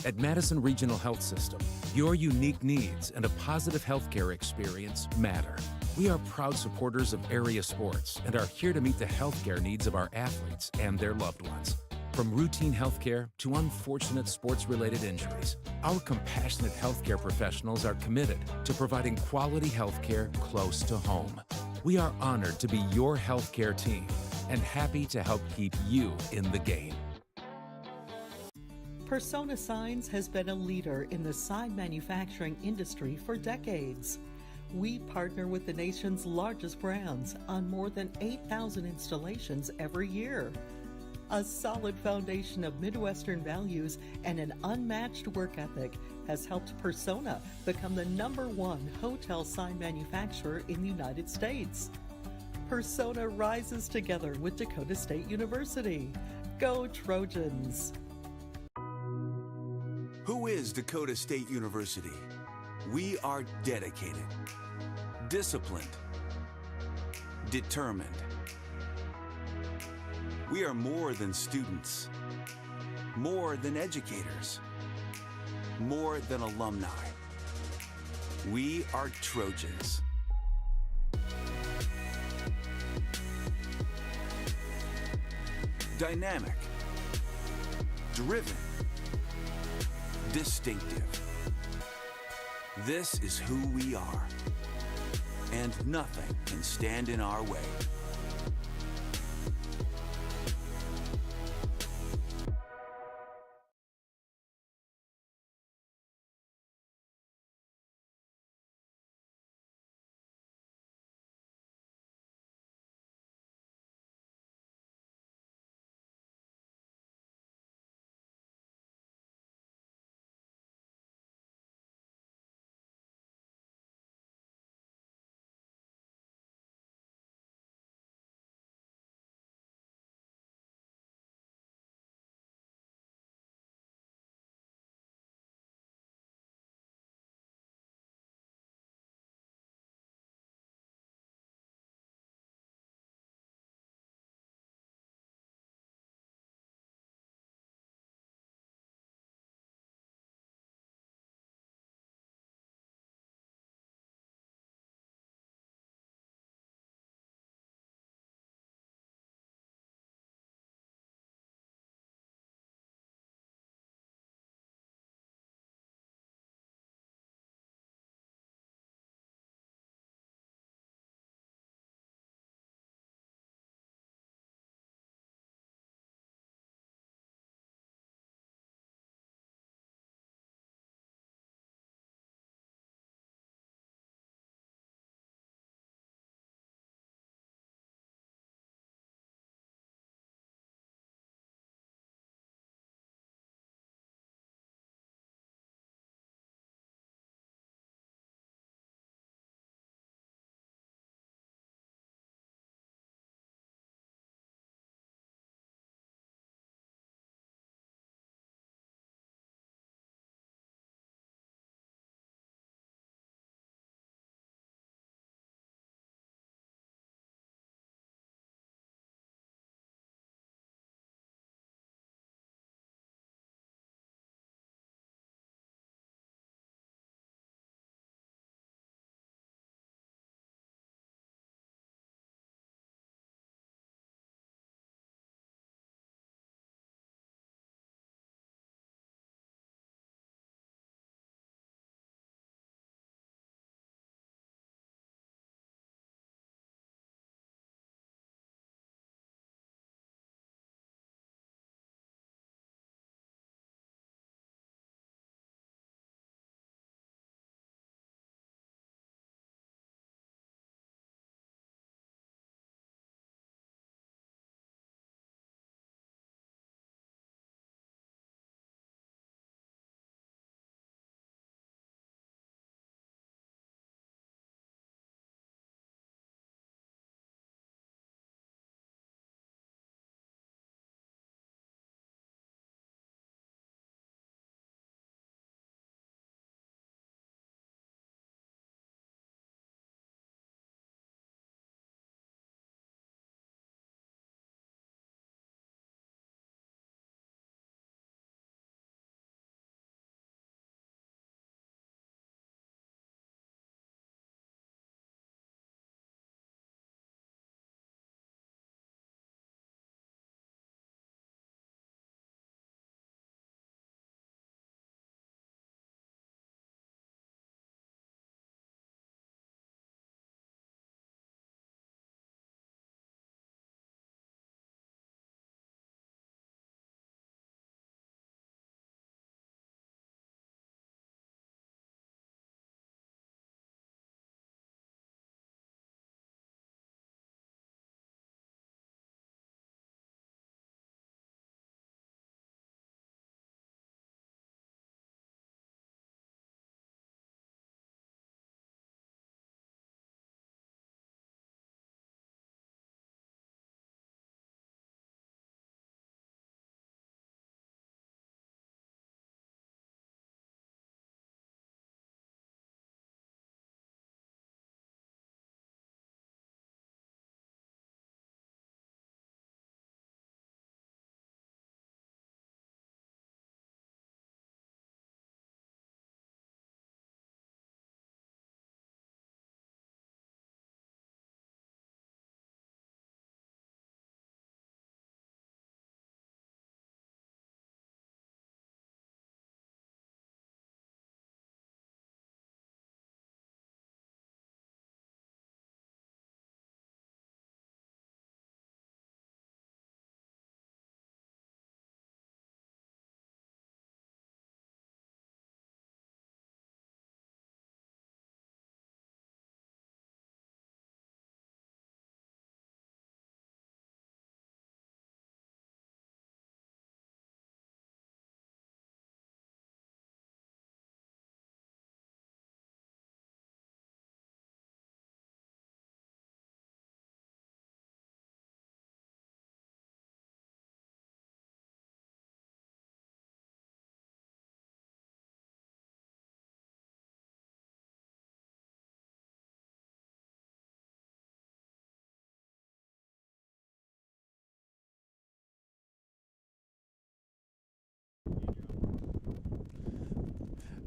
At Madison Regional Health System, your unique needs and a positive healthcare experience matter. We are proud supporters of area sports and are here to meet the healthcare needs of our athletes and their loved ones. From routine healthcare to unfortunate sports-related injuries, our compassionate healthcare professionals are committed to providing quality healthcare close to home. We are honored to be your healthcare team and happy to help keep you in the game. Persona Signs has been a leader in the sign manufacturing industry for decades. We partner with the nation's largest brands on more than 8,000 installations every year. A solid foundation of Midwestern values and an unmatched work ethic has helped Persona become the #1 hotel sign manufacturer in the United States. Persona rises together with Dakota State University. Go Trojans! Who is Dakota State University? We are dedicated, disciplined, determined. We are more than students, more than educators, more than alumni. We are Trojans. Dynamic, driven, distinctive. This is who we are, and nothing can stand in our way.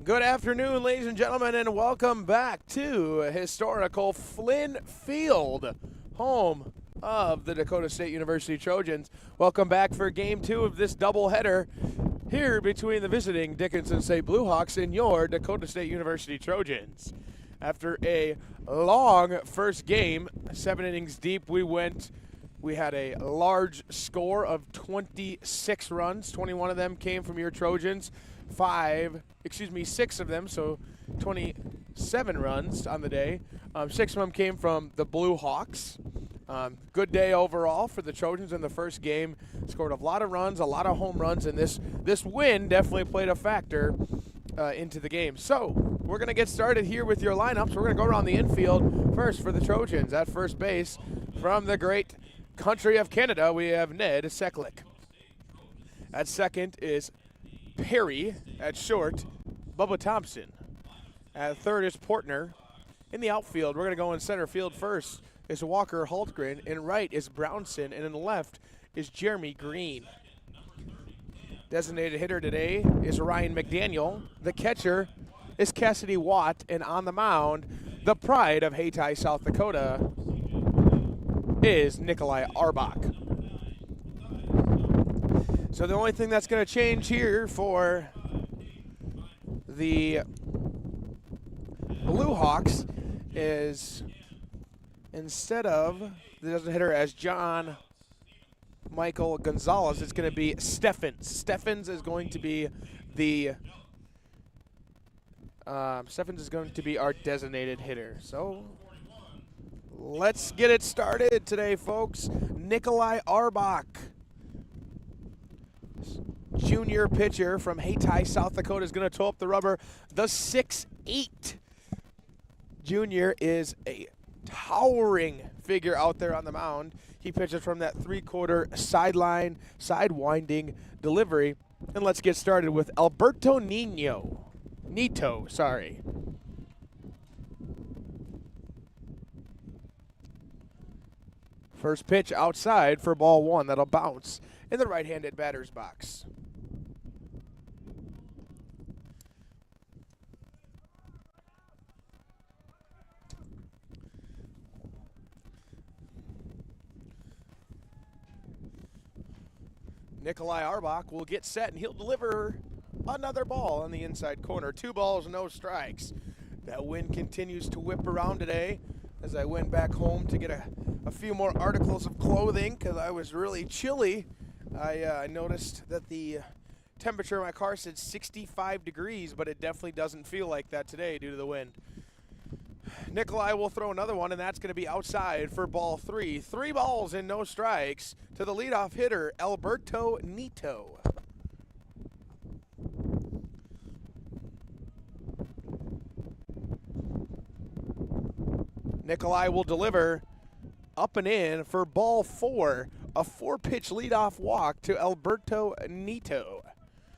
Good afternoon, ladies and gentlemen, and welcome back to historical Flynn Field, home of the Dakota State University Trojans. Welcome back for Game 2 of this doubleheader here between the visiting Dickinson State Bluehawks and your Dakota State University Trojans. After a long first game, 7 innings deep, we had a large score of 26 runs. 21 of them came from your Trojans. 6 of them, so 27 runs on the day. 6 of them came from the Bluehawks. Good day overall for the Trojans in the first game. Scored a lot of runs, a lot of home runs, and this win definitely played a factor into the game. So we're going to get started here with your lineups. We're going to go around the infield first for the Trojans. At first base, from the great country of Canada, we have Ned Seklik. At second is Perry. At short, Bubba Thompson. At third is Portner. In the outfield, we're going to go in center field first is Walker Hultgren. In right is Brownson. And in the left is Jeremy Green. Designated hitter today is Ryan McDaniel. The catcher is Cassidy Watt. And on the mound, the pride of Hayti, South Dakota, is Nikolai Arbach. So the only thing that's going to change here for the Bluehawks is instead of the designated hitter as John Michael Gonzalez, it's going to be Steffens. Steffens is going to be our designated hitter. So let's get it started today, folks. Nikolai Arbach, junior pitcher from Hayti, South Dakota, is going to toe up the rubber. The 6'8" junior is a towering figure out there on the mound. He pitches from that 3/4 sideline, side-winding delivery. And let's get started with Alberto Nito. First pitch outside for ball 1. That'll bounce in the right-handed batter's box. Nikolai Arbach will get set, and he'll deliver another ball on the inside corner. 2 balls, no strikes. That wind continues to whip around today. As I went back home to get a few more articles of clothing because I was really chilly, I noticed that the temperature in my car said 65 degrees, but it definitely doesn't feel like that today due to the wind. Nikolai will throw another one, and that's going to be outside for ball 3. 3 balls and no strikes to the leadoff hitter, Alberto Nito. Nikolai will deliver up and in for ball 4. A 4-pitch leadoff walk to Alberto Nito.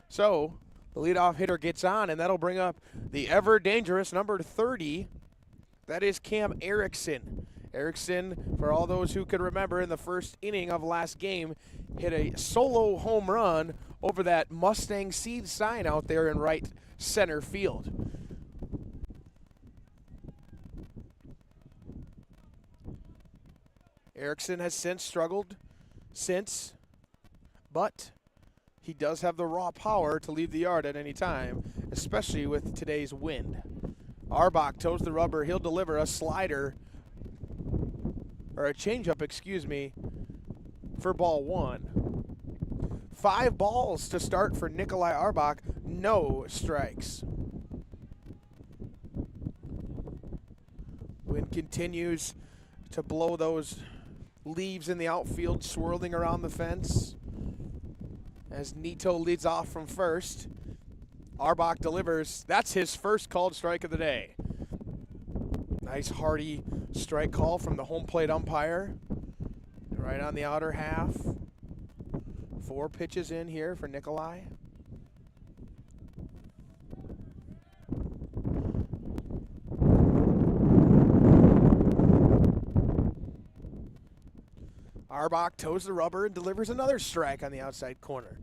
So the leadoff hitter gets on, and that'll bring up the ever-dangerous number 30. That is Cam Erickson. Erickson, for all those who could remember, in the first inning of last game, hit a solo home run over that Mustang Seed sign out there in right center field. Erickson has struggled since, but he does have the raw power to leave the yard at any time, especially with today's wind. Arbach toes the rubber. He'll deliver a slider, or a changeup, for ball 1. 5 balls to start for Nikolai Arbach. No strikes. Wind continues to blow those leaves in the outfield, swirling around the fence as Nito leads off from first. Arbach delivers. That's his first called strike of the day. Nice hearty strike call from the home plate umpire. Right on the outer half. 4 pitches in here for Nikolai. Arbach toes the rubber and delivers another strike on the outside corner.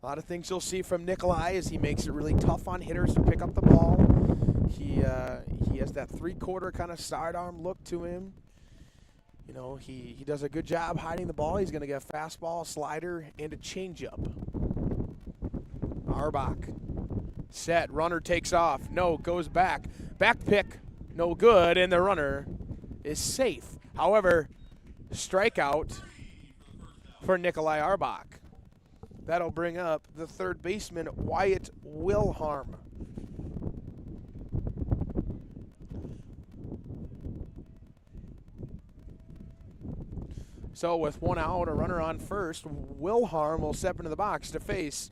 A lot of things you'll see from Nikolai is he makes it really tough on hitters to pick up the ball. He has that three-quarter kind of sidearm look to him. You know, he does a good job hiding the ball. He's going to get a fastball, a slider, and a changeup. Arbach. Set. Runner takes off. No, goes back. Back pick. No good, and the runner is safe. However, strikeout for Nikolai Arbach. That'll bring up the third baseman, Wyatt Wilharm. So with one out, a runner on first, Wilharm will step into the box to face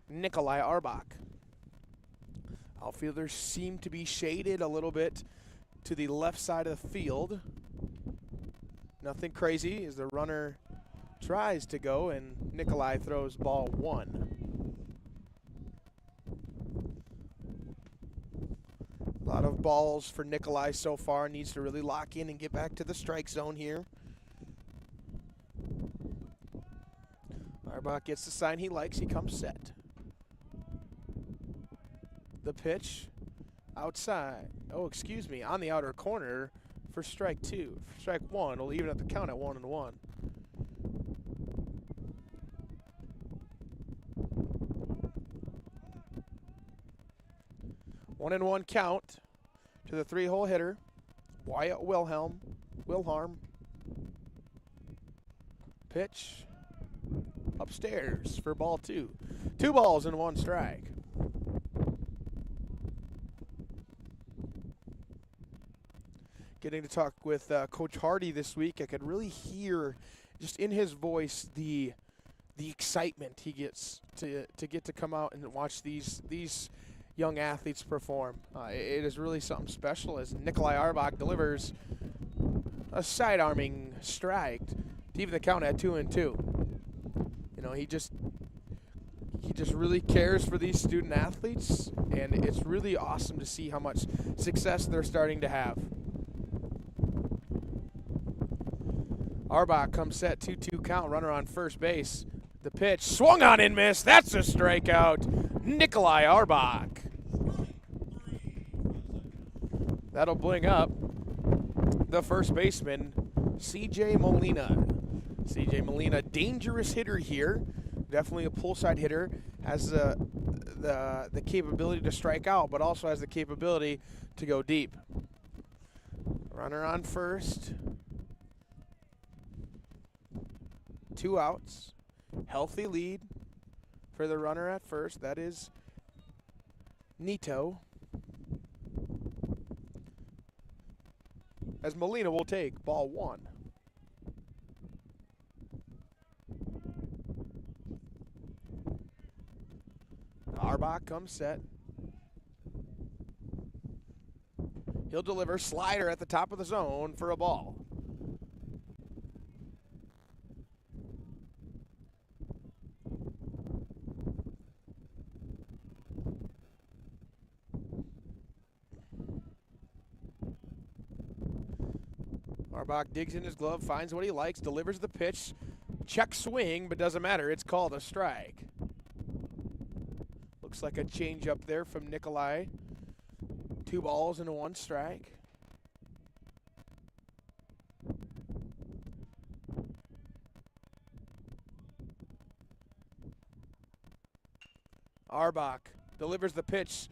Nikolai Arbach. Outfielders seem to be shaded a little bit to the left side of the field. Nothing crazy as the runner tries to go, and Nikolai throws ball one. A lot of balls for Nikolai so far. Needs to really lock in and get back to the strike zone here. Arbach gets the sign he likes. He comes set. The pitch outside. Oh, excuse me, on the outer corner for strike two. For strike one, we'll even up the count at 1-1. One and one count to the three-hole hitter, Wyatt Wilharm. Pitch upstairs for ball two. 2 balls and 1 strike. Getting to talk with Coach Hardy this week, I could really hear just in his voice the excitement he gets to get to come out and watch these young athletes perform. It is really something special as Nikolai Arbach delivers a side-arming strike to even the count at 2-2. You know, he just really cares for these student athletes, and it's really awesome to see how much success they're starting to have. Arbach comes set, 2-2 count, runner on first base. The pitch swung on and missed. That's a strikeout. Nikolai Arbach. That'll bring up the first baseman, C.J. Molina. C.J. Molina, dangerous hitter here. Definitely a pull-side hitter. Has the capability to strike out, but also has the capability to go deep. Runner on first. 2 outs. Healthy lead for the runner at first. That is Nito. As Molina will take ball one. Arbach comes set. He'll deliver slider at the top of the zone for a ball. Arbach digs in his glove, finds what he likes, delivers the pitch. Check swing, but doesn't matter. It's called a strike. Looks like a change up there from Nikolai. 2 balls and 1 strike. Arbach delivers the pitch.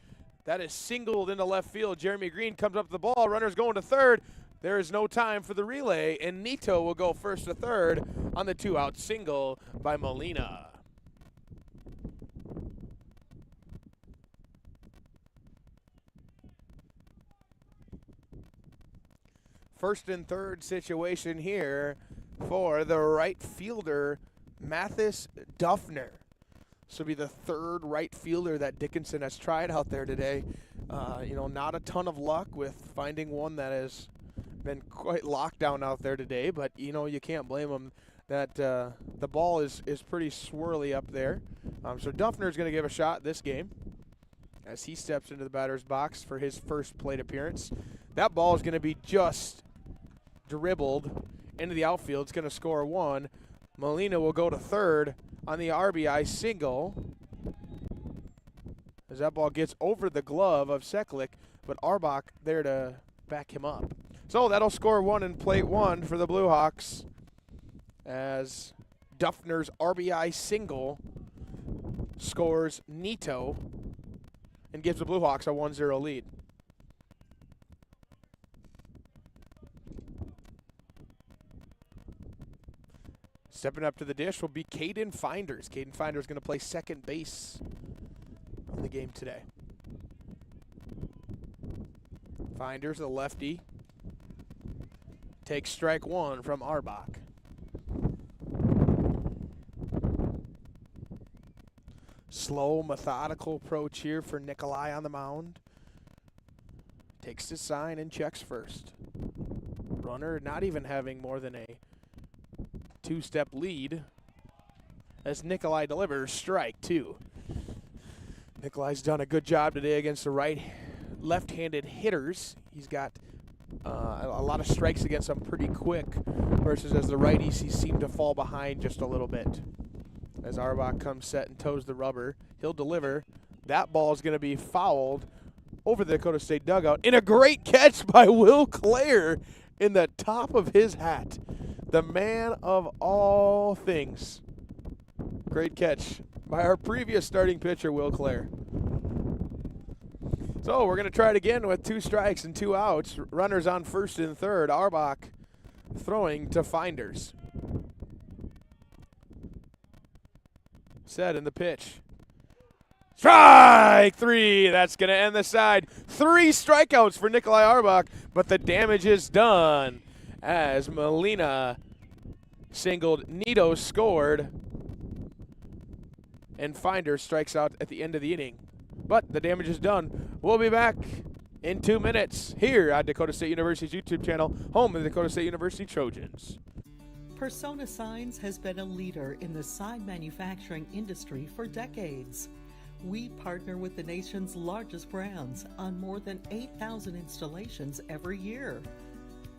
That is singled into left field. Jeremy Green comes up the ball. Runner's going to third. There is no time for the relay, and Nito will go first to third on the 2-out single by Molina. First and third situation here for the right fielder, Mathis Duffner. This will be the third right fielder that Dickinson has tried out there today. Not a ton of luck with finding one that has been quite locked down out there today, but you can't blame him that the ball is pretty swirly up there. So Duffner's going to give a shot this game as he steps into the batter's box for his first plate appearance. That ball is going to be just dribbled into the outfield. It's going to score 1. Molina will go to third on the RBI single. as that ball gets over the glove of Seklick, but Arbach there to back him up. So that'll score 1 in plate 1 for the Blue Hawks as Duffner's RBI single scores Nito and gives the Blue Hawks a 1-0 lead. Stepping up to the dish will be Caden Finders. Caden Finders going to play second base in the game today. Finders, the lefty, takes strike 1 from Arbach. Slow, methodical approach here for Nikolai on the mound. Takes his sign and checks first. Runner not even having more than a 2-step lead as Nikolai delivers strike 2. Nikolai's done a good job today against the left-handed hitters. He's got a lot of strikes against them pretty quick versus as the righties he seemed to fall behind just a little bit. As Arbach comes set and toes the rubber, he'll deliver. That ball is going to be fouled over the Dakota State dugout in a great catch by Will Clare in the top of his hat. The man of all things. Great catch by our previous starting pitcher, Will Clare. So we're going to try it again with 2 strikes and 2 outs. Runners on first and third. Arbach throwing to Finders. Set in the pitch. Strike 3. That's going to end the side. 3 strikeouts for Nikolai Arbach, but the damage is done as Molina singled, Nito scored, and Finders strikes out at the end of the inning. But the damage is done. We'll be back in 2 minutes here at Dakota State University's YouTube channel, home of the Dakota State University Trojans. Persona Signs has been a leader in the sign manufacturing industry for decades. We partner with the nation's largest brands on more than 8,000 installations every year.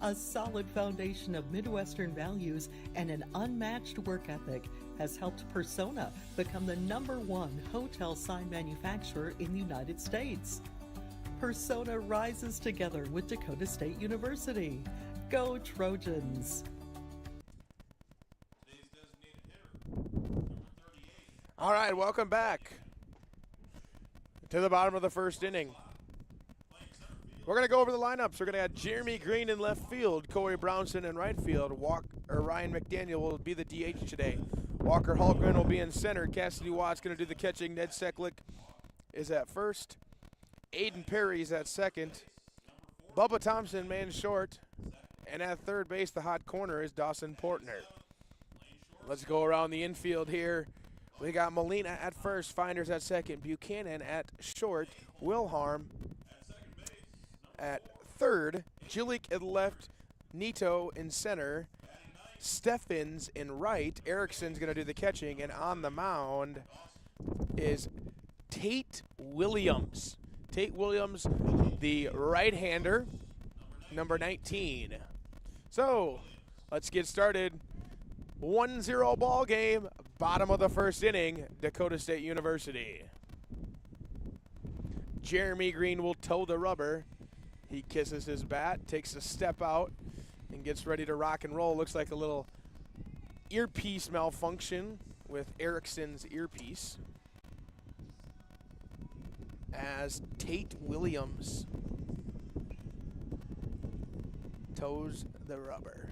A solid foundation of Midwestern values and an unmatched work ethic has helped Persona become the #1 hotel sign manufacturer in the United States. Persona rises together with Dakota State University. Go Trojans! All right, welcome back to the bottom of the first inning. We're going to go over the lineups. We're going to have Jeremy Green in left field, Corey Brownson in right field. Ryan McDaniel will be the DH today. Walker Hallgren will be in center. Cassidy Watts going to do the catching. Ned Seklick is at first. Aiden Perry is at second. Bubba Thompson man short. And at third base, the hot corner is Dawson Portner. Let's go around the infield here. We got Molina at first, Finders at second, Buchanan at short, Wilharm at third, Jilic at left, Nito in center, Steffens in right, Erickson's going to do the catching, and on the mound is Tate Williams. Tate Williams, the right-hander, number 19. So, let's get started. 1-0 ball game, bottom of the first inning, Dakota State University. Jeremy Green will toe the rubber. He kisses his bat, takes a step out, and gets ready to rock and roll. Looks like a little earpiece malfunction with Erickson's earpiece. As Tate Williams toes the rubber.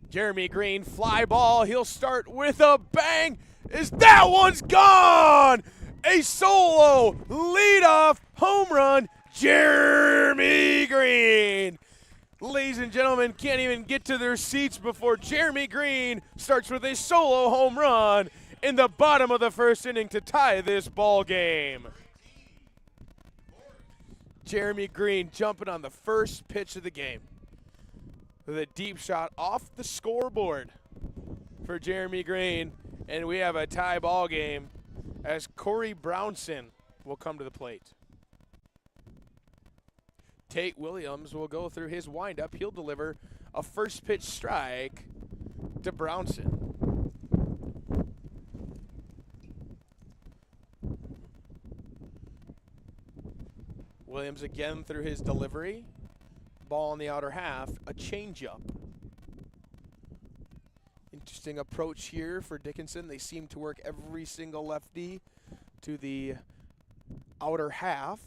Jeremy Green, fly ball. He'll start with a bang. That one's gone! A solo leadoff home run, Jeremy Green. Ladies and gentlemen, can't even get to their seats before Jeremy Green starts with a solo home run in the bottom of the first inning to tie this ball game. Jeremy Green jumping on the first pitch of the game with a deep shot off the scoreboard for Jeremy Green, and we have a tie ball game as Corey Brownson will come to the plate. Tate Williams will go through his windup. He'll deliver a first pitch strike to Brownson. Williams again through his delivery. Ball in the outer half, a changeup. Interesting approach here for Dickinson. They seem to work every single lefty to the outer half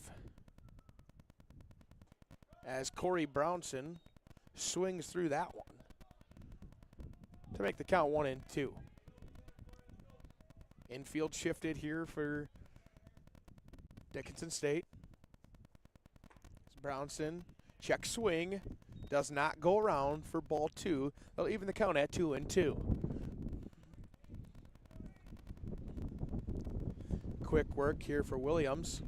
as Corey Brownson swings through that one to make the count 1-2. Infield shifted here for Dickinson State. Brownson, check swing, does not go around for ball 2. They'll even the count at 2-2. Quick work here for Williams.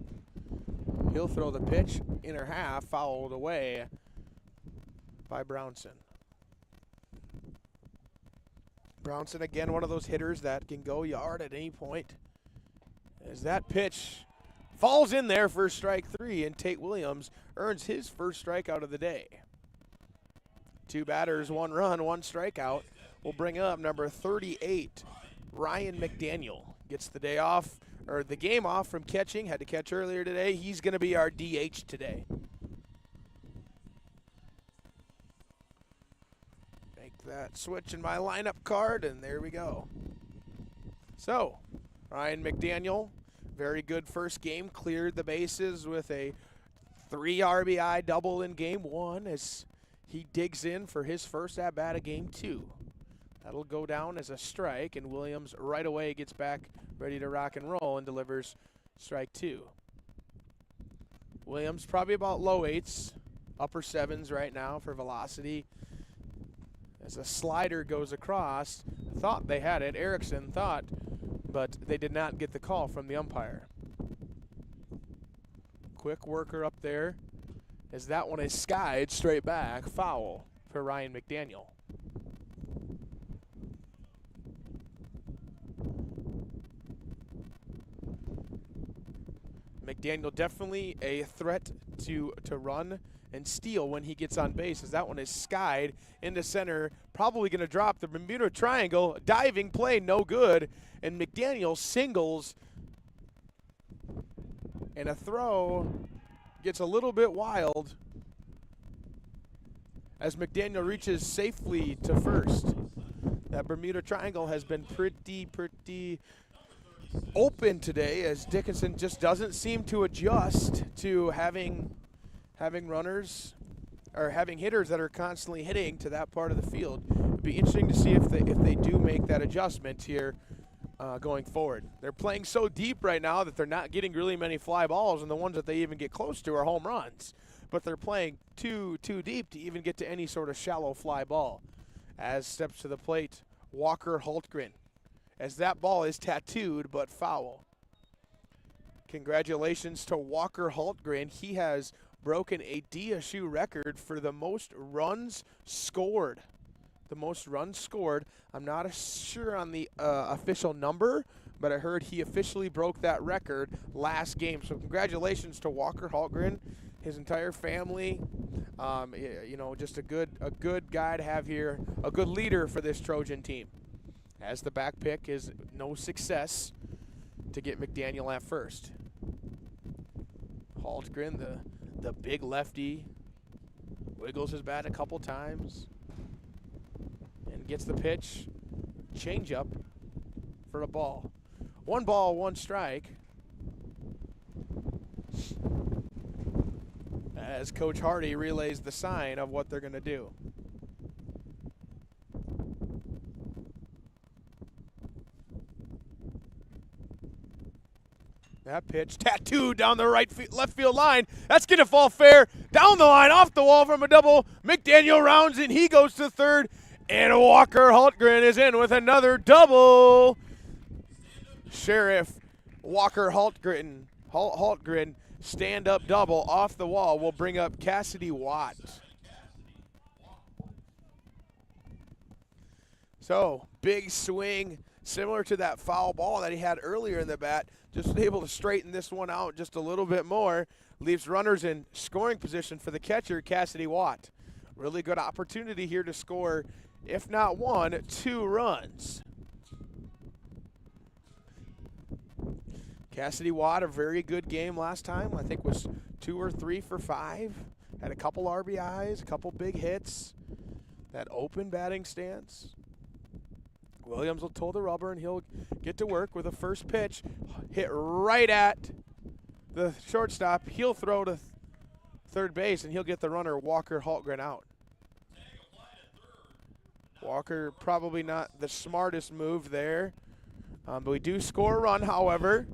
He'll throw the pitch, inner half, fouled away by Brownson. Brownson, again, one of those hitters that can go yard at any point. As that pitch falls in there for strike 3, and Tate Williams earns his first strikeout of the day. 2 batters, 1 run, 1 strikeout. We'll bring up number 38, Ryan McDaniel. Gets the day off, or the game off from catching. Had to catch earlier today. He's going to be our DH today. Make that switch in my lineup card, and there we go. So, Ryan McDaniel, very good first game. Cleared the bases with a 3 RBI double in game 1 as he digs in for his first at-bat of game 2. That'll go down as a strike, and Williams right away gets back ready to rock and roll and delivers strike 2. Williams probably about low 8s, upper 7s right now for velocity. As a slider goes across, thought they had it. Erickson thought, but they did not get the call from the umpire. Quick worker up there as that one is skied straight back, foul for Ryan McDaniel. McDaniel definitely a threat to run and steal when he gets on base, as that one is skied into center, probably going to drop the Bermuda Triangle. Diving play, no good, and McDaniel singles, and a throw gets a little bit wild as McDaniel reaches safely to first. That Bermuda Triangle has been pretty open today, as Dickinson just doesn't seem to adjust to having runners or having hitters that are constantly hitting to that part of the field. It'd be interesting to see if they do make that adjustment here going forward. They're playing so deep right now that they're not getting really many fly balls, and the ones that they even get close to are home runs. But they're playing too deep to even get to any sort of shallow fly ball. As steps to the plate, Walker Hultgren, as that ball is tattooed but foul. Congratulations to Walker Hultgren. He has broken a DSU record for the most runs scored. The most runs scored. I'm not sure on the official number, but I heard he officially broke that record last game. So congratulations to Walker Hultgren, his entire family. You know, just a good guy to have here, a good leader for this Trojan team. As the back pick is no success to get McDaniel at first. Hultgren, the big lefty, wiggles his bat a couple times and gets the pitch, changeup for a ball. 1 ball, 1 strike. As Coach Hardy relays the sign of what they're going to do. That pitch tattooed down the left field line. That's going to fall fair. Down the line, off the wall from a double. McDaniel rounds in. He goes to third. And Walker Hultgren is in with another double. Sheriff Walker Hultgren stand-up double off the wall will bring up Cassidy Watt. So, big swing, similar to that foul ball that he had earlier in the bat. Just able to straighten this one out just a little bit more. Leaves runners in scoring position for the catcher, Cassidy Watt. Really good opportunity here to score, if not 1, 2 runs. Cassidy Watt, a very good game last time. I think was 2 or 3 for 5. Had a couple RBIs, a couple big hits. That open batting stance. Williams will toe the rubber, and he'll get to work with a first pitch. Hit right at the shortstop. He'll throw to third base, and he'll get the runner, Walker Hultgren, out. Walker probably not the smartest move there. But we do score a run, however.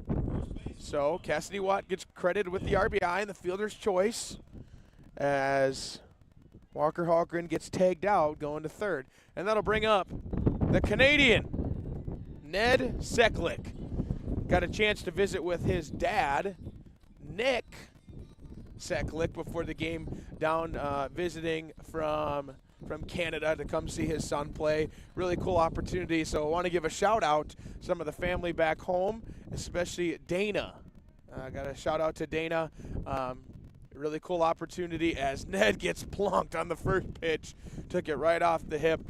So Cassidy Watt gets credited with the RBI and the fielder's choice as Walker Hultgren gets tagged out going to third. And that'll bring up the Canadian, Ned Seklick. Got a chance to visit with his dad, Nick Seklick, before the game down visiting from Canada to come see his son play. Really cool opportunity. So I want to give a shout out to some of the family back home, especially Dana. Got a shout out to Dana. Really cool opportunity as Ned gets plunked on the first pitch. Took it right off the hip.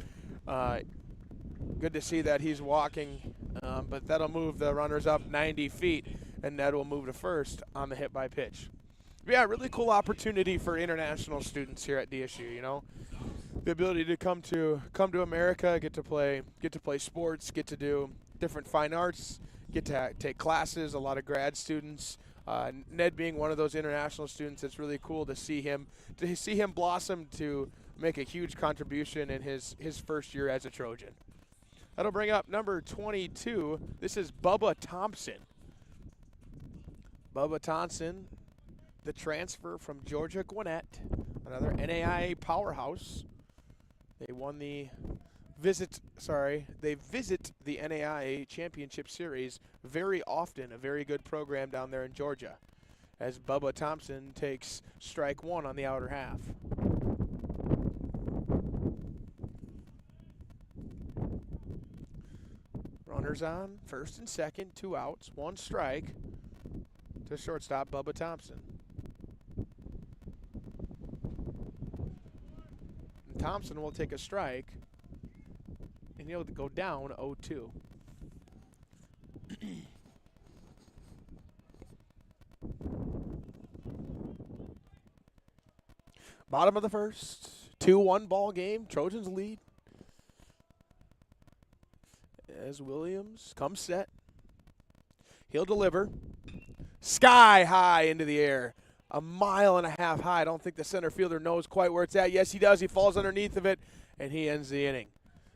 Good to see that he's walking, but that'll move the runners up 90 feet, and Ned will move to first on the hit by pitch. Yeah, really cool opportunity for international students here at DSU, you know. The ability to come to America, get to play sports, get to do different fine arts, get to take classes. A lot of grad students. Ned being one of those international students, it's really cool to see him blossom to make a huge contribution in his first year as a Trojan. That'll bring up number 22. This is Bubba Thompson. Bubba Thompson, the transfer from Georgia Gwinnett, another NAIA powerhouse. They visit the NAIA Championship Series very often, a very good program down there in Georgia, as Bubba Thompson takes strike 1 on the outer half. Runners on, first and second, 2 outs, 1 strike to shortstop Bubba Thompson. And Thompson will take a strike, and he'll go down 0-2. Bottom of the first, 2-1 ball game. Trojans lead. As Williams comes set, he'll deliver. Sky high into the air, 1.5 miles high. I don't think the center fielder knows quite where it's at. Yes, he does. He falls underneath of it, and he ends the inning.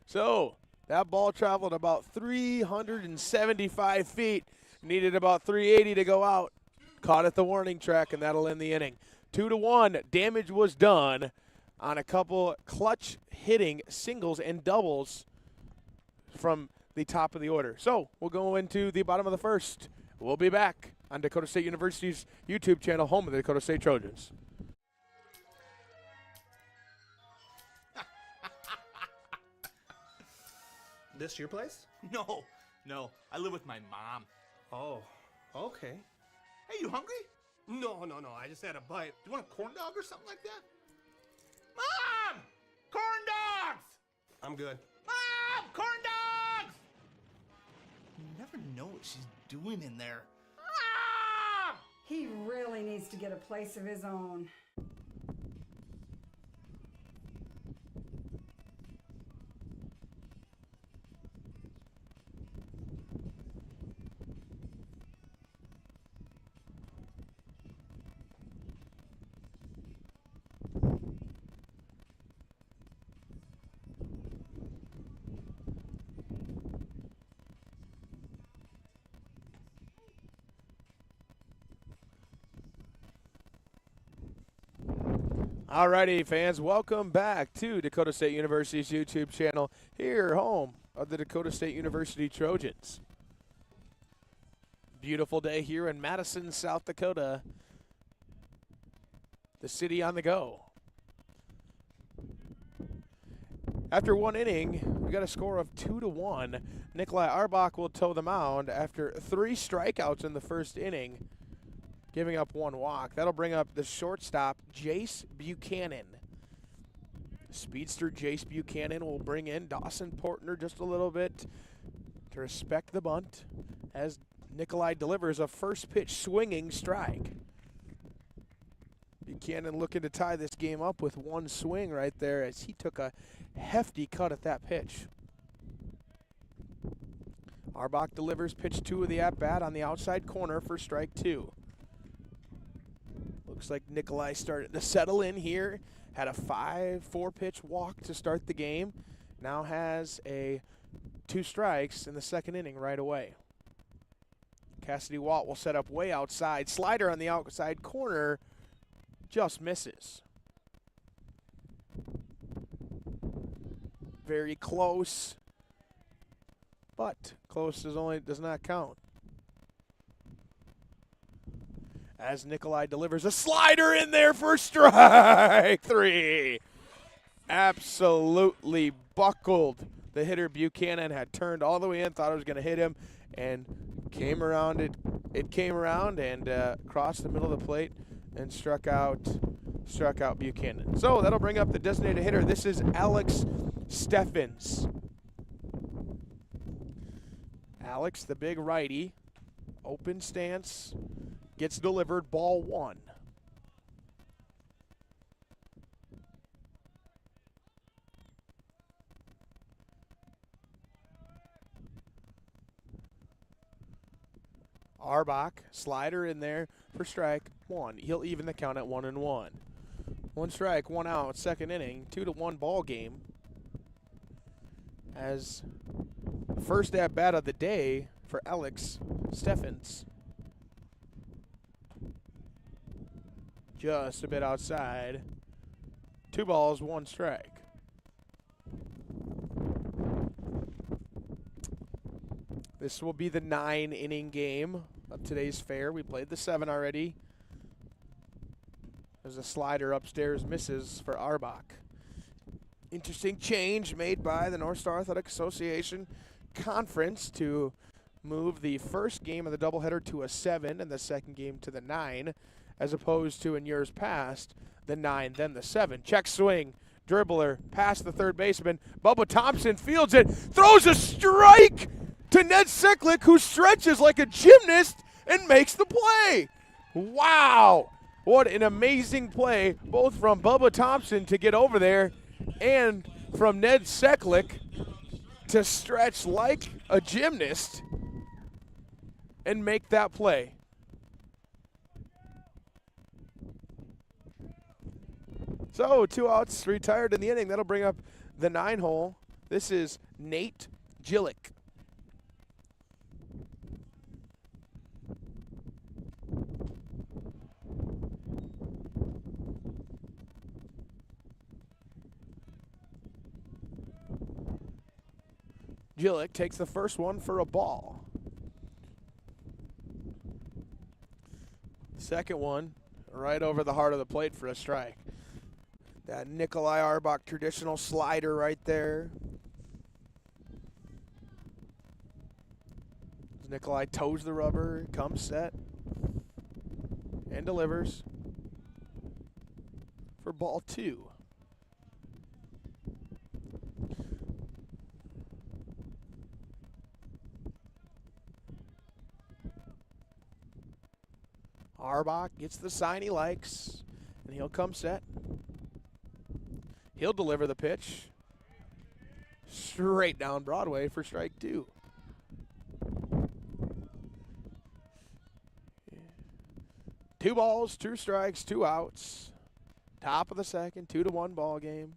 So that ball traveled about 375 feet, needed about 380 to go out. Caught at the warning track, and that'll end the inning. 2-1, damage was done on a couple clutch hitting singles and doubles from the top of the order. So we'll go into the bottom of the first. We'll be back on Dakota State University's YouTube channel, home of the Dakota State Trojans. This your place? No. I live with my mom. Oh, okay. Hey, you hungry? No. I just had a bite. Do you want a corn dog or something like that? Mom! Corn dogs! I'm good. Mom! Corn dogs! You never know what she's doing in there. Mom! He really needs to get a place of his own. Alrighty, fans, welcome back to Dakota State University's YouTube channel, here home of the Dakota State University Trojans. Beautiful day here in Madison, South Dakota, the city on the go. After 1 inning, we got a score of 2-1. Nikolai Arbach will toe the mound after 3 strikeouts in the first inning, giving up 1 walk. That'll bring up the shortstop, Jace Buchanan. Speedster Jace Buchanan will bring in Dawson Portner just a little bit to respect the bunt as Nikolai delivers a first pitch swinging strike. Buchanan looking to tie this game up with one swing right there as he took a hefty cut at that pitch. Arbach delivers pitch 2 of the at-bat on the outside corner for strike 2. Looks like Nikolai started to settle in here. Had a 5-4 pitch walk to start the game. Now has 2 strikes in the second inning right away. Cassidy Walt will set up way outside. Slider on the outside corner just misses. Very close, but close does not count. As Nikolai delivers a slider in there for strike 3. Absolutely buckled. The hitter Buchanan had turned all the way in, thought it was going to hit him, and came around it came around and crossed the middle of the plate and struck out Buchanan. So that'll bring up the designated hitter. This is Alex Steffens. Alex, the big righty, open stance, gets delivered, ball 1. Arbach, slider in there for strike 1. He'll even the count at 1-1. 1 strike, 1 out, second inning, 2-1 ball game. As first at bat of the day for Alex Steffens. Just a bit outside. 2 balls, 1 strike. This will be the 9-inning game of today's fair. We played the 7 already. There's a slider upstairs, misses for Arbach. Interesting change made by the North Star Athletic Association Conference to move the first game of the doubleheader to a 7 and the second game to the 9, as opposed to in years past, the 9, then the 7. Check swing, dribbler, past the third baseman. Bubba Thompson fields it, throws a strike to Ned Seklick, who stretches like a gymnast and makes the play. Wow, what an amazing play, both from Bubba Thompson to get over there and from Ned Seklick to stretch like a gymnast and make that play. So 2 outs, retired in the inning. That'll bring up the 9 hole. This is Nate Gillick. Gillick takes the first one for a ball. Second one right over the heart of the plate for a strike. That Nikolai Arbach traditional slider right there. Nikolai toes the rubber, comes set, and delivers for ball 2. Arbach gets the sign he likes, and he'll come set. He'll deliver the pitch straight down Broadway for strike 2. Two balls, 2 strikes, 2 outs. Top of the second, 2-1 ball game.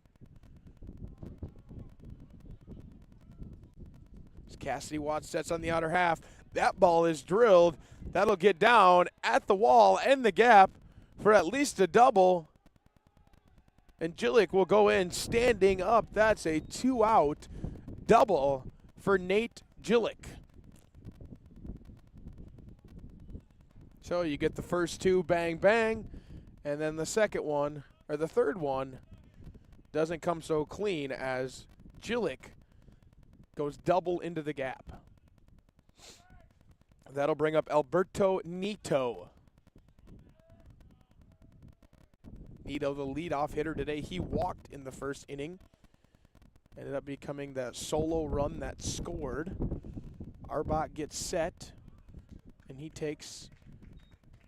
As Cassidy Watts sets on the outer half. That ball is drilled. That'll get down at the wall and the gap for at least a double. And Gillick will go in standing up. That's a 2-out double for Nate Gillick. So you get the first 2 bang bang, and then the second one, or the third one, doesn't come so clean as Gillick goes double into the gap. That'll bring up Alberto Nito. Nito, the leadoff hitter today, he walked in the first inning. Ended up becoming the solo run that scored. Arbach gets set, and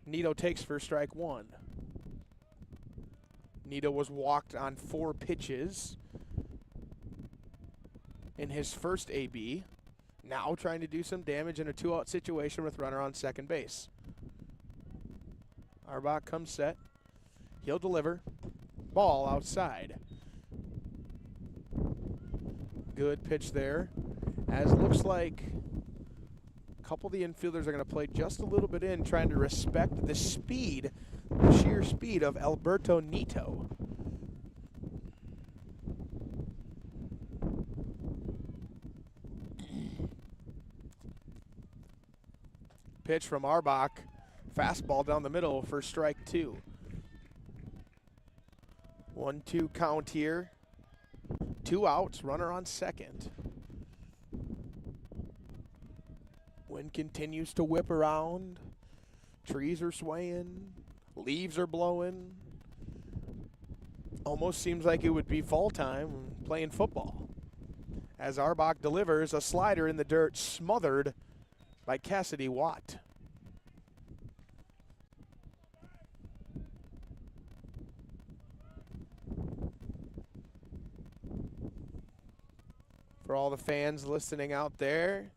Nito takes for strike 1. Nito was walked on 4 pitches in his first AB. Now trying to do some damage in a 2-out situation with runner on second base. Arbach comes set. He'll deliver. Ball outside. Good pitch there. As it looks like a couple of the infielders are going to play just a little bit in, trying to respect the speed, the sheer speed of Alberto Nito. Pitch from Arbach. Fastball down the middle for strike 2. 1-2 count here. 2 outs, runner on second. Wind continues to whip around. Trees are swaying. Leaves are blowing. Almost seems like it would be fall time playing football. As Arbach delivers a slider in the dirt, smothered by Cassidy Watt. For all the fans listening out there,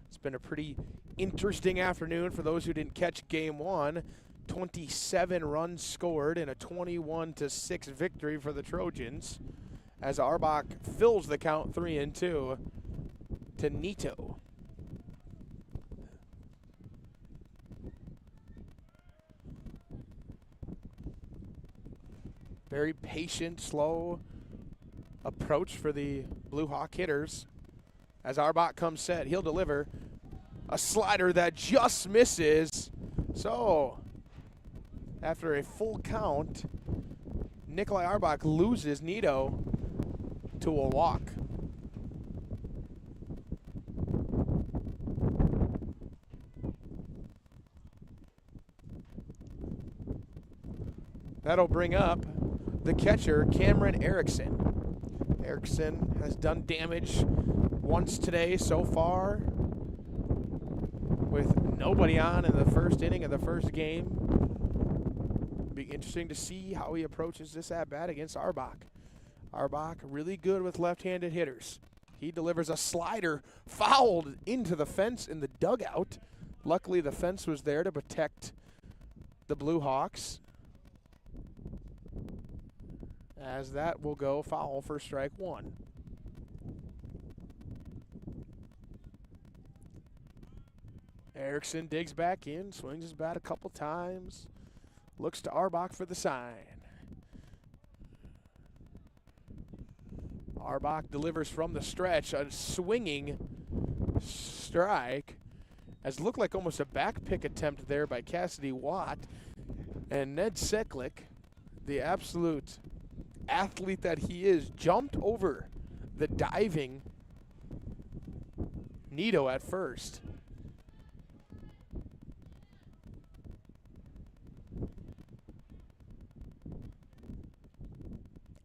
it's been a pretty interesting afternoon for those who didn't catch game 1. 27 runs scored in a 21-6 victory for the Trojans as Arbach fills the count 3-2 to Nito. Very patient, slow approach for the Blue Hawk hitters. As Arbach comes set, he'll deliver a slider that just misses. So, after a full count, Nikolai Arbach loses Nito to a walk. That'll bring up the catcher, Cameron Erickson. Erickson has done damage once today so far with nobody on in the first inning of the first game. Be interesting to see how he approaches this at-bat against Arbach. Arbach really good with left-handed hitters. He delivers a slider fouled into the fence in the dugout. Luckily, the fence was there to protect the Blue Hawks. As that will go foul for strike 1. Erickson digs back in, swings his bat a couple times, looks to Arbach for the sign. Arbach delivers from the stretch, a swinging strike, as looked like almost a back pick attempt there by Cassidy Watt. And Ned Seklick, the absolute athlete that he is, jumped over the diving Nito at first.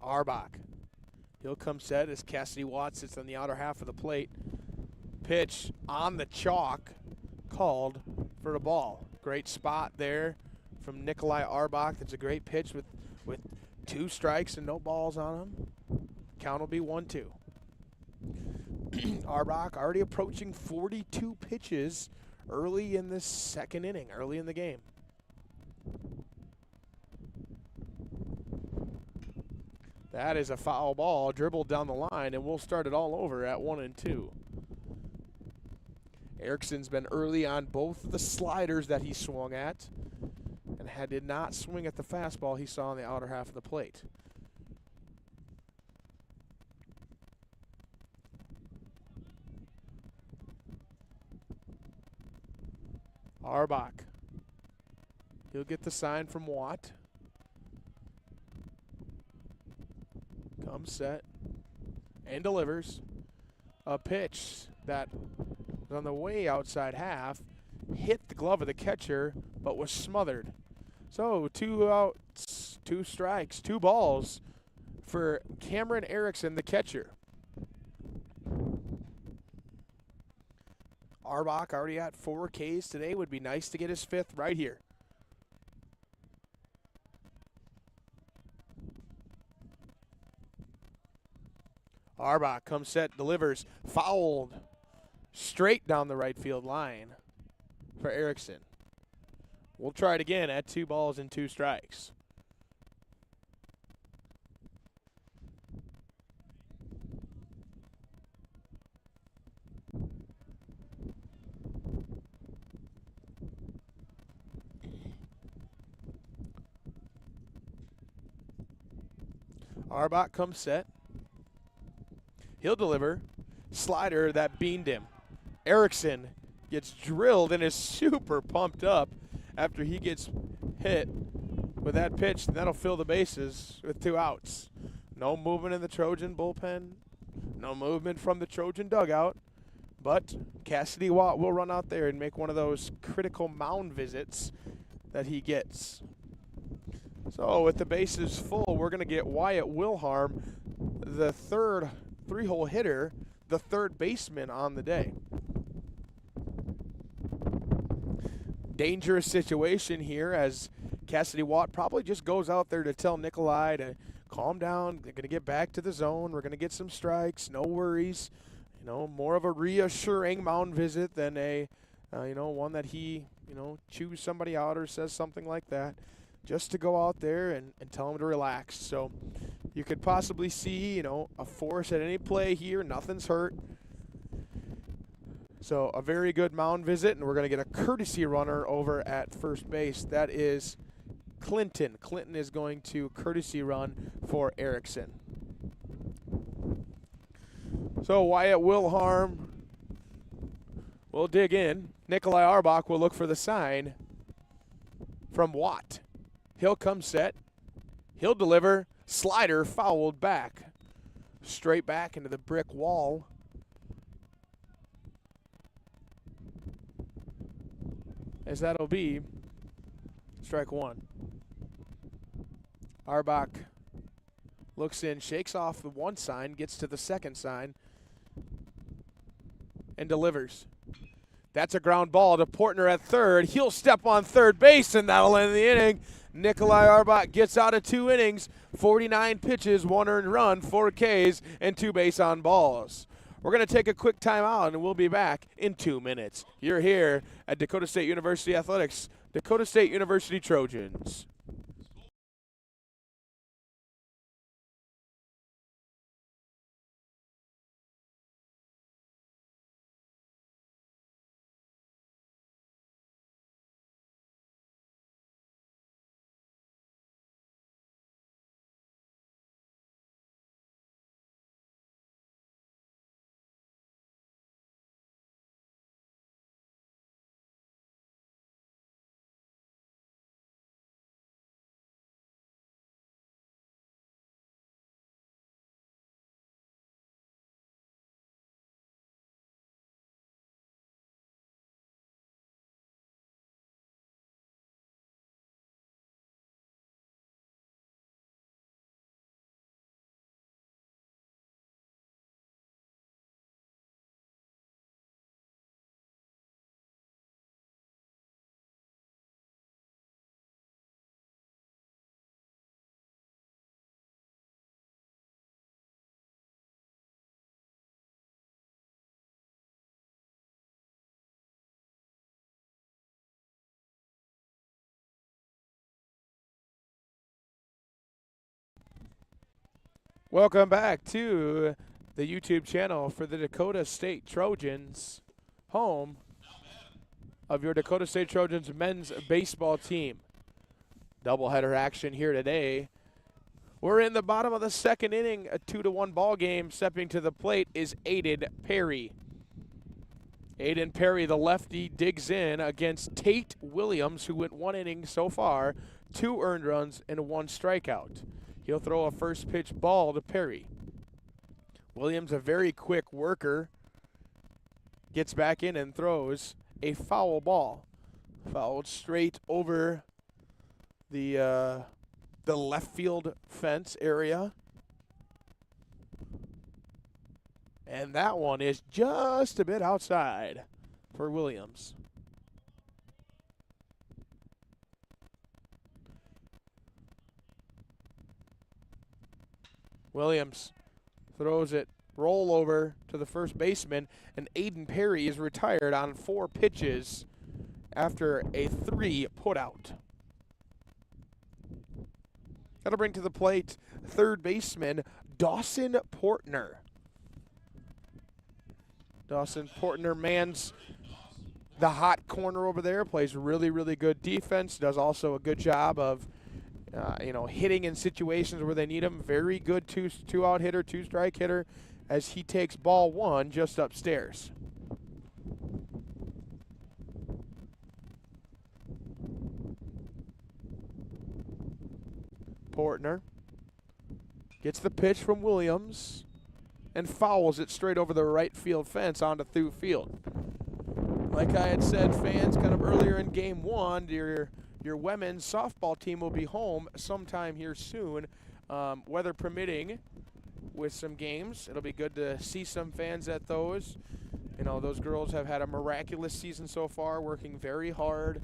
Arbach. He'll come set as Cassidy Watts sits on the outer half of the plate. Pitch on the chalk, called for the ball. Great spot there from Nikolai Arbach. That's a great pitch with 2 strikes and no balls on him. Count will be 1-2. Arbach already approaching 42 pitches early in this second inning, early in the game. That is a foul ball, dribbled down the line, and we'll start it all over at 1-2. Erickson's been early on both of the sliders that he swung at, and did not swing at the fastball he saw on the outer half of the plate. Arbach. He'll get the sign from Watt. Comes set and delivers a pitch that was on the way outside half, hit the glove of the catcher, but was smothered. So 2 outs, 2 strikes, 2 balls for Cameron Erickson, the catcher. Arbach already at 4 Ks today. Would be nice to get his 5th right here. Arbach comes set, delivers, fouled straight down the right field line for Erickson. We'll try it again at 2 balls and 2 strikes. Arbach comes set. He'll deliver. Slider that beamed him. Erickson gets drilled and is super pumped up after he gets hit with that pitch. That'll fill the bases with 2 outs. No movement in the Trojan bullpen. No movement from the Trojan dugout. But Cassidy Watt will run out there and make one of those critical mound visits that he gets. So with the bases full, we're going to get Wyatt Wilharm, the third 3-hole hitter, the third baseman on the day. Dangerous situation here as Cassidy Watt probably just goes out there to tell Nikolai to calm down. They're going to get back to the zone. We're going to get some strikes. No worries. You know, more of a reassuring mound visit than a, one that he, chews somebody out or says something like that. Just to go out there and tell him to relax. So you could possibly see, a force at any play here. Nothing's hurt. So a very good mound visit, and we're going to get a courtesy runner over at first base. That is Clinton. Clinton is going to courtesy run for Erickson. So Wyatt Wilharm will dig in. Nikolai Arbach will look for the sign from Watt. He'll come set. He'll deliver. Slider fouled back. Straight back into the brick wall. As that'll be strike 1. Arbach looks in, shakes off the 1 sign, gets to the 2nd sign, and delivers. That's a ground ball to Portner at 3rd. He'll step on 3rd base, and that'll end the inning. Nikolai Arbach gets out of 2 innings, 49 pitches, 1 earned run, 4 Ks, and 2 base on balls. We're going to take a quick timeout, and we'll be back in 2 minutes. You're here at Dakota State University Athletics, Dakota State University Trojans. Welcome back to the YouTube channel for the Dakota State Trojans, home of your Dakota State Trojans men's baseball team. Doubleheader action here today. We're in the bottom of the 2nd inning, a 2-1 ball game. Stepping to the plate is Aiden Perry. Aiden Perry, the lefty, digs in against Tate Williams, who went 1 inning so far, 2 earned runs and 1 strikeout. He'll throw a first pitch ball to Perry. Williams, a very quick worker, gets back in and throws a foul ball. Fouled straight over the left field fence area. And that one is just a bit outside for Williams. Williams throws it roll over to the first baseman, and Aiden Perry is retired on 4 pitches after a 3 putout. That'll bring to the plate third baseman Dawson Portner. Dawson Portner mans the hot corner over there, plays really, really good defense, does also a good job of hitting in situations where they need him. Very good two-out hitter, 2-strike hitter, as he takes ball 1 just upstairs. Portner gets the pitch from Williams and fouls it straight over the right field fence onto through field. Like I had said, fans, kind of earlier in game 1, your women's softball team will be home sometime here soon, weather permitting, with some games. It'll be good to see some fans at those. Those girls have had a miraculous season so far, working very hard,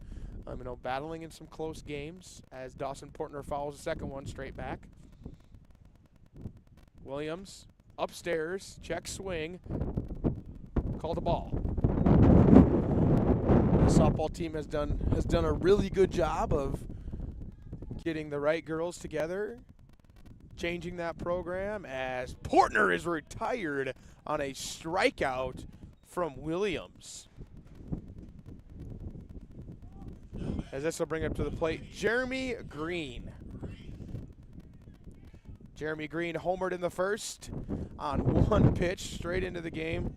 battling in some close games, as Dawson Portner fouls the second one straight back. Williams upstairs, check swing, called a ball. The softball team has done a really good job of getting the right girls together, changing that program, as Portner is retired on a strikeout from Williams. As this will bring up to the plate Jeremy Green. Jeremy Green homered in the first on 1 pitch straight into the game.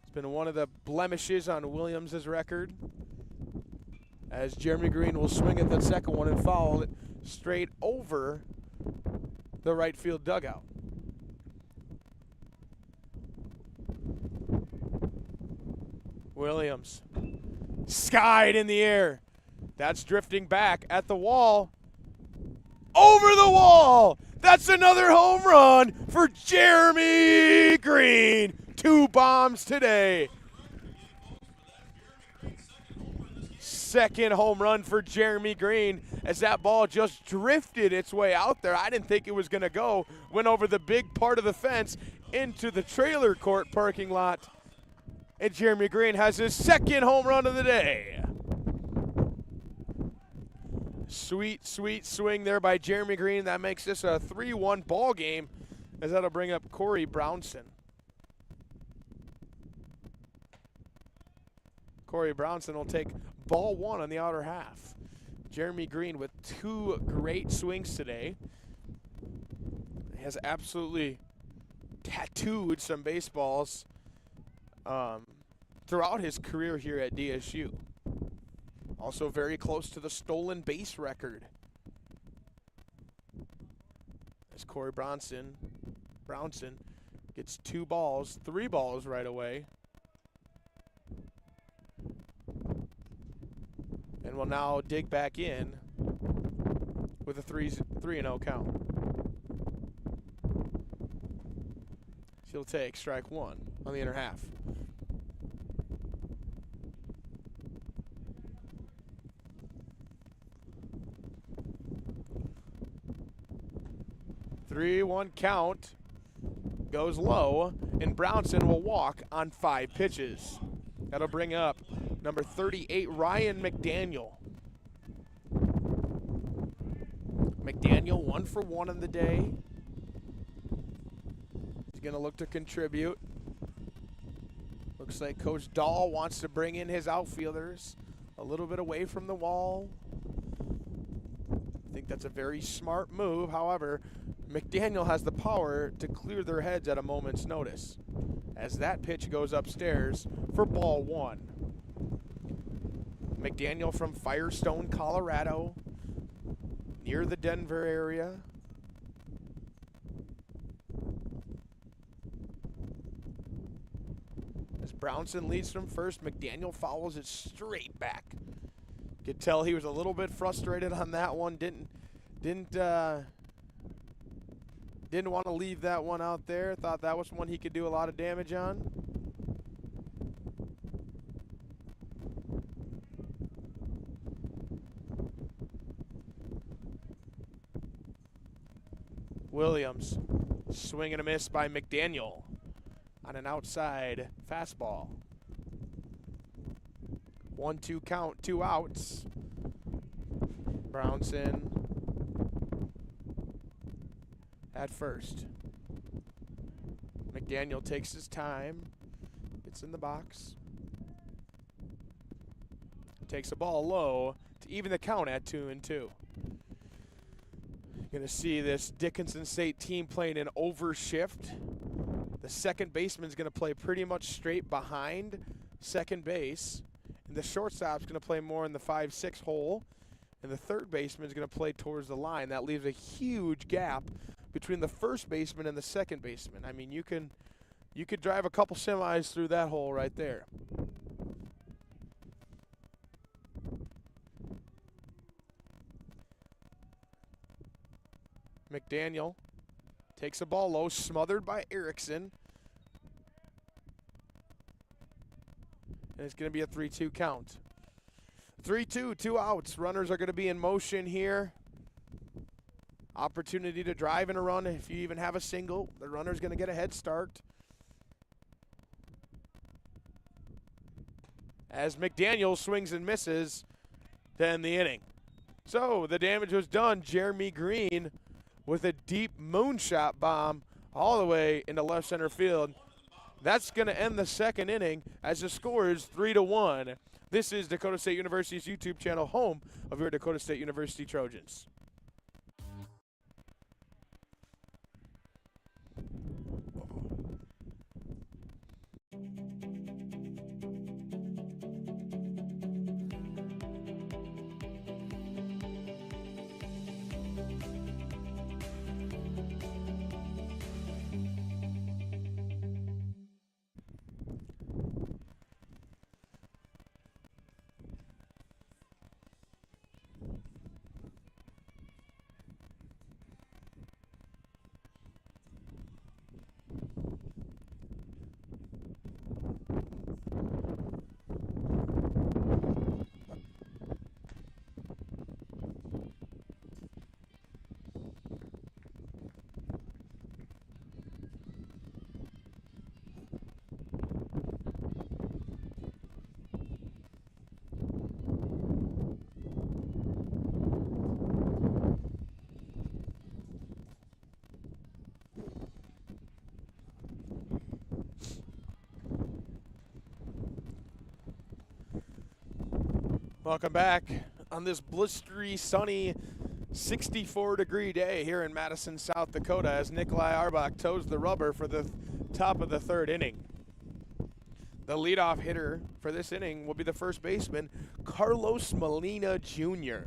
It's been one of the blemishes on Williams' record, as Jeremy Green will swing at that second one and foul it straight over the right field dugout. Williams skied in the air. That's drifting back at the wall. Over the wall! That's another home run for Jeremy Green. 2 bombs today. Second home run for Jeremy Green, as that ball just drifted its way out there. I didn't think it was going to go. Went over the big part of the fence into the trailer court parking lot. And Jeremy Green has his second home run of the day. Sweet, sweet swing there by Jeremy Green. That makes this a 3-1 ball game, as that'll bring up Corey Brownson. Corey Brownson will take ball 1 on the outer half. Jeremy Green with 2 great swings today. He has absolutely tattooed some baseballs throughout his career here at DSU. Also very close to the stolen base record. As Corey Brownson gets 2 balls, 3 balls right away. And will now dig back in with a 3-0 count. He'll take strike 1 on the inner half. Three-one count goes low, and Brownson will walk on 5 pitches. That'll bring up number 38, Ryan McDaniel. McDaniel 1 for 1 on the day. He's going to look to contribute. Looks like Coach Dahl wants to bring in his outfielders a little bit away from the wall. I think that's a very smart move. However, McDaniel has the power to clear their heads at a moment's notice, as that pitch goes upstairs for ball 1. McDaniel from Firestone, Colorado, near the Denver area. As Brownson leads from first, McDaniel fouls it straight back. Could tell he was a little bit frustrated on that one. Didn't want to leave that one out there. Thought that was one he could do a lot of damage on. Williams, swing and a miss by McDaniel. on an outside fastball. 1-2 count, 2 outs. Brownson at first. McDaniel takes his time. It's in the box. Takes a ball low to even the count at 2-2. Going to see this Dickinson State team playing an overshift. The second baseman's going to play pretty much straight behind second base. And the shortstop's going to play more in the 5-6 hole. And the third baseman's going to play towards the line. That leaves a huge gap between the first baseman and the second baseman. I mean, you could drive a couple semis through that hole right there. McDaniel takes a ball low, smothered by Erickson. And it's going to be a 3-2 count. 3-2, 2 outs. Runners are going to be in motion here. Opportunity to drive in a run. If you even have a single, the runner's going to get a head start. As McDaniel swings and misses to end the inning. So the damage was done. Jeremy Green with a deep moonshot bomb all the way into left center field. That's going to end the second inning as the score is 3-1. This is Dakota State University's YouTube channel, home of your Dakota State University Trojans. Welcome back on this blistery, sunny, 64-degree day here in Madison, South Dakota, as Nikolai Arbach toes the rubber for the top of the third inning. The leadoff hitter for this inning will be the first baseman, Carlos Molina Jr.,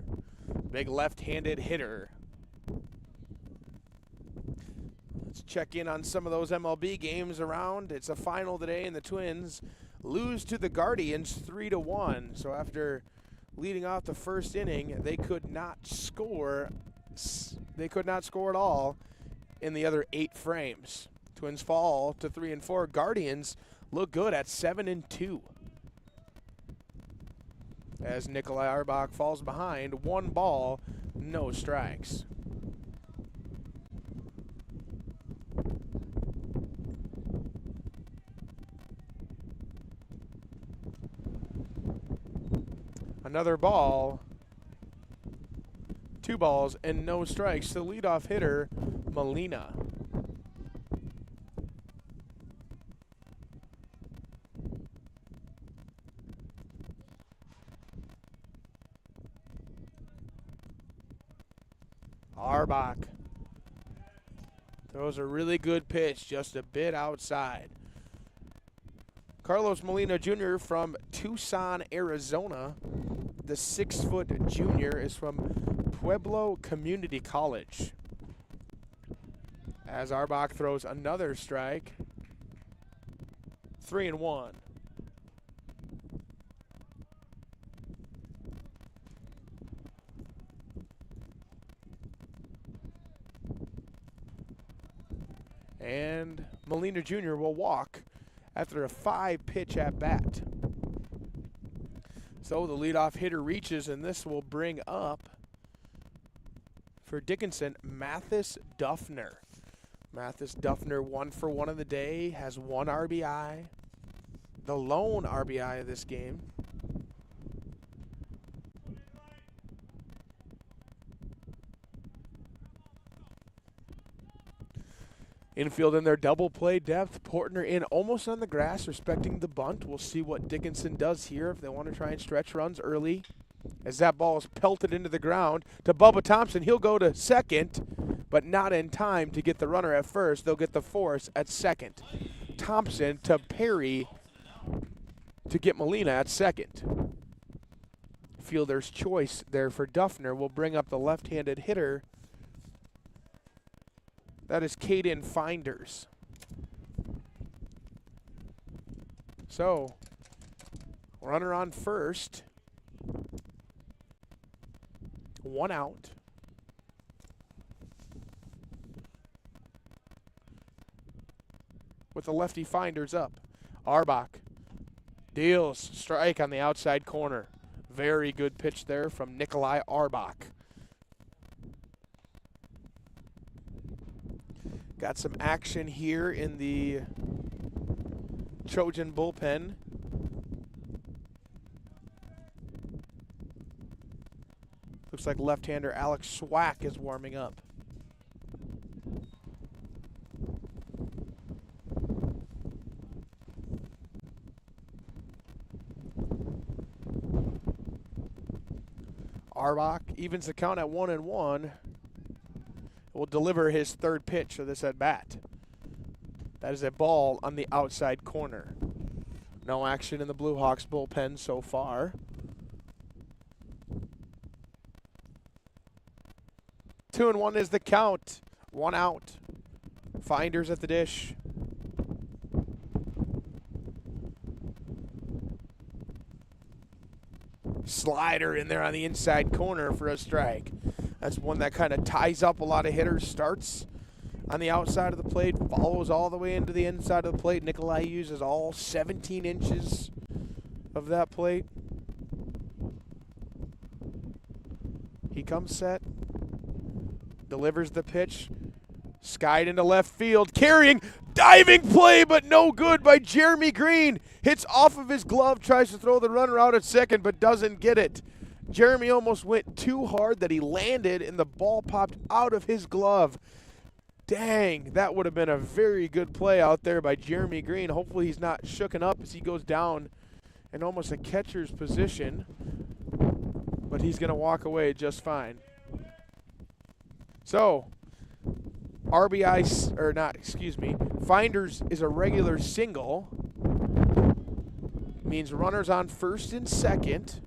big left-handed hitter. Let's check in on some of those MLB games around. It's a final today, and the Twins lose to the Guardians 3-1. So after leading off the first inning, they could not score. They could not score at all in the other 8 frames. Twins fall to 3-4. Guardians look good at 7-2. As Nikolai Arbach falls behind, 1 ball, no strikes. Another ball, 2 balls, and no strikes. The leadoff hitter, Molina. Arbach throws a really good pitch, just a bit outside. Carlos Molina Jr. from Tucson, Arizona. The 6-foot junior is from Pueblo Community College. As Arbach throws another strike. 3-1. And Molina Jr. will walk after a 5-pitch at bat. So the leadoff hitter reaches, and this will bring up for Dickinson, Mathis Duffner. Mathis Duffner 1 for 1 of the day, has 1 RBI. The lone RBI of this game. Infield in their double play depth. Portner in almost on the grass, respecting the bunt. We'll see what Dickinson does here if they want to try and stretch runs early. As that ball is pelted into the ground to Bubba Thompson. He'll go to second, but not in time to get the runner at first. They'll get the force at second. Thompson to Perry to get Molina at second. Fielder's choice there for Duffner will bring up the left-handed hitter. That is Caden Finders. So, runner on first. 1 out. With the lefty Finders up. Arbach deals strike on the outside corner. Very good pitch there from Nikolai Arbach. Got some action here in the Trojan bullpen. Looks like left-hander Alex Swack is warming up. Arbach evens the count at 1-1. Will deliver his third pitch of this at-bat. That is a ball on the outside corner. No action in the Blue Hawks bullpen so far. 2-1 is the count. 1 out. Finders at the dish. Slider in there on the inside corner for a strike. That's one that kind of ties up a lot of hitters. Starts on the outside of the plate, follows all the way into the inside of the plate. Nikolai uses all 17 inches of that plate. He comes set, delivers the pitch, skied into left field, carrying, diving play, but no good by Jeremy Green. Hits off of his glove, tries to throw the runner out at second, but doesn't get it. Jeremy almost went too hard that he landed, and the ball popped out of his glove. Dang, that would have been a very good play out there by Jeremy Green. Hopefully he's not shooken up as he goes down in almost a catcher's position, but he's going to walk away just fine. So, Finders is a regular single. Means runners on first and second.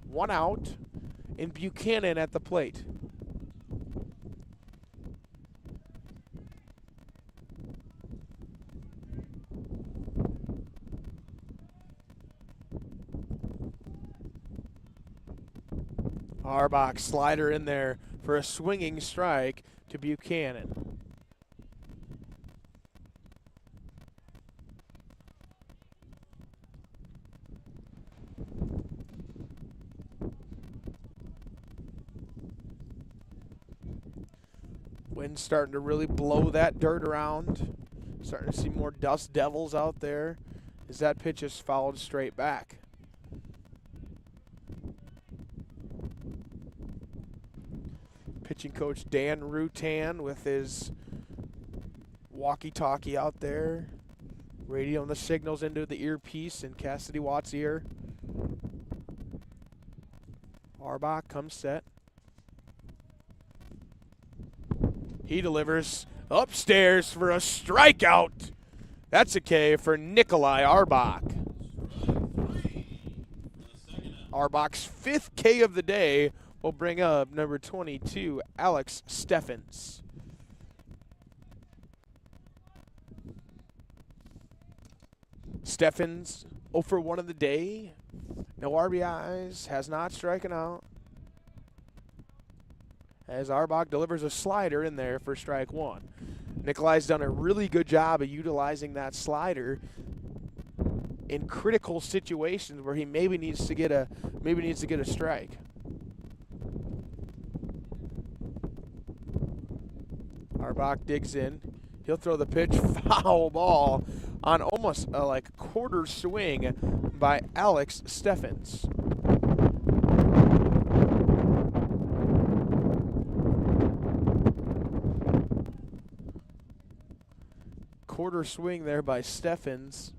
1 out, and Buchanan at the plate. Arbach slider in there for a swinging strike to Buchanan. Wind's starting to really blow that dirt around. Starting to see more dust devils out there as that pitch is fouled straight back. Pitching coach Dan Rutan with his walkie-talkie out there, radioing the signals into the earpiece in Cassidy Watt's ear. Arbach comes set. He delivers upstairs for a strikeout. That's a K for Nikolai Arbach. Arbach's 5th K of the day will bring up number 22, Alex Steffens. Steffens 0 for 1 of the day. No RBIs, has not striken out. As Arbach delivers a slider in there for strike 1. Nikolai's done a really good job of utilizing that slider in critical situations where he maybe needs to get a strike. Arbach digs in, He'll throw the pitch, foul ball on almost a like quarter swing by Alex Steffens. Quarter swing there by Steffens.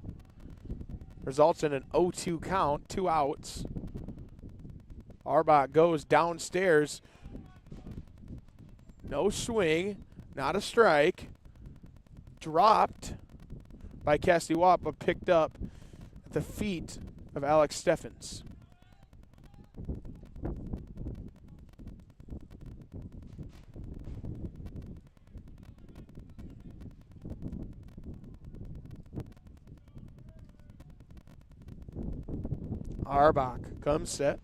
Results in an 0-2 count, 2 outs. Arbach goes downstairs. No swing, not a strike. Dropped by Cassidy Watt, but picked up at the feet of Alex Steffens. Arbach comes set.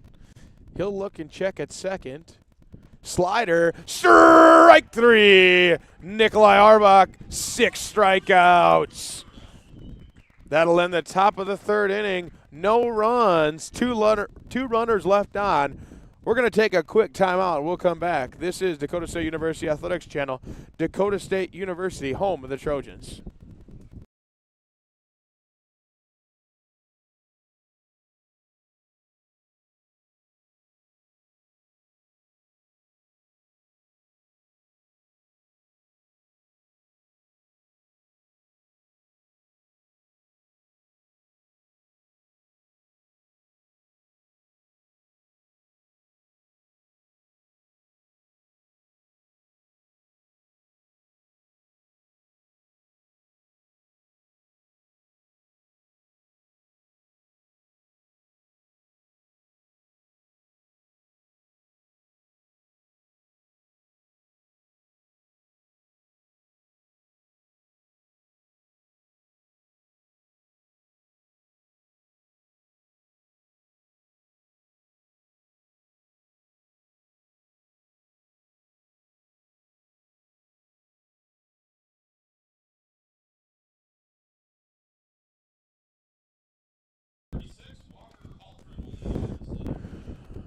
He'll look and check at second. Slider, strike 3. Nikolai Arbach, 6 strikeouts. That'll end the top of the 3rd inning. No runs, two runners left on. We're going to take a quick timeout. We'll come back. This is Dakota State University Athletics Channel, Dakota State University, home of the Trojans.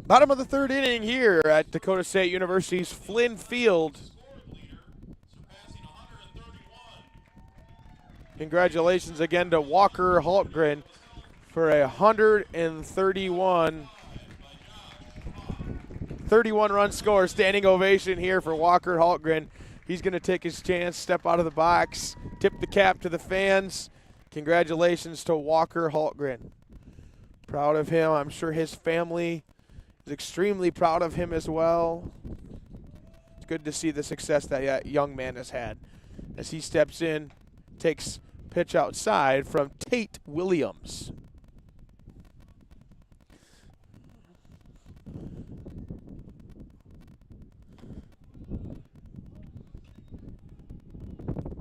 Bottom of the 3rd inning here at Dakota State University's Flynn Field. Congratulations again to Walker Hultgren for a 131 run score. Standing ovation here for Walker Hultgren. He's going to take his chance, step out of the box, tip the cap to the fans. Congratulations to Walker Hultgren. Proud of him. I'm sure his family is extremely proud of him as well. It's good to see the success that young man has had. As he steps in, takes pitch outside from Tate Williams.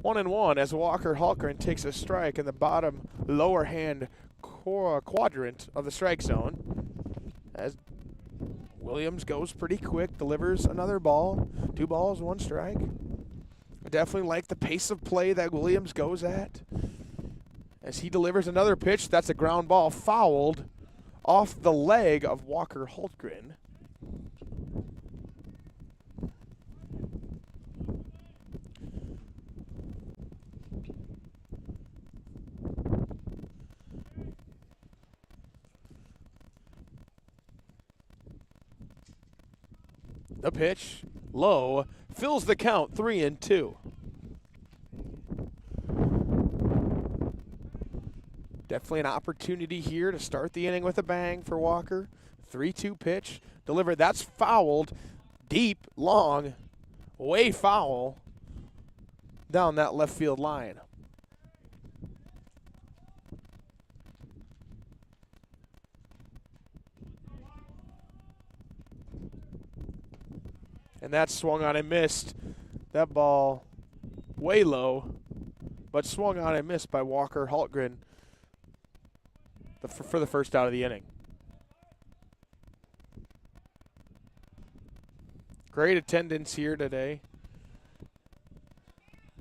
One and one as Walker Hultgren takes a strike in the bottom lower hand quadrant of the strike zone. As Williams goes pretty quick, delivers another ball. 2 balls, 1 strike. I definitely like the pace of play that Williams goes at. As he delivers another pitch, that's a ground ball fouled off the leg of Walker Hultgren. The pitch, low, fills the count, 3-2. Definitely an opportunity here to start the inning with a bang for Walker. 3-2 pitch, delivered. That's fouled, deep, long, way foul down that left field line. And that swung on and missed. That ball way low, but swung on and missed by Walker Hultgren for the first out of the inning. Great attendance here today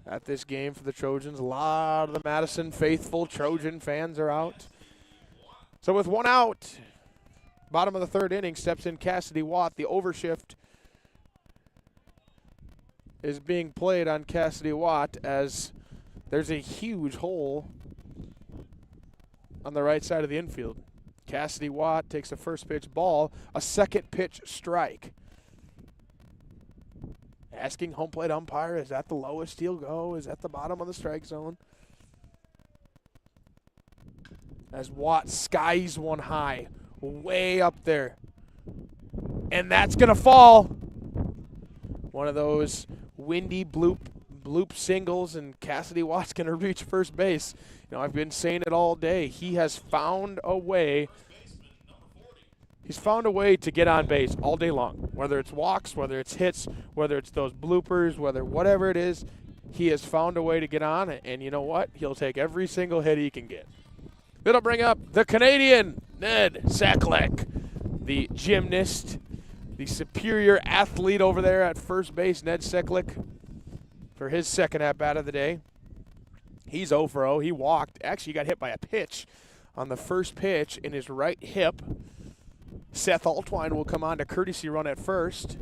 at this game for the Trojans. A lot of the Madison faithful Trojan fans are out. So with 1 out, bottom of the 3rd inning, steps in Cassidy Watt. The overshift is being played on Cassidy Watt as There's a huge hole on the right side of the infield. Cassidy Watt takes the first pitch ball, a second pitch strike. Asking home plate umpire, is that the lowest he'll go? Is that the bottom of the strike zone? As Watt skies one high, way up there. And that's going to fall. One of those windy bloop singles, and Cassidy Watt's going to reach first base. You know, I've been saying it all day. He has found a way. He's found a way to get on base all day long. Whether it's walks, whether it's hits, whether it's those bloopers, whatever it is, he has found a way to get on. And you know what? He'll take every single hit he can get. It'll bring up the Canadian, Ned Seklick, the gymnast, the superior athlete over there at first base, Ned Seklick, for his second at-bat of the day. He's 0 for 0. He walked. Actually, he got hit by a pitch on the first pitch in his right hip. Seth Altwine will come on to courtesy run at first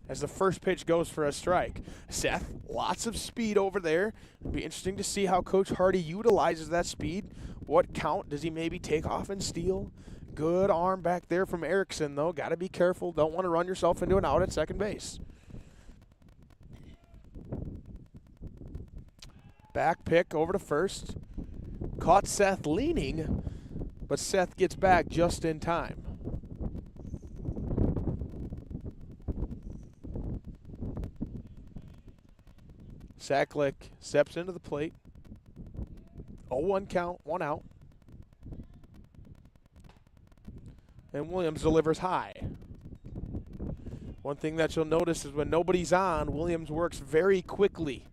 as the first pitch goes for a strike. Seth, lots of speed over there. It'll be interesting to see how Coach Hardy utilizes that speed. What count does he maybe take off and steal? Good arm back there from Erickson, though. Got to be careful. Don't want to run yourself into an out at second base. Back pick over to first. Caught Seth leaning, but Seth gets back just in time. Seklick steps into the plate. 0-1 count, 1 out. And Williams delivers high. One thing that you'll notice is when nobody's on, Williams works very quickly.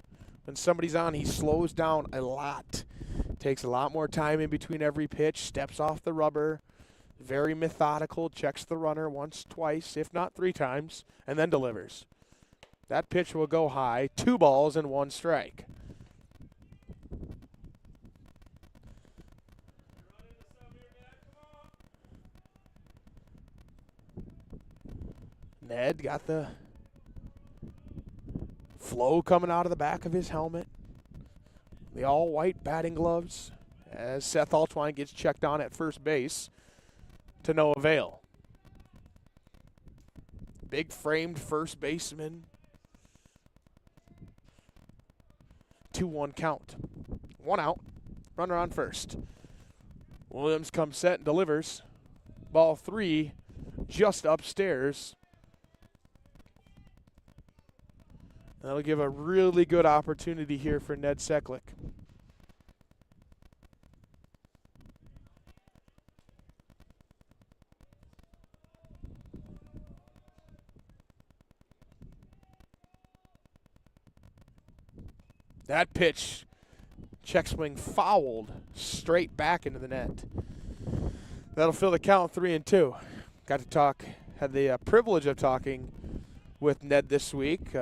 When somebody's on, he slows down a lot. Takes a lot more time in between every pitch, steps off the rubber, very methodical, checks the runner once, twice, if not 3 times, and then delivers. That pitch will go high, 2 balls and 1 strike. Ned got the flow coming out of the back of his helmet. The all-white batting gloves as Seth Altwine gets checked on at first base to no avail. Big framed first baseman. 2-1 count. 1 out. Runner on first. Williams comes set and delivers. Ball 3 just upstairs. That'll give a really good opportunity here for Ned Seklick. That pitch, check swing fouled straight back into the net. That'll fill the count 3-2. Got to talk, had the privilege of talking with Ned this week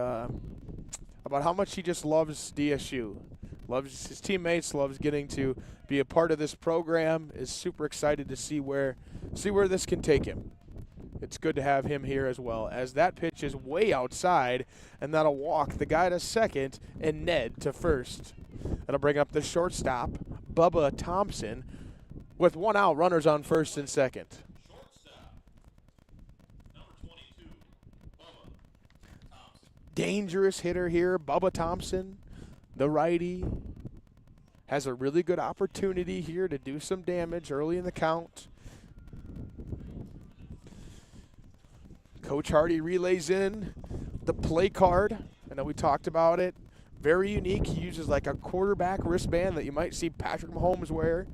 about how much he just loves DSU. Loves his teammates, loves getting to be a part of this program, is super excited to see where this can take him. It's good to have him here as well, as that pitch is way outside, and that'll walk the guy to second and Ned to first. That'll bring up the shortstop, Bubba Thompson, with 1 out, runners on first and second. Dangerous hitter here, Bubba Thompson, the righty, has a really good opportunity here to do some damage early in the count. Coach Hardy relays in the play card. I know we talked about it. Very unique. He uses like a quarterback wristband that you might see Patrick Mahomes wear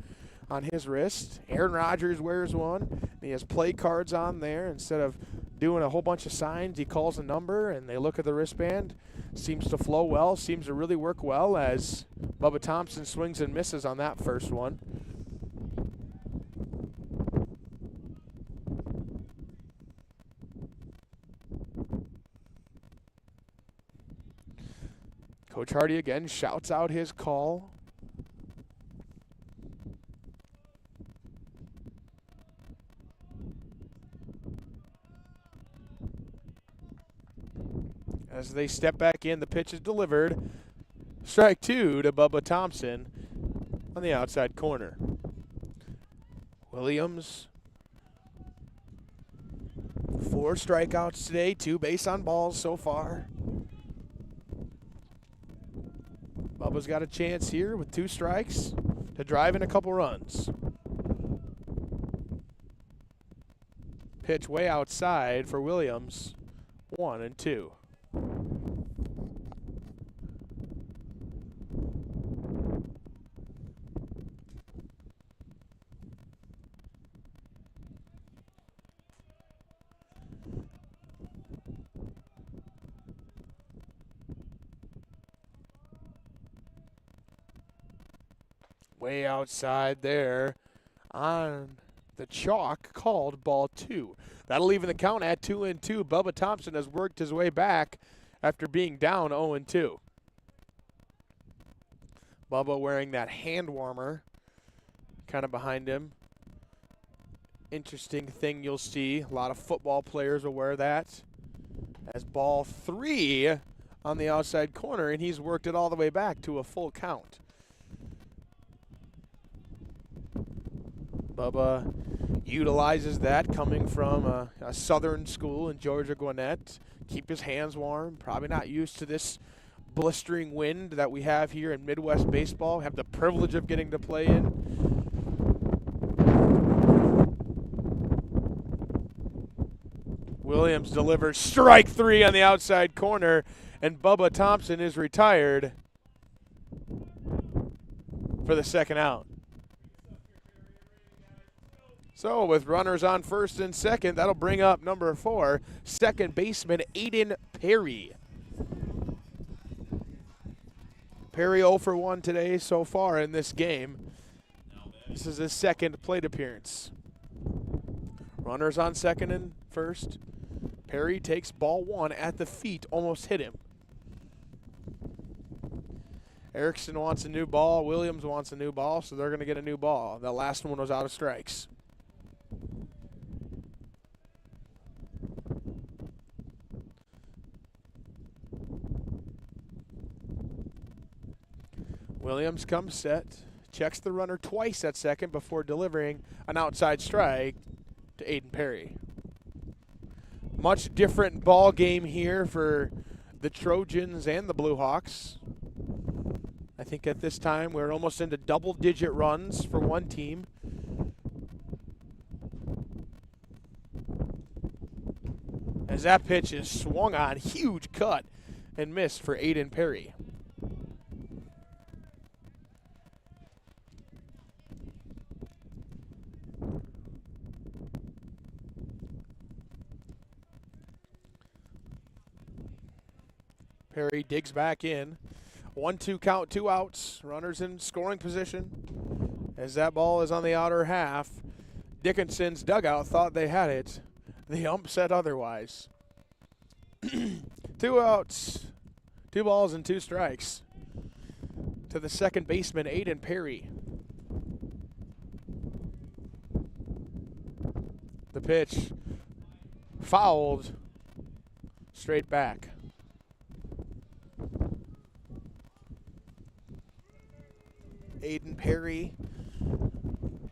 on his wrist. Aaron Rodgers wears one. And he has play cards on there. Instead of doing a whole bunch of signs, he calls a number and they look at the wristband. Seems to flow well. Seems to really work well as Bubba Thompson swings and misses on that first one. Coach Hardy again shouts out his call. As they step back in, the pitch is delivered. Strike 2 to Bubba Thompson on the outside corner. Williams, 4 strikeouts today, 2 base on balls so far. Bubba's got a chance here with 2 strikes to drive in a couple runs. Pitch way outside for Williams, 1-2. Way outside there on the chalk, called ball 2. That'll even the count at 2-2. Bubba Thompson has worked his way back after being down 0-2. Bubba wearing that hand warmer kind of behind him. Interesting thing you'll see. A lot of football players will wear that. As ball 3 on the outside corner, and he's worked it all the way back to a full count. Bubba utilizes that coming from a southern school in Georgia Gwinnett. Keep his hands warm. Probably not used to this blistering wind that we have here in Midwest baseball. We have the privilege of getting to play in. Williams delivers strike 3 on the outside corner, and Bubba Thompson is retired for the second out. So with runners on first and second, that'll bring up number 4, second baseman Aiden Perry. Perry 0 for 1 today so far in this game. This is his second plate appearance. Runners on second and first. Perry takes ball 1 at the feet, almost hit him. Erickson wants a new ball. Williams wants a new ball, so they're going to get a new ball. The last one was out of strikes. Williams comes set, checks the runner twice at second before delivering an outside strike to Aiden Perry. Much different ball game here for the Trojans and the Blue Hawks. I think at this time we're almost into double-digit runs for one team. As that pitch is swung on, huge cut and miss for Aiden Perry. Perry digs back in. 1-2 count, 2 outs. Runners in scoring position. As that ball is on the outer half, Dickinson's dugout thought they had it. The ump said otherwise. 2 outs, 2 balls and 2 strikes to the second baseman, Aiden Perry. The pitch fouled straight back. Aiden Perry,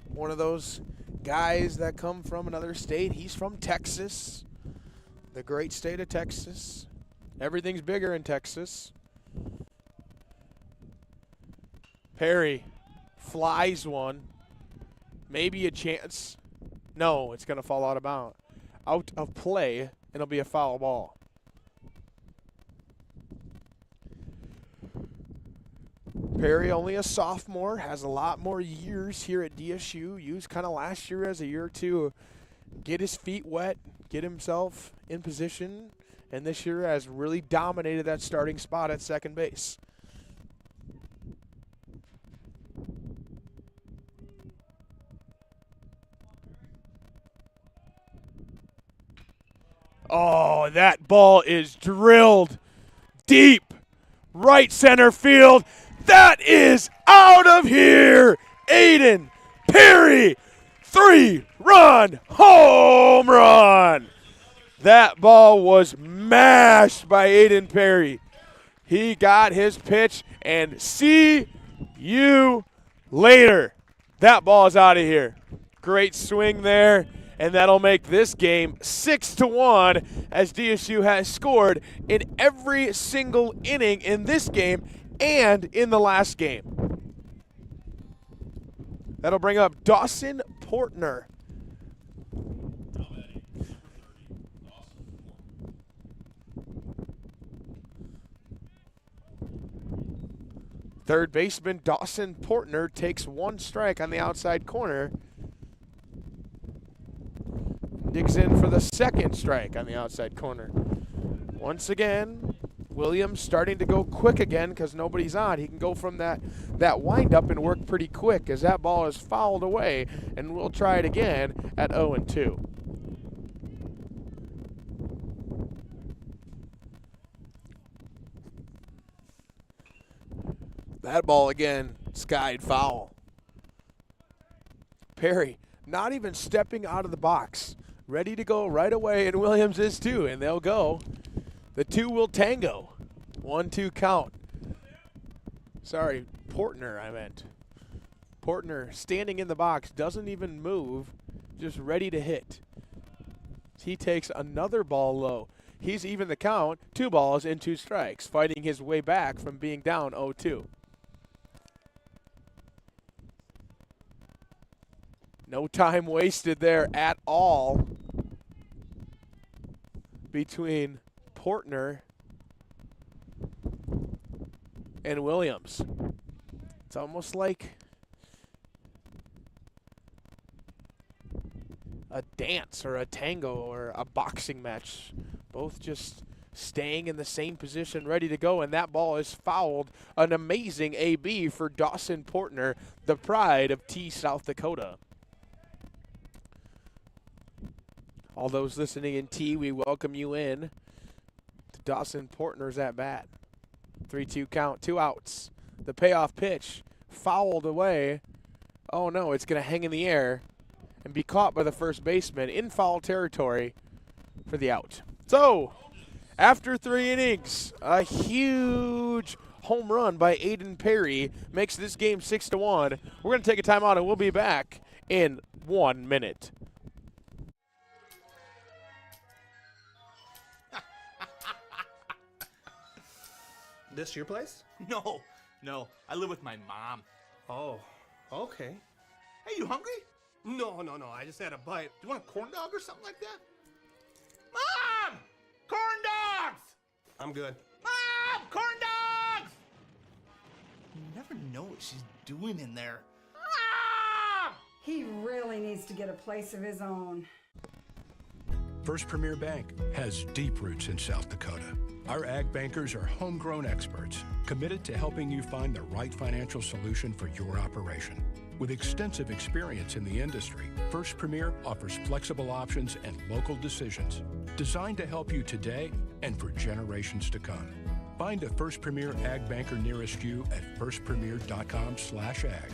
one of those guys that come from another state. He's from Texas, the great state of Texas. Everything's bigger in Texas. Perry flies one. Maybe a chance. No, it's going to fall out of play, and it'll be a foul ball. Perry, only a sophomore, has a lot more years here at DSU. Used kind of last year as a year to get his feet wet, get himself in position, and this year has really dominated that starting spot at second base. Oh, that ball is drilled deep right center field. That is out of here. Aiden Perry, 3-run home run. That ball was mashed by Aiden Perry. He got his pitch, and see you later. That ball's out of here. Great swing there, and that'll make this game 6-1 as DSU has scored in every single inning in this game and in the last game. That'll bring up Dawson Portner. Third baseman Dawson Portner takes one strike on the outside corner. Digs in for the second strike on the outside corner. Once again, Williams starting to go quick again because nobody's on. He can go from that windup and work pretty quick as that ball is fouled away, and we'll try it again at 0-2. That ball again, skied foul. Perry not even stepping out of the box. Ready to go right away, and Williams is too, and they'll go. The two will tango. 1-2 count. Sorry, Portner I meant. Portner standing in the box, doesn't even move, just ready to hit. He takes another ball low. He's even the count, 2 balls and 2 strikes, fighting his way back from being down 0-2. No time wasted there at all between Portner and Williams. It's almost like a dance or a tango or a boxing match. Both just staying in the same position, ready to go, and that ball is fouled. An amazing AB for Dawson Portner, the pride of T South Dakota. All those listening in T, we welcome you in to Dawson Portner's at bat. 3-2 count, 2 outs. The payoff pitch fouled away. Oh no, it's going to hang in the air and be caught by the first baseman in foul territory for the out. So, after 3 innings, a huge home run by Aiden Perry makes this game 6-1. We're going to take a timeout and we'll be back in 1 minute. This your place? No. I live with my mom. Oh, okay. Hey, you hungry? No. I just had a bite. Do you want a corn dog or something like that? Mom! Corn dogs! I'm good. Mom! Corn dogs! You never know what she's doing in there. Mom! He really needs to get a place of his own. First Premier Bank has deep roots in South Dakota. Our ag bankers are homegrown experts committed to helping you find the right financial solution for your operation. With extensive experience in the industry, First Premier offers flexible options and local decisions designed to help you today and for generations to come. Find a First Premier ag banker nearest you at firstpremier.com/ag.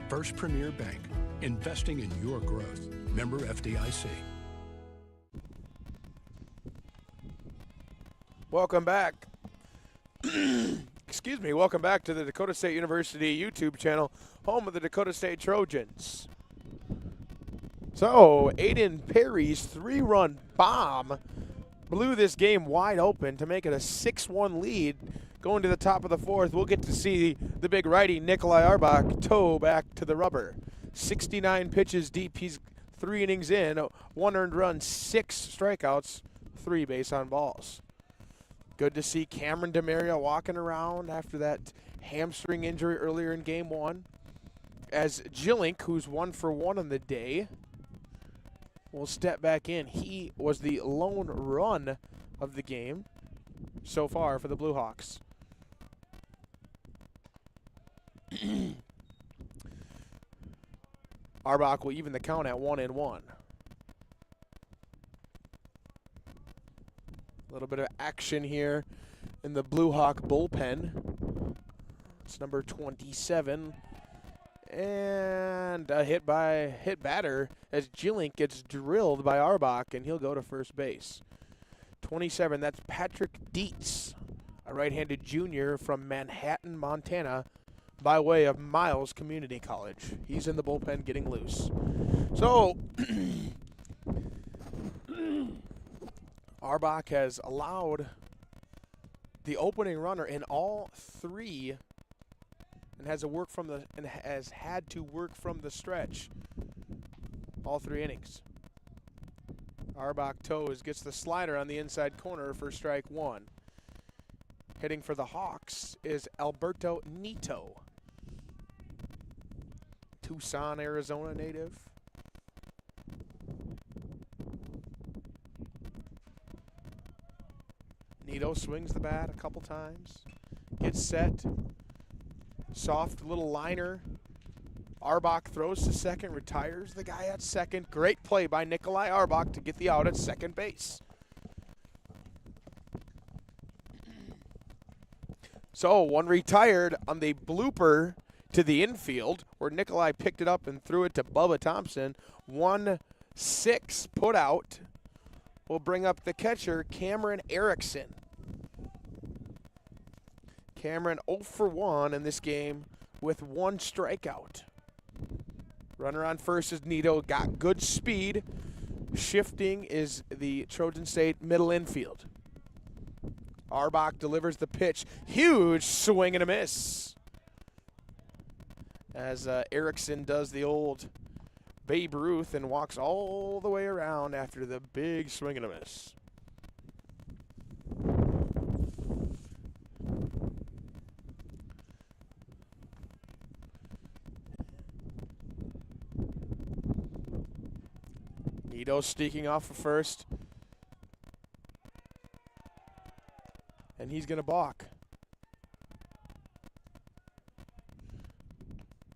First Premier Bank, investing in your growth. Member FDIC. Welcome back. Excuse me. Welcome back to the Dakota State University YouTube channel, home of the Dakota State Trojans. So, Aiden Perry's 3-run bomb blew this game wide open to make it a 6-1 lead going to the top of the 4th. We'll get to see the big righty Nikolai Arbach toe back to the rubber. 69 pitches deep. He's 3 innings in, 1 earned run, 6 strikeouts, 3 base on balls. Good to see Cameron DeMaria walking around after that hamstring injury earlier in Game 1. As Jillink, who's 1 for 1 on the day, will step back in. He was the lone run of the game so far for the Blue Hawks. Arbach will even the count at 1-1. A little bit of action here in the Blue Hawk bullpen. It's number 27. And a hit batter as Jillink gets drilled by Arbach, and he'll go to first base. 27, that's Patrick Dietz, a right-handed junior from Manhattan, Montana, by way of Miles Community College. He's in the bullpen getting loose. So, Arbach has allowed the opening runner in all three and has had to work from the stretch all 3 innings. Arbach toes, gets the slider on the inside corner for strike 1. Hitting for the Hawks is Alberto Nito, Tucson, Arizona native. Nito swings the bat a couple times, gets set, soft little liner. Arbach throws to second, retires the guy at second. Great play by Nikolai Arbach to get the out at second base. So, one retired on the blooper to the infield, where Nikolai picked it up and threw it to Bubba Thompson. 1-6 put out will bring up the catcher, Cameron Erickson. Cameron 0 for 1 in this game with 1 strikeout. Runner on first is Nito, got good speed. Shifting is the Trojan State middle infield. Arbach delivers the pitch. Huge swing and a miss. As Erickson does the old Babe Ruth and walks all the way around after the big swing and a miss. Nito sneaking off of first. And he's going to balk.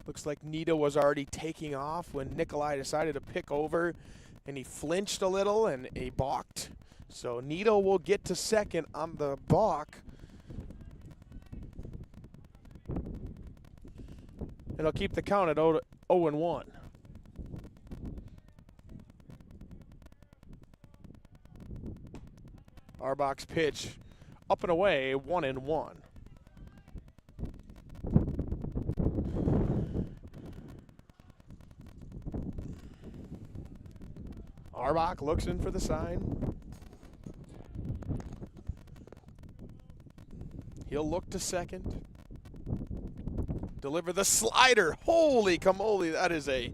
Looks like Nito was already taking off when Nikolai decided to pick over, and he flinched a little and he balked. So Nito will get to second on the balk. It'll keep the count at 0-1. Arbach's pitch up and away, 1-1. Arbach looks in for the sign. He'll look to second. Deliver the slider. Holy camole, that is a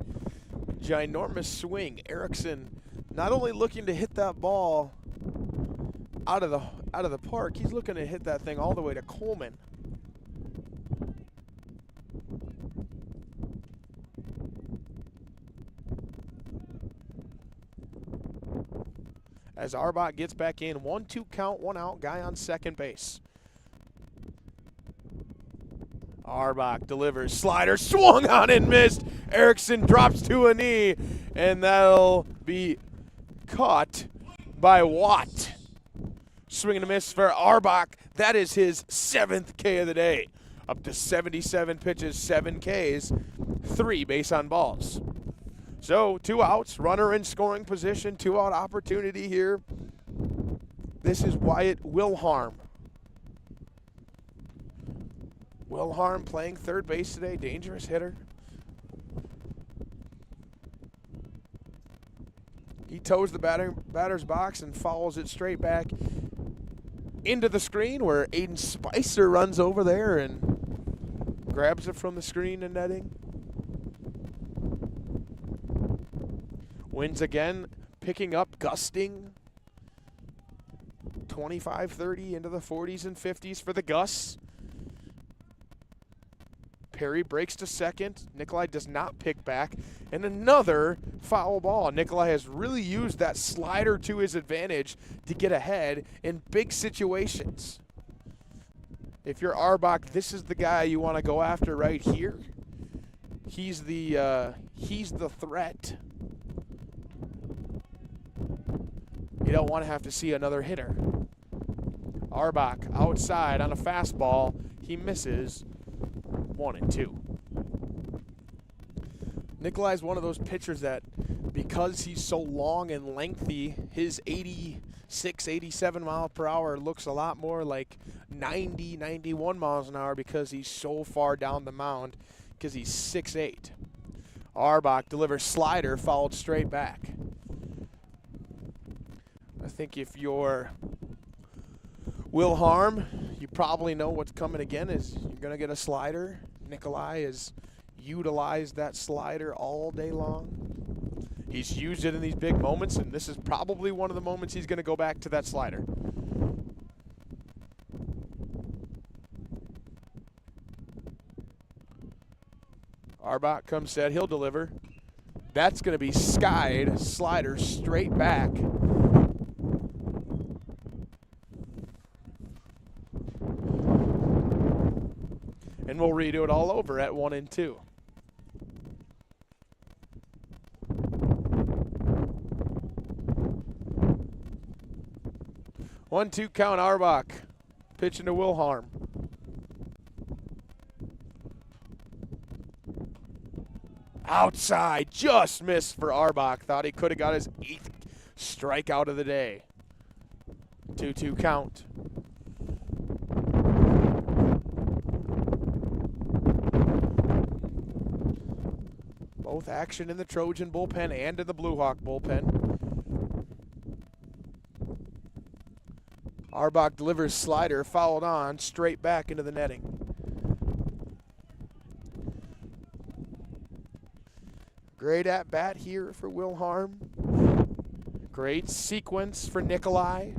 ginormous swing. Erickson not only looking to hit that ball out of the park, he's looking to hit that thing all the way to Coleman. As Arbach gets back in, 1-2 count, 1 out, guy on second base. Arbach delivers, slider swung on and missed. Erickson drops to a knee, and that'll be caught by Watt. Swing and a miss for Arbach. That is his 7th K of the day. Up to 77 pitches, 7 Ks, 3 base on balls. So 2 outs, runner in scoring position, 2-out opportunity here. This is Wyatt Wilharm. Wilharm playing third base today, dangerous hitter. He toes the batter's box and follows it straight back into the screen, where Aiden Spicer runs over there and grabs it from the screen and netting. Winds again, picking up, gusting. 25-30 into the 40s and 50s for the Gus. Perry breaks to second. Nikolai does not pick back. And another foul ball. Nikolai has really used that slider to his advantage to get ahead in big situations. If you're Arbach, this is the guy you want to go after right here. He's the threat. You don't want to have to see another hitter. Arbach outside on a fastball. He misses. 1-2. Nikolai's one of those pitchers that, because he's so long and lengthy, his 86, 87 mile per hour looks a lot more like 90, 91 miles an hour because he's so far down the mound because he's 6'8". Arbach delivers slider, fouled straight back. I think if you're Will Harm, you probably know what's coming again is you're going to get a slider. Nikolai has utilized that slider all day long. He's used it in these big moments, and this is probably one of the moments he's going to go back to that slider. Arbach comes set, he'll deliver. That's going to be skied, slider straight back. And we'll redo it all over at 1-2. 1-2 count. Arbach pitching to Wilharm. Outside, just missed for Arbach. Thought he could have got his 8th strikeout of the day. 2-2 count. Both action in the Trojan bullpen and in the Blue Hawk bullpen. Arbach delivers slider, fouled on, straight back into the netting. Great at bat here for Wilharm. Great sequence for Nikolai.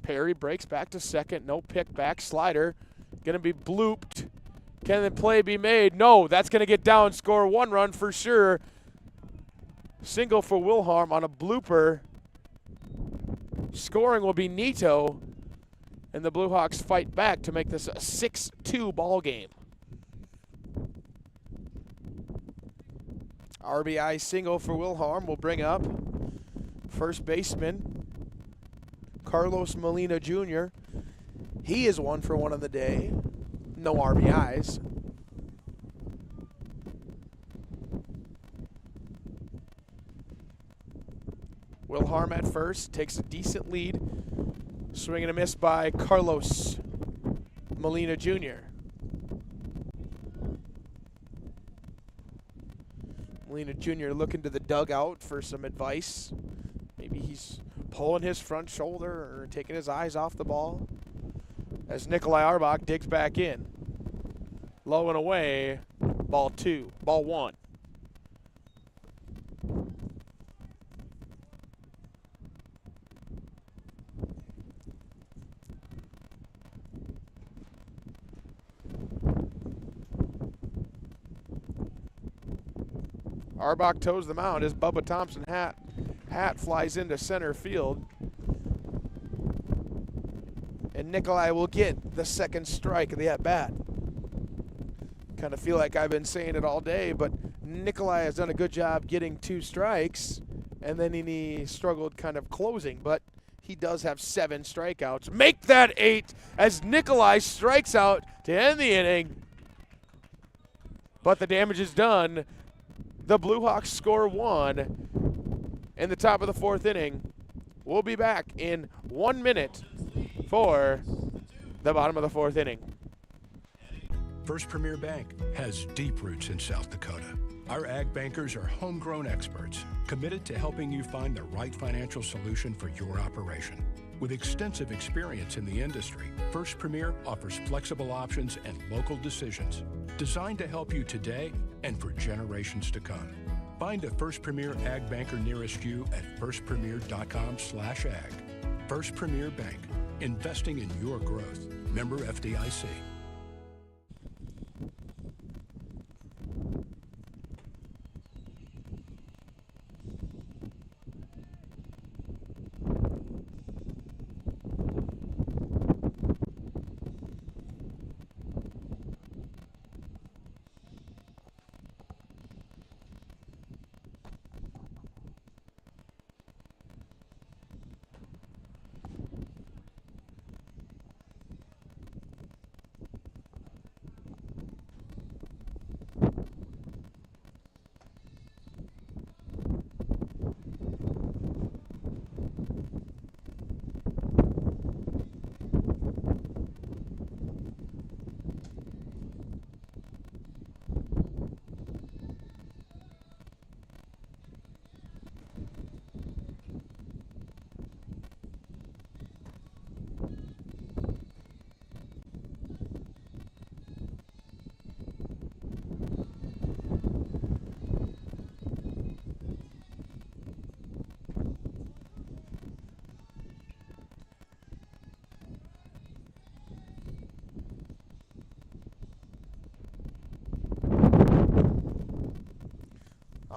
Perry breaks back to second. No pick back. Slider going to be blooped. Can the play be made? No, that's going to get down. Score 1 run for sure. Single for Wilharm on a blooper. Scoring will be Nito. And the Blue Hawks fight back to make this a 6-2 ball game. RBI single for Wilharm will bring up first baseman Carlos Molina Jr. He is 1 for 1 on the day. No RBIs. Wilharm at first, takes a decent lead. Swing and a miss by Carlos Molina Jr. Molina Jr. looking to the dugout for some advice. Maybe he's pulling his front shoulder or taking his eyes off the ball. As Nikolai Arbach digs back in. Low and away, ball 1. Arbach toes the mound as Bubba Thompson hat flies into center field. And Nikolai will get the second strike of the at-bat. Kind of feel like I've been saying it all day, but Nikolai has done a good job getting 2 strikes, and then he struggled kind of closing, but he does have 7 strikeouts. Make that 8 as Nikolai strikes out to end the inning. But the damage is done. The Blue Hawks score 1 in the top of the 4th inning. We'll be back in 1 minute for the bottom of the 4th inning. First Premier Bank has deep roots in South Dakota. Our ag bankers are homegrown experts committed to helping you find the right financial solution for your operation. With extensive experience in the industry, First Premier offers flexible options and local decisions designed to help you today and for generations to come. Find a First Premier ag banker nearest you at firstpremier.com/ag. First Premier Bank, investing in your growth. Member FDIC.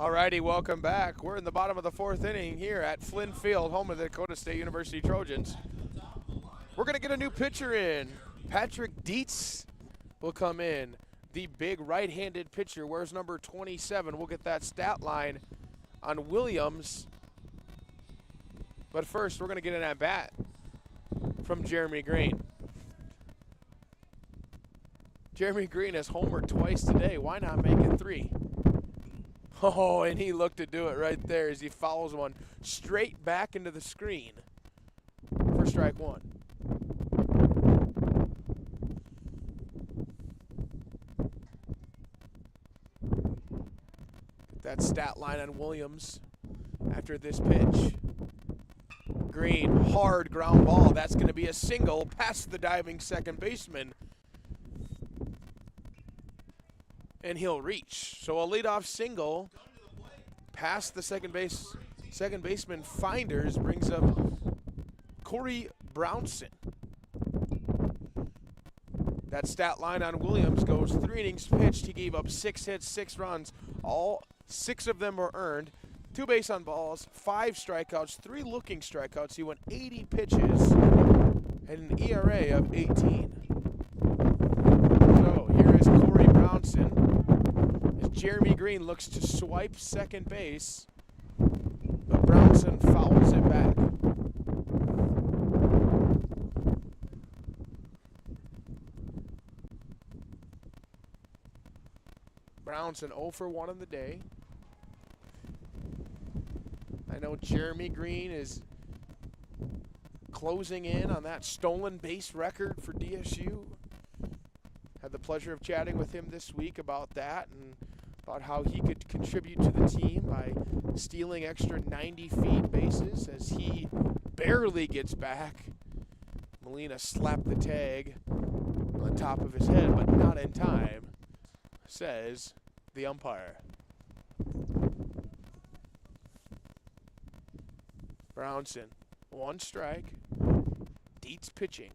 Alrighty, welcome back. We're in the bottom of the 4th inning here at Flynn Field, home of the Dakota State University Trojans. We're going to get a new pitcher in. Patrick Dietz will come in. The big right-handed pitcher wears number 27. We'll get that stat line on Williams. But first, we're going to get an at-bat from Jeremy Green. Jeremy Green has homered twice today. Why not make it 3? Oh, and he looked to do it right there as he fouls one straight back into the screen for strike 1. Get that stat line on Williams after this pitch. Green, hard ground ball. That's going to be a single past the diving second baseman. And he'll reach. So a leadoff single past the second baseman Finders brings up Corey Brownson. That stat line on Williams goes 3 innings pitched. He gave up 6 hits, 6 runs. All 6 of them were earned. 2 base on balls, 5 strikeouts, 3 looking strikeouts. He went 80 pitches and an ERA of 18. So here is Corey Brownson. Jeremy Green looks to swipe second base, but Brownson fouls it back. Brownson 0 for 1 on the day. I know Jeremy Green is closing in on that stolen base record for DSU. Had the pleasure of chatting with him this week about that and about how he could contribute to the team by stealing extra 90 feet bases as he barely gets back. Molina slapped the tag on the top of his head, but not in time, says the umpire. Brownson, 1 strike. Dietz pitching.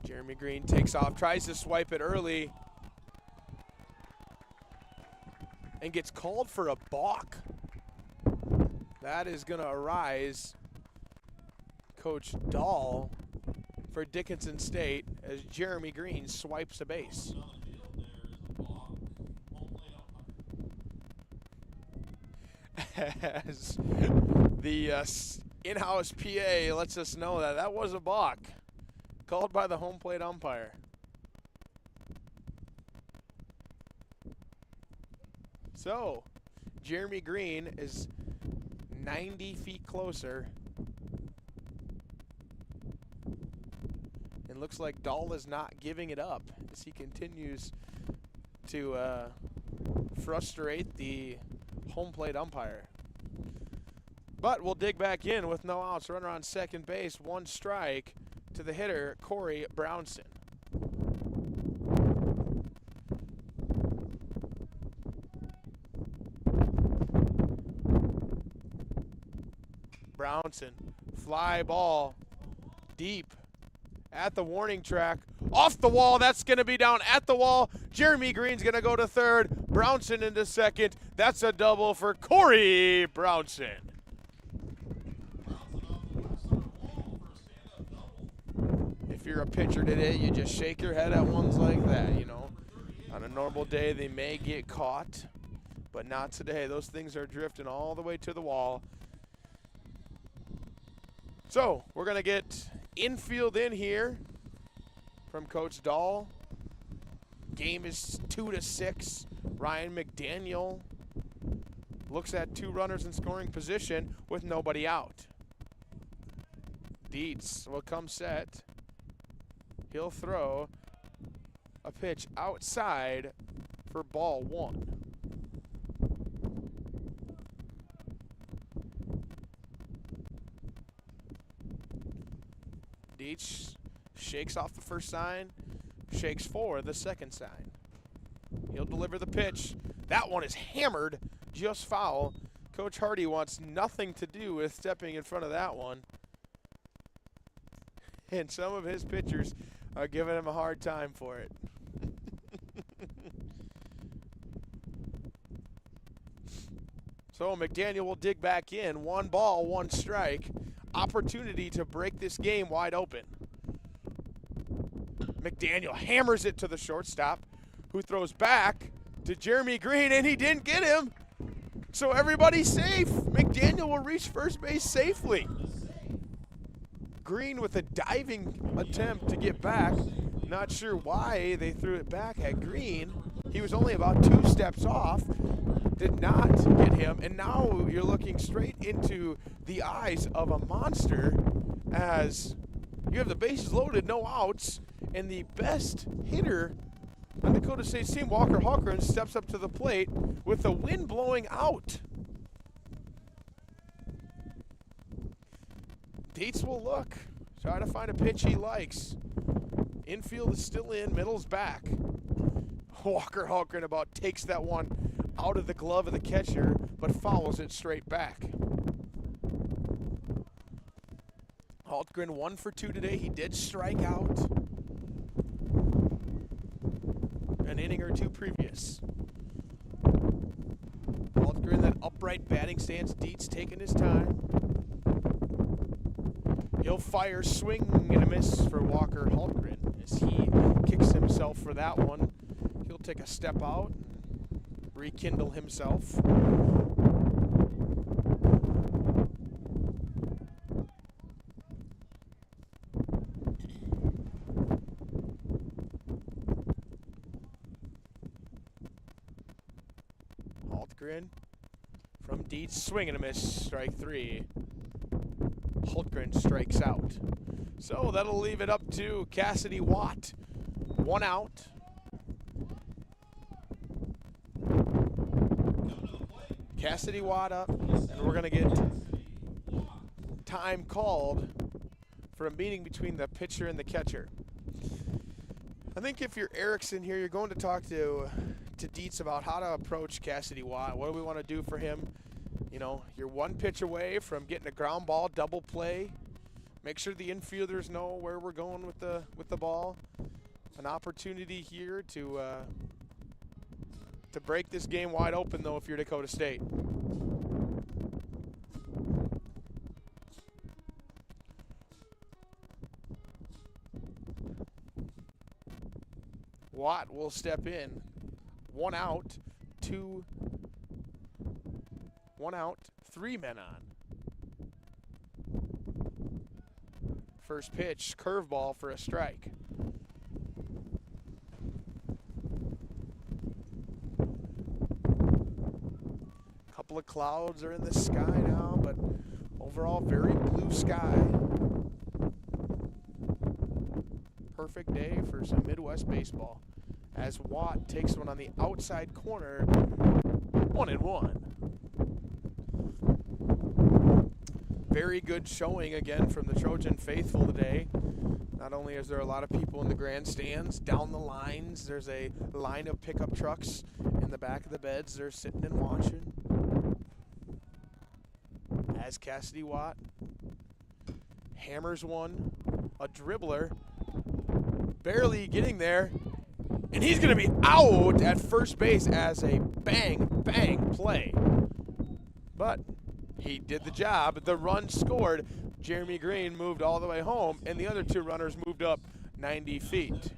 Jeremy Green takes off, tries to swipe it early, and gets called for a balk. That is going to arise Coach Dahl for Dickinson State as Jeremy Green swipes a base. As the in-house PA lets us know that was a balk called by the home plate umpire. So, Jeremy Green is 90 feet closer. And looks like Dahl is not giving it up as he continues to frustrate the home plate umpire. But we'll dig back in with no outs. Runner on second base, 1 strike to the hitter, Corey Brownson. Brownson, fly ball, deep at the warning track, off the wall. That's going to be down at the wall. Jeremy Green's going to go to third. Brownson into second. That's a double for Corey Brownson. If you're a pitcher today, you just shake your head at ones like that, you know. On a normal day, they may get caught, but not today. Those things are drifting all the way to the wall. So we're going to get infield in here from Coach Dahl. Game is 2-6. Ryan McDaniel looks at 2 runners in scoring position with nobody out. Dietz will come set. He'll throw a pitch outside for ball 1. Dietz shakes off the first sign, shakes for the second sign. He'll deliver the pitch. That one is hammered, just foul. Coach Hardy wants nothing to do with stepping in front of that one. And some of his pitchers are giving him a hard time for it. So McDaniel will dig back in. 1 ball, 1 strike. Opportunity to break this game wide open. McDaniel hammers it to the shortstop, who throws back to Jeremy Green, and he didn't get him. So everybody's safe. McDaniel will reach first base safely. Green with a diving attempt to get back. Not sure why they threw it back at Green. He was only about 2 steps off. Did not get him. And now you're looking straight into the eyes of a monster as you have the bases loaded, no outs, and the best hitter on Dakota State's team, Walker Hulkgren, steps up to the plate with the wind blowing out. Dietz will look, try to find a pitch he likes. Infield is still in, middle's back. Walker Hulkgren about takes that one out of the glove of the catcher, but fouls it straight back. Hulkgren 1 for 2 today. He did strike out an inning or 2 previous. Hulkgren, that upright batting stance. Dietz taking his time. He'll fire, swing and a miss for Walker Hulkgren as he kicks himself for that one. He'll take a step out, rekindle himself. Hulkgren from Dietz, swing and a miss, strike 3. Hulkgren strikes out. So that'll leave it up to Cassidy Watt. 1 out. Cassidy Watt up, and we're going to get time called for a meeting between the pitcher and the catcher. I think if you're Erickson here, you're going to talk to Dietz about how to approach Cassidy Watt. What do we want to do for him? You know, you're 1 pitch away from getting a ground ball, double play. Make sure the infielders know where we're going with the ball. An opportunity here to break this game wide open, though, if you're Dakota State. Watt will step in. 1 out, 1 out, 3 men on. First pitch, curveball for a strike. Couple of clouds are in the sky now, but overall very blue sky. Perfect day for some Midwest baseball as Watt takes one on the outside corner. 1-1. Very good showing again from the Trojan faithful today. Not only is there a lot of people in the grandstands, down the lines, there's a line of pickup trucks in the back of the beds. They're sitting and watching. As Cassidy Watt hammers one, a dribbler, barely getting there, and he's going to be out at first base as a bang, bang play. But he did the job. The run scored. Jeremy Green moved all the way home, and the other 2 runners moved up 90 feet.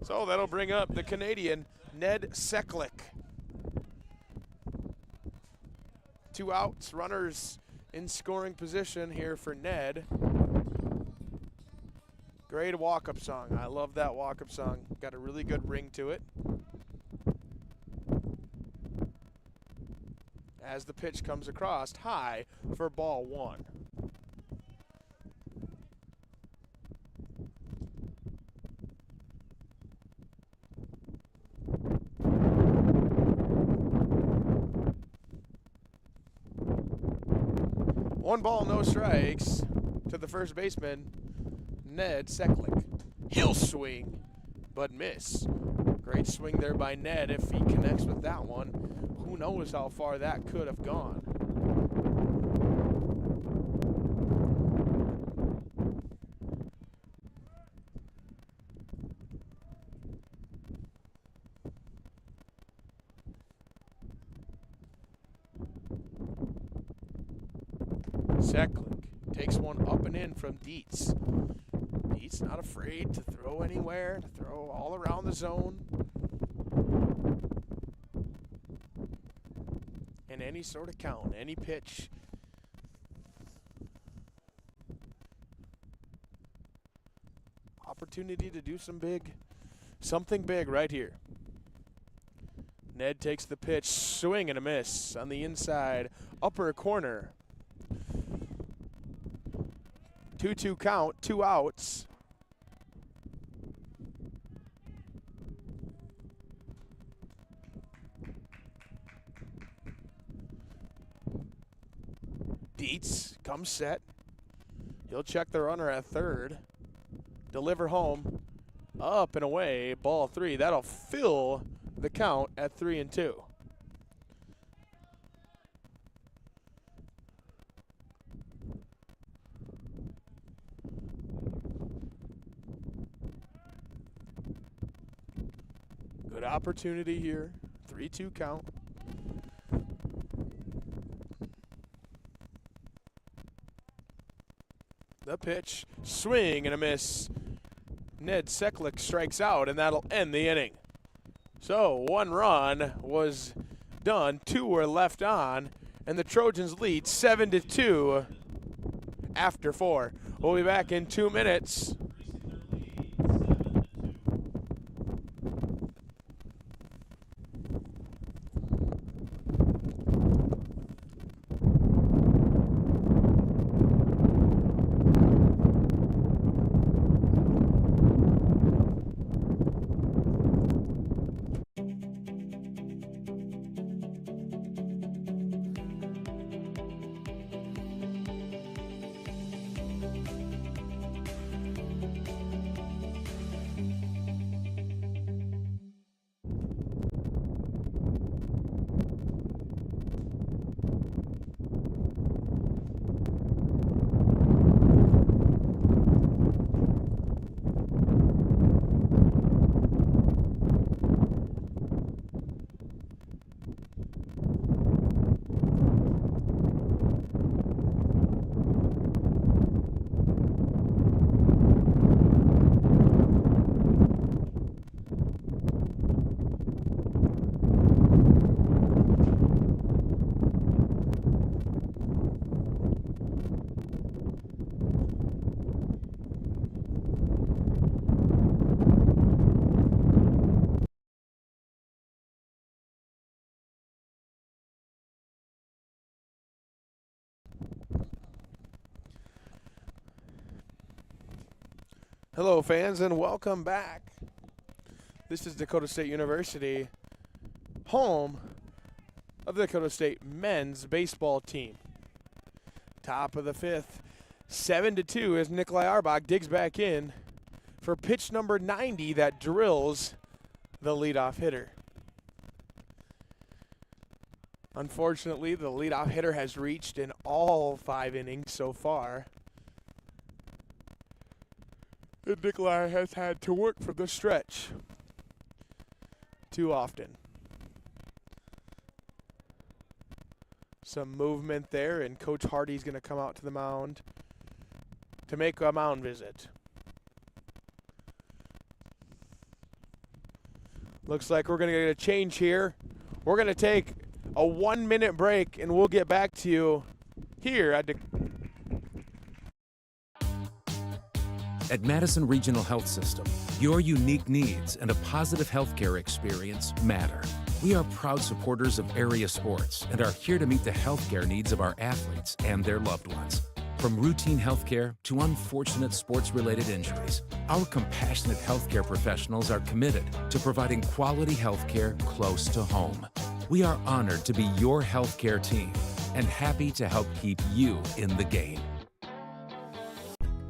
So that'll bring up the Canadian, Ned Seklick. 2 outs, runners in scoring position here for Ned. Great walk-up song. I love that walk-up song. Got a really good ring to it. As the pitch comes across, high for ball 1. One ball, no strikes to the first baseman, Ned Seklick. He'll swing, but miss. Great swing there by Ned. If he connects with that one, who knows how far that could have gone. Seklik takes one up and in from Dietz. Dietz not afraid to throw anywhere, to throw all around the zone. In any sort of count, any pitch. Opportunity to do something big right here. Ned takes the pitch, swing and a miss on the inside upper corner. 2-2 count, 2 outs. Dietz comes set. He'll check the runner at third. Deliver home. Up and away, ball 3. That'll fill the count at 3-2. Good opportunity here. 3-2 count. The pitch, swing and a miss. Ned Seklik strikes out, and that'll end the inning. So 1 run was done, 2 were left on, and the Trojans lead 7-2 after 4. We'll be back in 2 minutes. Hello, fans, and welcome back. This is Dakota State University, home of the Dakota State men's baseball team. Top of the 5th, 7-2 as Nikolai Arbach digs back in for pitch number 90 that drills the leadoff hitter. Unfortunately, the leadoff hitter has reached in all 5 innings so far. And Nikolai has had to work from the stretch too often. Some movement there, and Coach Hardy's going to come out to the mound to make a mound visit. Looks like we're going to get a change here. We're going to take a 1-minute break, and we'll get back to you here at At Madison Regional Health System, your unique needs and a positive healthcare experience matter. We are proud supporters of area sports and are here to meet the healthcare needs of our athletes and their loved ones. From routine healthcare to unfortunate sports-related injuries, our compassionate healthcare professionals are committed to providing quality healthcare close to home. We are honored to be your healthcare team and happy to help keep you in the game.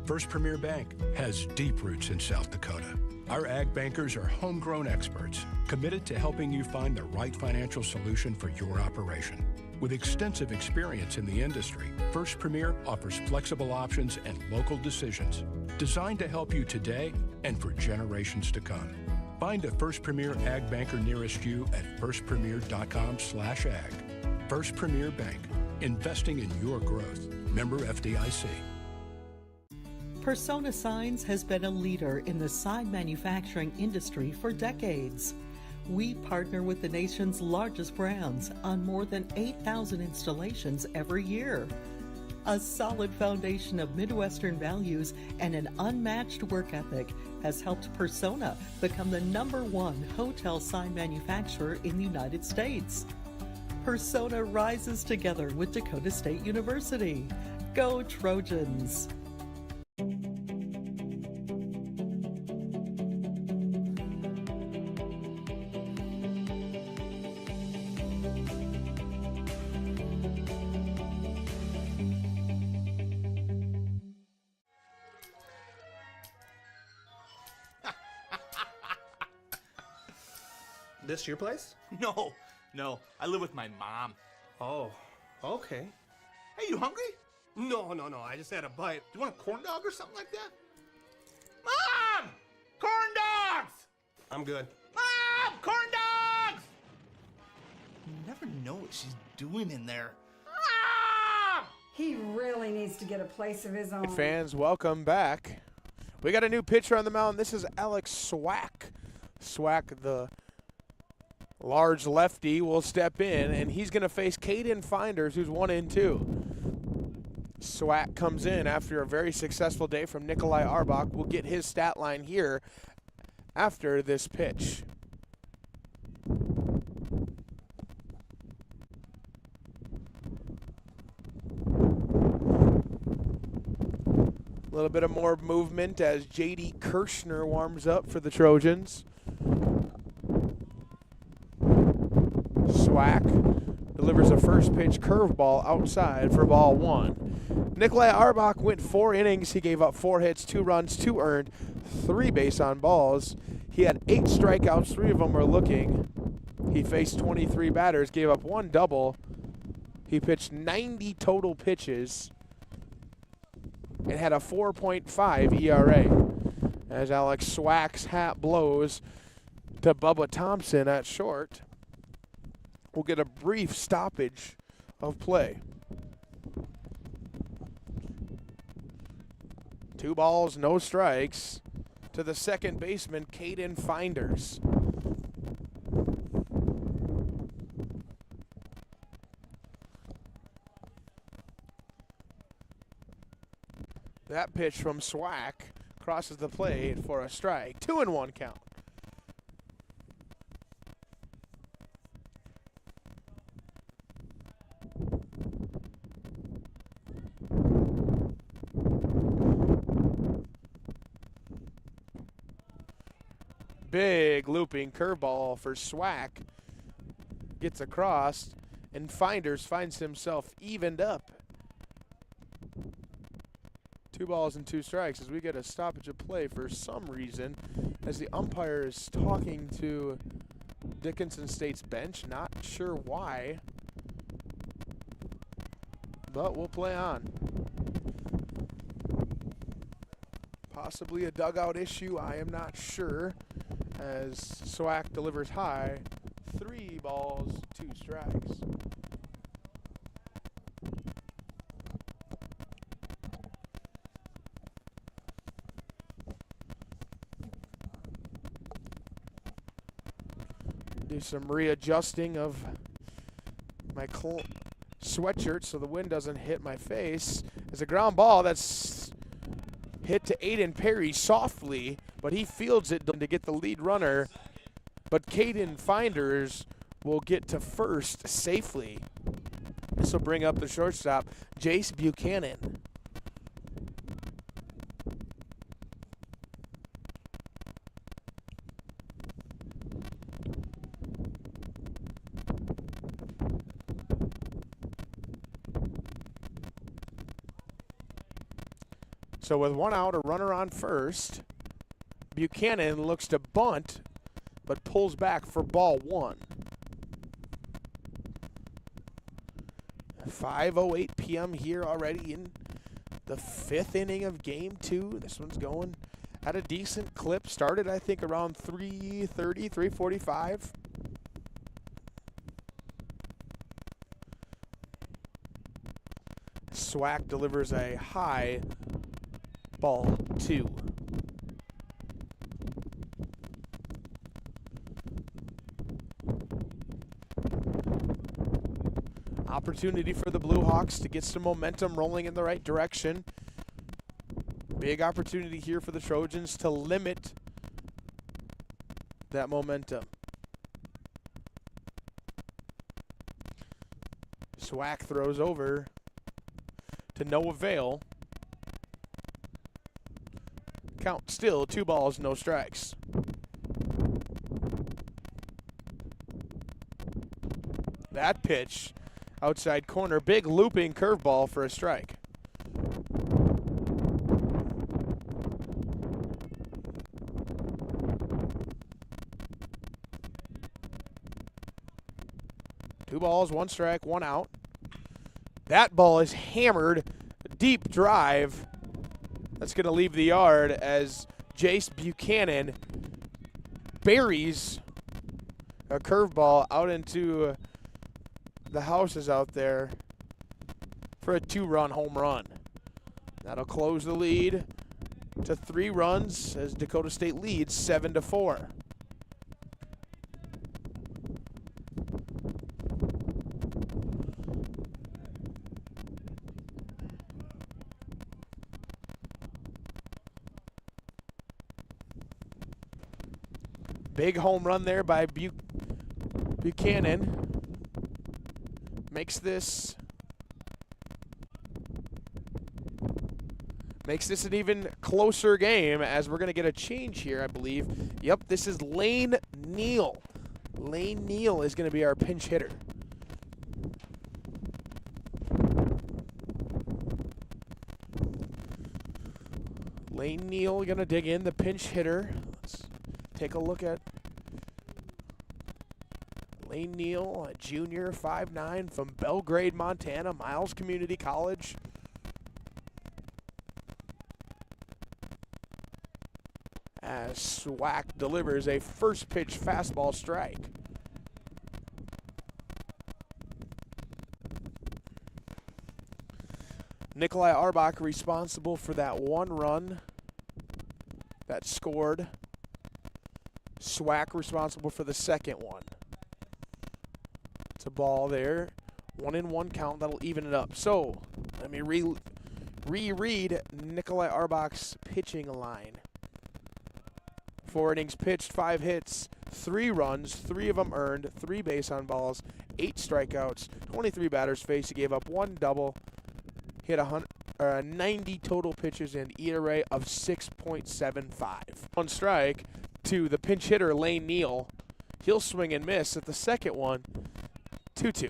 First Premier Bank has deep roots in South Dakota. Our ag bankers are homegrown experts committed to helping you find the right financial solution for your operation. With extensive experience in the industry, First Premier offers flexible options and local decisions designed to help you today and for generations to come. Find a First Premier ag banker nearest you at firstpremier.com/ag. First Premier Bank, investing in your growth. Member FDIC. Persona Signs has been a leader in the sign manufacturing industry for decades. We partner with the nation's largest brands on more than 8,000 installations every year. A solid foundation of Midwestern values and an unmatched work ethic has helped Persona become the #1 hotel sign manufacturer in the United States. Persona rises together with Dakota State University. Go Trojans! This your place? No. I live with my mom. Oh, okay. Hey, you hungry? No. I just had a bite. Do you want a corn dog or something like that? Mom! Corn dogs! I'm good. Mom! Corn dogs! You never know what she's doing in there. Mom! He really needs to get a place of his own. Hey fans, welcome back. We got a new pitcher on the mound. This is Alex Swack. Swack, the large lefty, will step in, and he's going to face Caden Finders, who's 1-2. Swack comes in after a very successful day from Nikolai Arbach. We'll get his stat line here after this pitch. A little bit of more movement as J.D. Kirshner warms up for the Trojans. Swack delivers a first pitch curveball outside for ball 1. Nikolai Arbach went 4 innings. He gave up 4 hits, 2 runs, 2 earned, 3 base on balls. He had 8 strikeouts, 3 of them were looking. He faced 23 batters, gave up 1 double. He pitched 90 total pitches and had a 4.5 ERA. As Alex Swack's hat blows to Bubba Thompson at short. We'll get a brief stoppage of play. 2 balls, no strikes to the second baseman, Caden Finders. That pitch from Swack crosses the plate for a strike. 2-1 count. Big looping curveball for Swack. Gets across, and Finders finds himself evened up. 2 balls and 2 strikes as we get a stoppage of play for some reason as the umpire is talking to Dickinson State's bench. Not sure why, but we'll play on. Possibly a dugout issue, I am not sure, as Swack delivers high. 3 balls, 2 strikes. Do some readjusting of my sweatshirt so the wind doesn't hit my face. As a ground ball that's hit to Aiden Perry softly, but he fields it to get the lead runner. But Caden Finders will get to first safely. This will bring up the shortstop, Jace Buchanan. So with 1 out, a runner on first, Buchanan looks to bunt, but pulls back for ball 1. 5:08 p.m. here already in the 5th inning of game 2. This one's going at a decent clip. Started, I think, around 3:30, 3:45. Swack delivers a high ball 2. Opportunity for the Blue Hawks to get some momentum rolling in the right direction. Big opportunity here for the Trojans to limit that momentum. Swack throws over to no avail. Count still 2 balls, no strikes. That pitch outside corner, big looping curveball for a strike. Two balls, 1 strike, 1 out. That ball is hammered, deep drive. That's going to leave the yard as Jace Buchanan buries a curveball out into the houses out there for a 2-run home run. That'll close the lead to 3 runs as Dakota State leads 7-4. Big home run there by Buchanan. Makes this an even closer game as we're going to get a change here, I believe. Yep, this is Lane Neal. Lane Neal is going to be our pinch hitter. Lane Neal going to dig in, the pinch hitter. Let's take a look at Lane Neal, a junior, 5'9", from Belgrade, Montana, Miles Community College. As Swack delivers a first pitch fastball strike. Nikolai Arbach responsible for that 1 run that scored. Swack responsible for the second one. It's a ball there. 1-1 count. That'll even it up. So let me reread Nikolai Arbach's pitching line. 4 innings pitched, 5 hits, 3 runs, 3 of them earned, 3 base on balls, 8 strikeouts, 23 batters faced. He gave up 1 double, hit 90 total pitches and ERA of 6.75. 1 strike to the pinch hitter Lane Neal. He'll swing and miss at the second one. 2-2.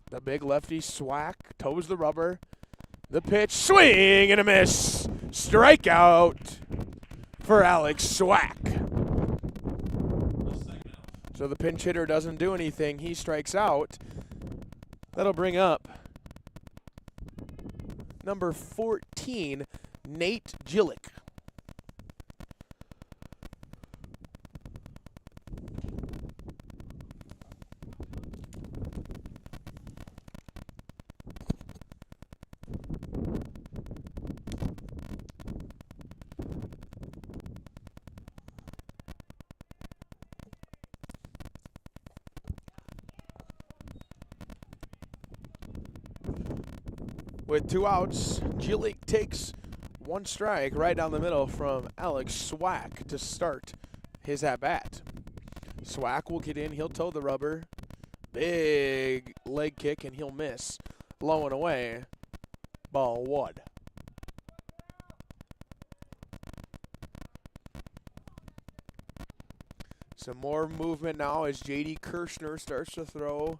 The big lefty Swack toes the rubber. The pitch, swing and a miss. Strikeout for Alex Swack. So the pinch hitter doesn't do anything. He strikes out. That'll bring up number 14, Nate Gillick. With 2 outs, Gillick takes 1 strike right down the middle from Alex Swack to start his at-bat. Swack will get in, he'll toe the rubber. Big leg kick, and he'll miss. Low and away, ball 1. Some more movement now as J.D. Kirshner starts to throw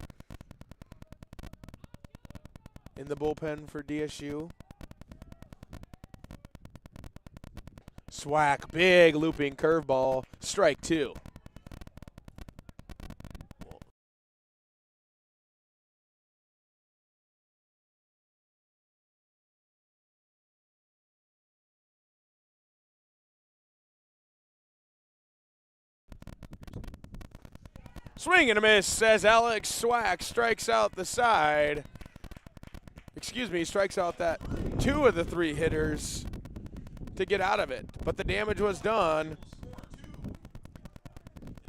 in the bullpen for DSU. Swack, big looping curveball, strike 2. Swing and a miss as Alex Swack strikes out the side. Excuse me, strikes out that 2 of the 3 hitters to get out of it. But the damage was done.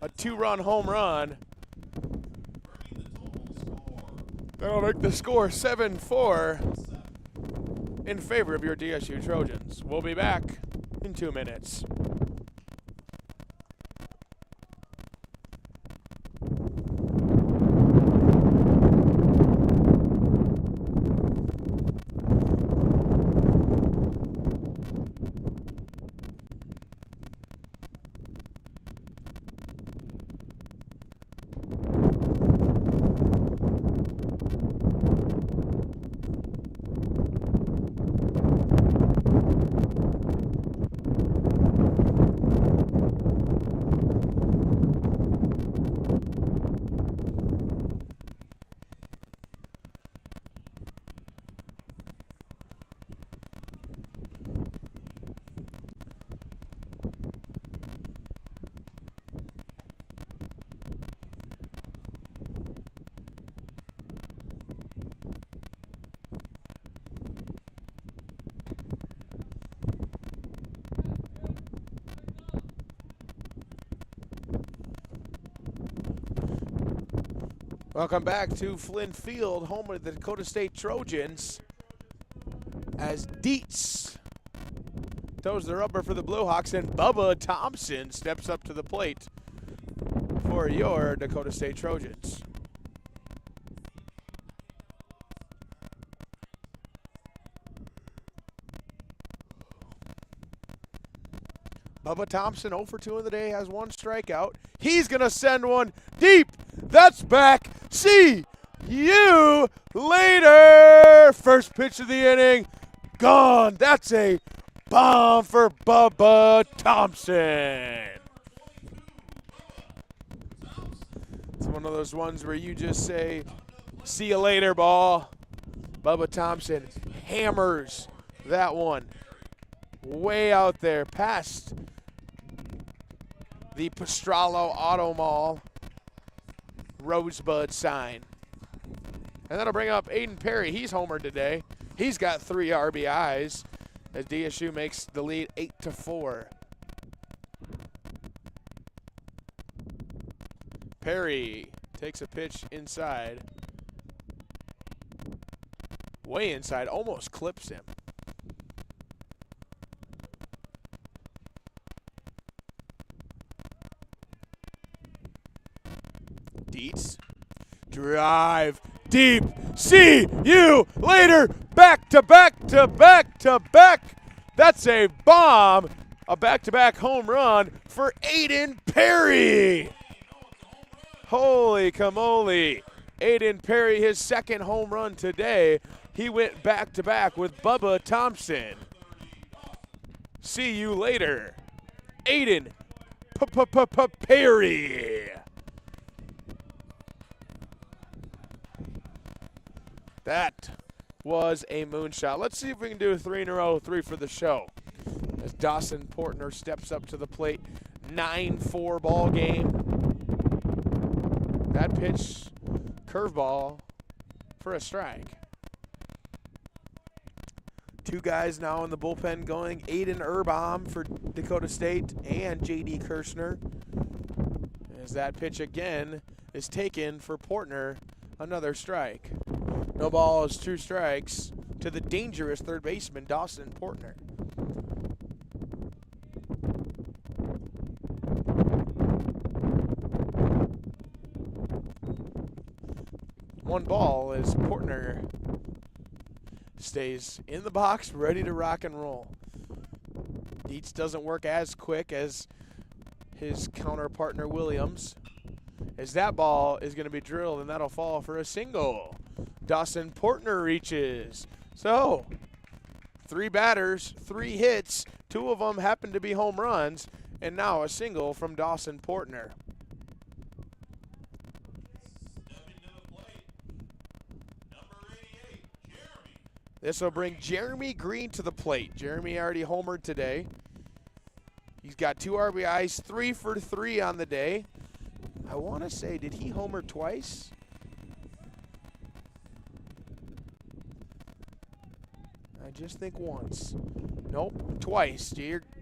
A 2-run home run. That'll make the score 7-4 in favor of your DSU Trojans. We'll be back in 2 minutes. Welcome back to Flynn Field, home of the Dakota State Trojans, as Dietz throws the rubber for the Blue Hawks, and Bubba Thompson steps up to the plate for your Dakota State Trojans. Bubba Thompson 0 for 2 in the day, has 1 strikeout. He's going to send one deep. That's back. See you later. First pitch of the inning, gone. That's a bomb for Bubba Thompson. It's one of those ones where you just say, see you later, ball. Bubba Thompson hammers that one way out there past the Pastrollo Auto Mall Rosebud sign. And that'll bring up Aiden Perry. He's homered today. He's got 3 RBIs as DSU makes the lead 8-4. Perry takes a pitch inside. Way inside, almost clips him. Dietz, drive, deep, see you later, back to back to back to back. That's a bomb, a back-to-back home run for Aiden Perry. Holy camole. Aiden Perry, his 2nd home run today. He went back-to-back with Bubba Thompson. See you later, Aiden Perry. That was a moonshot. Let's see if we can do a 3 in a row, 3 for the show. As Dawson Portner steps up to the plate. 9-4 ball game. That pitch, curveball for a strike. 2 guys now in the bullpen going. Aiden Erbaum for Dakota State and J.D. Kirshner. As that pitch again is taken for Portner. Another strike. No balls, 2 strikes to the dangerous third baseman, Dawson Portner. One ball as Portner stays in the box, ready to rock and roll. Dietz doesn't work as quick as his counterpartner Williams, as that ball is going to be drilled, and that'll fall for a single. Dawson Portner reaches. So, 3 batters, 3 hits, 2 of them happen to be home runs, and now a single from Dawson Portner. This will bring Jeremy Green to the plate. Jeremy already homered today. He's got 2 RBIs, 3 for 3 on the day. I want to say, did he homer twice? I just think once. Nope, twice.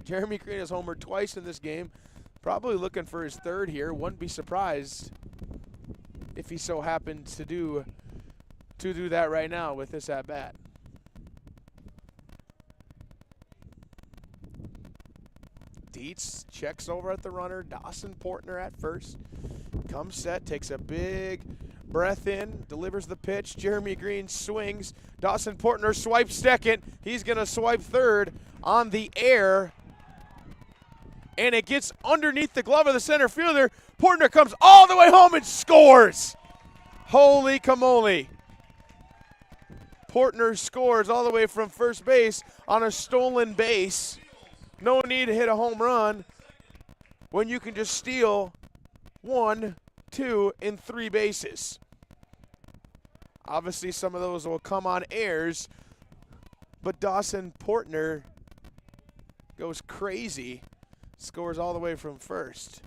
Jeremy Green has homered twice in this game. Probably looking for his third here. Wouldn't be surprised if he so happened to do that right now with this at bat. Dietz checks over at the runner. Dawson Portner at first. Comes set, takes a big breath in, delivers the pitch. Jeremy Green swings. Dawson Portner swipes second. He's going to swipe third on the air. And it gets underneath the glove of the center fielder. Portner comes all the way home and scores. Holy camole. Portner scores all the way from first base on a stolen base. No need to hit a home run when you can just steal 1, 2, and 3 bases. Obviously, some of those will come on airs, but Dawson Portner goes crazy, scores all the way from first.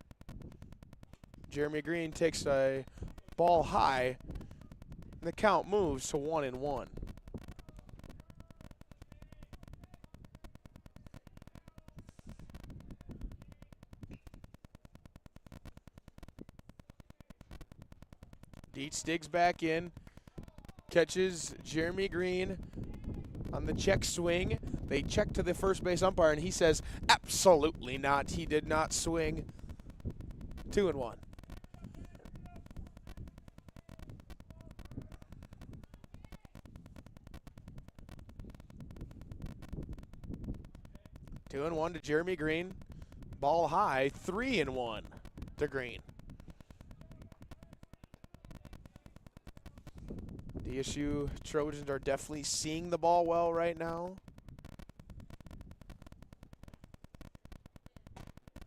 Jeremy Green takes a ball high, and the count moves to 1-1. Dietz digs back in, catches Jeremy Green on the check swing. They check to the first base umpire, and he says, absolutely not. He did not swing. 2-1. Two and one to Jeremy Green. Ball high, 3-1 to Green. DSU Trojans are definitely seeing the ball well right now.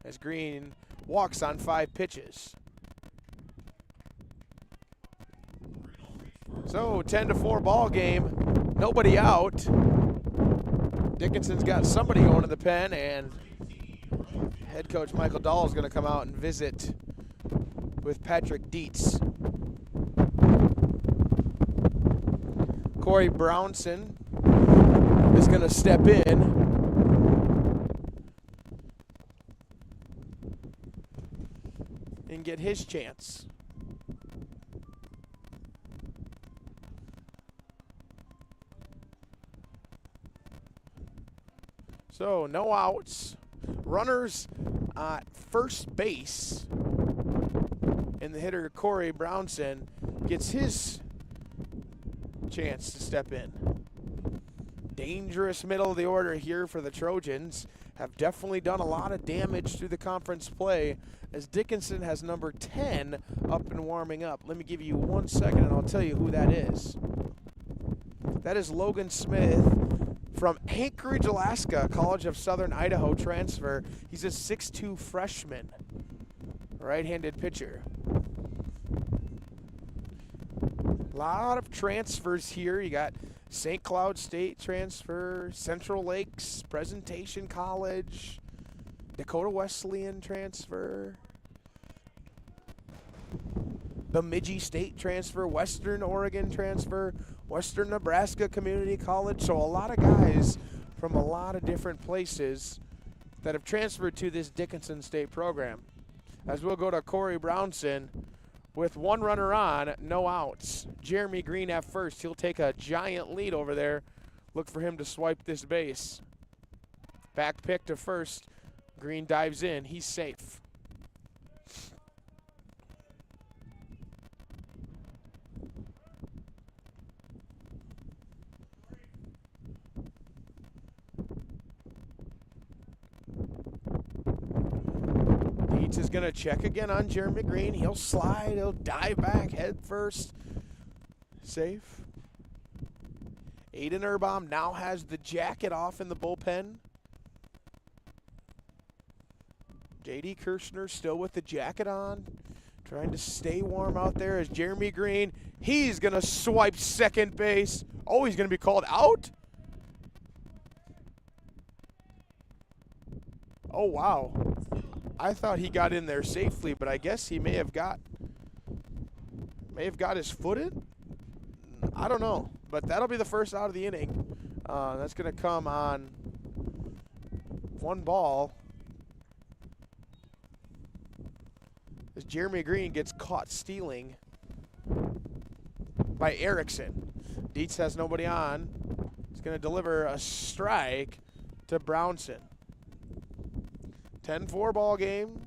As Green walks on 5 pitches. So 10-4 ball game. Nobody out. Dickinson's got somebody going to the pen, and head coach Michael Dahl is going to come out and visit with Patrick Dietz. Corey Brownson is going to step in. And get his chance. So no outs. Runners at first base. And the hitter Corey Brownson gets his chance to step in. Dangerous middle of the order here for the Trojans. Have definitely done a lot of damage through the conference play, as Dickinson has number 10 up and warming up. Let me give you 1 second and I'll tell you who that is. That is Logan Smith from Anchorage, Alaska, College of Southern Idaho transfer. He's a 6'2" freshman, right-handed pitcher. A lot of transfers here. You got St. Cloud State transfer, Central Lakes, Presentation College, Dakota Wesleyan transfer, Bemidji State transfer, Western Oregon transfer, Western Nebraska Community College. So a lot of guys from a lot of different places that have transferred to this Dickinson State program. As we'll go to Corey Brownson. With 1 runner on, no outs. Jeremy Green at first. He'll take a giant lead over there. Look for him to swipe this base. Back pick to first. Green dives in. He's safe. Dietz is going to check again on Jeremy Green. He'll slide. He'll dive back head first. Safe. Aiden Erbaum now has the jacket off in the bullpen. J.D. Kirshner still with the jacket on. Trying to stay warm out there as Jeremy Green. He's going to swipe second base. Oh, he's going to be called out? Oh, wow. I thought he got in there safely, but I guess he may have got his foot in. I don't know, but that'll be the first out of the inning. That's going to come on 1 ball. As Jeremy Green gets caught stealing by Erickson. Dietz has nobody on. He's going to deliver a strike to Brownson. 10-4 ball game.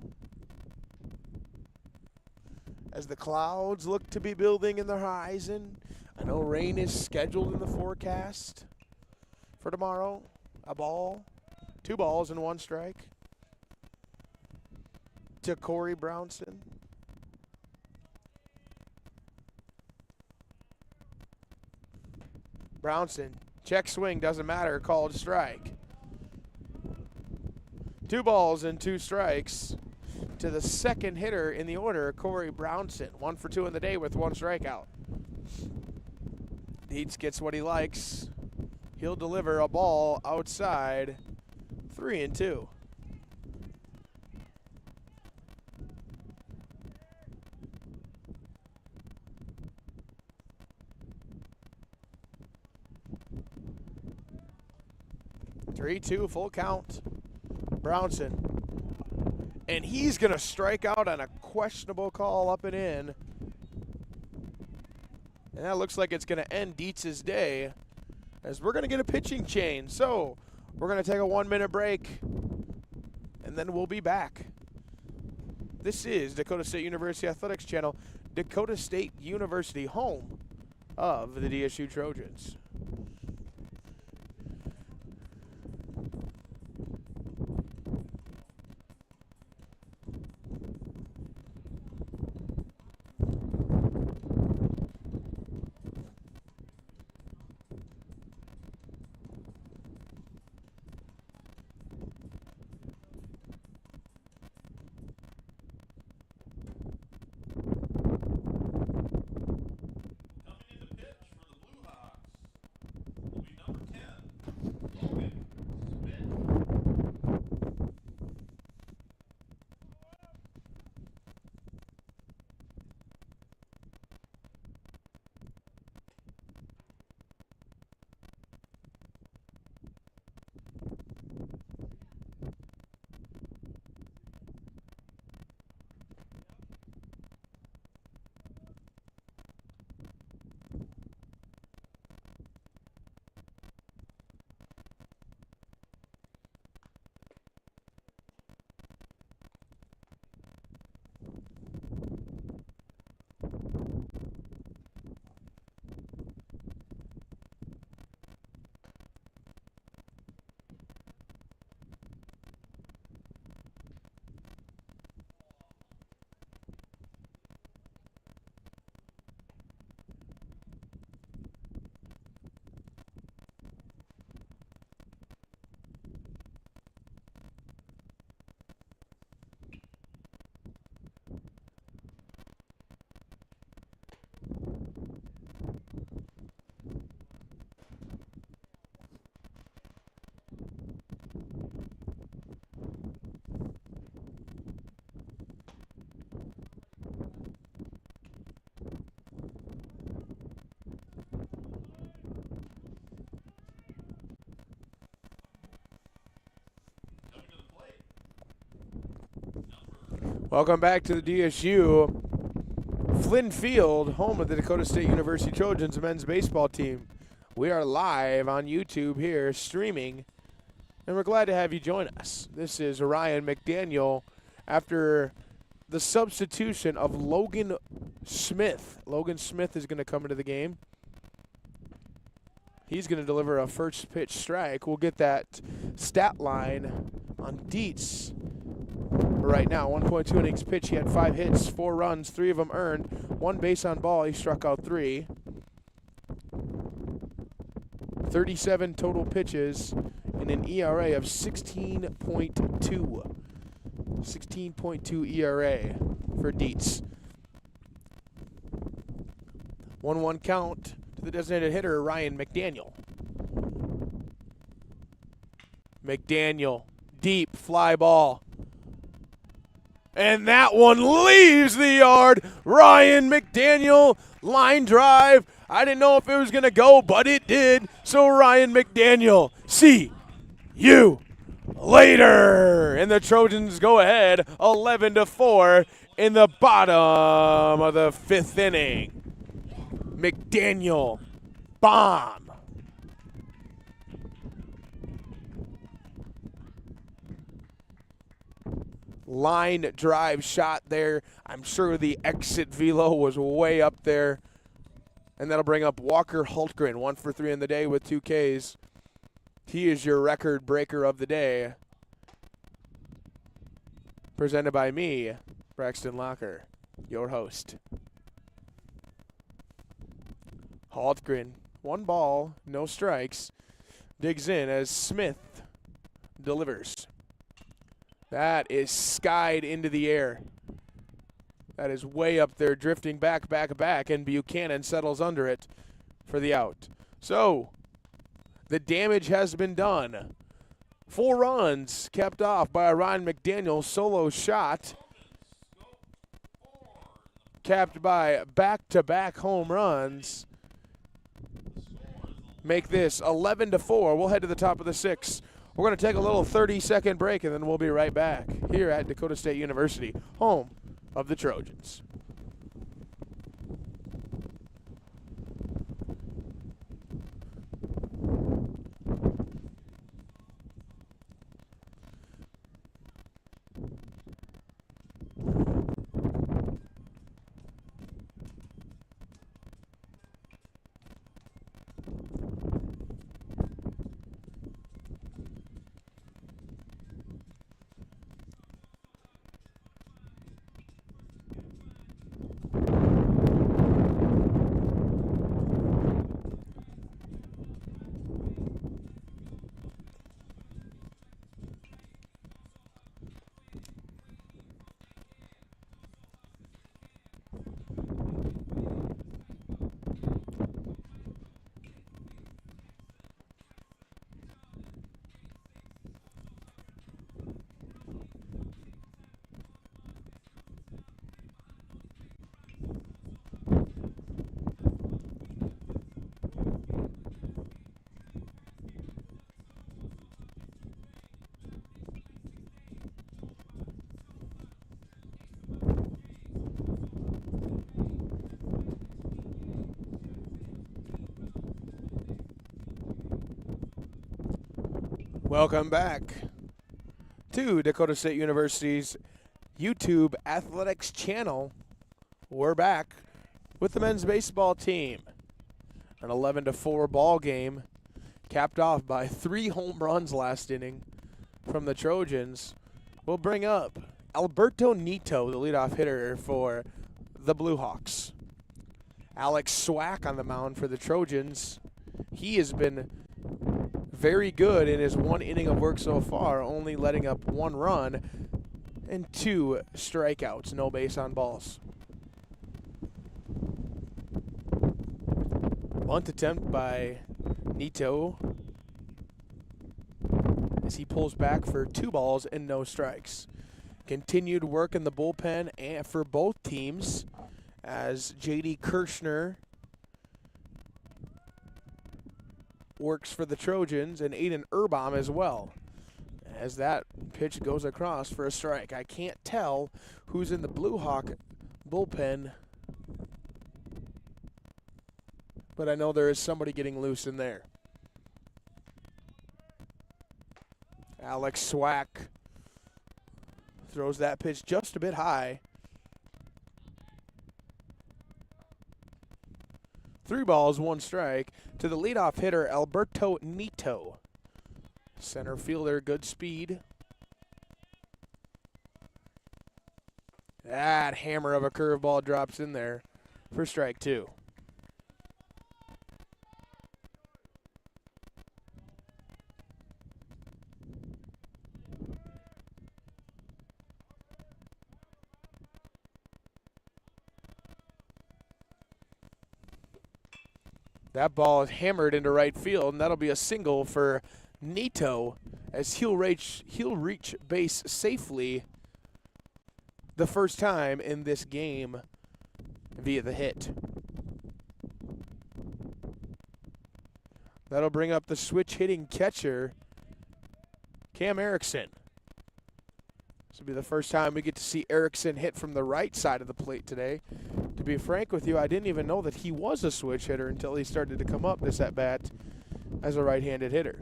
As the clouds look to be building in the horizon. I know rain is scheduled in the forecast for tomorrow. A ball, 2 balls and 1 strike to Corey Brownson. Brownson, check swing, doesn't matter, called strike. 2 balls and 2 strikes to the second hitter in the order, Corey Brownson. 1 for 2 in the day with 1 strikeout. Dietz gets what he likes. He'll deliver a ball outside, 3-2. Three-two, full count. Brownson. And he's going to strike out on a questionable call up and in. And that looks like it's going to end Dietz's day, as we're going to get a pitching change. So we're going to take a 1-minute break, and then we'll be back. This is Dakota State University Athletics Channel, Dakota State University, home of the DSU Trojans. Welcome back to the DSU Flynn Field, home of the Dakota State University Trojans men's baseball team. We are live on YouTube here, streaming, and we're glad to have you join us. This is Ryan McDaniel after the substitution of Logan Smith. Logan Smith is going to come into the game. He's going to deliver a first pitch strike. We'll get that stat line on Dietz right now. 1.2 innings pitch. He had 5 hits, 4 runs, 3 of them earned, 1 base on ball. He struck out 3. 37 total pitches and an ERA of 16.2. 16.2 ERA for Dietz. 1-1 count to the designated hitter, Ryan McDaniel. McDaniel, deep fly ball. And that one leaves the yard. Ryan McDaniel, line drive. I didn't know if it was going to go, but it did. So Ryan McDaniel, see you later. And the Trojans go ahead 11-4 in the bottom of the 5th inning. McDaniel, bomb. Line drive shot there. I'm sure the exit velo was way up there. And that'll bring up Walker Hultgren, 1 for 3 in the day with 2 Ks. He is your record breaker of the day. Presented by me, Braxton Locker, your host. Hultgren, 1 ball, no strikes. Digs in as Smith delivers. That is skied into the air. That is way up there, drifting back, and Buchanan settles under it for the out. So, the damage has been done. 4 runs kept off by a Ryan McDaniel solo shot. Capped by back-to-back home runs. Make this 11-4. We'll head to the top of the 6th. We're going to take a little 30-second break, and then we'll be right back here at Dakota State University, home of the Trojans. Welcome back to Dakota State University's YouTube Athletics channel. We're back with the men's baseball team. An 11-4 ball game capped off by 3 home runs last inning from the Trojans. We'll bring up Alberto Nito, the leadoff hitter for the Blue Hawks. Alex Swack on the mound for the Trojans. He has been very good in his 1 inning of work so far, only letting up 1 run and 2 strikeouts, no base on balls. Bunt attempt by Nito as he pulls back for 2 balls and no strikes. Continued work in the bullpen and for both teams as J.D. Kirshner works for the Trojans and Aiden Erbaum as well. As that pitch goes across for a strike. I can't tell who's in the Blue Hawk bullpen, but I know there is somebody getting loose in there. Alex Swack throws that pitch just a bit high. 3 balls, 1 strike to the leadoff hitter, Alberto Nito. Center fielder, good speed. That hammer of a curveball drops in there for strike 2. That ball is hammered into right field, and that'll be a single for Nito as he'll reach base safely the first time in this game via the hit. That'll bring up the switch hitting catcher, Cam Erickson. This will be the first time we get to see Erickson hit from the right side of the plate today. To be frank with you, I didn't even know that he was a switch hitter until he started to come up this at-bat as a right-handed hitter.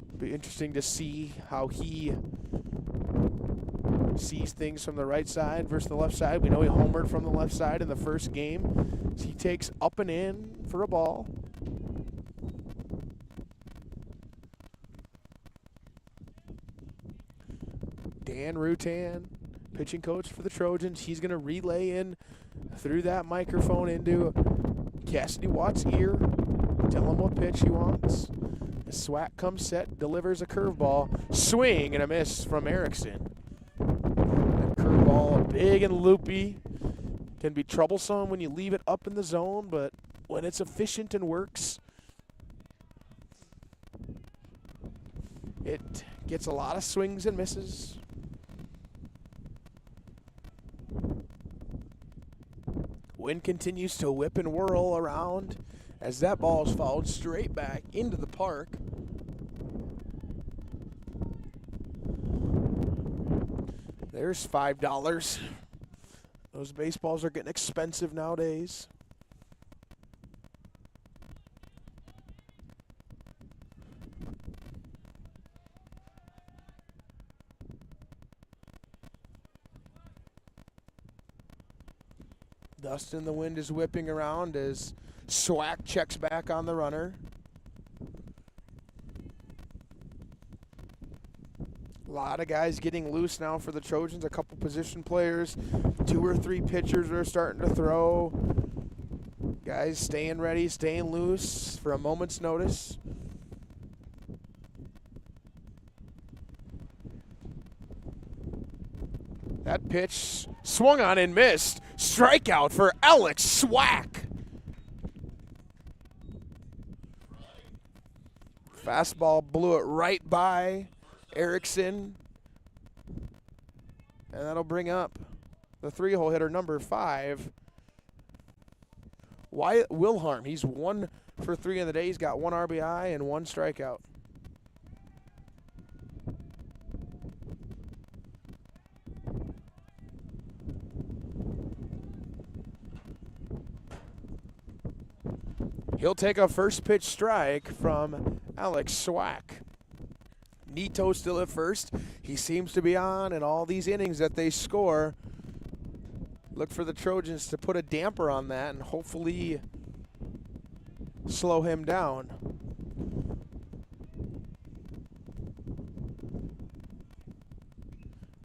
It'll be interesting to see how he sees things from the right side versus the left side. We know he homered from the left side in the first game. So he takes up and in for a ball. Dan Rutan, pitching coach for the Trojans. He's going to relay in through that microphone into Cassidy Watt's ear. Tell him what pitch he wants. The Swack comes set, delivers a curveball. Swing and a miss from Erickson. That curveball, big and loopy. Can be troublesome when you leave it up in the zone, but when it's efficient and works, it gets a lot of swings and misses. Wind continues to whip and whirl around as that ball is fouled straight back into the park. There's $5. Those baseballs are getting expensive nowadays. Dust in the wind is whipping around as Swack checks back on the runner. A lot of guys getting loose now for the Trojans. A couple position players, 2 or 3 pitchers are starting to throw. Guys staying ready, staying loose for a moment's notice. That pitch swung on and missed. Strikeout for Alex Swack. Fastball blew it right by Erickson. And that'll bring up the 3-hole hitter, number 5, Wyatt Wilharm. He's 1 for 3 in the day. He's got 1 RBI and 1 strikeout. He'll take a first pitch strike from Alex Swack. Nito still at first. He seems to be on in all these innings that they score. Look for the Trojans to put a damper on that and hopefully slow him down.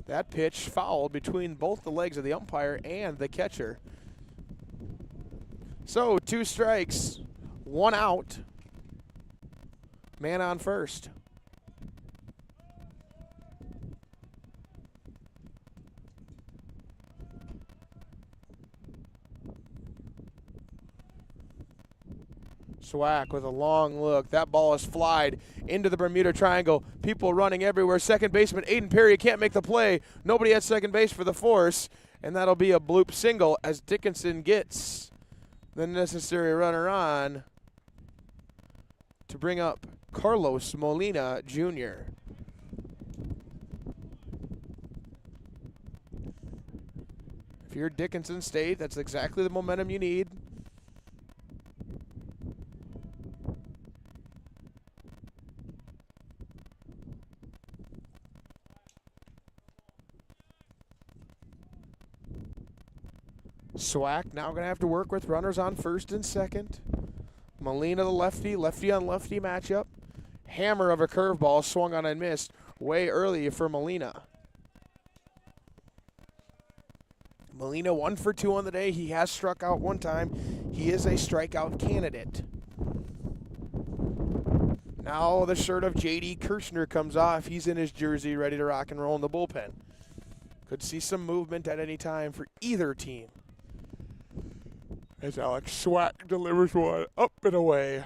That pitch fouled between both the legs of the umpire and the catcher. So 2 strikes, 1 out. Man on first. Swack with a long look. That ball is flied into the Bermuda Triangle. People running everywhere. Second baseman Aiden Perry can't make the play. Nobody at second base for the force. And that'll be a bloop single as Dickinson gets the necessary runner on to bring up Carlos Molina Jr. If you're Dickinson State, that's exactly the momentum you need. Swack now going to have to work with runners on first and second. Molina the lefty, lefty on lefty matchup. Hammer of a curveball swung on and missed way early for Molina. Molina 1 for 2 on the day. He has struck out 1 time. He is a strikeout candidate. Now the shirt of J.D. Kirshner comes off. He's in his jersey ready to rock and roll in the bullpen. Could see some movement at any time for either team. As Alex Swack delivers one up and away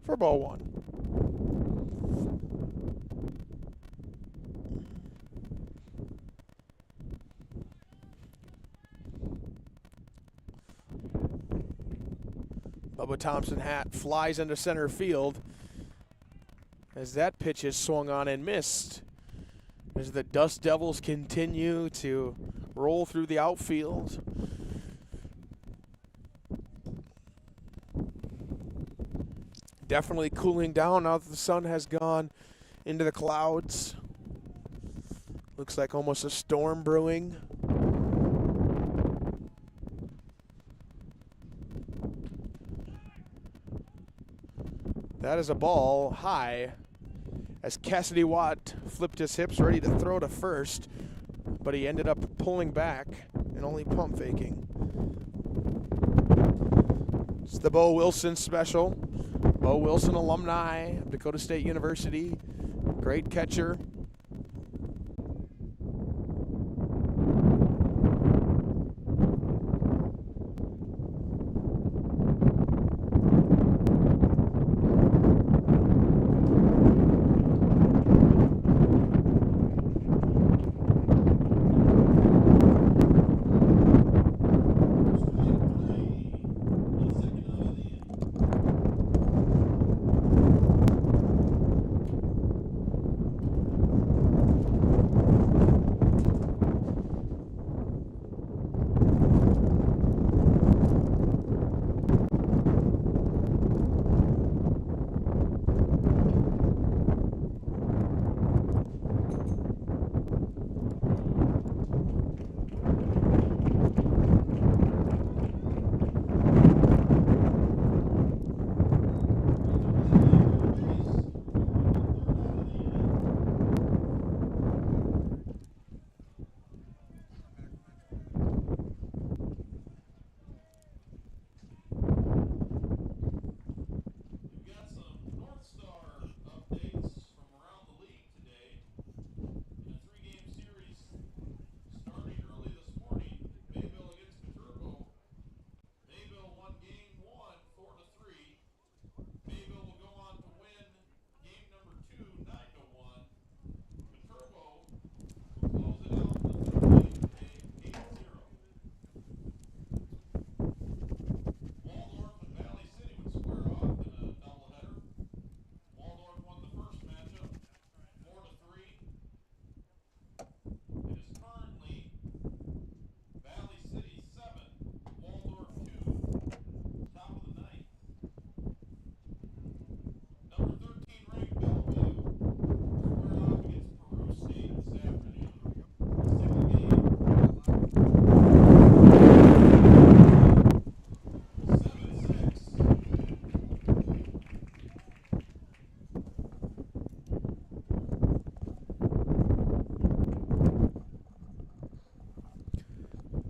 for ball 1. Bubba Thompson hat flies into center field as that pitch is swung on and missed. As the Dust Devils continue to roll through the outfield. Definitely cooling down now that the sun has gone into the clouds. Looks like almost a storm brewing. That is a ball high as Cassidy Watt flipped his hips ready to throw to first, but he ended up pulling back and only pump faking. It's the Bo Wilson special. Bo Wilson alumni of Dakota State University. Great catcher.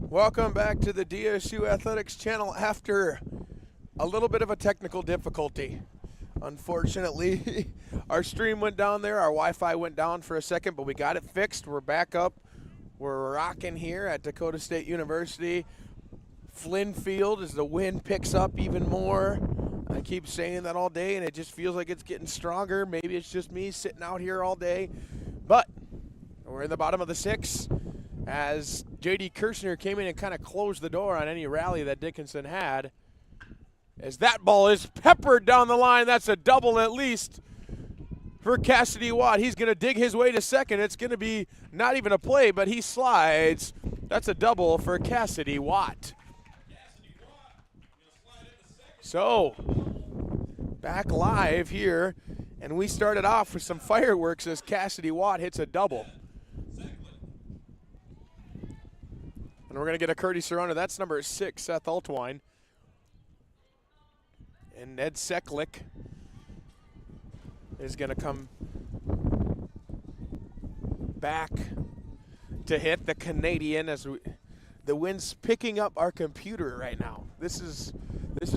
Welcome back to the DSU Athletics channel after a little bit of a technical difficulty. Unfortunately, our stream went down there, our Wi-Fi went down for a second, but we got it fixed. We're back up. We're rocking here at Dakota State University. Flynn Field as the wind picks up even more. I keep saying that all day, and it just feels like it's getting stronger. Maybe it's just me sitting out here all day. But we're in the bottom of the sixth as J.D. Kirshner came in and kind of closed the door on any rally that Dickinson had. As that ball is peppered down the line, that's a double at least for Cassidy Watt. He's going to dig his way to second. It's going to be not even a play, but he slides. That's a double for Cassidy Watt. So, back live here, and we started off with some fireworks as Cassidy Watt hits a double. And we're going to get a courtesy runner. That's number 6, Seth Altwine. And Ned Seklick is going to come back to hit the Canadian as the wind's picking up our computer right now. This is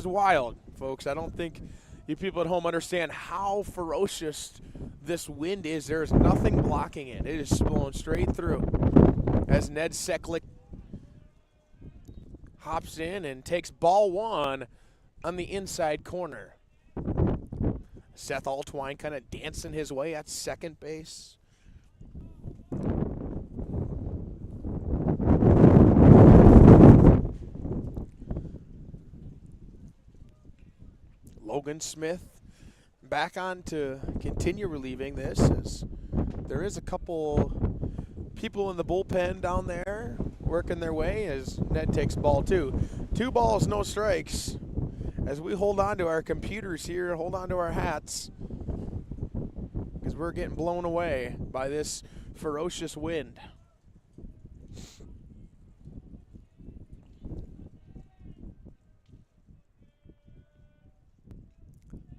wild, folks. I don't think you people at home understand how ferocious this wind is. There's nothing blocking it. It is blowing straight through as Ned Seklick hops in and takes ball one on the inside corner. Seth Altwine kind of dancing his way at second base. Logan Smith back on to continue relieving this, as there is a couple people in the bullpen down there working their way as Ned takes ball 2. 2 balls, no strikes, as we hold on to our computers here, hold on to our hats, because we're getting blown away by this ferocious wind.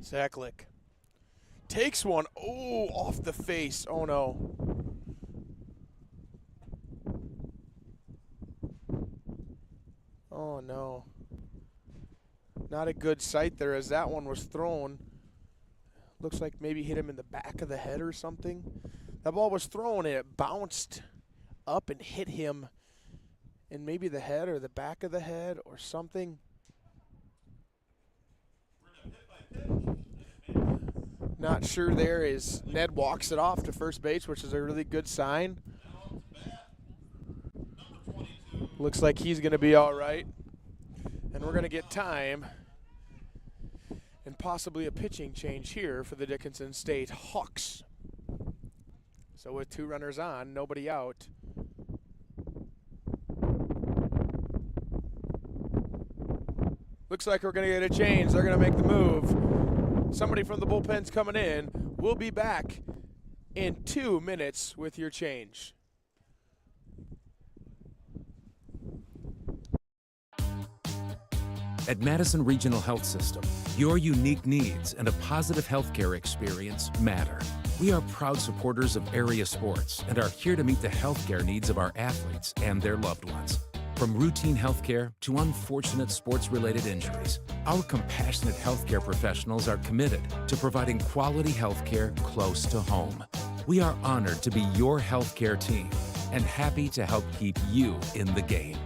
Zaklik takes one. Oh, off the face. Oh, no. Oh, no. Not a good sight there as that one was thrown. Looks like maybe hit him in the back of the head or something. That ball was thrown and it bounced up and hit him in maybe the head or the back of the head or something. Not sure there as Ned walks it off to first base, which is a really good sign. Looks like he's going to be all right. And we're going to get time and possibly a pitching change here for the Dickinson State Hawks. So with 2 runners on, nobody out. Looks like we're going to get a change. They're going to make the move. Somebody from the bullpen's coming in. We'll be back in 2 minutes with your change. At Madison Regional Health System, your unique needs and a positive healthcare experience matter. We are proud supporters of area sports and are here to meet the healthcare needs of our athletes and their loved ones. From routine healthcare to unfortunate sports-related injuries, our compassionate healthcare professionals are committed to providing quality healthcare close to home. We are honored to be your healthcare team and happy to help keep you in the game.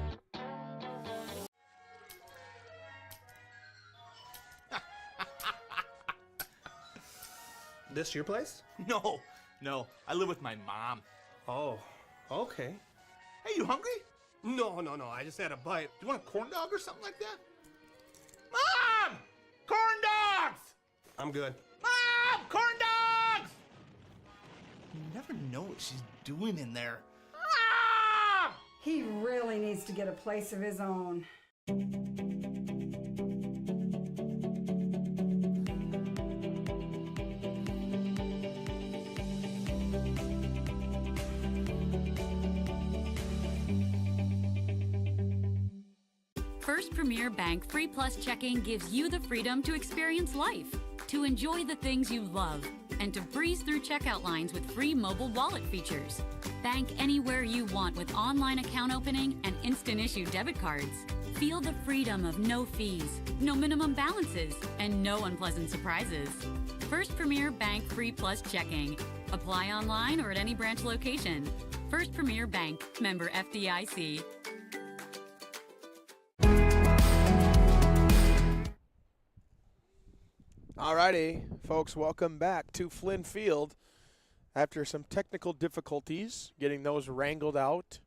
This your place? No. I live with my mom. Oh, okay. Hey, you hungry? No. I just had a bite. You want a corn dog or something like that? Mom! Corn dogs! I'm good. Mom! Corn dogs! You never know what she's doing in there. Mom! He really needs to get a place of his own. First Premier Bank Free Plus Checking gives you the freedom to experience life, to enjoy the things you love, and to breeze through checkout lines with free mobile wallet features. Bank anywhere you want with online account opening and instant issue debit cards. Feel the freedom of no fees, no minimum balances, and no unpleasant surprises. First Premier Bank Free Plus Checking. Apply online or at any branch location. First Premier Bank, member FDIC. Alrighty, folks, welcome back to Flynn Field. After some technical difficulties, getting those wrangled out.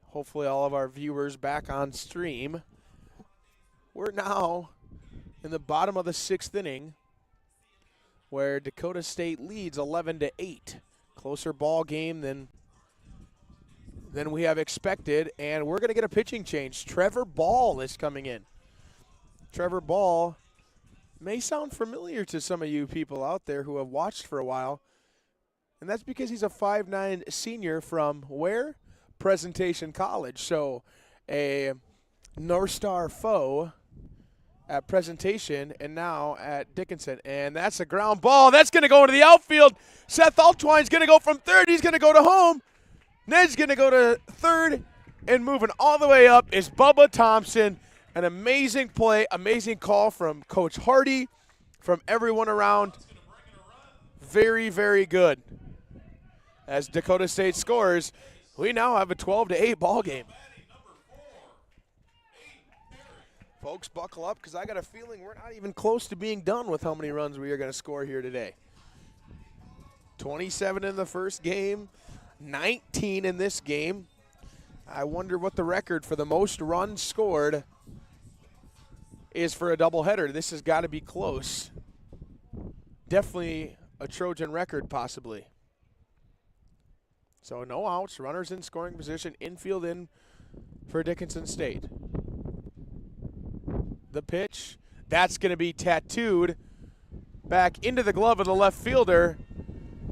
Hopefully all of our viewers back on stream. We're now in the bottom of the 6th inning, where Dakota State leads 11-8. Closer ball game than we have expected, and we're going to get a pitching change. Trevor Ball is coming in. Trevor Ball may sound familiar to some of you people out there who have watched for a while, and that's because he's a 5'9" senior from where? Presentation College. So a North Star foe at Presentation and now at Dickinson. And that's a ground ball. That's going to go into the outfield. Seth Altwine's going to go from third. He's going to go to home. Ned's going to go to third. And moving all the way up is Bubba Thompson. An amazing play, amazing call from Coach Hardy, from everyone around. Very, very good. As Dakota State scores, we now have a 12-8 ball game. Folks, buckle up because I got a feeling we're not even close to being done with how many runs we are going to score here today. 27 in the first game, 19 in this game. I wonder what the record for the most runs scored is for a doubleheader. This has got to be close. Definitely a Trojan record, possibly. So no outs, runners in scoring position, infield in for Dickinson State. The pitch, that's going to be tattooed back into the glove of the left fielder.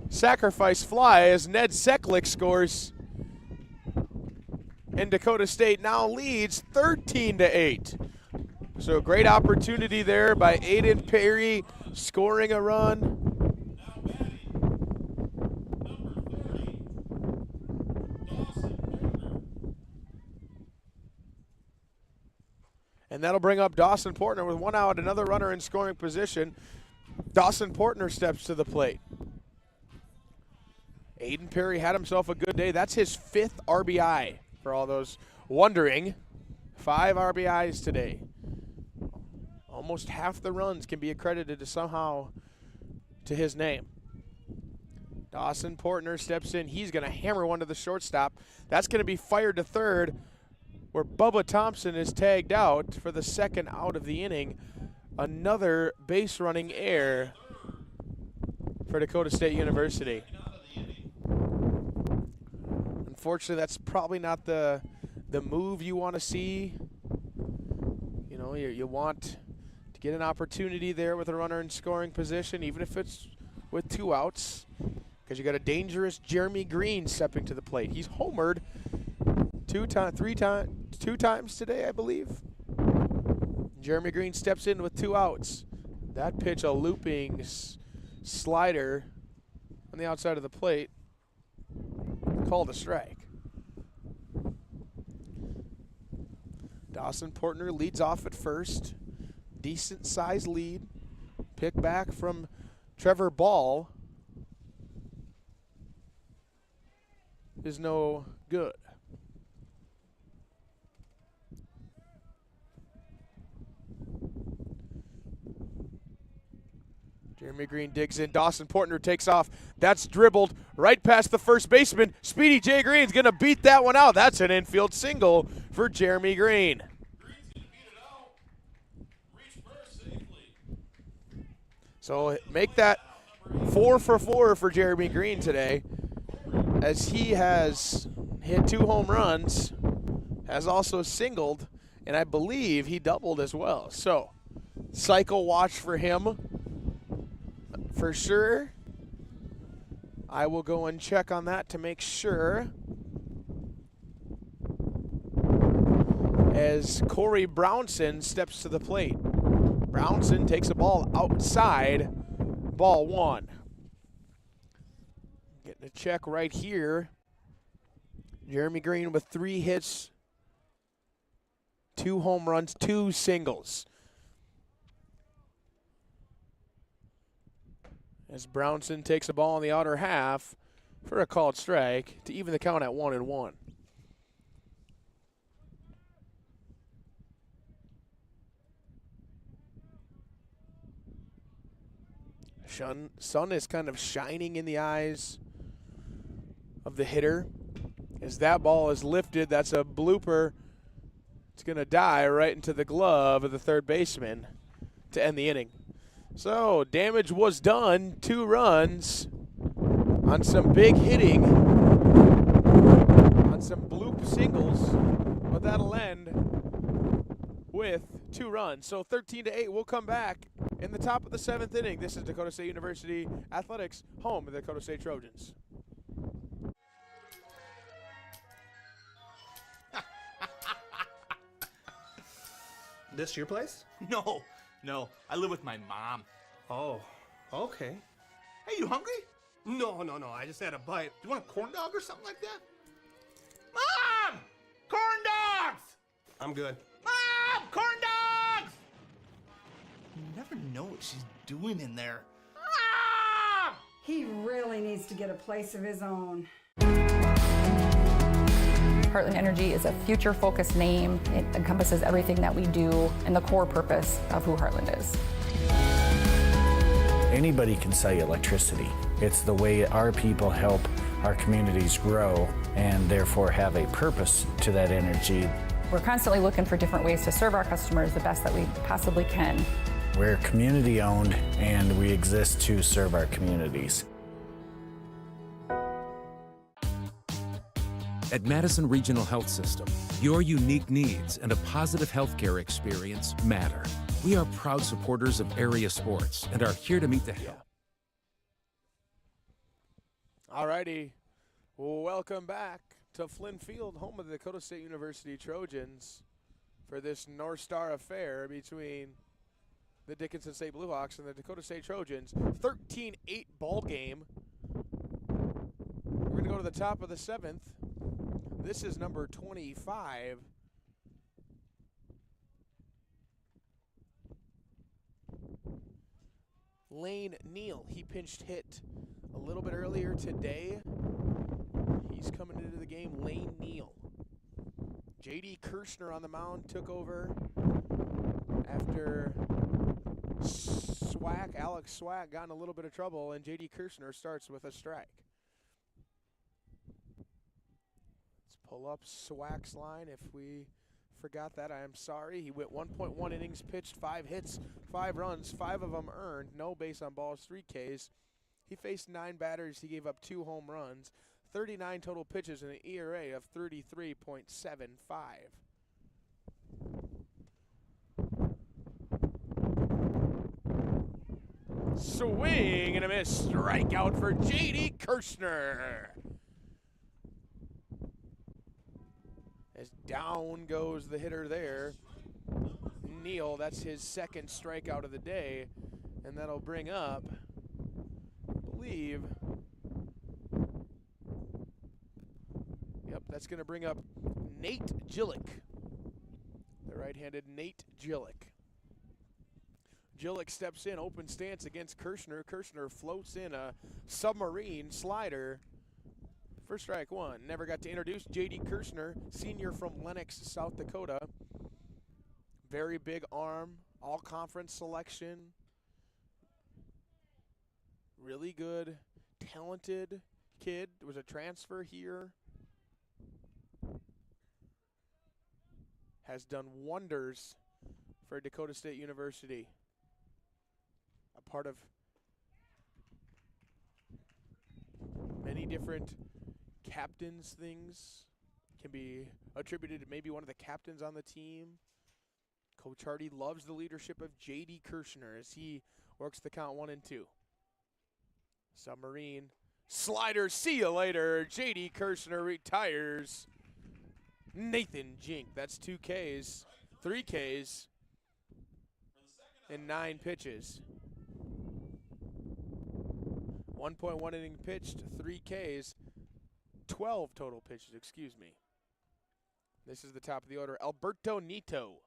Sacrifice fly as Ned Seklick scores. And Dakota State now leads 13-8. So great opportunity there by Aiden Perry scoring a run. And that'll bring up Dawson Portner with 1 out, another runner in scoring position. Dawson Portner steps to the plate. Aiden Perry had himself a good day. That's his 5th RBI for all those wondering. 5 RBIs today. Almost half the runs can be accredited to somehow to his name. Dawson Portner steps in. He's going to hammer one to the shortstop. That's going to be fired to third, where Bubba Thompson is tagged out for the 2nd out of the inning. Another base running error for Dakota State University. Unfortunately, that's probably not the move you want to see. You know, you want to get an opportunity there with a runner in scoring position, even if it's with 2 outs, because you got a dangerous Jeremy Green stepping to the plate. He's homered 2 times today, I believe. Jeremy Green steps in with 2 outs. That pitch, a looping slider on the outside of the plate, called a strike. Dawson Portner leads off at first. Decent size lead. Pick back from Trevor Ball is no good. Jeremy Green digs in. Dawson Portner takes off. That's dribbled right past the first baseman. Speedy J. Green's going to beat that one out. That's an infield single for Jeremy Green. So make that 4 for 4 for Jeremy Green today, as he has hit 2 home runs, has also singled, and I believe he doubled as well. So cycle watch for him for sure. I will go and check on that to make sure. As Corey Brownson steps to the plate. Brownson takes a ball outside, ball 1. Getting a check right here. Jeremy Green with 3 hits, 2 home runs, 2 singles. As Brownson takes a ball in the outer half for a called strike to even the count at 1-1. Sun is kind of shining in the eyes of the hitter. As that ball is lifted, that's a blooper. It's going to die right into the glove of the third baseman to end the inning. So damage was done. 2 runs on some big hitting, on some bloop singles, but that'll end with 2 runs. So 13-8. We'll come back in the top of the 7th inning. This is Dakota State University Athletics, home of the Dakota State Trojans. This your place? No, I live with my mom. Oh, okay. Hey, you hungry? No, I just had a bite. Do you want a corn dog or something like that? Mom! Corn dogs! I'm good. Mom! Corn dogs! You never know what she's doing in there. Mom! He really needs to get a place of his own. Heartland Energy is a future-focused name. It encompasses everything that we do and the core purpose of who Heartland is. Anybody can sell you electricity. It's the way our people help our communities grow and therefore have a purpose to that energy. We're constantly looking for different ways to serve our customers the best that we possibly can. We're community owned and we exist to serve our communities. At Madison Regional Health System, your unique needs and a positive healthcare experience matter. We are proud supporters of area sports and are here to meet the health. All righty. Welcome back to Flynn Field, home of the Dakota State University Trojans, for this North Star affair between the Dickinson State Bluehawks and the Dakota State Trojans. 13-8 ball game. We're going to go to the top of the 7th. This is number 25. Lane Neal. He pinched hit a little bit earlier today. He's coming into the game, Lane Neal. J.D. Kirshner on the mound took over after Alex Swack got in a little bit of trouble, and J.D. Kirshner starts with a strike. Let's pull up Swack's line. If we forgot that, I am sorry. He went 1.1 innings pitched, 5 hits, 5 runs, 5 of them earned, no base on balls, 3 Ks. He faced 9 batters. He gave up 2 home runs, 39 total pitches, and an ERA of 33.75. Swing and a miss. Strikeout for J.D. Kirshner. As down goes the hitter there. Neal, that's his 2nd strikeout of the day. And that'll bring up, I believe, that's going to bring up Nate Gillick. The right-handed Nate Gillick. Gillick steps in, open stance against Kirshner. Kirshner floats in a submarine slider for strike 1. Never got to introduce J.D. Kirshner, senior from Lenox, South Dakota. Very big arm, all-conference selection. Really good, talented kid. There was a transfer here. Has done wonders for Dakota State University. A part of many different captains things. Can be attributed to maybe one of the captains on the team. Coach Hardy loves the leadership of J.D. Kirshner as he works the count 1-2. Submarine slider, see you later. J.D. Kirshner retires. Nathan Jink, that's 2 Ks, 3 Ks, and 9 pitches. 1.1 inning pitched, 3 Ks, 12 total pitches, excuse me. This is the top of the order, Alberto Nito.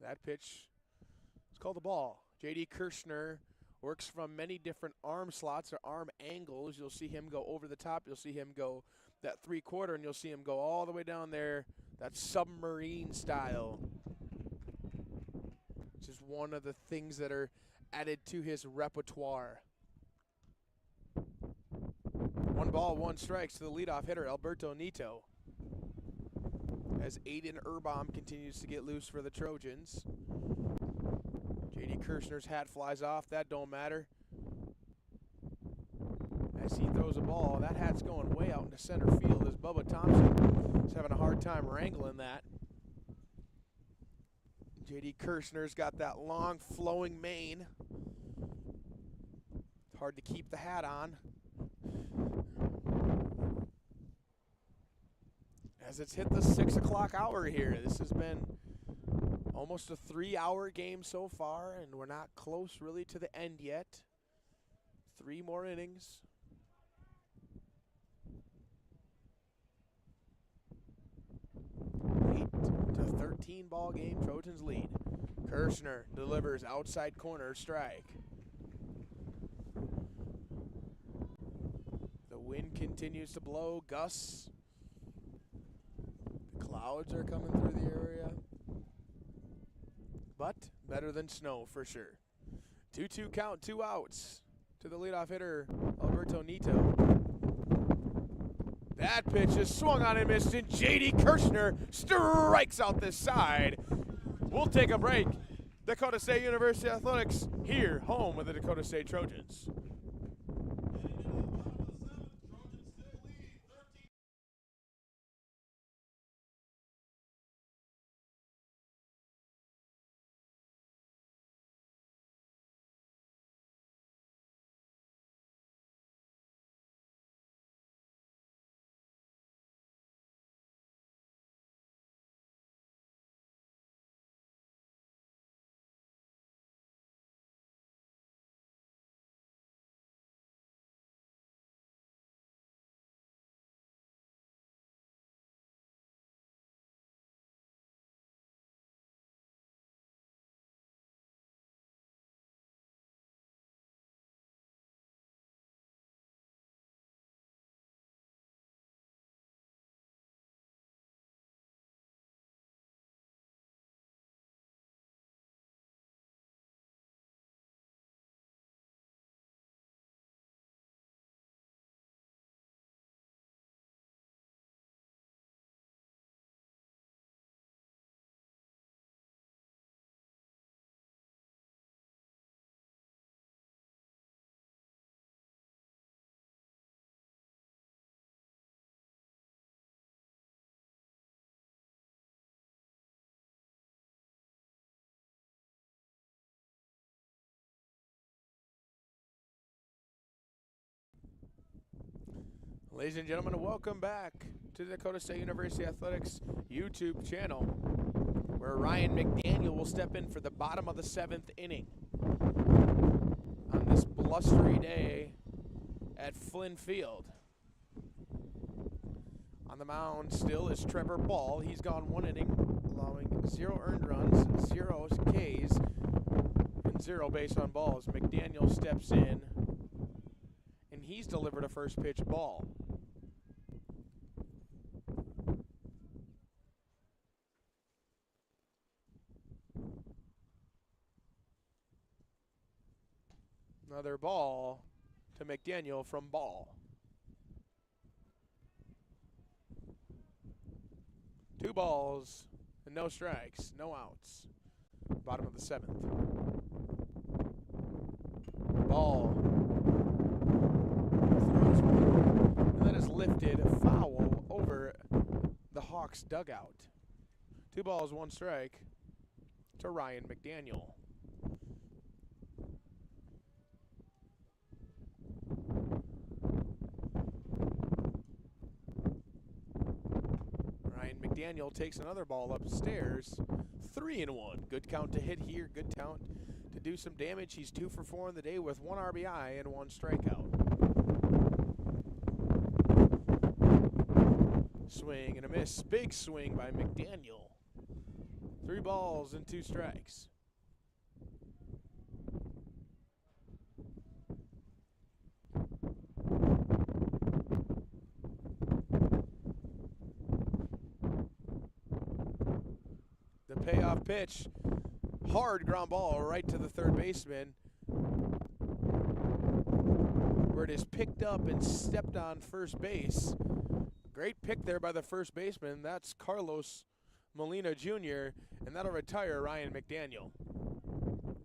That pitch is called the ball. J.D. Kirshner works from many different arm slots or arm angles. You'll see him go over the top. You'll see him go that 3/4, and you'll see him go all the way down there, that submarine style, which is one of the things that are added to his repertoire. 1 ball, 1 strike to the leadoff hitter, Alberto Nito. As Aiden Erbaum continues to get loose for the Trojans. J.D. Kirshner's hat flies off. That don't matter. As he throws a ball, that hat's going way out into center field as Bubba Thompson is having a hard time wrangling that. J.D. Kirshner's got that long flowing mane. It's hard to keep the hat on. As it's hit the 6 o'clock hour here. This has been almost a 3-hour game so far, and we're not close really to the end yet. 3 more innings. 8-13 ball game, Trojans lead. Kirshner delivers outside corner strike. The wind continues to blow, gusts. Clouds are coming through the area. but better than snow for sure. 2-2 count, 2 outs to the leadoff hitter, Alberto Nito. That pitch is swung on and missed, and J.D. Kirshner strikes out this side. We'll take a break. Dakota State University Athletics here, home of the Dakota State Trojans. Ladies and gentlemen, welcome back to the Dakota State University Athletics YouTube channel, where Ryan McDaniel will step in for the bottom of the 7th inning on this blustery day at Flynn Field. On the mound still is Trevor Ball. He's gone 1 inning, allowing 0 earned runs, 0 Ks, and 0 base on balls. McDaniel steps in, and he's delivered a first pitch ball. Another ball to McDaniel from Ball. 2 balls and no strikes, no outs. Bottom of the 7th. Ball throws one, and that is lifted foul over the Hawks dugout. 2 balls, 1 strike to Ryan McDaniel. McDaniel takes another ball upstairs. 3-1. Good count to hit here. Good count to do some damage. He's 2 for 4 in the day with 1 RBI and 1 strikeout. Swing and a miss. Big swing by McDaniel. 3 balls and 2 strikes. Payoff pitch, hard ground ball right to the third baseman, where it is picked up and stepped on first base. Great pick there by the first baseman. That's Carlos Molina Jr., and that'll retire Ryan McDaniel.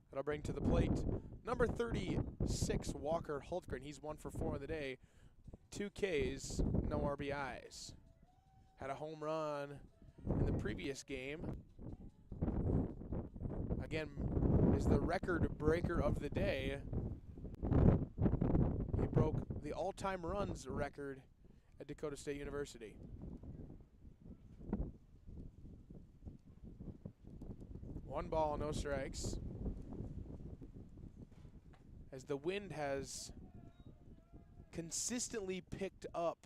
That'll bring to the plate number 36, Walker Hultgren. He's 1 for 4 in the day, 2 Ks, no RBIs. Had a home run in the previous game. Again, is the record breaker of the day. He broke the all-time runs record at Dakota State University. One ball, no strikes. As the wind has consistently picked up.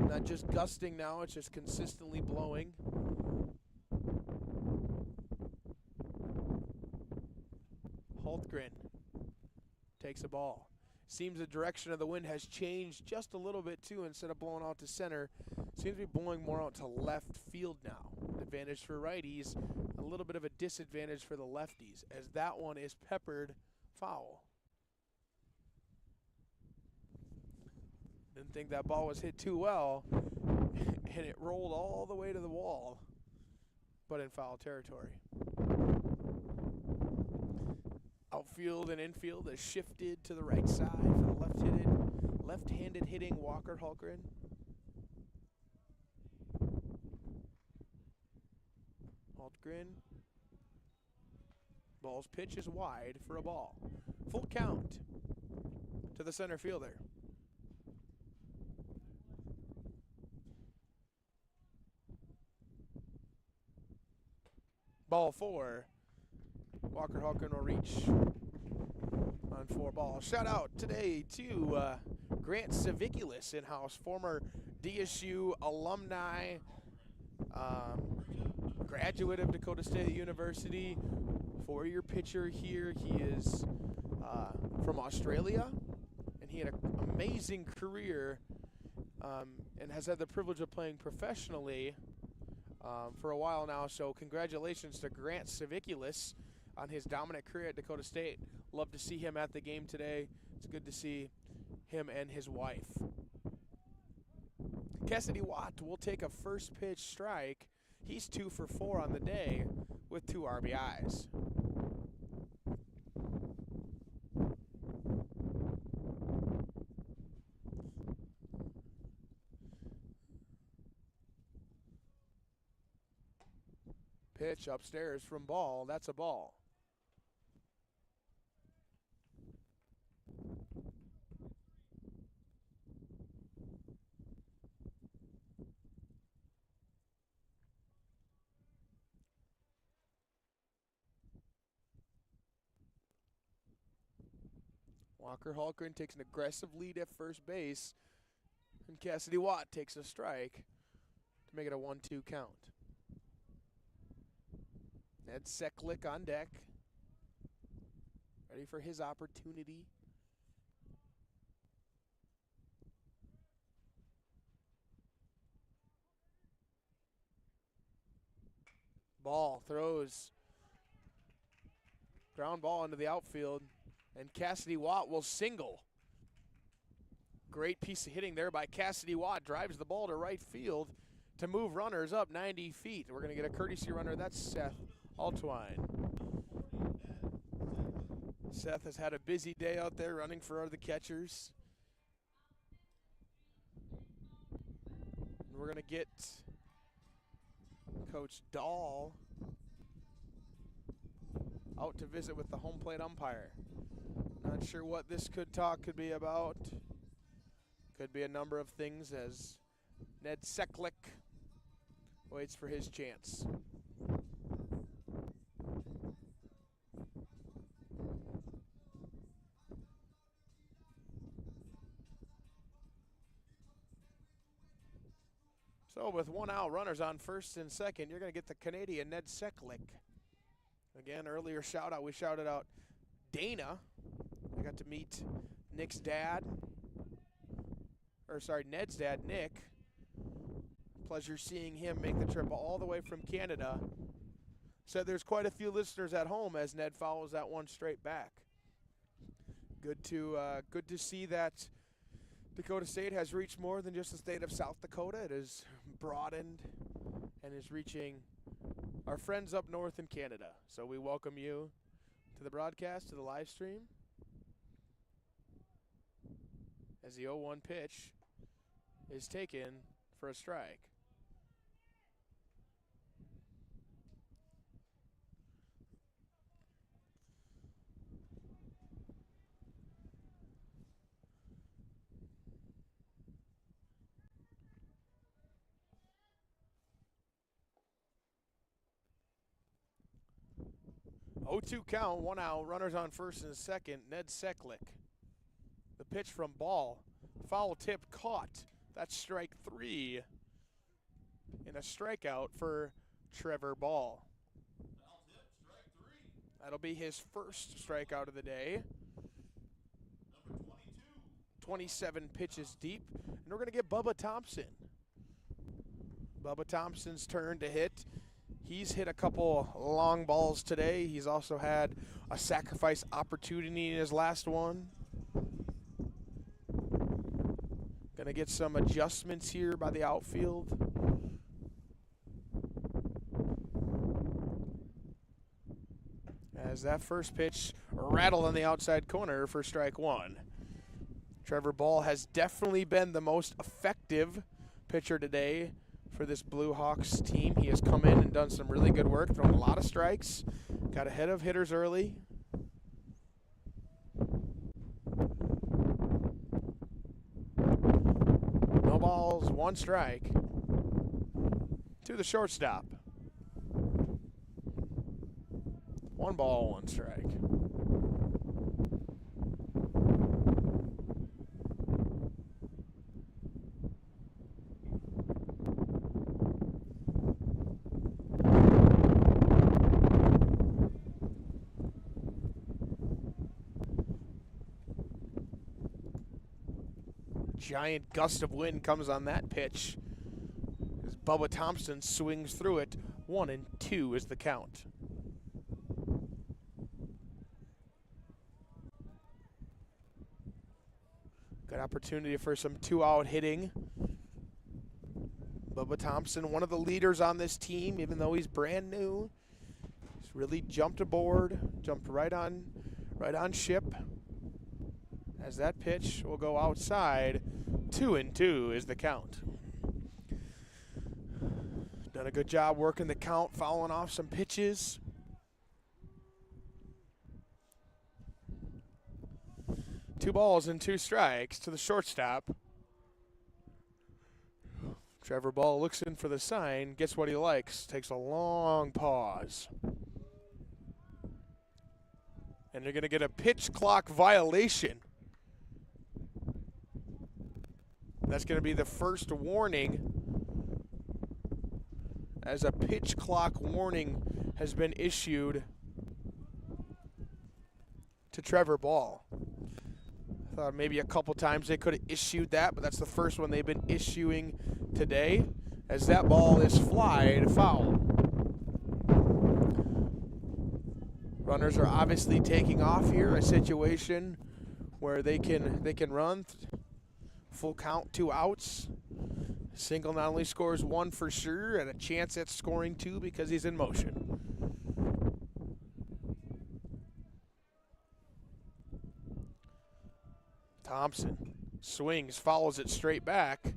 Not just gusting now, it's just consistently blowing. Hultgren takes a ball. Seems the direction of the wind has changed just a little bit too. Instead of blowing out to center, Seems to be blowing more out to left field now. Advantage for righties, a little bit of a disadvantage for the lefties, as that one is peppered foul. Didn't think that ball was hit too well, and it rolled all the way to the wall, but in foul territory. Outfield and infield has shifted to the right side for the left-handed hitting Walker Hultgren. Hultgren. Ball's pitch is wide for a ball. Full count to the center fielder. Ball 4. Walker Hultgren will reach on 4 balls. Shout out today to Grant Savikulis in-house, former DSU alumni, graduate of Dakota State University, 4-year pitcher here. He is from Australia, and he had an amazing career and has had the privilege of playing professionally for a while now. So congratulations to Grant Savikulis on his dominant career at Dakota State. Love to see him at the game today. It's good to see him and his wife. Cassidy Watt will take a first pitch strike. He's 2 for 4 on the day with 2 RBIs. Pitch upstairs from ball. That's a ball. Walker Hultgren takes an aggressive lead at first base, and Cassidy Watt takes a strike to make it a 1-2 count. Ned Seklick on deck, ready for his opportunity. Ball throws, ground ball into the outfield, and Cassidy Watt will single. Great piece of hitting there by Cassidy Watt. Drives the ball to right field to move runners up 90 feet. We're going to get a courtesy runner. That's Seth Altwine. Seth has had a busy day out there running for the catchers. And we're going to get Coach Dahl out to visit with the home plate umpire. Not sure what this could be about. Could be a number of things as Ned Seklick waits for his chance. So with 1 out, runners on first and second, you're going to get the Canadian Ned Seklick. Again, earlier shout out, we shouted out Dana. I got to meet Ned's dad, Nick. Pleasure seeing him make the trip all the way from Canada. Said there's quite a few listeners at home as Ned follows that one straight back. Good to see that Dakota State has reached more than just the state of South Dakota. It has broadened and is reaching our friends up north in Canada. So we welcome you to the broadcast, to the live stream, as the 0-1 pitch is taken for a strike. Oh, 2 count, 1 out, runners on first and second, Ned Seklick. The pitch from ball, foul tip caught. That's strike 3. And a strikeout for Trevor Ball. Foul tip, strike 3. That'll be his first strikeout of the day. Number 22. 27 pitches deep. And we're going to get Bubba Thompson Bubba Thompson's turn to hit. He's hit a couple long balls today. He's also had a sacrifice opportunity in his last one. Gonna get some adjustments here by the outfield. As that first pitch rattled on the outside corner for strike one. Trevor Ball has definitely been the most effective pitcher today for this Blue Hawks team. He has come in and done some really good work, thrown a lot of strikes, got ahead of hitters early. No balls, one strike to the shortstop. 1 ball, 1 strike. Giant gust of wind comes on that pitch as Bubba Thompson swings through it. 1-2 is the count. Good opportunity for some 2-out hitting. Bubba Thompson, one of the leaders on this team, even though he's brand new. He's really jumped aboard, jumped right on ship. As that pitch will go outside, 2-2 is the count. Done a good job working the count, fouling off some pitches. Two balls and 2 strikes to the shortstop. Trevor Ball looks in for the sign, gets what he likes, takes a long pause. And they're going to get a pitch clock violation. That's going to be the first warning, as a pitch clock warning has been issued to Trevor Ball. I thought maybe a couple times they could have issued that, but that's the first one they've been issuing today, as that ball is fly to foul. Runners are obviously taking off here, a situation where they can run. Full count, 2 outs. Single not only scores 1 for sure, and a chance at scoring 2 because he's in motion. Thompson swings, follows it straight back.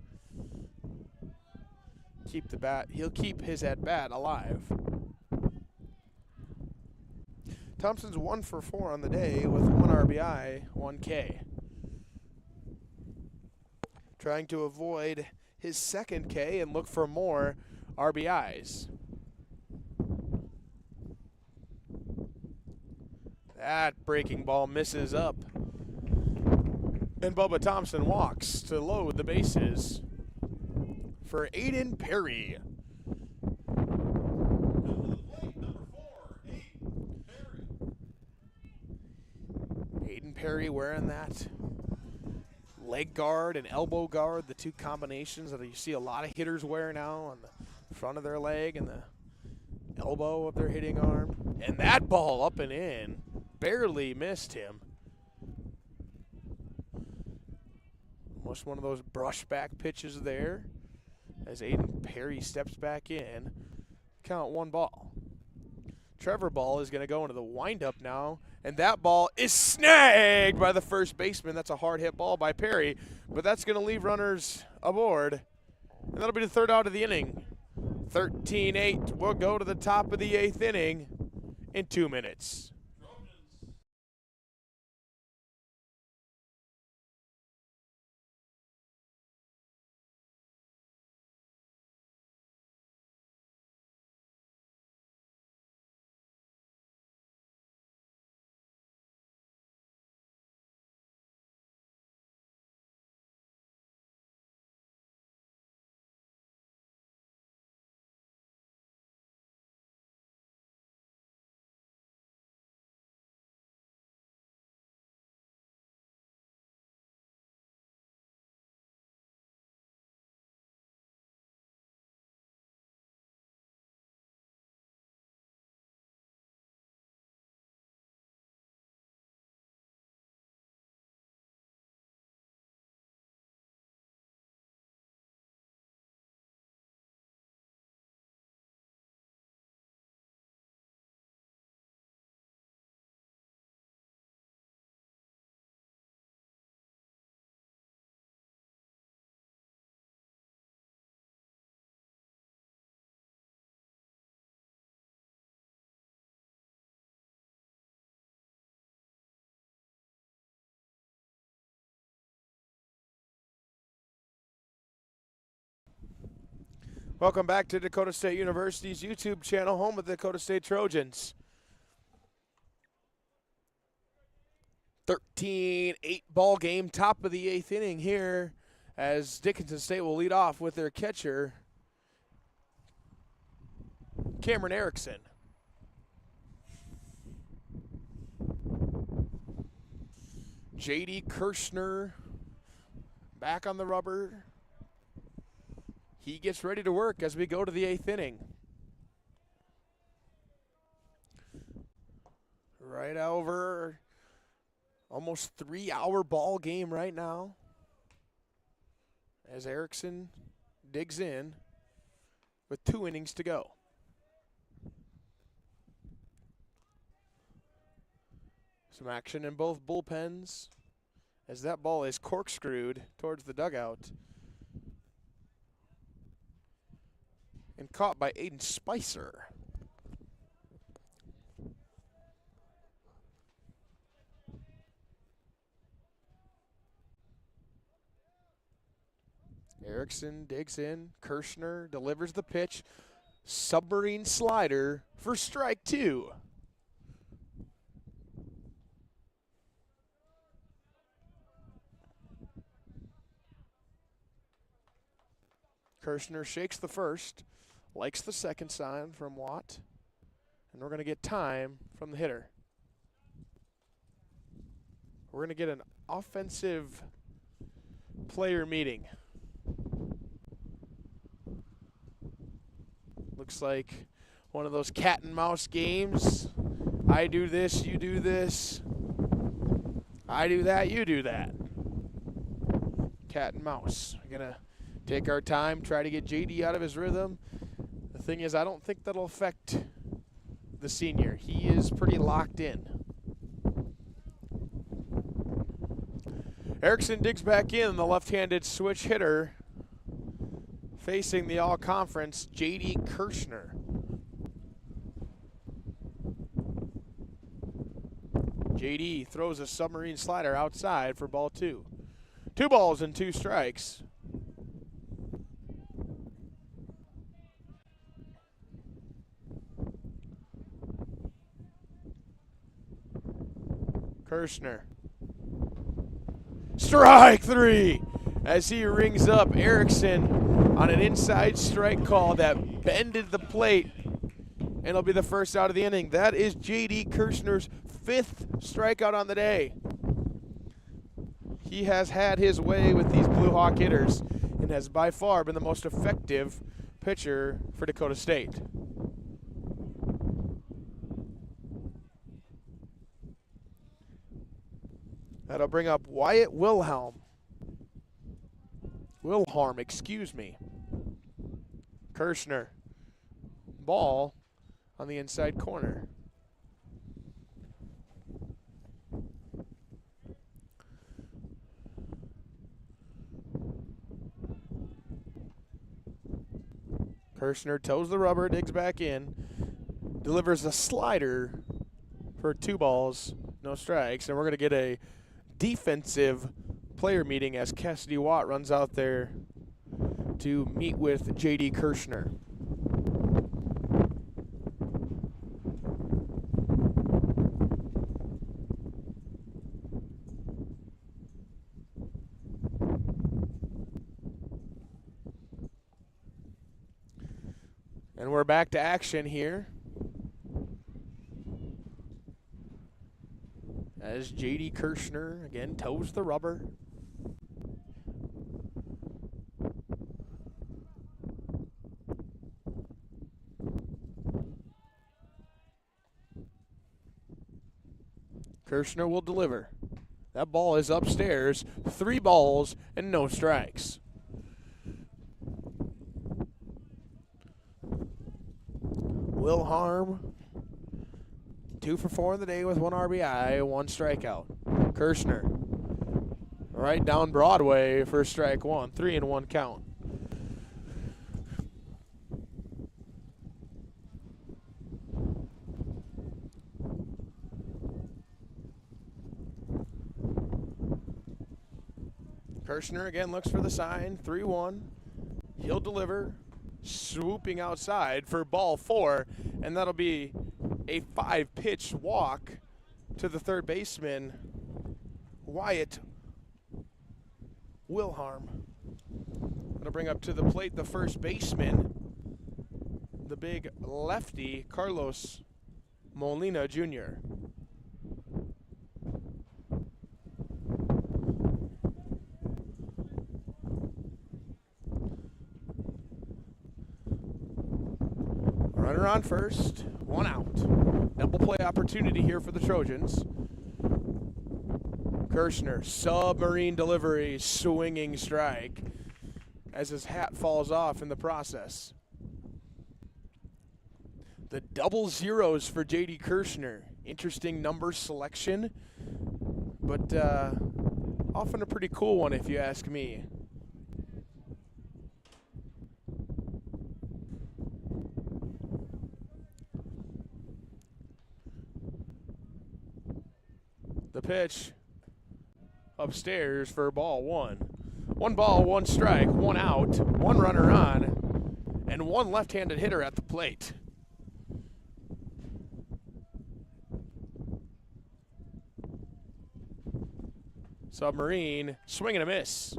He'll keep his at bat alive. Thompson's 1 for 4 on the day with 1 RBI, 1 K. Trying to avoid his 2nd K and look for more RBIs. That breaking ball misses up. And Bubba Thompson walks to load the bases for Aiden Perry. Aiden Perry wearing that leg guard and elbow guard, the 2 combinations that you see a lot of hitters wear now on the front of their leg and the elbow of their hitting arm. And that ball up and in, barely missed him. Almost one of those brushback pitches there as Aiden Perry steps back in. Count 1 ball. Trevor Ball is going to go into the windup now, and that ball is snagged by the first baseman. That's a hard hit ball by Perry, but that's going to leave runners aboard, and that'll be the 3rd out of the inning. 13-8 will go to the top of the 8th inning in 2 minutes. Welcome back to Dakota State University's YouTube channel, home of the Dakota State Trojans. 13-8 ball game, top of the 8th inning here, as Dickinson State will lead off with their catcher, Cameron Erickson. J.D. Kirshner back on the rubber. He gets ready to work as we go to the 8th inning. Right over almost 3-hour ball game right now as Erickson digs in with 2 innings to go. Some action in both bullpens as that ball is corkscrewed towards the dugout and caught by Aiden Spicer. Erickson digs in. Kirshner delivers the pitch. Submarine slider for strike 2. Kirshner shakes the first, likes the second sign from Watt, and we're going to get time from the hitter. We're going to get an offensive player meeting. Looks like one of those cat and mouse games. I do this, you do this. I do that, you do that. Cat and mouse. We're going to take our time, try to get JD out of his rhythm. The thing is, I don't think that'll affect the senior. He is pretty locked in. Erickson digs back in, the left-handed switch hitter facing the all-conference, J.D. Kirshner. J.D. throws a submarine slider outside for ball 2. 2 balls and 2 strikes. Kirshner. Strike 3 as he rings up Erickson on an inside strike call that bended the plate, and it'll be the first out of the inning. That is J.D. Kirshner's 5th strikeout on the day. He has had his way with these Blue Hawk hitters and has by far been the most effective pitcher for Dakota State. That'll bring up Wyatt Wilharm, excuse me. Kirshner. Ball on the inside corner. Kirshner toes the rubber, digs back in, delivers a slider for 2 balls, no strikes, and we're going to get a defensive player meeting as Cassidy Watt runs out there to meet with J.D. Kirshner. And we're back to action here as J.D. Kirshner again toes the rubber. Kirshner will deliver. That ball is upstairs. 3 balls and no strikes. Wilharm, 2 for 4 in the day with 1 RBI, 1 strikeout. Kirshner, right down Broadway for strike 1, 3-1 count. Kirshner again looks for the sign, 3-1. He'll deliver. swooping outside for ball 4, and that'll be a 5-pitch walk to the third baseman, Wyatt Wilharm. That'll bring up to the plate the first baseman, the big lefty, Carlos Molina Jr. Runner on first, 1 out. Double play opportunity here for the Trojans. Kirshner, submarine delivery, swinging strike as his hat falls off in the process. The double zeros for J.D. Kirshner. Interesting number selection, but often a pretty cool one if you ask me. The pitch upstairs for ball 1. 1 ball, 1 strike, 1 out, 1 runner on, and 1 left-handed hitter at the plate. Submarine, swing and a miss.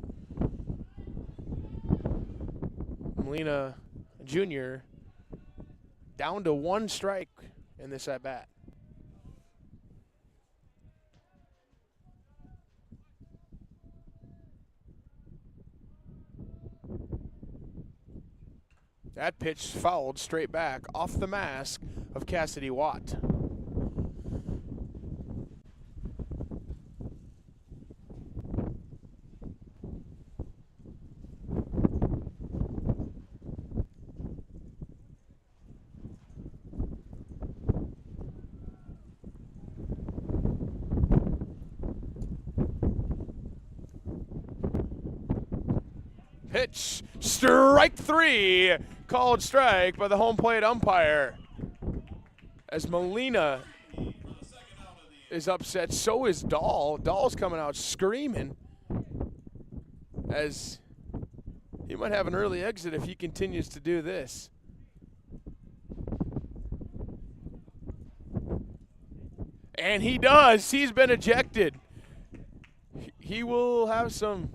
Molina Jr. down to 1 strike in this at-bat. That pitch fouled straight back off the mask of Cassidy Watt. Pitch, strike 3, called strike by the home plate umpire. As Molina is upset, so is Dahl. Dahl's coming out screaming as he might have an early exit if he continues to do this. And he does. He's been ejected. He will have some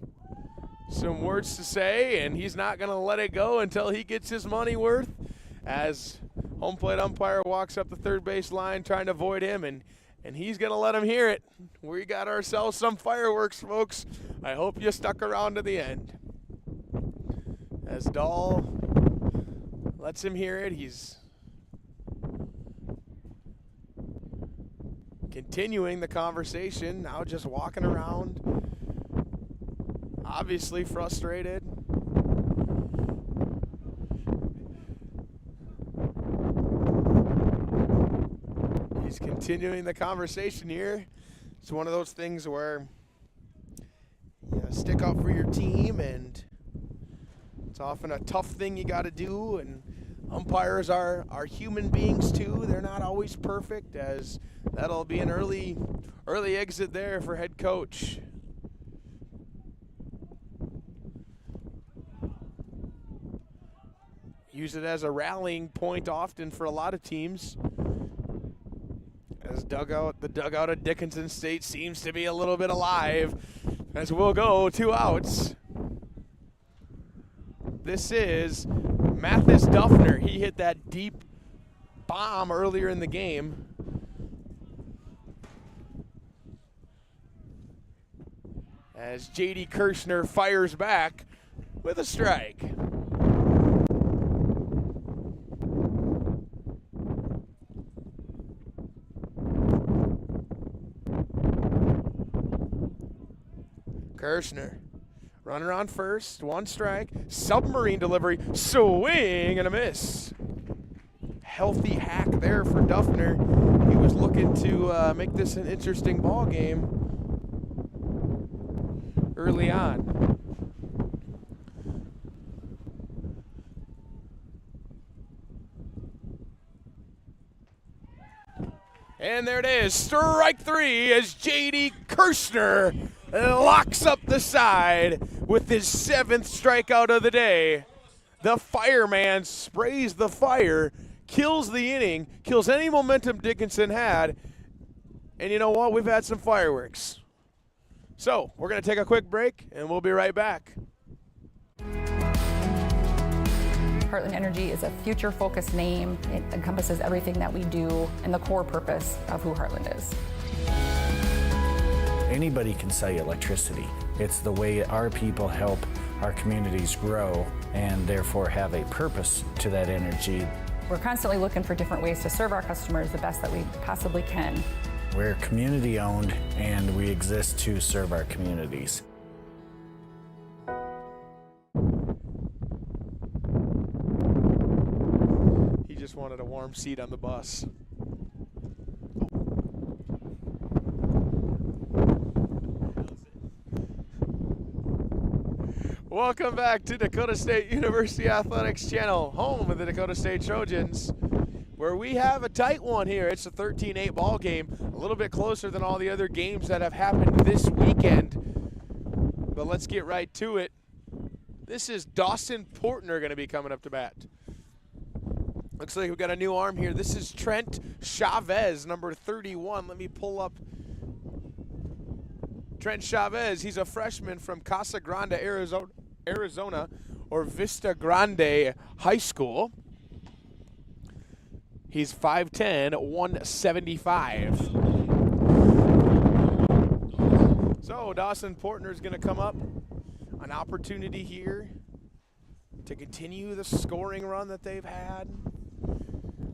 words to say, and he's not going to let it go until he gets his money worth, as home plate umpire walks up the third base line trying to avoid him, and he's going to let him hear it. We got ourselves some fireworks, folks. I hope you stuck around to the end. As Dahl lets him hear it, he's continuing the conversation, now just walking around, obviously frustrated. He's continuing the conversation here. It's one of those things where you stick up for your team, and it's often a tough thing you got to do, and umpires are human beings too. They're not always perfect, as that'll be an early exit there for head coach. Use it as a rallying point often for a lot of teams. As the dugout at Dickinson State seems to be a little bit alive, as we'll go 2 outs. This is Mathis Duffner. He hit that deep bomb earlier in the game. As J.D. Kirshner fires back with a strike. Kirshner, runner on first, 1 strike, submarine delivery, swing and a miss. Healthy hack there for Duffner. He was looking to make this an interesting ball game early on. And there it is, strike 3 as J.D. Kirshner locks up the side with his 7th strikeout of the day. The fireman sprays the fire, kills the inning, kills any momentum Dickinson had. And you know what? We've had some fireworks. So we're going to take a quick break, and we'll be right back. Heartland Energy is a future-focused name. It encompasses everything that we do and the core purpose of who Heartland is. Anybody can sell you electricity. It's the way our people help our communities grow and therefore have a purpose to that energy. We're constantly looking for different ways to serve our customers the best that we possibly can. We're community owned and we exist to serve our communities. He just wanted a warm seat on the bus. Welcome back to Dakota State University Athletics Channel, home of the Dakota State Trojans, where we have a tight one here. It's a 13-8 ball game, a little bit closer than all the other games that have happened this weekend. But let's get right to it. This is Dawson Portner going to be coming up to bat. Looks like we've got a new arm here. This is Trent Chavez, number 31. Let me pull up Trent Chavez. He's a freshman from Casa Grande, Arizona, or Vista Grande High School. He's 5'10", 175. So Dawson Portner is going to come up. An opportunity here to continue the scoring run that they've had.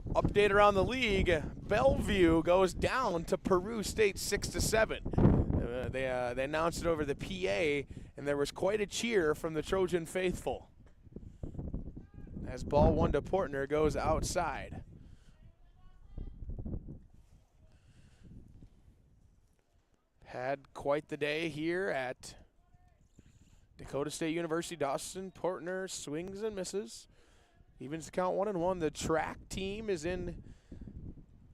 Update around the league, Bellevue goes down to Peru State 6-7. They announced it over the PA, and there was quite a cheer from the Trojan faithful. As ball one to Portner goes outside. Had quite the day here at Dakota State University. Dawson Portner swings and misses. Evens the count 1-1. The track team is in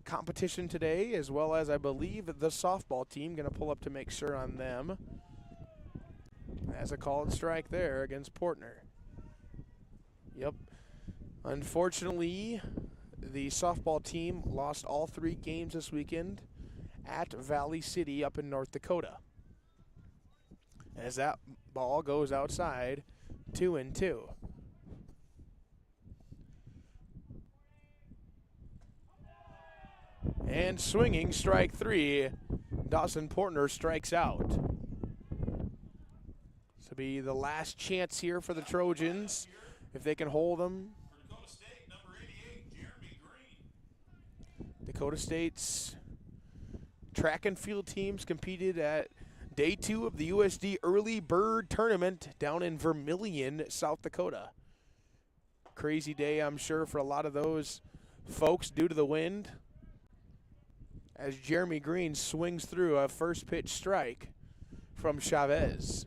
competition today, as well as I believe the softball team. Going to pull up to make sure on them. As a called strike there against Portner. Yep. Unfortunately, the softball team lost all 3 games this weekend at Valley City up in North Dakota. As that ball goes outside, 2-2. And swinging, strike 3. Dawson Portner strikes out. This will be the last chance here for the Trojans, if they can hold them. Dakota State, number 88, Jeremy Green. Dakota State's track and field teams competed at Day 2 of the USD Early Bird Tournament down in Vermillion, South Dakota. Crazy day, I'm sure, for a lot of those folks due to the wind. As Jeremy Green swings through a first pitch strike from Chavez.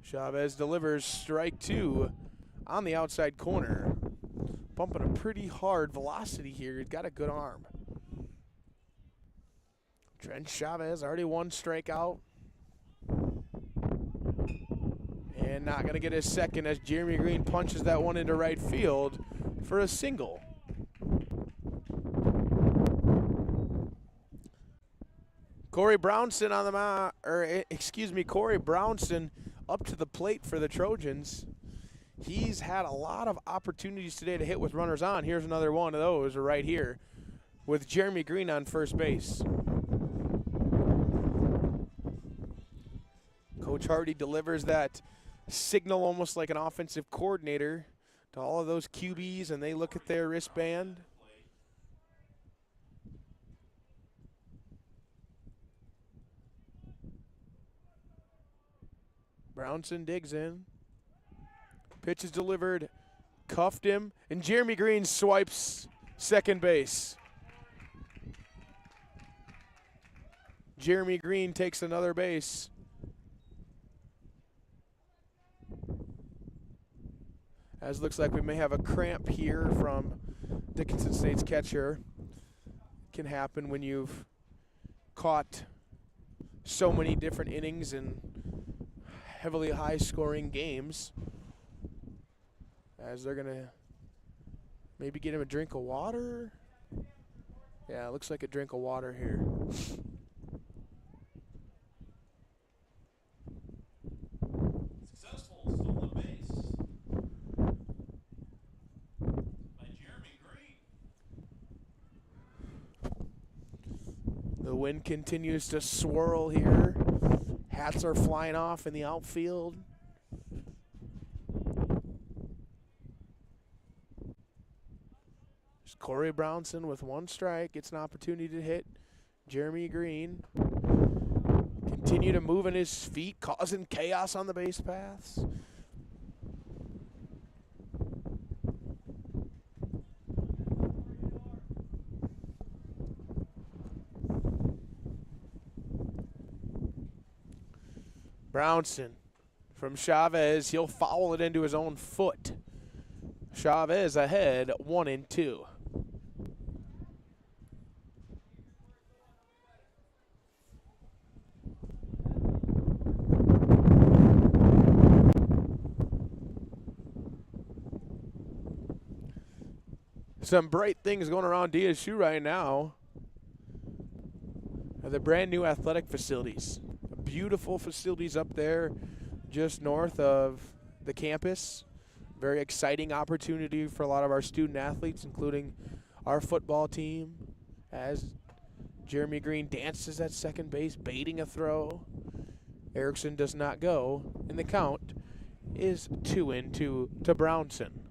Chavez delivers strike 2 on the outside corner. Bumping a pretty hard velocity here. He's got a good arm. Trent Chavez already 1 strikeout. And not going to get his second as Jeremy Green punches that one into right field for a single. Corey Brownson on the mound, Corey Brownson up to the plate for the Trojans. He's had a lot of opportunities today to hit with runners on. Here's another one of those right here with Jeremy Green on first base. Coach Hardy delivers that signal almost like an offensive coordinator to all of those QBs, and they look at their wristband. Brownson digs in. Pitch is delivered, cuffed him, and Jeremy Green swipes second base. Jeremy Green takes another base. As looks like we may have a cramp here from Dickinson State's catcher. Can happen when you've caught so many different innings and heavily high-scoring games. As they're going to maybe get him a drink of water. Yeah, it looks like a drink of water here. Successful stolen base by Jeremy Green. The wind continues to swirl here. Hats are flying off in the outfield. Corey Brownson with one strike gets an opportunity to hit Jeremy Green. Continue to move in his feet, causing chaos on the base paths. Brownson from Chavez. He'll foul it into his own foot. Chavez ahead 1-2. Some bright things going around DSU right now. The brand new athletic facilities. Beautiful facilities up there just north of the campus. Very exciting opportunity for a lot of our student athletes, including our football team, as Jeremy Green dances at second base, baiting a throw. Erickson does not go, and the count is 2-2 to Brownson.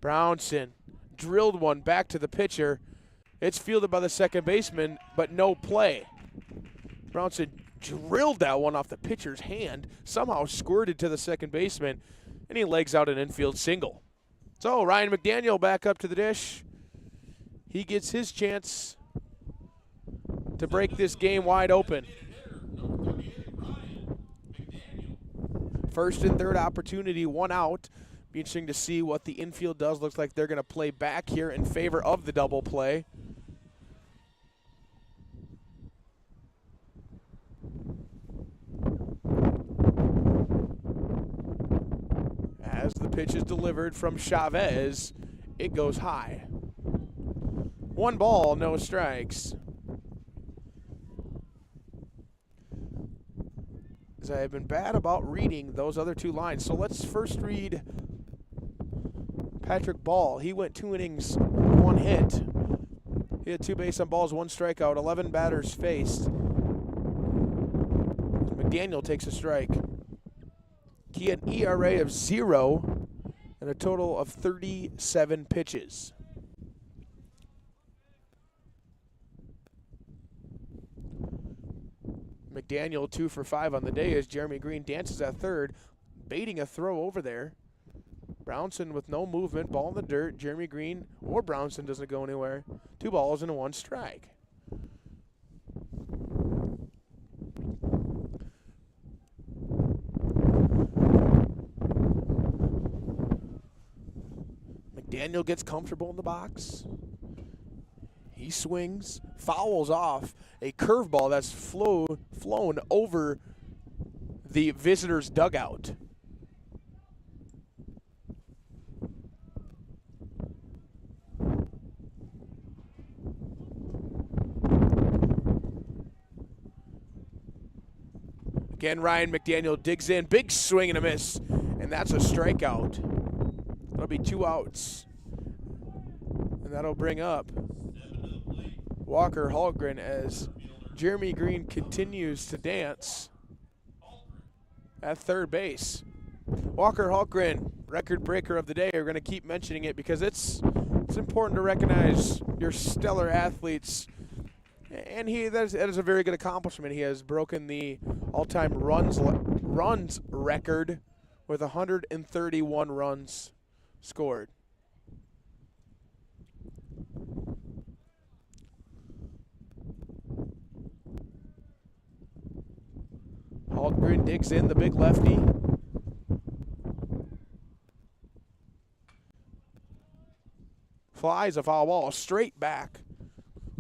Brownson drilled one back to the pitcher. It's fielded by the second baseman, but no play. Brownson drilled that one off the pitcher's hand, somehow squirted to the second baseman, and he legs out an infield single. So Ryan McDaniel back up to the dish. He gets his chance to break this game wide open. First and third opportunity, one out. Be interesting to see what the infield does. Looks like they're going to play back here in favor of the double play. As the pitch is delivered from Chavez, it goes high. 1 ball, no strikes. As I have been bad about reading those other two lines. So let's first read Patrick Ball. He went 2 innings, 1 hit. He had 2 base on balls, 1 strikeout, 11 batters faced. McDaniel takes a strike. He had an ERA of 0 and a total of 37 pitches. McDaniel 2 for 5 on the day as Jeremy Green dances at third, baiting a throw over there. Brownson with no movement, ball in the dirt. Jeremy Green or Brownson doesn't go anywhere. 2 balls and 1 strike. McDaniel gets comfortable in the box. He swings, fouls off a curveball that's flown over the visitor's dugout. Again, Ryan McDaniel digs in, big swing and a miss, and that's a strikeout. That'll be 2 outs. And that'll bring up Walker Hallgren as Jeremy Green continues to dance at third base. Walker Hallgren, record breaker of the day. We're going to keep mentioning it because it's important to recognize your stellar athletes. And that is a very good accomplishment. He has broken the all-time runs record with 131 runs scored. Hallgren digs in, the big lefty. Flies a foul ball straight back,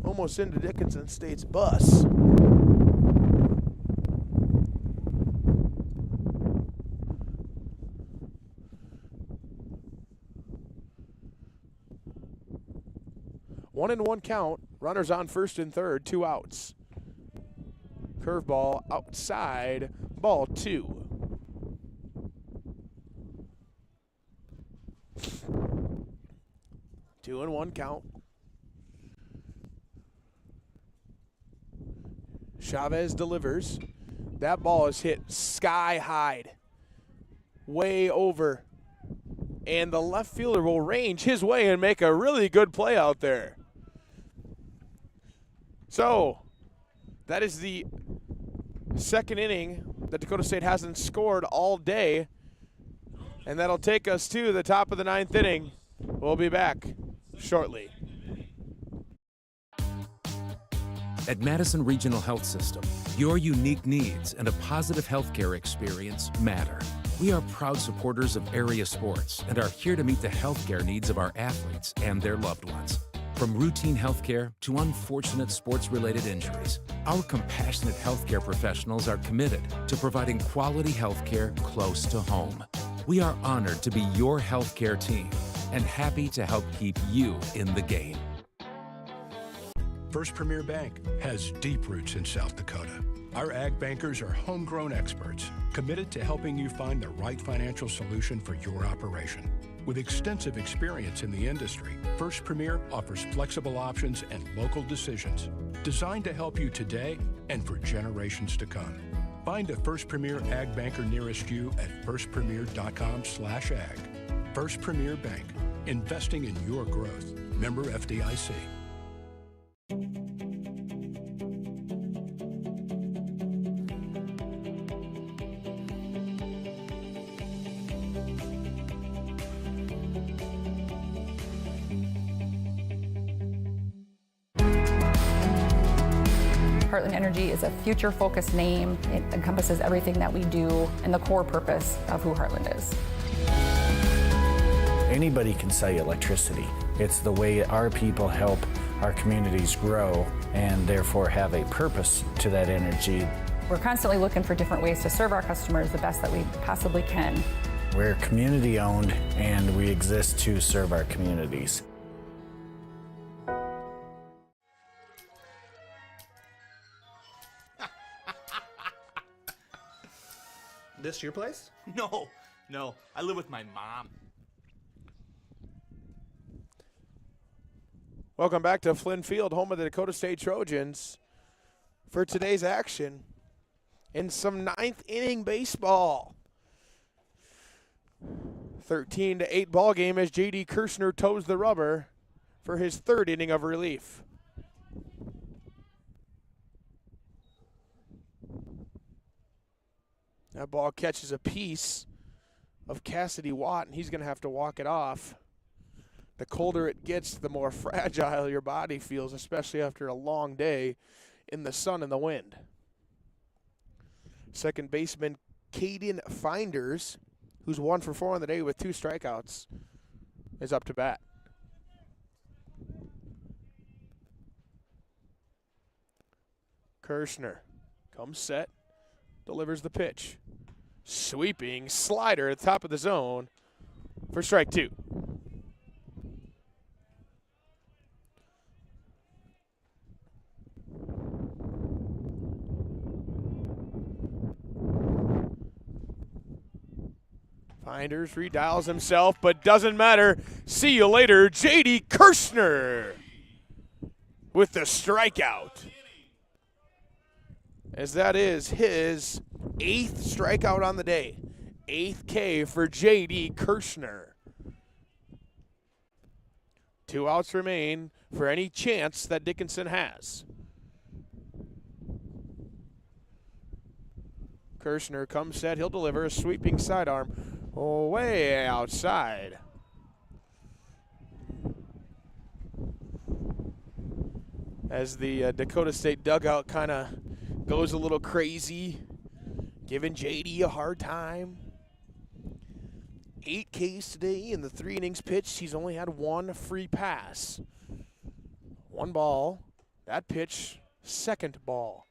almost into Dickinson State's bus. One and one count. Runners on first and third, 2 outs. Curveball outside, ball 2. Two and one count. Chavez delivers. That ball is hit sky high, way over. And the left fielder will range his way and make a really good play out there. So, that is the second inning that Dakota State hasn't scored all day. And that'll take us to the top of the 9th inning. We'll be back shortly. At Madison Regional Health System, your unique needs and a positive healthcare experience matter. We are proud supporters of area sports and are here to meet the healthcare needs of our athletes and their loved ones. From routine healthcare to unfortunate sports-related injuries, our compassionate healthcare professionals are committed to providing quality healthcare close to home. We are honored to be your healthcare team and happy to help keep you in the game. First Premier Bank has deep roots in South Dakota. Our ag bankers are homegrown experts committed to helping you find the right financial solution for your operation. With extensive experience in the industry, First Premier offers flexible options and local decisions designed to help you today and for generations to come. Find a First Premier Ag Banker nearest you at firstpremier.com/ag. First Premier Bank, investing in your growth. Member FDIC. Heartland Energy is a future-focused name. It encompasses everything that we do and the core purpose of who Heartland is. Anybody can sell you electricity. It's the way our people help our communities grow and therefore have a purpose to that energy. We're constantly looking for different ways to serve our customers the best that we possibly can. We're community-owned and we exist to serve our communities. This your place? No. I live with my mom. Welcome back to Flynn Field, home of the Dakota State Trojans, for today's action in some 9th inning baseball. 13-8 ball game as J.D. Kirshner toes the rubber for his 3rd inning of relief. That ball catches a piece of Cassidy Watt, and he's going to have to walk it off. The colder it gets, the more fragile your body feels, especially after a long day in the sun and the wind. Second baseman Caden Finders, who's 1 for 4 on the day with 2 strikeouts, is up to bat. Kirshner comes set, delivers the pitch. Sweeping slider at the top of the zone for strike 2. Finders redials himself, but doesn't matter. See you later, J.D. Kirshner with the strikeout. As that is his 8th strikeout on the day. 8th K for J.D. Kirshner. 2 outs remain for any chance that Dickinson has. Kirshner comes set. He'll deliver a sweeping sidearm way outside. As the Dakota State dugout kind of goes a little crazy, giving JD a hard time. 8 Ks today in the 3 innings pitched. He's only had 1 free pass. 1 ball. That pitch, 2nd ball.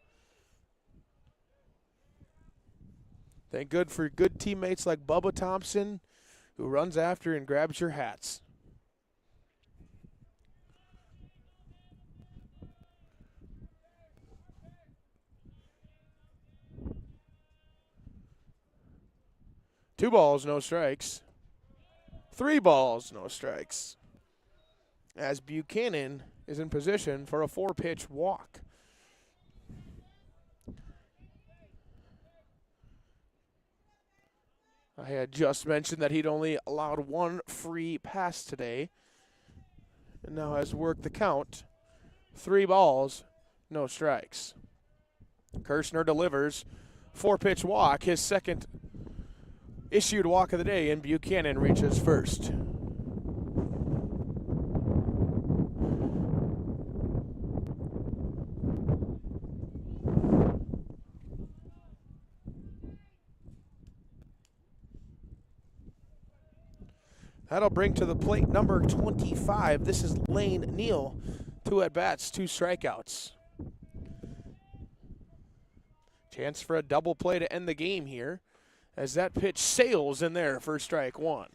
Thank good for good teammates like Bubba Thompson, who runs after and grabs your hats. Two balls, no strikes. 3 balls, no strikes. As Buchanan is in position for a 4-pitch walk. I had just mentioned that he'd only allowed 1 free pass today, and now has worked the count. 3 balls, no strikes. Kirshner delivers, 4-pitch walk, his 2nd issued walk of the day, and Buchanan reaches first. That'll bring to the plate number 25. This is Lane Neal. 2 at-bats, 2 strikeouts. Chance for a double play to end the game here, as that pitch sails in there for strike 1.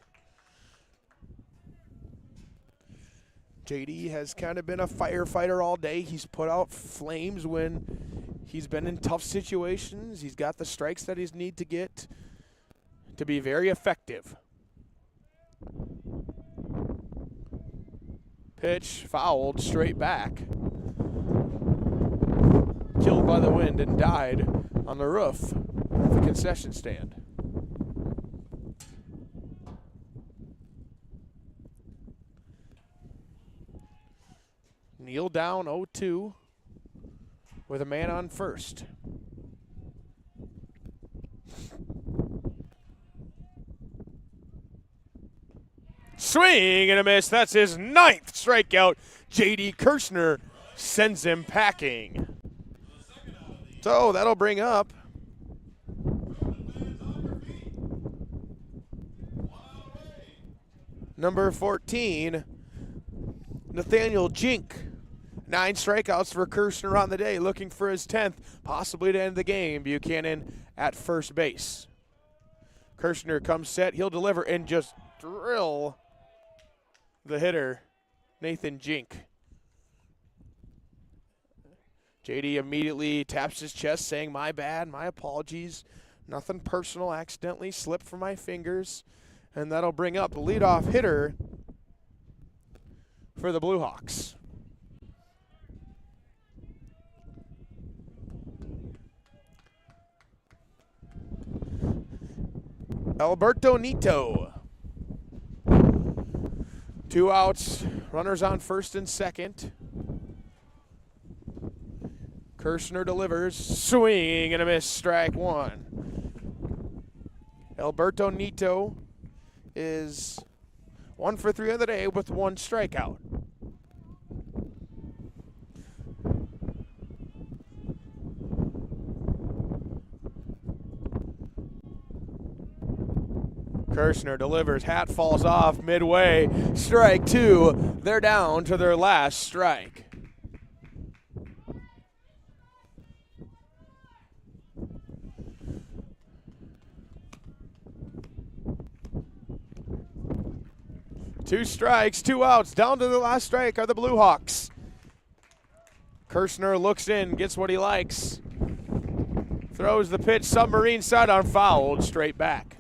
JD has kind of been a firefighter all day. He's put out flames when he's been in tough situations. He's got the strikes that he's need to get to be very effective. Pitch fouled straight back. Killed by the wind and died on the roof of the concession stand. Neal down 0-2 with a man on first. Swing and a miss. That's his 9th strikeout. J.D. Kirshner sends him packing. So that'll bring up number 14, Nathaniel Jink. 9 strikeouts for Kirshner on the day, looking for his 10th, possibly to end the game. Buchanan at first base. Kirshner comes set. He'll deliver and just drill the hitter, Nathan Jink. JD immediately taps his chest saying, "My bad, my apologies. Nothing personal, accidentally slipped from my fingers." And that'll bring up the leadoff hitter for the Blue Hawks. Alberto Nito. 2 outs, runners on first and second. Kirshner delivers, swing and a miss, strike 1. Alberto Nito is 1 for 3 on the day with 1 strikeout. Kirshner delivers, hat falls off midway, strike 2. They're down to their last strike. Two strikes, 2 outs, down to the last strike are the Blue Hawks. Kirshner looks in, gets what he likes. Throws the pitch submarine side on, fouled, straight back.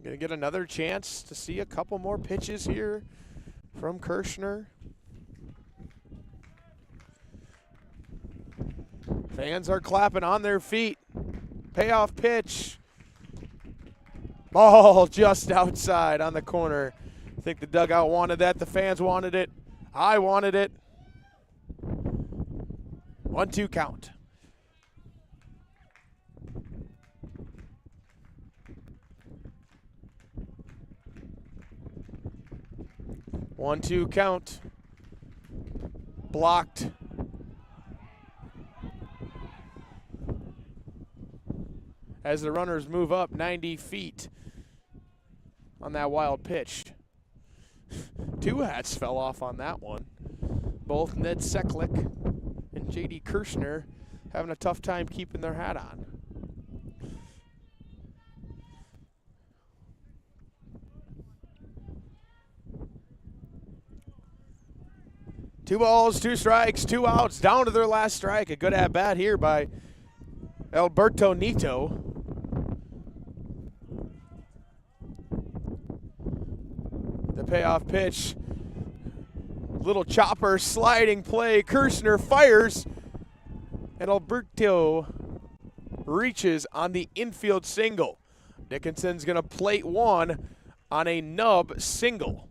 Gonna get another chance to see a couple more pitches here from Kirshner. Fans are clapping on their feet. Payoff pitch. Ball just outside on the corner. I think the dugout wanted that. The fans wanted it. I wanted it. 1-2 count. One, 2 count. Blocked. As the runners move up 90 feet on that wild pitch. 2 hats fell off on that one. Both Ned Seklick and J.D. Kirshner having a tough time keeping their hat on. Two balls, 2 strikes, 2 outs, down to their last strike. A good at-bat here by Alberto Nito. The payoff pitch. Little chopper sliding play. Kirshner fires. And Alberto reaches on the infield single. Dickinson's going to plate 1 on a nub single.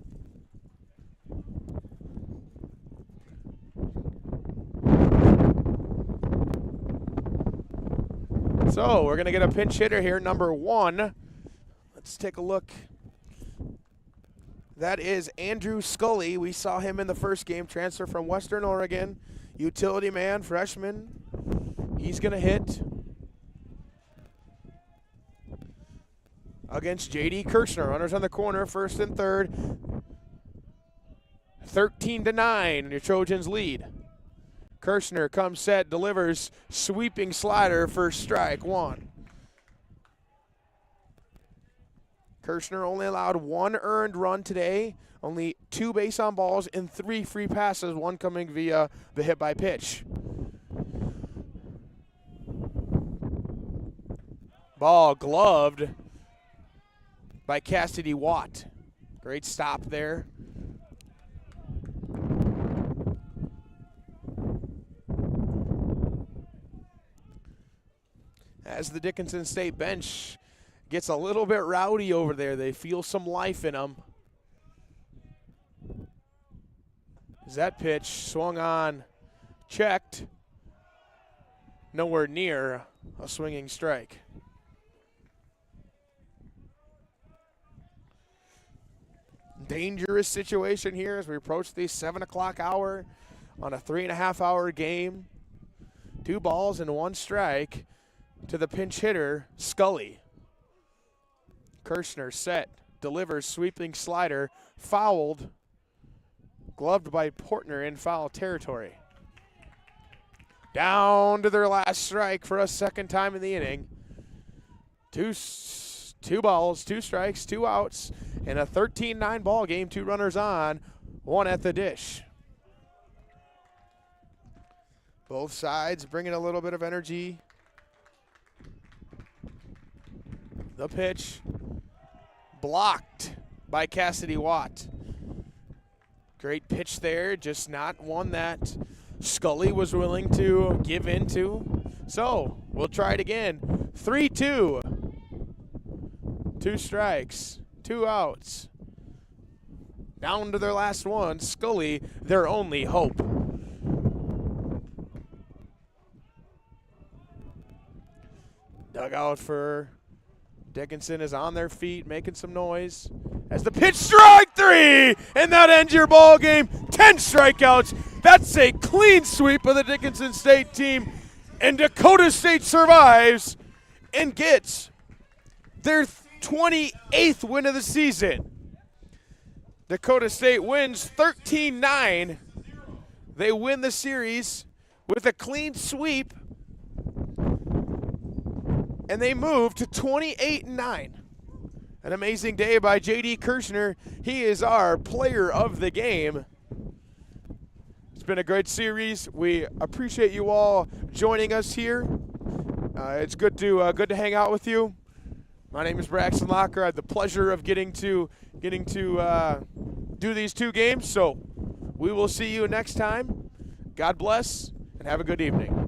So we're going to get a pinch hitter here, number 1. Let's take a look. That is Andrew Scully. We saw him in the first game, transfer from Western Oregon. Utility man, freshman. He's going to hit against J.D. Kirshner. Runners on the corner, first and third. 13-9, your Trojans lead. Kirshner comes set, delivers, sweeping slider for strike 1. Kirshner only allowed 1 earned run today, only 2 base on balls and 3 free passes, 1 coming via the hit by pitch. Ball gloved by Cassidy Watt. Great stop there. As the Dickinson State bench gets a little bit rowdy over there, they feel some life in them. As that pitch swung on, checked, nowhere near a swinging strike. Dangerous situation here as we approach the 7 o'clock hour on a 3.5-hour game. 2 balls and 1 strike to the pinch hitter, Scully. Kirshner set, delivers, sweeping slider, fouled, gloved by Portner in foul territory. Down to their last strike for a second time in the inning. Two balls, 2 strikes, 2 outs, and a 13-9 ball game. 2 runners on, 1 at the dish. Both sides bringing a little bit of energy. The pitch blocked by Cassidy Watt. Great pitch there, just not one that Scully was willing to give into. So we'll try it again. 3-2. 2 strikes, 2 outs. Down to their last one. Scully, their only hope. Dugout for Dickinson is on their feet, making some noise. As the pitch, strike 3, and that ends your ball game. 10 strikeouts. That's a clean sweep of the Dickinson State team, and Dakota State survives and gets their 28th win of the season. Dakota State wins 13-9. They win the series with a clean sweep, and they move to 28-9. An amazing day by J.D. Kirshner. He is our player of the game. It's been a great series. We appreciate you all joining us here. It's good to hang out with you. My name is Braxton Locker. I had the pleasure of getting to do these 2 games. So we will see you next time. God bless and have a good evening.